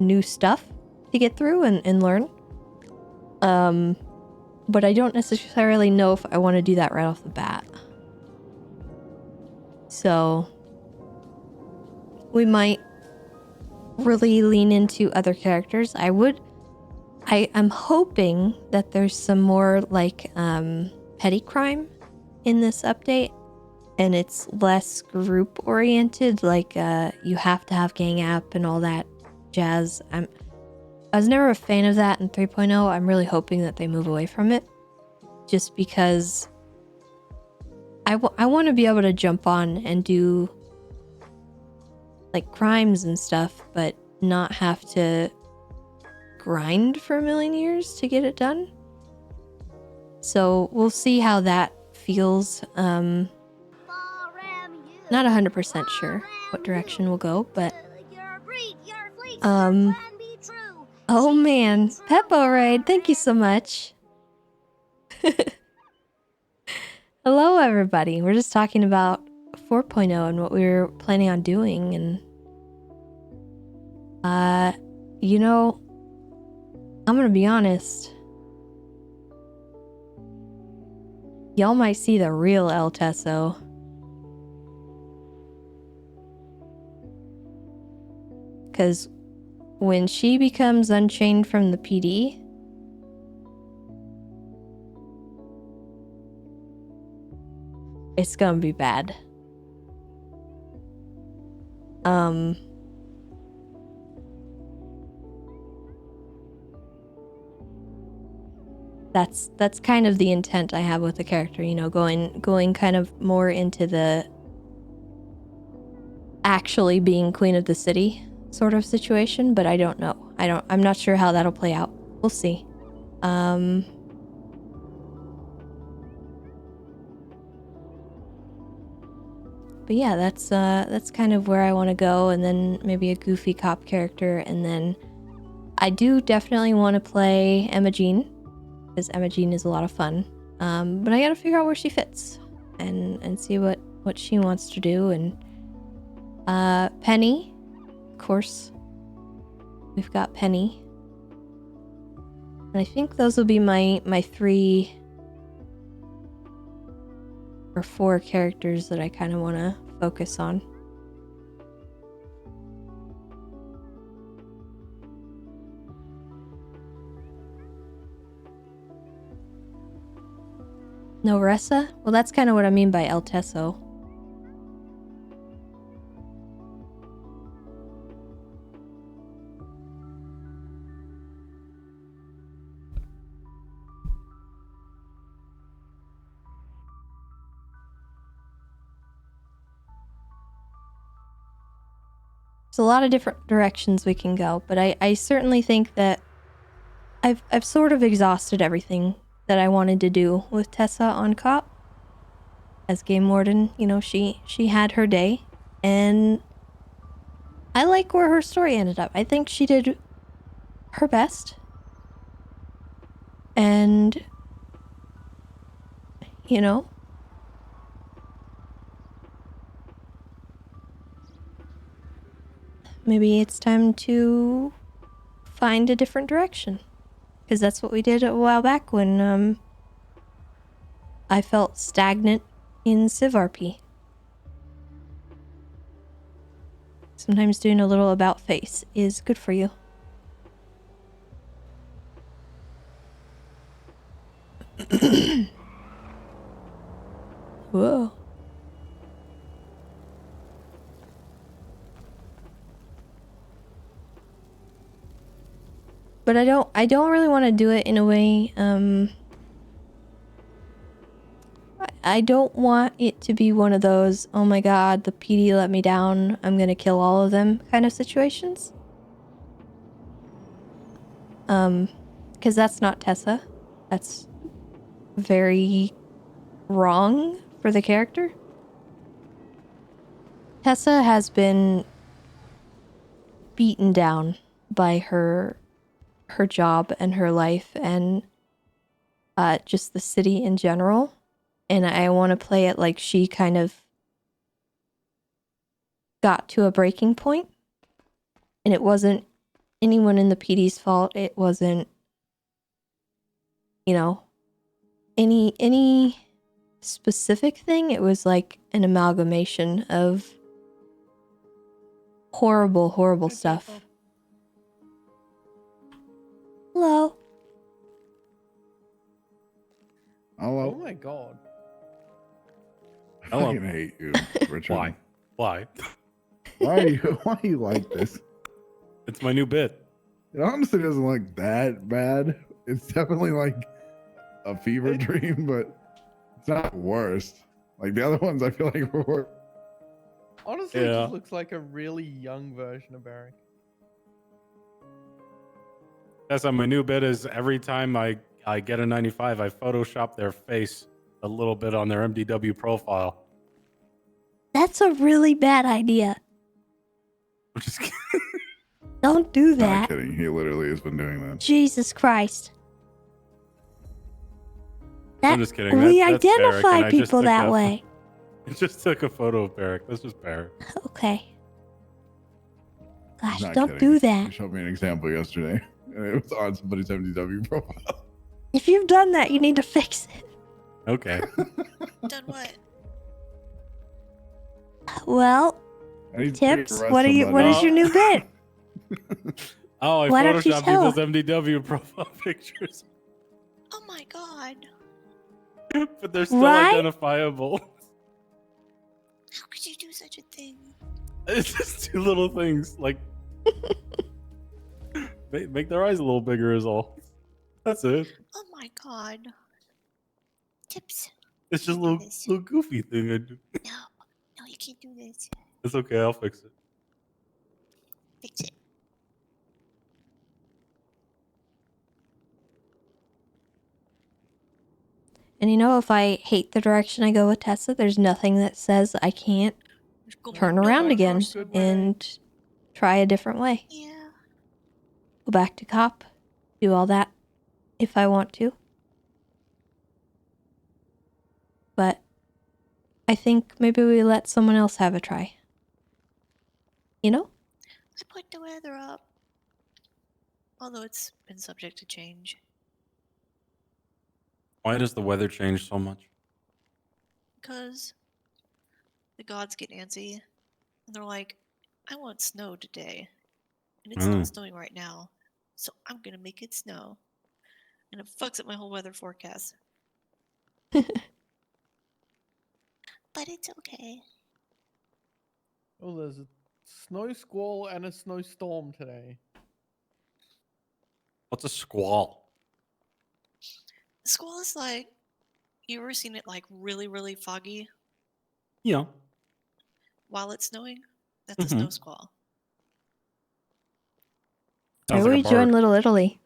new stuff to get through and learn. But I don't necessarily know if I want to do that right off the bat. So we might really lean into other characters. I'm hoping that there's some more like petty crime in this update, and it's less group oriented, like you have to have gang app and all that jazz. I was never a fan of that in 3.0. I'm really hoping that they move away from it, just because I want to be able to jump on and do like crimes and stuff, but not have to grind for a million years to get it done. So we'll see how that feels. Not 100% sure what direction we'll go, but oh man, Peppo Raid, thank you so much. Hello everybody. We're just talking about 4.0 and what we were planning on doing, and You know, I'm gonna be honest. Y'all might see the real El Teso. Because when she becomes unchained from the PD, it's gonna be bad. That's kind of the intent I have with the character, you know, going kind of more into the actually being queen of the city sort of situation, but I don't know. I'm not sure how that'll play out. We'll see. But yeah, that's kind of where I want to go, and then maybe a goofy cop character, and then I do definitely want to play Emma Jean, because Emma Jean is a lot of fun. But I gotta figure out where she fits, and see what she wants to do. And Penny, of course, we've got Penny, and I think those will be my 3 or 4 characters that I kind of want to focus on. No Ressa? Well, that's kind of what I mean by El Teso. There's a lot of different directions we can go, but I certainly think that I've sort of exhausted everything that I wanted to do with Tessa on Cop. As Game Warden, you know, she had her day, and I like where her story ended up. I think she did her best. And, you know, maybe it's time to find a different direction. Because that's what we did a while back when I felt stagnant in Civ RP. Sometimes doing a little about face is good for you. Whoa. But I don't really want to do it in a way, I don't want it to be one of those, oh my god, the PD let me down, I'm gonna kill all of them kind of situations. Because that's not Tessa. That's very wrong for the character. Tessa has been beaten down by her job and her life and just the city in general. And I want to play it like she kind of got to a breaking point. And it wasn't anyone in the PD's fault. It wasn't, you know, any specific thing. It was like an amalgamation of horrible stuff. Hello. Hello. Oh my god. I Hello. fucking hate you, Richard. Why? Why are you like this? It's my new bit. It honestly doesn't look that bad. It's definitely like a fever dream, but it's not the worst. Like the other ones, I feel like were. Honestly, it Yeah. just looks like a really young version of Barrick. That's my new bit is every time I get a 95, I Photoshop their face a little bit on their MDW profile. That's a really bad idea. I'm just kidding. Don't do Not that. kidding. He literally has been doing that. Jesus Christ. I'm just kidding. We That's Barrick, identify and I just people took that a- way. I just took a photo of Barrick. That's just Barrick. Okay. Gosh, Not don't kidding. do that. You showed me an example yesterday. And it was on somebody's MDW profile. If you've done that, you need to fix it. Okay. Done what? Well, I need to Tips, arrest what is somebody. your new bit? Oh, I Why don't you photoshopped tell? people's MDW profile pictures, Oh my god. but they're still Right? identifiable. How could you do such a thing? It's just two little things, like make their eyes a little bigger is all. That's it. Oh my god. Tips. It's just a little goofy thing I do. No, you can't do this. It's okay, I'll fix it. Fix it. And you know, if I hate the direction I go with Tessa, there's nothing that says I can't turn around again and try a different way. Yeah. Go back to cop, do all that if I want to. But I think maybe we let someone else have a try. You know? I put the weather up. Although it's been subject to change. Why does the weather change so much? Because the gods get antsy. And they're like, I want snow today. And it's not snowing right now. So I'm going to make it snow. And it fucks up my whole weather forecast. But it's okay. Oh, there's a snow squall and a snowstorm today. What's a squall? Squall is like, you ever seen it like really, really foggy Yeah. while it's snowing? That's a snow squall. Maybe we join Little Italy.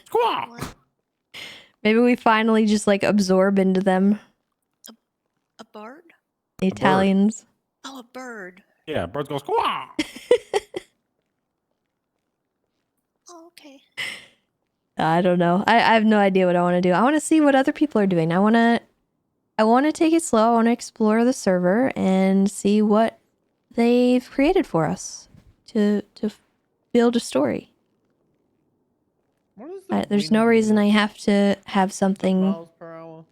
Squall! Maybe we finally just like absorb into them. A bird? The Italians. Oh, a bird. Yeah, birds go squall. Oh, okay. I don't know. I have no idea what I want to do. I want to see what other people are doing. I want to take it slow. I want to explore the server and see what they've created for us to build a story. There's no reason I have to have something Miles per hour.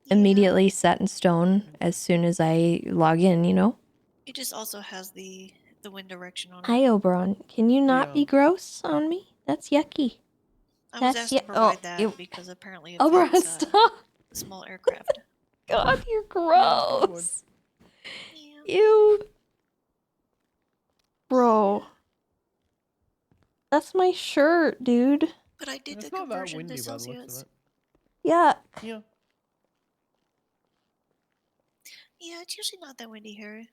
immediately set in stone as soon as I log in, you know? It just also has the wind direction on it. Hi, Oberon. Can you not be gross on me? That's yucky. I was asked to provide that because apparently it Oberon, fits stop. a small aircraft. God, you're gross. Ew. Bro. That's my shirt, dude. But I did It's the not that conversion windy to by the looks of Celsius. it. Yuck. Yeah. Yeah, it's usually not that windy here.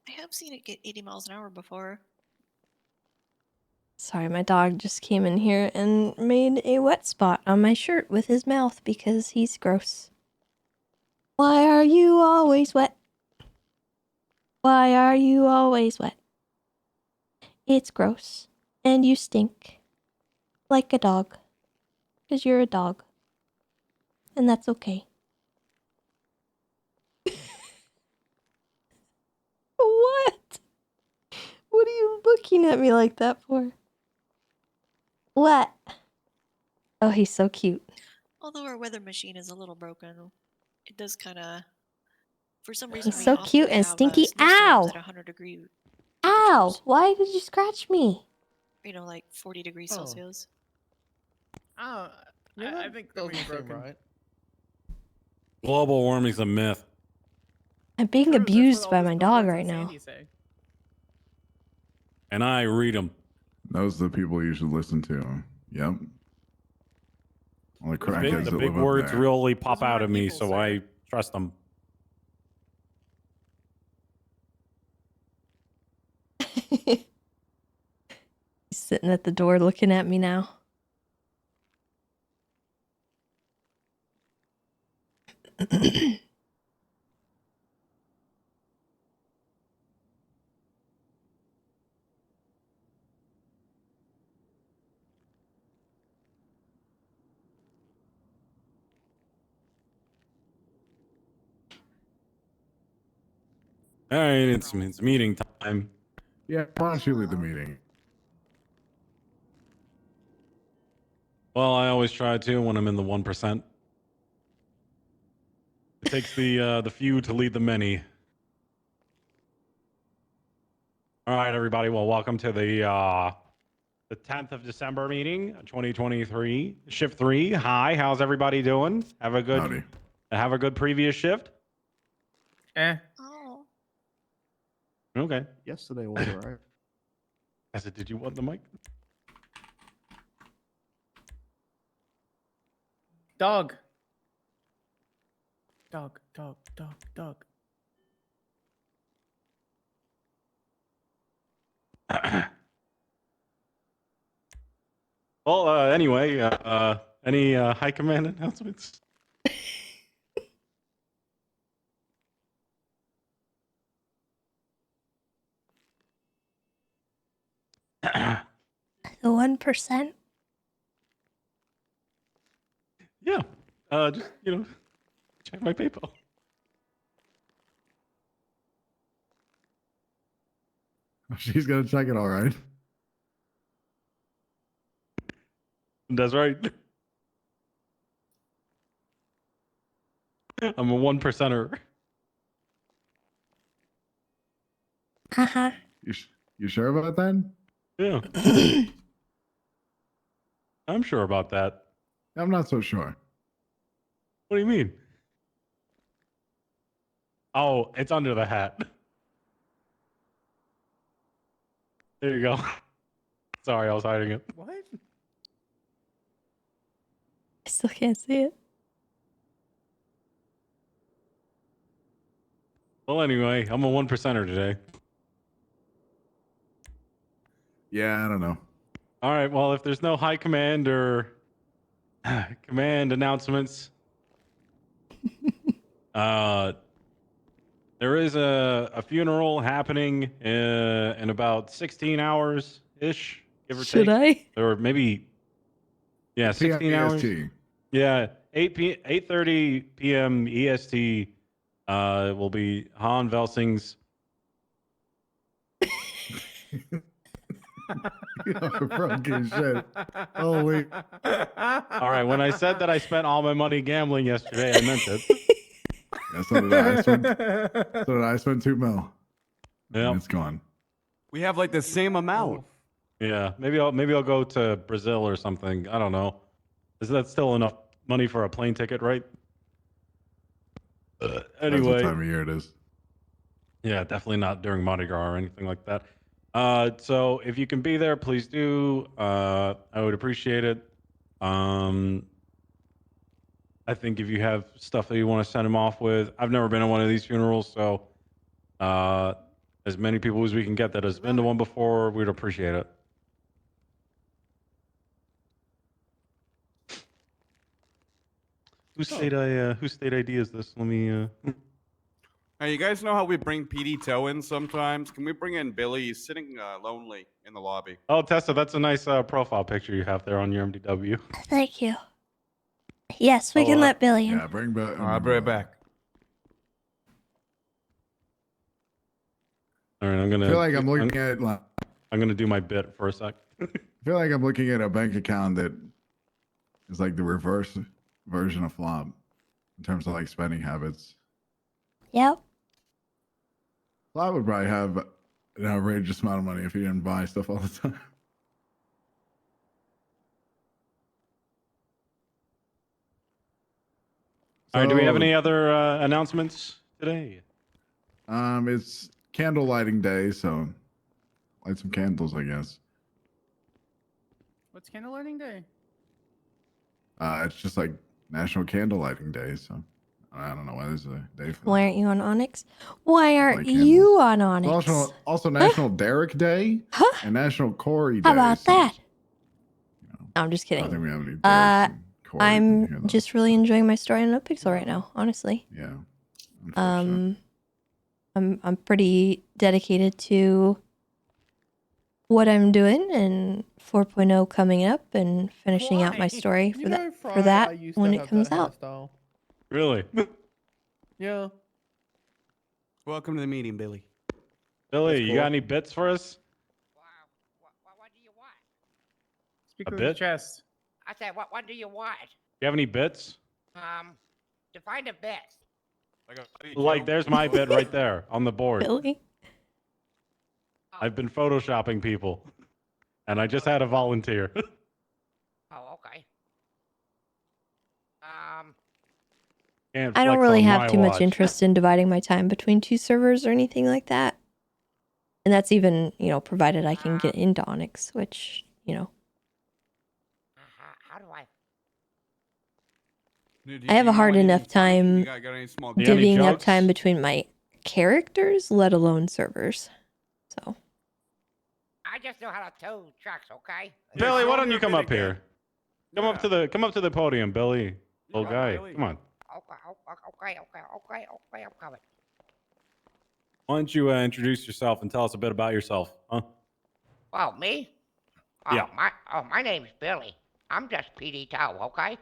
I have seen it get 80 miles an hour before. Sorry, my dog just came in here and made a wet spot on my shirt with his mouth because he's gross. Why are you always wet? Why are you always wet? It's gross. And you stink. Like a dog. Because you're a dog. And that's okay. What? What are you looking at me like that for? What? Oh, he's so cute. Although our weather machine is a little broken, it does kind of, for some reason, He's we so often cute and have, stinky. snowstorms Ow! at 100-degree, Ow! Why did you scratch me? like 40 degrees Oh. Celsius. I think those are broken. Right. Global warming's a myth. I'm being True, that's what abused all by the my dog snowbirds right and now. Sandy say. And I read them. Those are the people you should listen to. Yep. All the crackheads The that big live words up there. really pop out of me, so I trust them. He's sitting at the door looking at me now. All right, it's meeting time. Yeah, why don't you lead the meeting? Well, I always try to when I'm in the 1%. It takes the few to lead the many. All right, everybody. Well, welcome to the 10th of December meeting, 2023, shift 3. Hi, how's everybody doing? Have a good previous shift. Oh. Okay. Yesterday was alright. I said, did you want the mic? Dog. Dog, dog, dog, dog. Well, anyway, any high command announcements? The 1%. Yeah. Just, check my PayPal. She's gonna check it, all right. That's right. I'm a 1%er. Uh-huh. You sure about that? Yeah. I'm sure about that. I'm not so sure. What do you mean? Oh, it's under the hat. There you go. Sorry, I was hiding it. What? I still can't see it. Well, anyway, I'm a 1%er today. Yeah, I don't know. All right. Well, if there's no high command or command announcements, there is a funeral happening in about 16 hours ish, give or Should take. I? Or maybe, yeah, 16 hours. EST. Yeah, 8:30 p.m. EST will be Han Velsing's. Fucking shit. Holy. All right, when I said that I spent all my money gambling yesterday, I meant it. Yeah, so did I. Spent 2 mil. Yeah, it's gone. We have like the same amount. Yeah, maybe I'll go to Brazil or something. I don't know. Is that still enough money for a plane ticket, right? That's Anyway, what time of year it is. yeah, definitely not during Mardi Gras or anything like that. So if you can be there, please do. I would appreciate it. I think if you have stuff that you want to send him off with, I've never been to one of these funerals, so as many people as we can get that has been to one before, we'd appreciate it. Whose state ID is this? Let me. Hey, you guys know how we bring PD Toe in sometimes? Can we bring in Billy? He's sitting lonely in the lobby. Oh, Tessa, that's a nice profile picture you have there on your MDW. Thank you. Yes, we can let Billy in. Yeah, bring back. I'll bring it back. All right, I'm gonna. I feel like I'm looking at. I'm gonna do my bit for a sec. I feel like I'm looking at a bank account that is like the reverse version of Flop in terms of like spending habits. Yep. Flop would probably have an outrageous amount of money if he didn't buy stuff all the time. All right, do we have So, any other announcements today? It's candle lighting day, so light some candles, I guess. What's candle lighting day? It's just like National Candle Lighting Day, so I don't know why there's a day for that. Why aren't you on Onyx? Why aren't you on Onyx? Also National Derek Day and National Corey Day. How about so that? I'm just kidding. I don't think we have any Dereks and Corys in here, I'm though. just really enjoying my story on NoPixel right now, honestly. Yeah. I'm pretty dedicated to what I'm doing and 4.0 coming up and finishing out my story for that when it comes out. Really? Yeah. Welcome to the meeting, Billy. Billy, That's you cool. got any bits for us? What do you want? Speak A with your bit? chest. I said, what do you want? You have any bits? Define a bit. Like, there's my bit right there on the board. Billy. I've been photoshopping people, and I just had a volunteer. Oh, okay. Can't I don't flex really on have my too much watch. interest in dividing my time between 2 servers or anything like that. And that's even, provided I can get into Onyx, which, How do I? Dude, I have a hard enough time You got any small divvying up jokes? time between my characters, let alone servers. So, I just know how to tow trucks, okay? Billy, why don't you come up here? Come up to the podium, Billy. Little guy, come on. Okay, I'm coming. Why don't you introduce yourself and tell us a bit about yourself, huh? Oh, me? Yeah. My name's Billy. I'm just PD Tow, okay?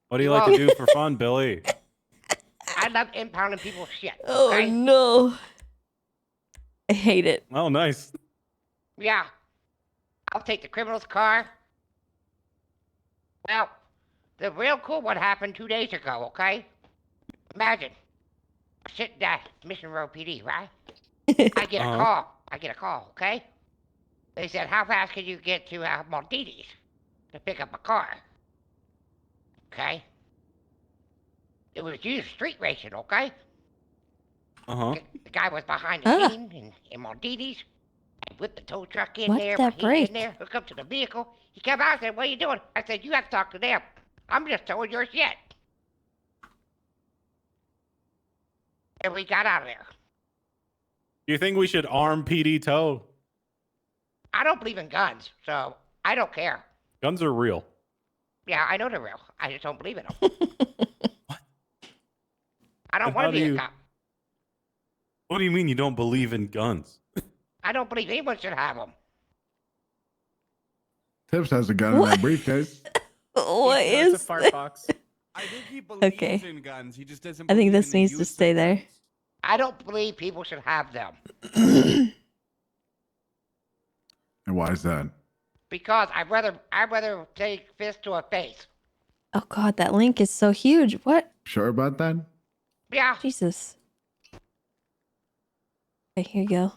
What do you like to do for fun, Billy? I love impounding people's shit, oh okay? no. I hate it. Oh, nice. Yeah. I'll take the criminal's car. Well, the real cool one happened 2 days ago, okay? Imagine. I'm sitting at Mission Row PD, right? I get a call, okay? They said, how fast can you get to Maldives to pick up a car? Okay? It was used street racing, okay? Uh-huh. The guy was behind the scene in Maldives. I whipped the tow truck in What there. did that He's break? in there, hook up to the vehicle. He came out and said, what are you doing? I said, you have to talk to them. I'm just towing your shit. And we got out of there. Do you think we should arm PD Tow? I don't believe in guns, so I don't care. Guns are real. Yeah, I know they're real. I just don't believe in them. I don't want to be a cop. What do you mean you don't believe in guns? I don't believe anyone should have them. Tips has a gun in that briefcase. What That's a is fart box. I think he believes Okay. in guns. He just doesn't. I think believe this in the needs to use stay of there. guns. I don't believe people should have them. And why is that? Because I'd rather take fist to a face. Oh god, that link is so huge. What? Sure about that? Yeah. Jesus. Okay, here you go.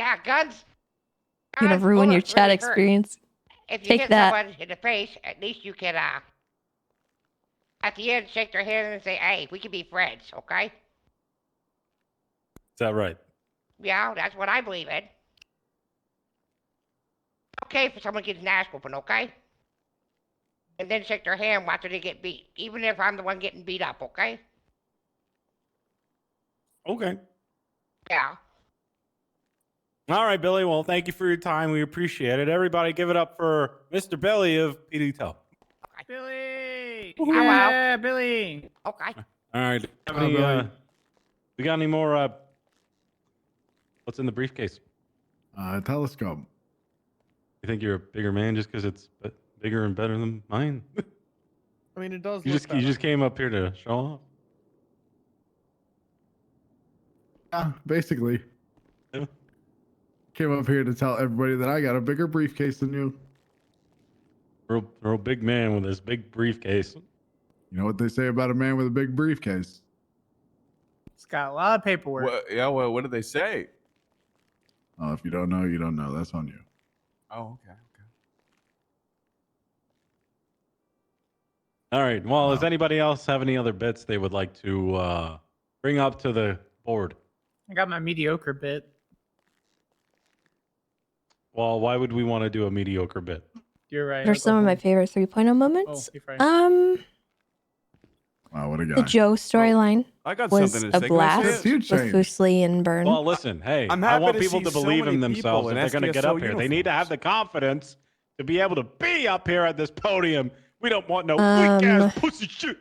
Yeah, guns. You're gonna ruin your bullets chat really hurt. experience. If you Take hit that. someone in the face, at least you can, at the end, shake their hand and say, hey, we can be friends, okay? Is that right? Yeah, that's what I believe in. Okay if someone gets an ass whooping, okay? And then shake their hand after they get beat, even if I'm the one getting beat up, okay? Okay. Yeah. All right, Billy. Well, thank you for your time. We appreciate it. Everybody give it up for Mr. Billy of PD Tow. Billy! Hello. Yeah, Billy! Okay. All right. Hello, Billy. We got any more? What's in the briefcase? Telescope. You think you're a bigger man just because it's bigger and better than mine? I mean, it does. You look just better. came up here to show off. Yeah, basically. Yeah. Came up here to tell everybody that I got a bigger briefcase than you. Real big man with this big briefcase. You know what they say about a man with a big briefcase? It's got a lot of paperwork. What did they say? Oh, if you don't know, you don't know. That's on you. Oh, okay. All right. Well, does anybody else have any other bits they would like to bring up to the board? I got my mediocre bit. Well, why would we want to do a mediocre bit? You're right. What are some of my favorite 3.0 moments? you're right. Wow, what a guy. The Joe storyline I got was something to a say. Can I say blast it? with Fusely and Burn. Well, listen, hey, I'm I happy want to people see to so believe in many themselves people if in they're going to get SDSO up here. They need to have the confidence to be able to be up here at this podium. We don't want no weak ass pussy shit.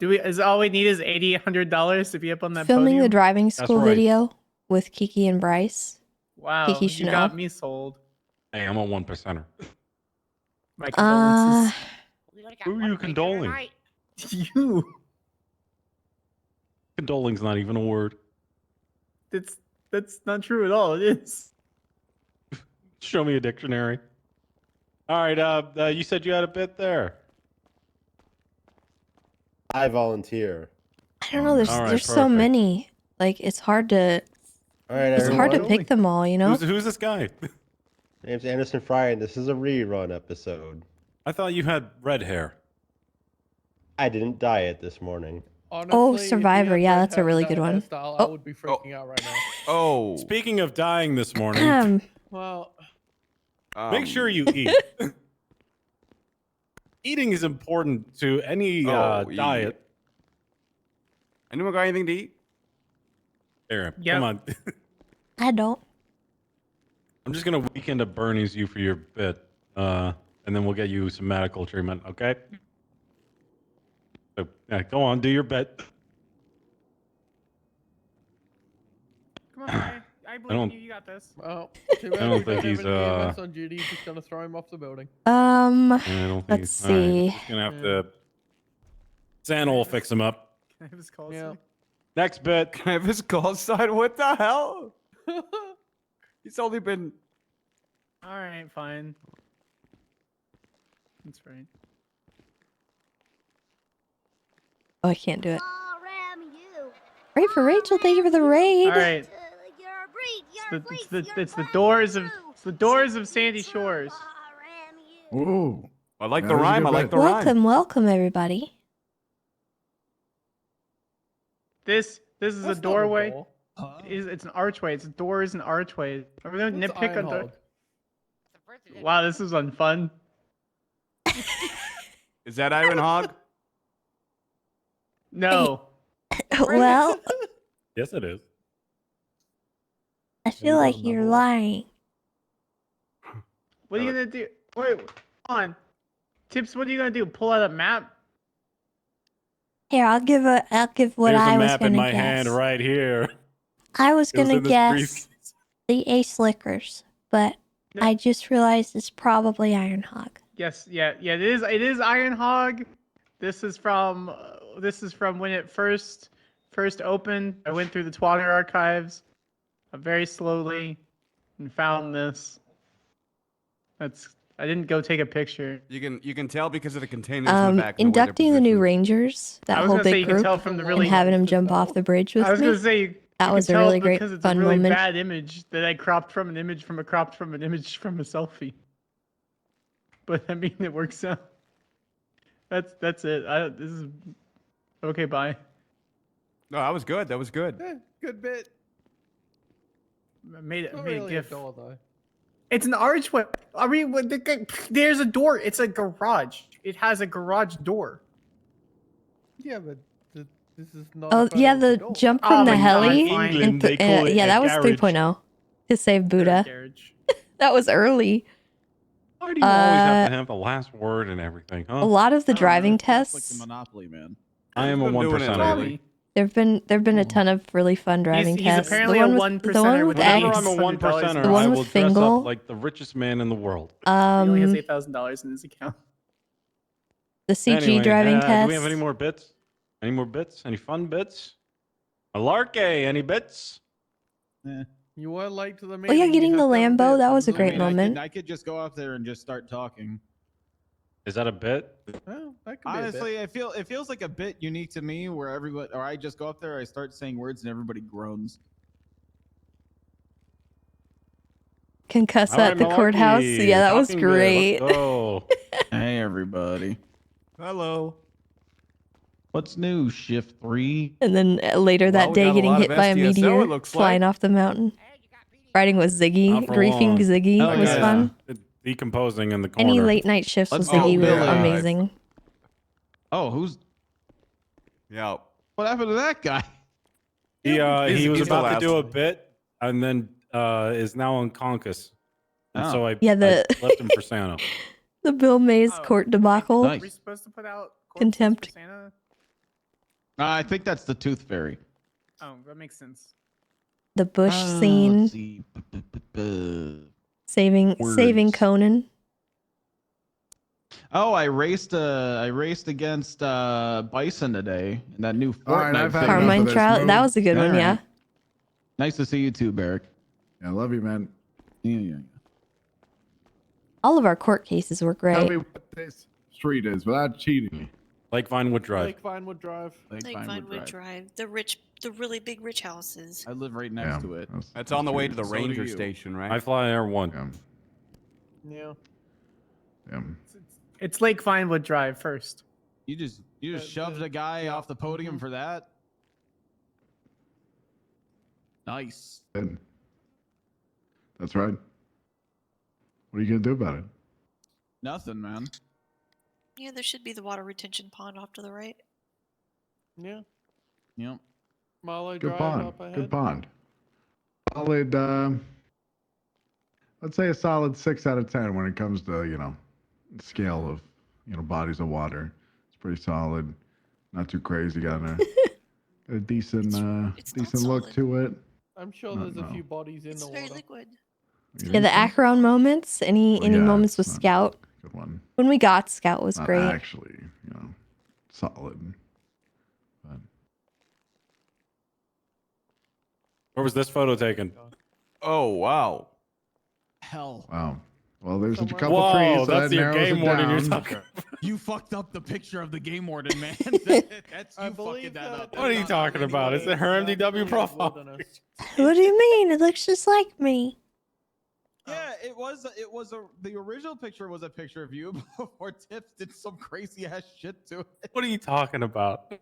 Is all we need is $100 to be up on that Filming podium? the driving school right. video with Kiki and Bryce. Wow, Kiki you Chanel. got me sold. Hey, I'm a 1%er. My condolences. Who are you condoling? You. Condoling's not even a word. That's not true at all. It is. Show me a dictionary. All right, you said you had a bit there. I volunteer. I don't know. There's All right, there's so perfect. many. Like it's hard to. All right, It's hard to everyone. pick them all. You know. Who's this guy? My name's Anderson Fry, and this is a rerun episode. I thought you had red hair. I didn't dye it this morning. Oh, Survivor. Yeah, that's a really good one. Style, I would be freaking out right now. Oh. Speaking of dying this morning, Well, make sure you eat. Eating is important to any diet. Anyone got anything to eat? Aaron, Yep. come on. I don't. I'm just gonna weekend at Bernie's you for your bit, and then we'll get you some medical treatment. Okay? So, yeah, go on, do your bit. Come on, I believe don't- in you. You got this. well, I don't think he's on duty. Just gonna throw him off the building. I don't think Let's all right, see. just gonna have to. Santa will fix him up. Can I have his call? Yeah. Next bit. Can I have his call sign? What the hell? He's only been. All right, fine. That's right. Oh, I can't do it. Raid for Rachel. Thank you for the raid. All right. It's the doors of Sandy Shores. Ooh. I like Yeah, the that was a rhyme. good I like bit. the rhyme. Welcome, welcome, everybody. This is That's a not a doorway. door. It's an archway. It's a door is an archway. Are we gonna That's nitpick on Ironhog. the? Wow, this is unfun. Is that Iron Hog? No. Well, Yes, it is. I feel like you're lying. What are you gonna do? Wait, hold on. Tips, what are you gonna do? Pull out a map? Here, I'll give what Here's I a was map gonna in my guess. hand right here. I was It was gonna in this guess briefcase. the Ace Liquors, but I just realized it's probably Ironhog. Yes, yeah. It is Iron Hog. This is from when it first opened. I went through the Twatter archives very slowly and found this. I didn't go take a picture. You can tell because of the containers in the back. and the way they're Inducting the new Rangers, I that was whole gonna say big you can group, tell from the really- and having them jump off the bridge with I was me. gonna say that you was can a tell really great, because it's fun a really moment. bad image that I cropped from an image from a image from a selfie. But I mean, it works out. That's it. This is okay. Bye. No, that was good. That was good. Good bit. I made it. Not Made really a a gif. door though. It's an archway. I mean, there's a door. It's a garage. It has a garage door. Yeah, but this is not. Oh a yeah, photo of the door. jump Oh from the my God, heli. fine. and England, they call it yeah, a that was garage. 3.0 to save Buddha. Garage. That was early. Why do you always have to have the last word and everything, huh? A lot of the driving That's like tests. the Monopoly, man. I am a Been one doing it percenter. lately. There've been a ton of really fun driving he's tests. apparently the one a with, one the one percenter with with Whenever eggs. I'm a one percenter, The one I with will dress Fingal. up like the richest man in the world. He only has Um, $8,000 in his account. the CG Anyway, driving test. do we have any more bits? Any more bits? Any fun bits? Malarkey, any bits? You were late to the Oh meeting. yeah, you getting the have to have Lambo. bit. That was a I great mean, moment. I could just go up there and just start talking. Is that a bit? Well, that could be a bit. Honestly, it feels like a bit unique to me, where everybody, or I just go up there, I start saying words, and everybody groans. Concuss All right, at the courthouse. Malarkey, Yeah, that was talking bit. great. Let's go. Hey, everybody. Hello. What's new, Shift 3? And then later that we day, got a getting lot hit of by a SDSO, meteor it looks flying like. off the mountain. Riding with Ziggy, Not for griefing long. Ziggy Oh, was yeah. fun. Decomposing in the corner. Any late night shifts with Let's go, Ziggy were Billy. amazing. Oh, who's... Yeah. What happened to that guy? He He's was the about to last do a one. bit and then is now unconscious. And Oh. so I, Yeah, the- I left him for Santa. The Bill Mays Oh, court debacle. Nice. Are we supposed to put out corpses Contempt. for Santa? I think that's the Tooth Fairy. Oh, that makes sense. The bush Let's scene. see. Saving Words. Conan. Oh, I raced against Bison today in that new All right, Fortnite I've had thing. enough Carmine of this. Trout. That Move. was a good one, All yeah. right. Nice to see you too, Barrick. Yeah, I love you, man. Yeah. All of our court cases were Tell great. me what this street is without cheating. Lake Vinewood Drive. Lake Vinewood Drive. Lake Vinewood Drive. The really big rich houses. I live right next to it. That's on the way to the So do ranger you. station, right? I fly Air One. Yeah. It's Lake Vinewood Drive first. You just shoved a guy off the podium for that. Nice. Good. That's right. What are you gonna do about it? Nothing, man. Yeah, there should be the water retention pond off to the right. Yeah. Yep. Malo Good Drive bond. up ahead. Good bond. Solid. Let's say a solid 6 out of 10 when it comes to scale of bodies of water. It's pretty solid. Not too crazy. Got a decent decent look to it. I'm sure there's a few bodies in the water. Very liquid. Yeah, the Acheron moments. Any yeah, moments with Scout? Good one. When we got Scout was Not great. actually, solid. But Where was this photo taken? Oh wow. Hell. wow. Well, there's a couple Whoa, trees. So that's that your narrows game it warden you're down. talking You fucked up the picture of the game warden, man. That's you fucking that up. What are you talking about? Is it her MDW profile? What do you mean? It looks just like me. Yeah, it was the original picture was a picture of you before Tips did some crazy ass shit to it. What are you talking about?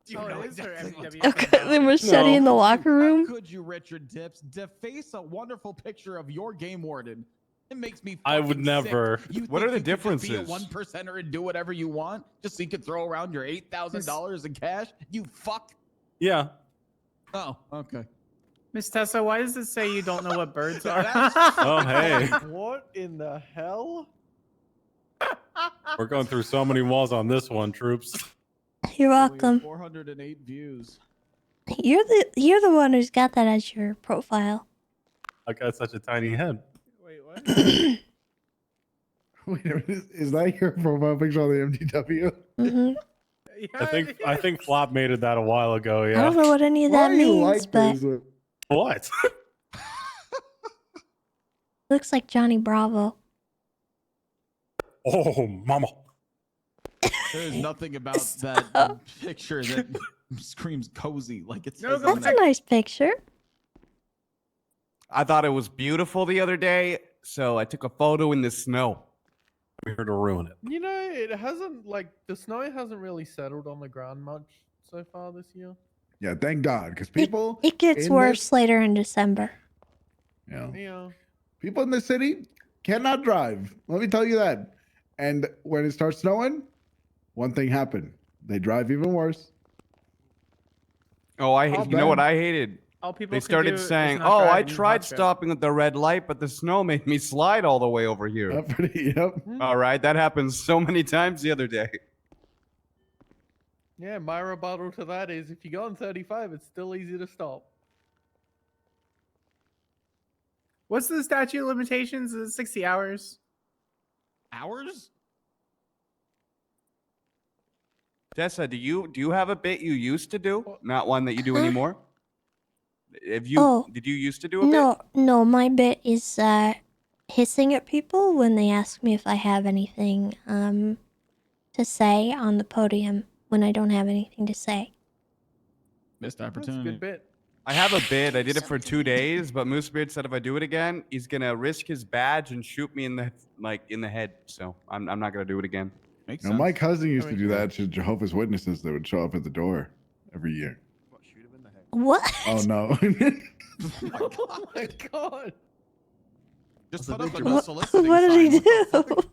You know exactly what's The machete in the locker room. How could you, Richard Tips, deface a wonderful picture of your game warden? It makes me. I would fucking never. sick. You What think are the you could just Be a differences? 1%er and do whatever you want, just so you could throw around your $8,000 in cash. You fuck. Yeah. Oh, okay. Miss Tessa, why does it say you don't know what birds are? Oh, hey. What in the hell? We're going through so many walls on this one, troops. You're welcome. 408 views. You're the one who's got that as your profile. I got such a tiny head. Wait, what? Wait a minute, is that your profile picture on the MDW? hmm I think Flop made it that a while ago. I Yeah. don't know what any of that means, but What? looks like Johnny Bravo. Oh, mama. There's nothing about that picture that screams cozy. Like it's. No, That's a nice picture. I thought it was beautiful the other day, so I took a photo in the snow. I'm here to ruin it. You know, it hasn't the snow hasn't really settled on the ground much so far this year. Yeah, thank God, because people. It gets in worse later in December. Yeah. People in the city cannot drive. Let me tell you that. And when it starts snowing, one thing happened. They drive even worse. Oh, you know what I hated? All people They can started do is saying, not "Oh, drive I and use tried hot trip." stopping at the red light, but the snow made me slide all the way over here." Yep. All right, that happened so many times the other day. Yeah, my rebuttal to that is if you go on 35, it's still easy to stop. What's the statute of limitations? Is it 60 hours? Hours? Tessa, do you have a bit you used to do, not one that you do anymore? Did you used to do a bit? No, my bit is hissing at people when they ask me if I have anything to say on the podium when I don't have anything to say. Missed That's a opportunity. good bit. I have a bit. I did it for 2 days, but Moosebeard said if I do it again, he's gonna risk his badge and shoot me in the head. So I'm not gonna do it again. Makes Now, my cousin used to do that to Jehovah's Witnesses that would show up at the door every year. What? Oh no. Oh my god. Just put up a What, no soliciting what did he sign. do?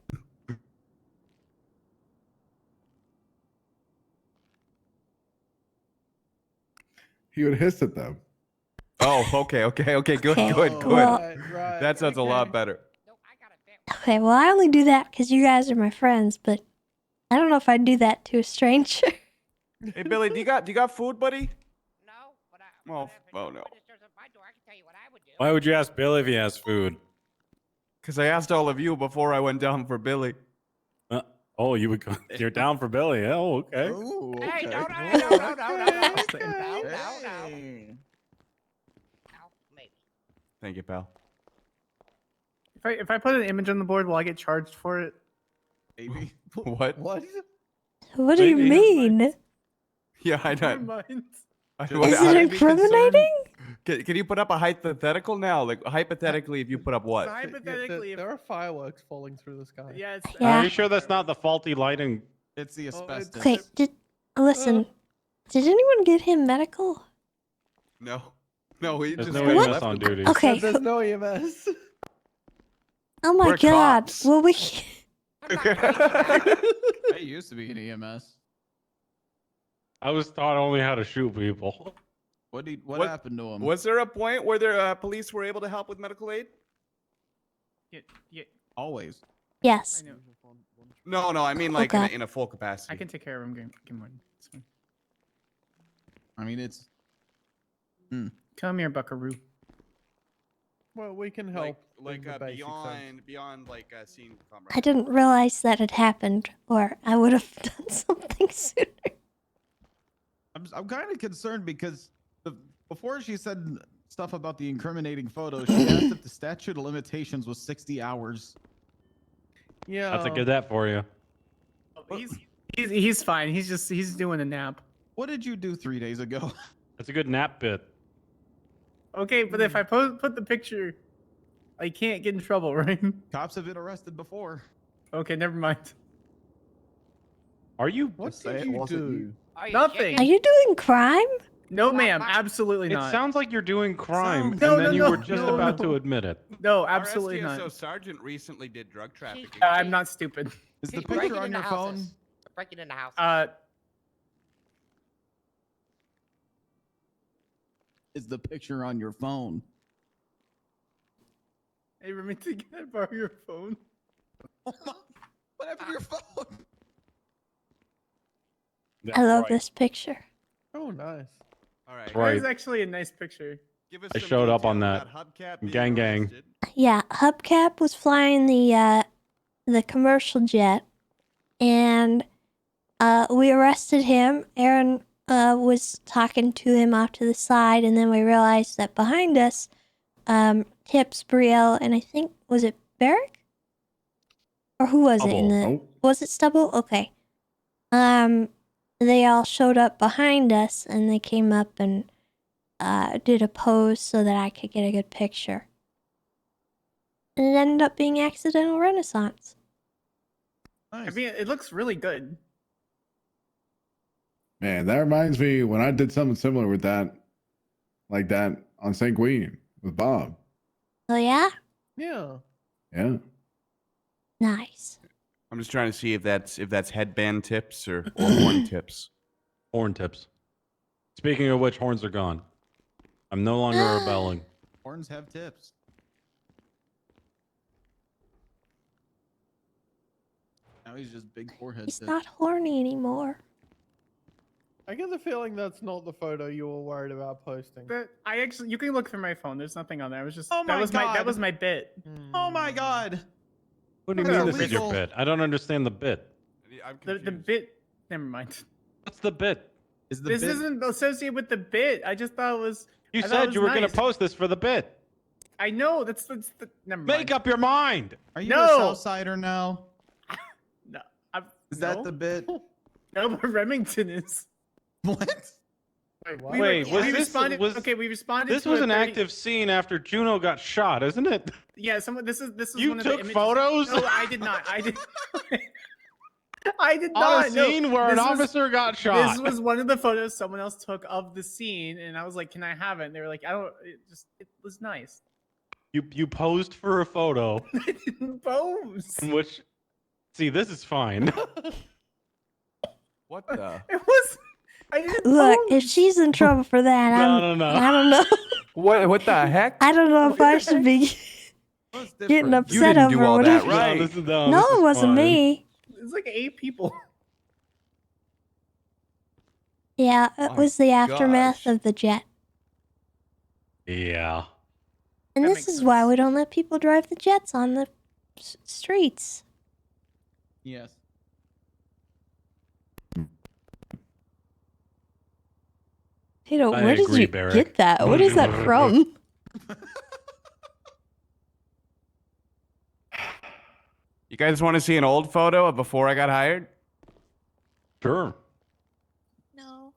He would hiss at them. Oh, okay, good, Okay, good. well- That sounds a lot better. Okay, well, I only do that because you guys are my friends, but I don't know if I'd do that to a stranger. Hey Billy, do you got food, buddy? No. Oh no. Why would you ask Billy if he has food? Because I asked all of you before I went down for Billy. Oh, you're down for Billy. Oh, okay. Oh, Hey, okay. no, no, no, no, no, no, no, no, Hey. maybe. Thank you, pal. If I put an image on the board, will I get charged for it? Maybe. What? What? What do you Maybe. mean? Yeah, I Never know. mind. Is it incriminating? Can you put up a hypothetical now? Like hypothetically, if you put up what? Hypothetically, there are fireworks falling through the sky. yeah, it's, Yeah. Are you sure that's not the faulty lighting? It's the asbestos. Okay, listen. Did anyone get him medical? No, no, he There's just no kinda EMS left on him. duty. Okay. There's no EMS. Oh my We're god. cops. Well, we. I used to be an EMS. I was taught only how to shoot people. What What- happened to him? Was there a point where the police were able to help with medical aid? yeah, Always. Yes. I know. No, I mean like Okay. in a full capacity. I can take care of him. Good morning. It's fine. I mean, it's Come here, Buckaroo. Well, we can help. like in the basic sense. beyond like seeing I didn't realize that had happened, or I would have done something sooner. I'm kind of concerned because before she said stuff about the incriminating photo, she asked if the statute of limitations was 60 hours. Yeah. That's a good that for you. He's fine. He's doing a nap. What did you do 3 days ago? That's a good nap bit. Okay, but if I put the picture, I can't get in trouble, right? Cops have been arrested before. Okay, never mind. Are you? What Just say did it you wasn't do? you. Nothing. Are you doing crime? No, ma'am. Absolutely It not. sounds like you're doing crime, Sounds- and No, then no, you no, were just no, about no. to admit it. No, Our absolutely STSO not. sergeant recently did drug trafficking. I'm not stupid. Is the She's picture breaking on into your phone? houses. Breaking into house. Is the picture on your phone? Hey, Remington, can I borrow your phone? What happened to your phone? I love this picture. Oh, nice. All right. Right. That is actually a nice picture. Give us I some showed up on details that. about Hubcap being Gang, gang. arrested. Yeah, Hubcap was flying the commercial jet, and we arrested him. Aaron was talking to him off to the side, and then we realized that behind us, Tips, Brielle, and I think was it Barrick, or who was it in Stubble. the? Nope. Was it Stubble? Okay. They all showed up behind us, and they came up and did a pose so that I could get a good picture. And it ended up being accidental renaissance. I mean, it looks really good. Man, that reminds me when I did something similar with that, like that on St. Queen with Bob. Oh yeah? Yeah. Yeah. Nice. I'm just trying to see if that's headband tips or horn tips. Horn tips. Speaking of which, horns are gone. I'm no longer rebelling. Horns have tips. Now he's just big forehead He's tips. not horny anymore. I get the feeling that's not the photo you were worried about posting. But I actually, you can look through my phone. There's nothing on there. I was just Oh that my was that God. was my bit. Oh my god. What do you That's mean this is your illegal. bit? I don't understand the bit. I'm The bit. Never mind. What's the bit? Is the This bit isn't associated with the bit. I just thought it was. You I thought it said was you were going nice. to post this for the bit. I know that's the. Never mind. Make up your mind. Are you No. a Southsider now? No. Is that the bit? No, but Remington is. What? Wait, what? Wait, was we this responded, was okay? We responded. this to was a an 30 active scene after Juno got shot, isn't it? Yeah, someone. This is You one of took the images. photos? No, I did not. I did. I did On not. a scene where an This was- officer got shot. This was one of the photos someone else took of the scene, and I was like, "Can I have it?" And they were like, "I don't." It was nice. You posed for a photo I didn't pose. in which, see, this is fine. What the? It was. I didn't Look, pose. if she's in trouble for that, No. I don't know. What the heck? I don't know if I should be getting upset didn't over do all what that I- right. No, this is, No, this is it wasn't fine. me. It's like 8 people. Yeah, it My was the aftermath gosh. of the jet. Yeah. And That this makes is why we don't let people drive the jets on the streets. Yes. Tito, I where did agree, you Barrick. get that? What is that from? You guys want to see an old photo of before I got hired? Sure. No.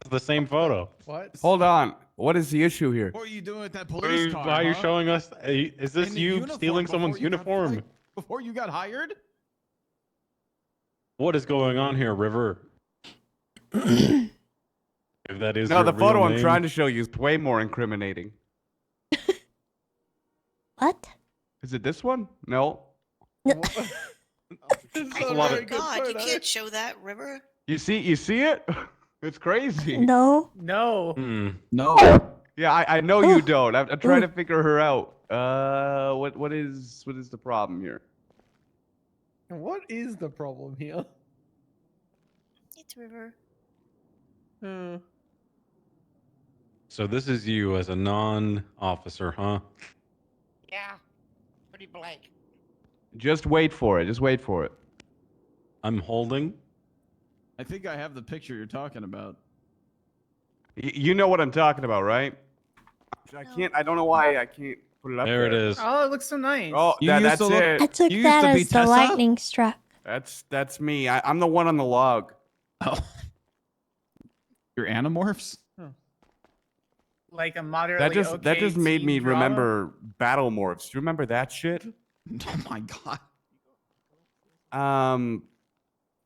It's the same photo. What? Hold on. What is the issue here? What are you doing with that police car? Why are you huh? showing us? Is this In a you uniform stealing before someone's you got uniform? fired- before you got hired? What is going on here, River? If that is No, your the photo real I'm name. trying to show you is way more incriminating. What? Is it this one? No. Oh my god, you can't show that, River. You see it? It's crazy. No. No. No. Yeah, I know you don't. I'm trying to figure her out. What is the problem here? What is the problem here? It's River. So this is you as a non-officer, huh? Yeah. Pretty blank. Just wait for it. Just wait for it. I'm holding. I think I have the picture you're talking about. You know what I'm talking about, right? I don't know why I can't put it up There it is. Oh, it looks so nice. Oh, that's it. I took that as the lightning struck. That's me. I'm the one on the log. Oh. Your Animorphs? Like a moderately That just made teen me drama? remember battle morphs. Do you remember that shit? Oh my god.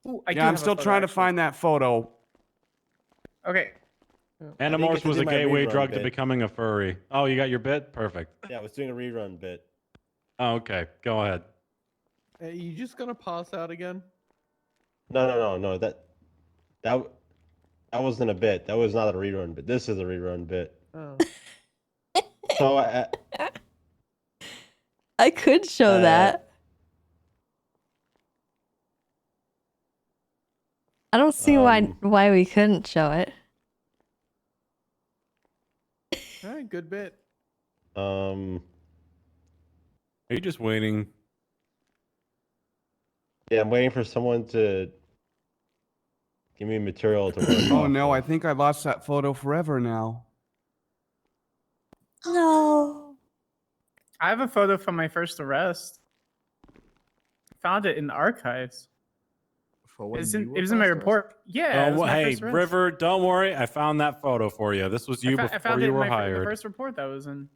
Ooh, I do yeah, I'm have a still photo, trying to actually. find that photo. Okay. Animorphs was a my gateway rerun drug to bit. becoming a furry. Oh, you got your bit? Perfect. Yeah, I was doing a rerun bit. Oh, okay. Go ahead. Are you just gonna pass out again? No. That wasn't a bit. That was not a rerun bit. This is a rerun bit. Oh. So I could show that. I don't see why we couldn't show it. Alright, good bit. Are you just waiting? Yeah, I'm waiting for someone to give me material to work Oh off. no, I think I lost that photo forever now. No. I have a photo from my first arrest. Found it in the archives. It was in my report. Yeah. it was my hey, first arrest. River, don't worry. I found that photo for you. This was you I before found it you in were the hired. first report that was in.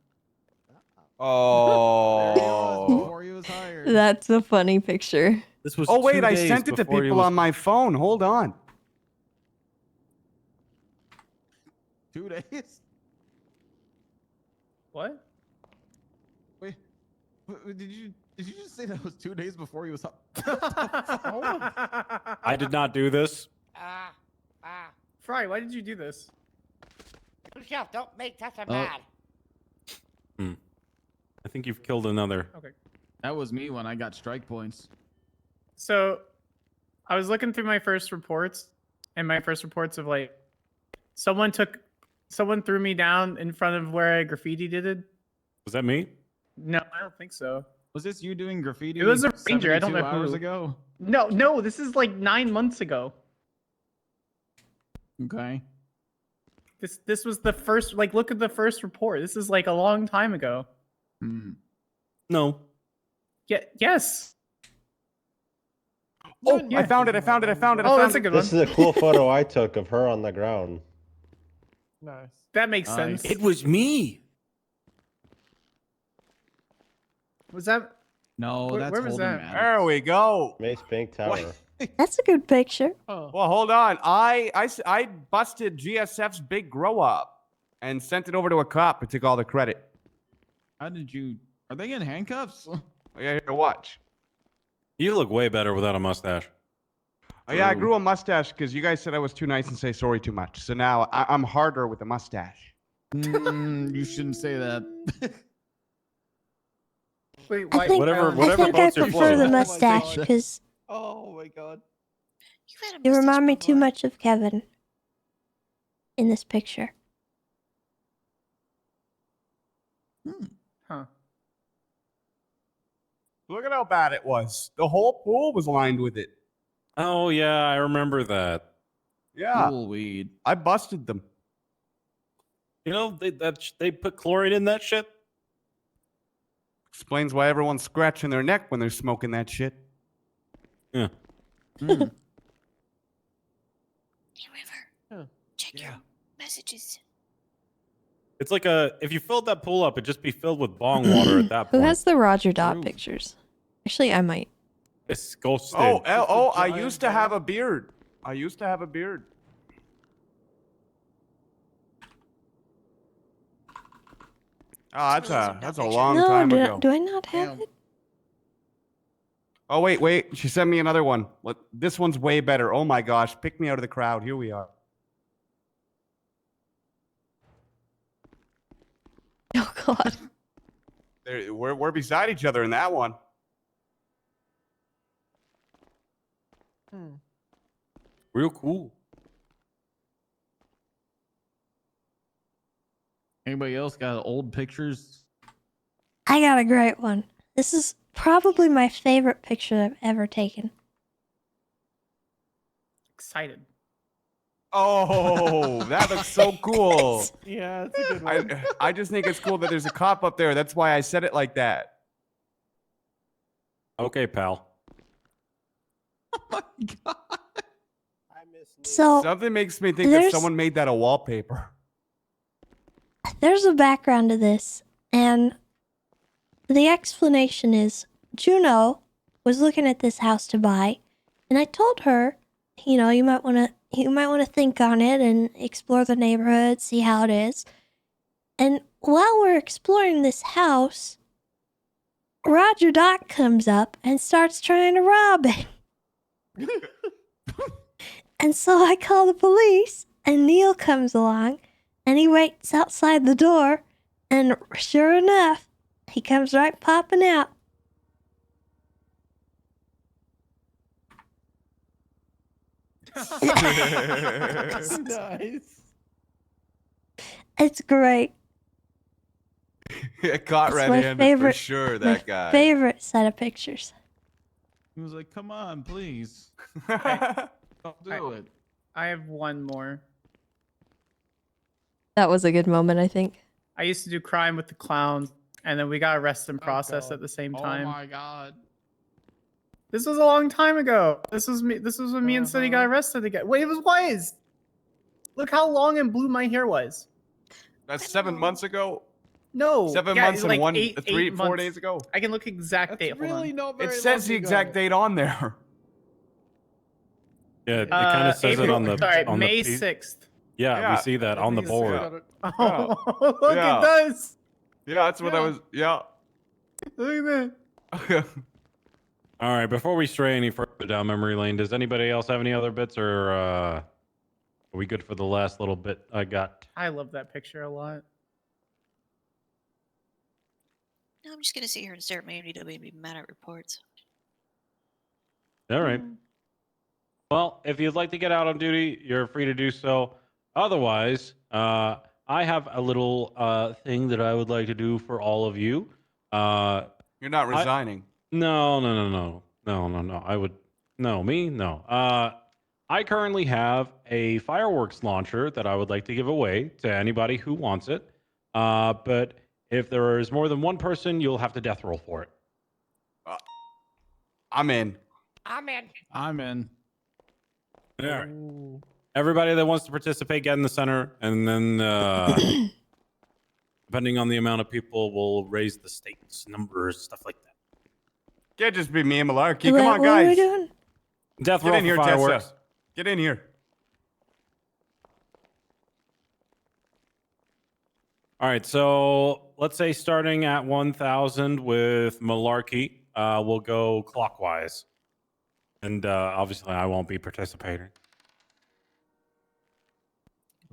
Oh. Before he was hired. That's a funny picture. This was Oh wait, 2 I days sent it to before he people was- on my phone. Hold on. 2 days? What? Wait, did you just say that was 2 days before he was? I did not do this. Fry, why did you do this? Yourself, don't make Tessa Oh. mad. I think you've killed another. Okay. That was me when I got strike points. So, I was looking through my first reports, and my first reports of like, someone threw me down in front of where I graffitied it. Was that me? No, I don't think so. Was this you doing graffiti? It was a ranger. I don't know 72 hours who. ago. No, this is like 9 months ago. Okay. This was the first. Like, look at the first report. This is like a long time ago. No. Yeah. Yes. Oh, Yeah. I found it. Oh, that's a good This one. is a cool photo I took of her on the ground. Nice. That makes sense. It was me. Was that? No, Where- that's where was Holden that? Maddox. There we go. Mace Bank Tower. That's a good picture. Oh. Well, hold on. I busted GSF's big grow up and sent it over to a cop who took all the credit. How did you? Are they in handcuffs? Yeah, here, watch. You look way better without a mustache. Oh, yeah, I grew a mustache because you guys said I was too nice and say sorry too much. So now I'm harder with a mustache. You shouldn't say that. Wait, I why? think, Whatever- I, whatever think I boats your prefer float. the Oh my mustache God. because Oh my god. you remind me too much of Kevin in this picture. Huh. Look at how bad it was. The whole pool was lined with it. Oh yeah, I remember that. Yeah. Cool weed. I busted them. You know, they put chlorine in that shit. Explains why everyone's scratching their neck when they're smoking that shit. Yeah. Hey, River. Check your messages. It's like if you filled that pool up, it'd just be filled with bong water at that Who point. has the Roger Dot pictures? Actually, I might. It's ghosted. I used to have a beard. Oh, that's a long No, time ago. do I not have it? Oh, wait. She sent me another one. This one's way better. Oh my gosh. Pick me out of the crowd. Here we are. Oh God. We're beside each other in that one. Real cool. Anybody else got old pictures? I got a great one. This is probably my favorite picture I've ever taken. Excited. Oh, that looks so cool. Yeah, it's a good one. I just think it's cool that there's a cop up there. That's why I said it like that. Okay, pal. So Something makes me think that there's- someone made that a wallpaper. there's a background to this, and the explanation is Juno was looking at this house to buy, and I told her, you know, you might want to think on it and explore the neighborhood, see how it is. And while we're exploring this house, Roger Dot comes up and starts trying to rob it. And so I call the police, and Neil comes along, and he waits outside the door, and sure enough, he comes right popping out. Nice. It's great. Caught It's my red-handed for favorite, sure, my that guy. favorite set of pictures. He was like, "Come on, please, don't do it." I have one more. That was a good moment, I think. I used to do crime with the clown, and then we got arrested and processed at the same time. Oh my god. This was a long time ago. This was me. This was when me and City got arrested again. Wait, it was. Look how long and blue my hair was. That's 7 months ago. No, 7 yeah, months it's and like one, eight 3, 4 months. days ago. I can look exact date. Hold on. Not It very says the long exact ago. date on there. Yeah, it kind of says it on the. Sorry, on May the piece. 6th. Yeah, we see that on the board. Oh, look Yeah. at this. Yeah, that's what I was. Yeah. Look at that. All right, before we stray any further down memory lane, does anybody else have any other bits, or are we good for the last little bit I got? I love that picture a lot. No, I'm just gonna sit here and stare at my MDW and be mad at reports. All right. Well, if you'd like to get out on duty, you're free to do so. Otherwise, I have a little thing that I would like to do for all of you. You're not resigning. No. I would. No, me? No. I currently have a fireworks launcher that I would like to give away to anybody who wants it. But if there is more than one person, you'll have to death roll for it. I'm in. I'm in. I'm in. All right. Everybody that wants to participate, get in the center, and then depending on the amount of people, we'll raise the stakes, numbers, stuff like that. Can't just be me and Malarkey. What- Come on, what are we guys. doing? Death Get roll in for here, fireworks. Tessa. Get in here. All right, so let's say starting at 1,000 with Malarkey, we'll go clockwise. And obviously, I won't be participating.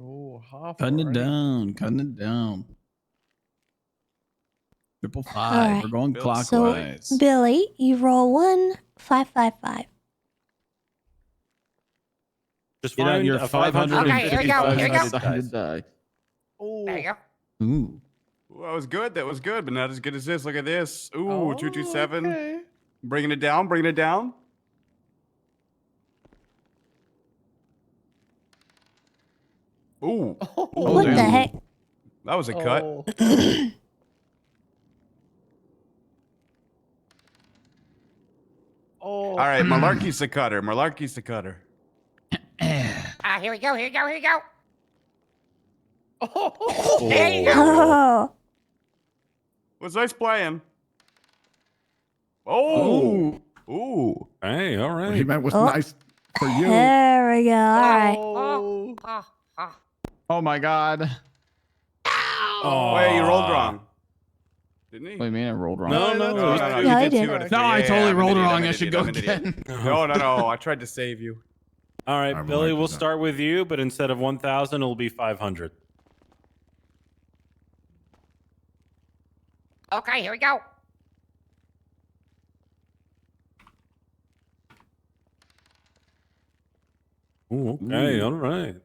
Oh, half. Cutting it already. down. 555. Alright. We're going So, clockwise. Billy, you roll 1-5-5-5. Just Get out find your a 555 Okay, here we go, here we go. sided die. There you go. Ooh. Ooh, that was good. That was good, but not as good as this. Look at this. Ooh, Oh, 227. okay. Bringing it down. Bringing it down. Ooh. What the heck? That was a cut. Oh. All right, Malarkey's the cutter. Malarkey's the cutter. Here we go, here we go, here we go. Oh. There you go. Oh. Was nice playing. Oh. Ooh. Hey, all right. What he meant was Oh. nice for you. There we go. All right. Oh my god. Oh, wait, you rolled wrong. Didn't he? What do you mean I rolled wrong? No, no, No, no. you I did did. 2 out of 3. No, I totally I'm an rolled idiot, wrong. I'm an I should idiot, go I'm an idiot. again. No. I tried to save you. All right, I'm Billy, like we'll that. start with you, but instead of 1,000, it'll be 500. Okay, here we go. Ooh, okay, all right.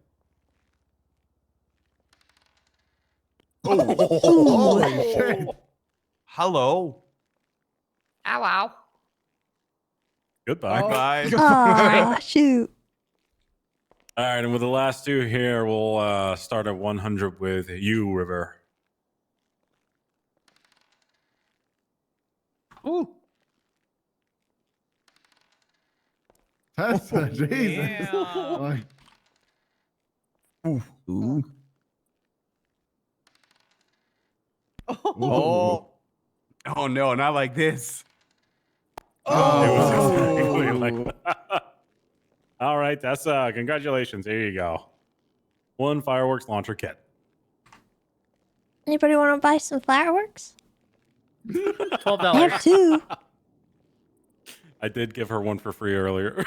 Oh. Holy shit. Hello. Hello. Goodbye. Bye. Ah, shoot. All right, and with the last two here, we'll start at 100 with you, River. Ooh. Tessa, Jesus. Yeah. Like, Ooh. Oh. Oh no, not like this. It was exactly like that. All right, that's congratulations. There you go. 1 fireworks launcher kit. Anybody want to buy some fireworks? $12. I have 2. I did give her 1 for free earlier.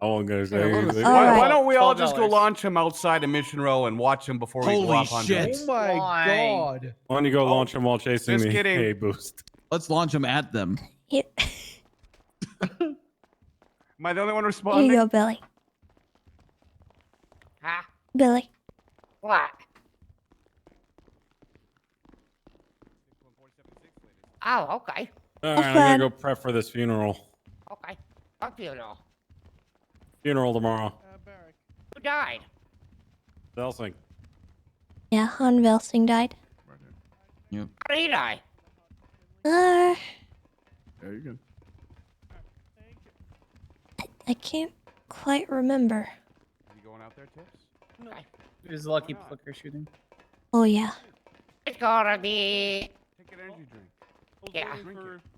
I wasn't gonna say anything. Why don't we all just go $12. launch him outside of Mission Row and watch him before we go Holy off on shit. Oh my god. Why don't you go launch him while chasing just me? kidding. Hey, boost. Let's launch them at them. Here, Am I the only one here responding? you go, Billy. Huh? Billy. What? Oh, okay. All right, Have I'm fun. gonna go prep for this funeral. Okay. Fuck you all. Funeral tomorrow. Who died? Belsing. Yeah, Han Velsing died. Yep. How did he die? Uh, there you go. I can't quite remember. You going out there, Tips? Okay. It was lucky flicker shooting. Oh, yeah. It's gonna be. Take an energy drink. Yeah.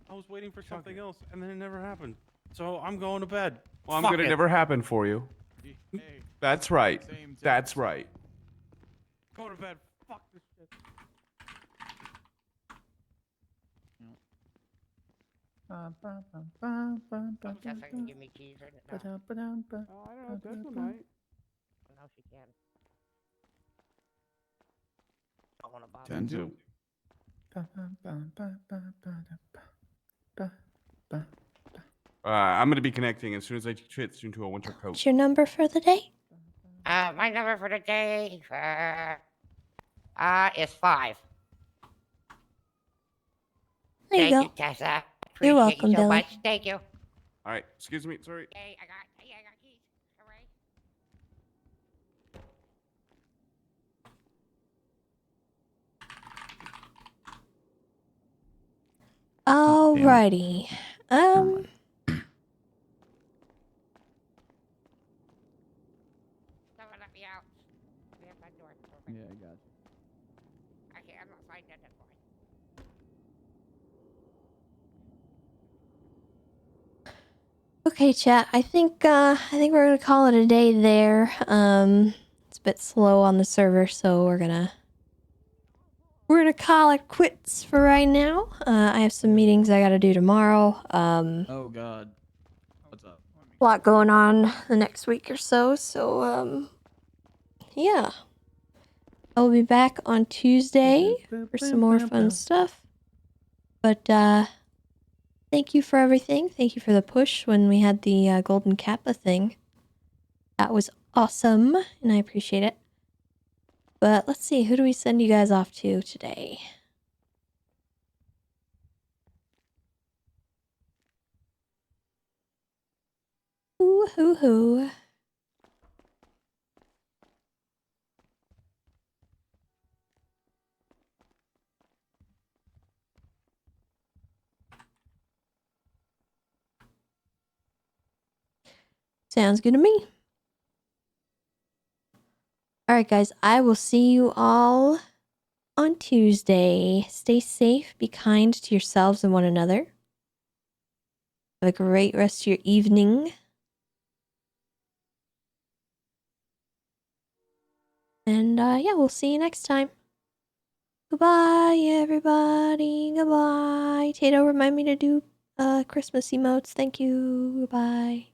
I was waiting for something else, and then it never happened. So I'm going to bed. Well, I'm Fuck gonna it. never happen for you. That's right. That's right. Go to bed. Fuck this shit. Tessa can give me keys right now. Oh, I don't know. Tessa might. No, she can. I wanna bother. 10 2. I'm gonna be connecting as soon as I switch into a winter coat. What's your number for the day? My number for the day is 5. There you Thank go. you, Tessa. You're Appreciate welcome, you so Billy. much. Thank you. All right. Excuse me. Sorry. Hey, I got keys. Hooray. Alrighty. Someone let me out. We have that door. Perfect. Yeah, I got you. Okay, I'm not fine. That's fine. Okay, chat. I think we're gonna call it a day there. It's a bit slow on the server, so we're gonna call it quits for right now. I have some meetings I gotta do tomorrow. Oh god. What's up? A lot going on the next week or so. So yeah, I'll be back on Tuesday for some more fun stuff. But thank you for everything. Thank you for the push when we had the Golden Kappa thing. That was awesome, and I appreciate it. But let's see, who do we send you guys off to today? Ooh, hoo, hoo. Sounds good to me. Alright, guys, I will see you all on Tuesday. Stay safe, be kind to yourselves and one another. Have a great rest of your evening. And yeah, we'll see you next time. Goodbye, everybody. Goodbye. Tato, remind me to do Christmas emotes. Thank you. Goodbye.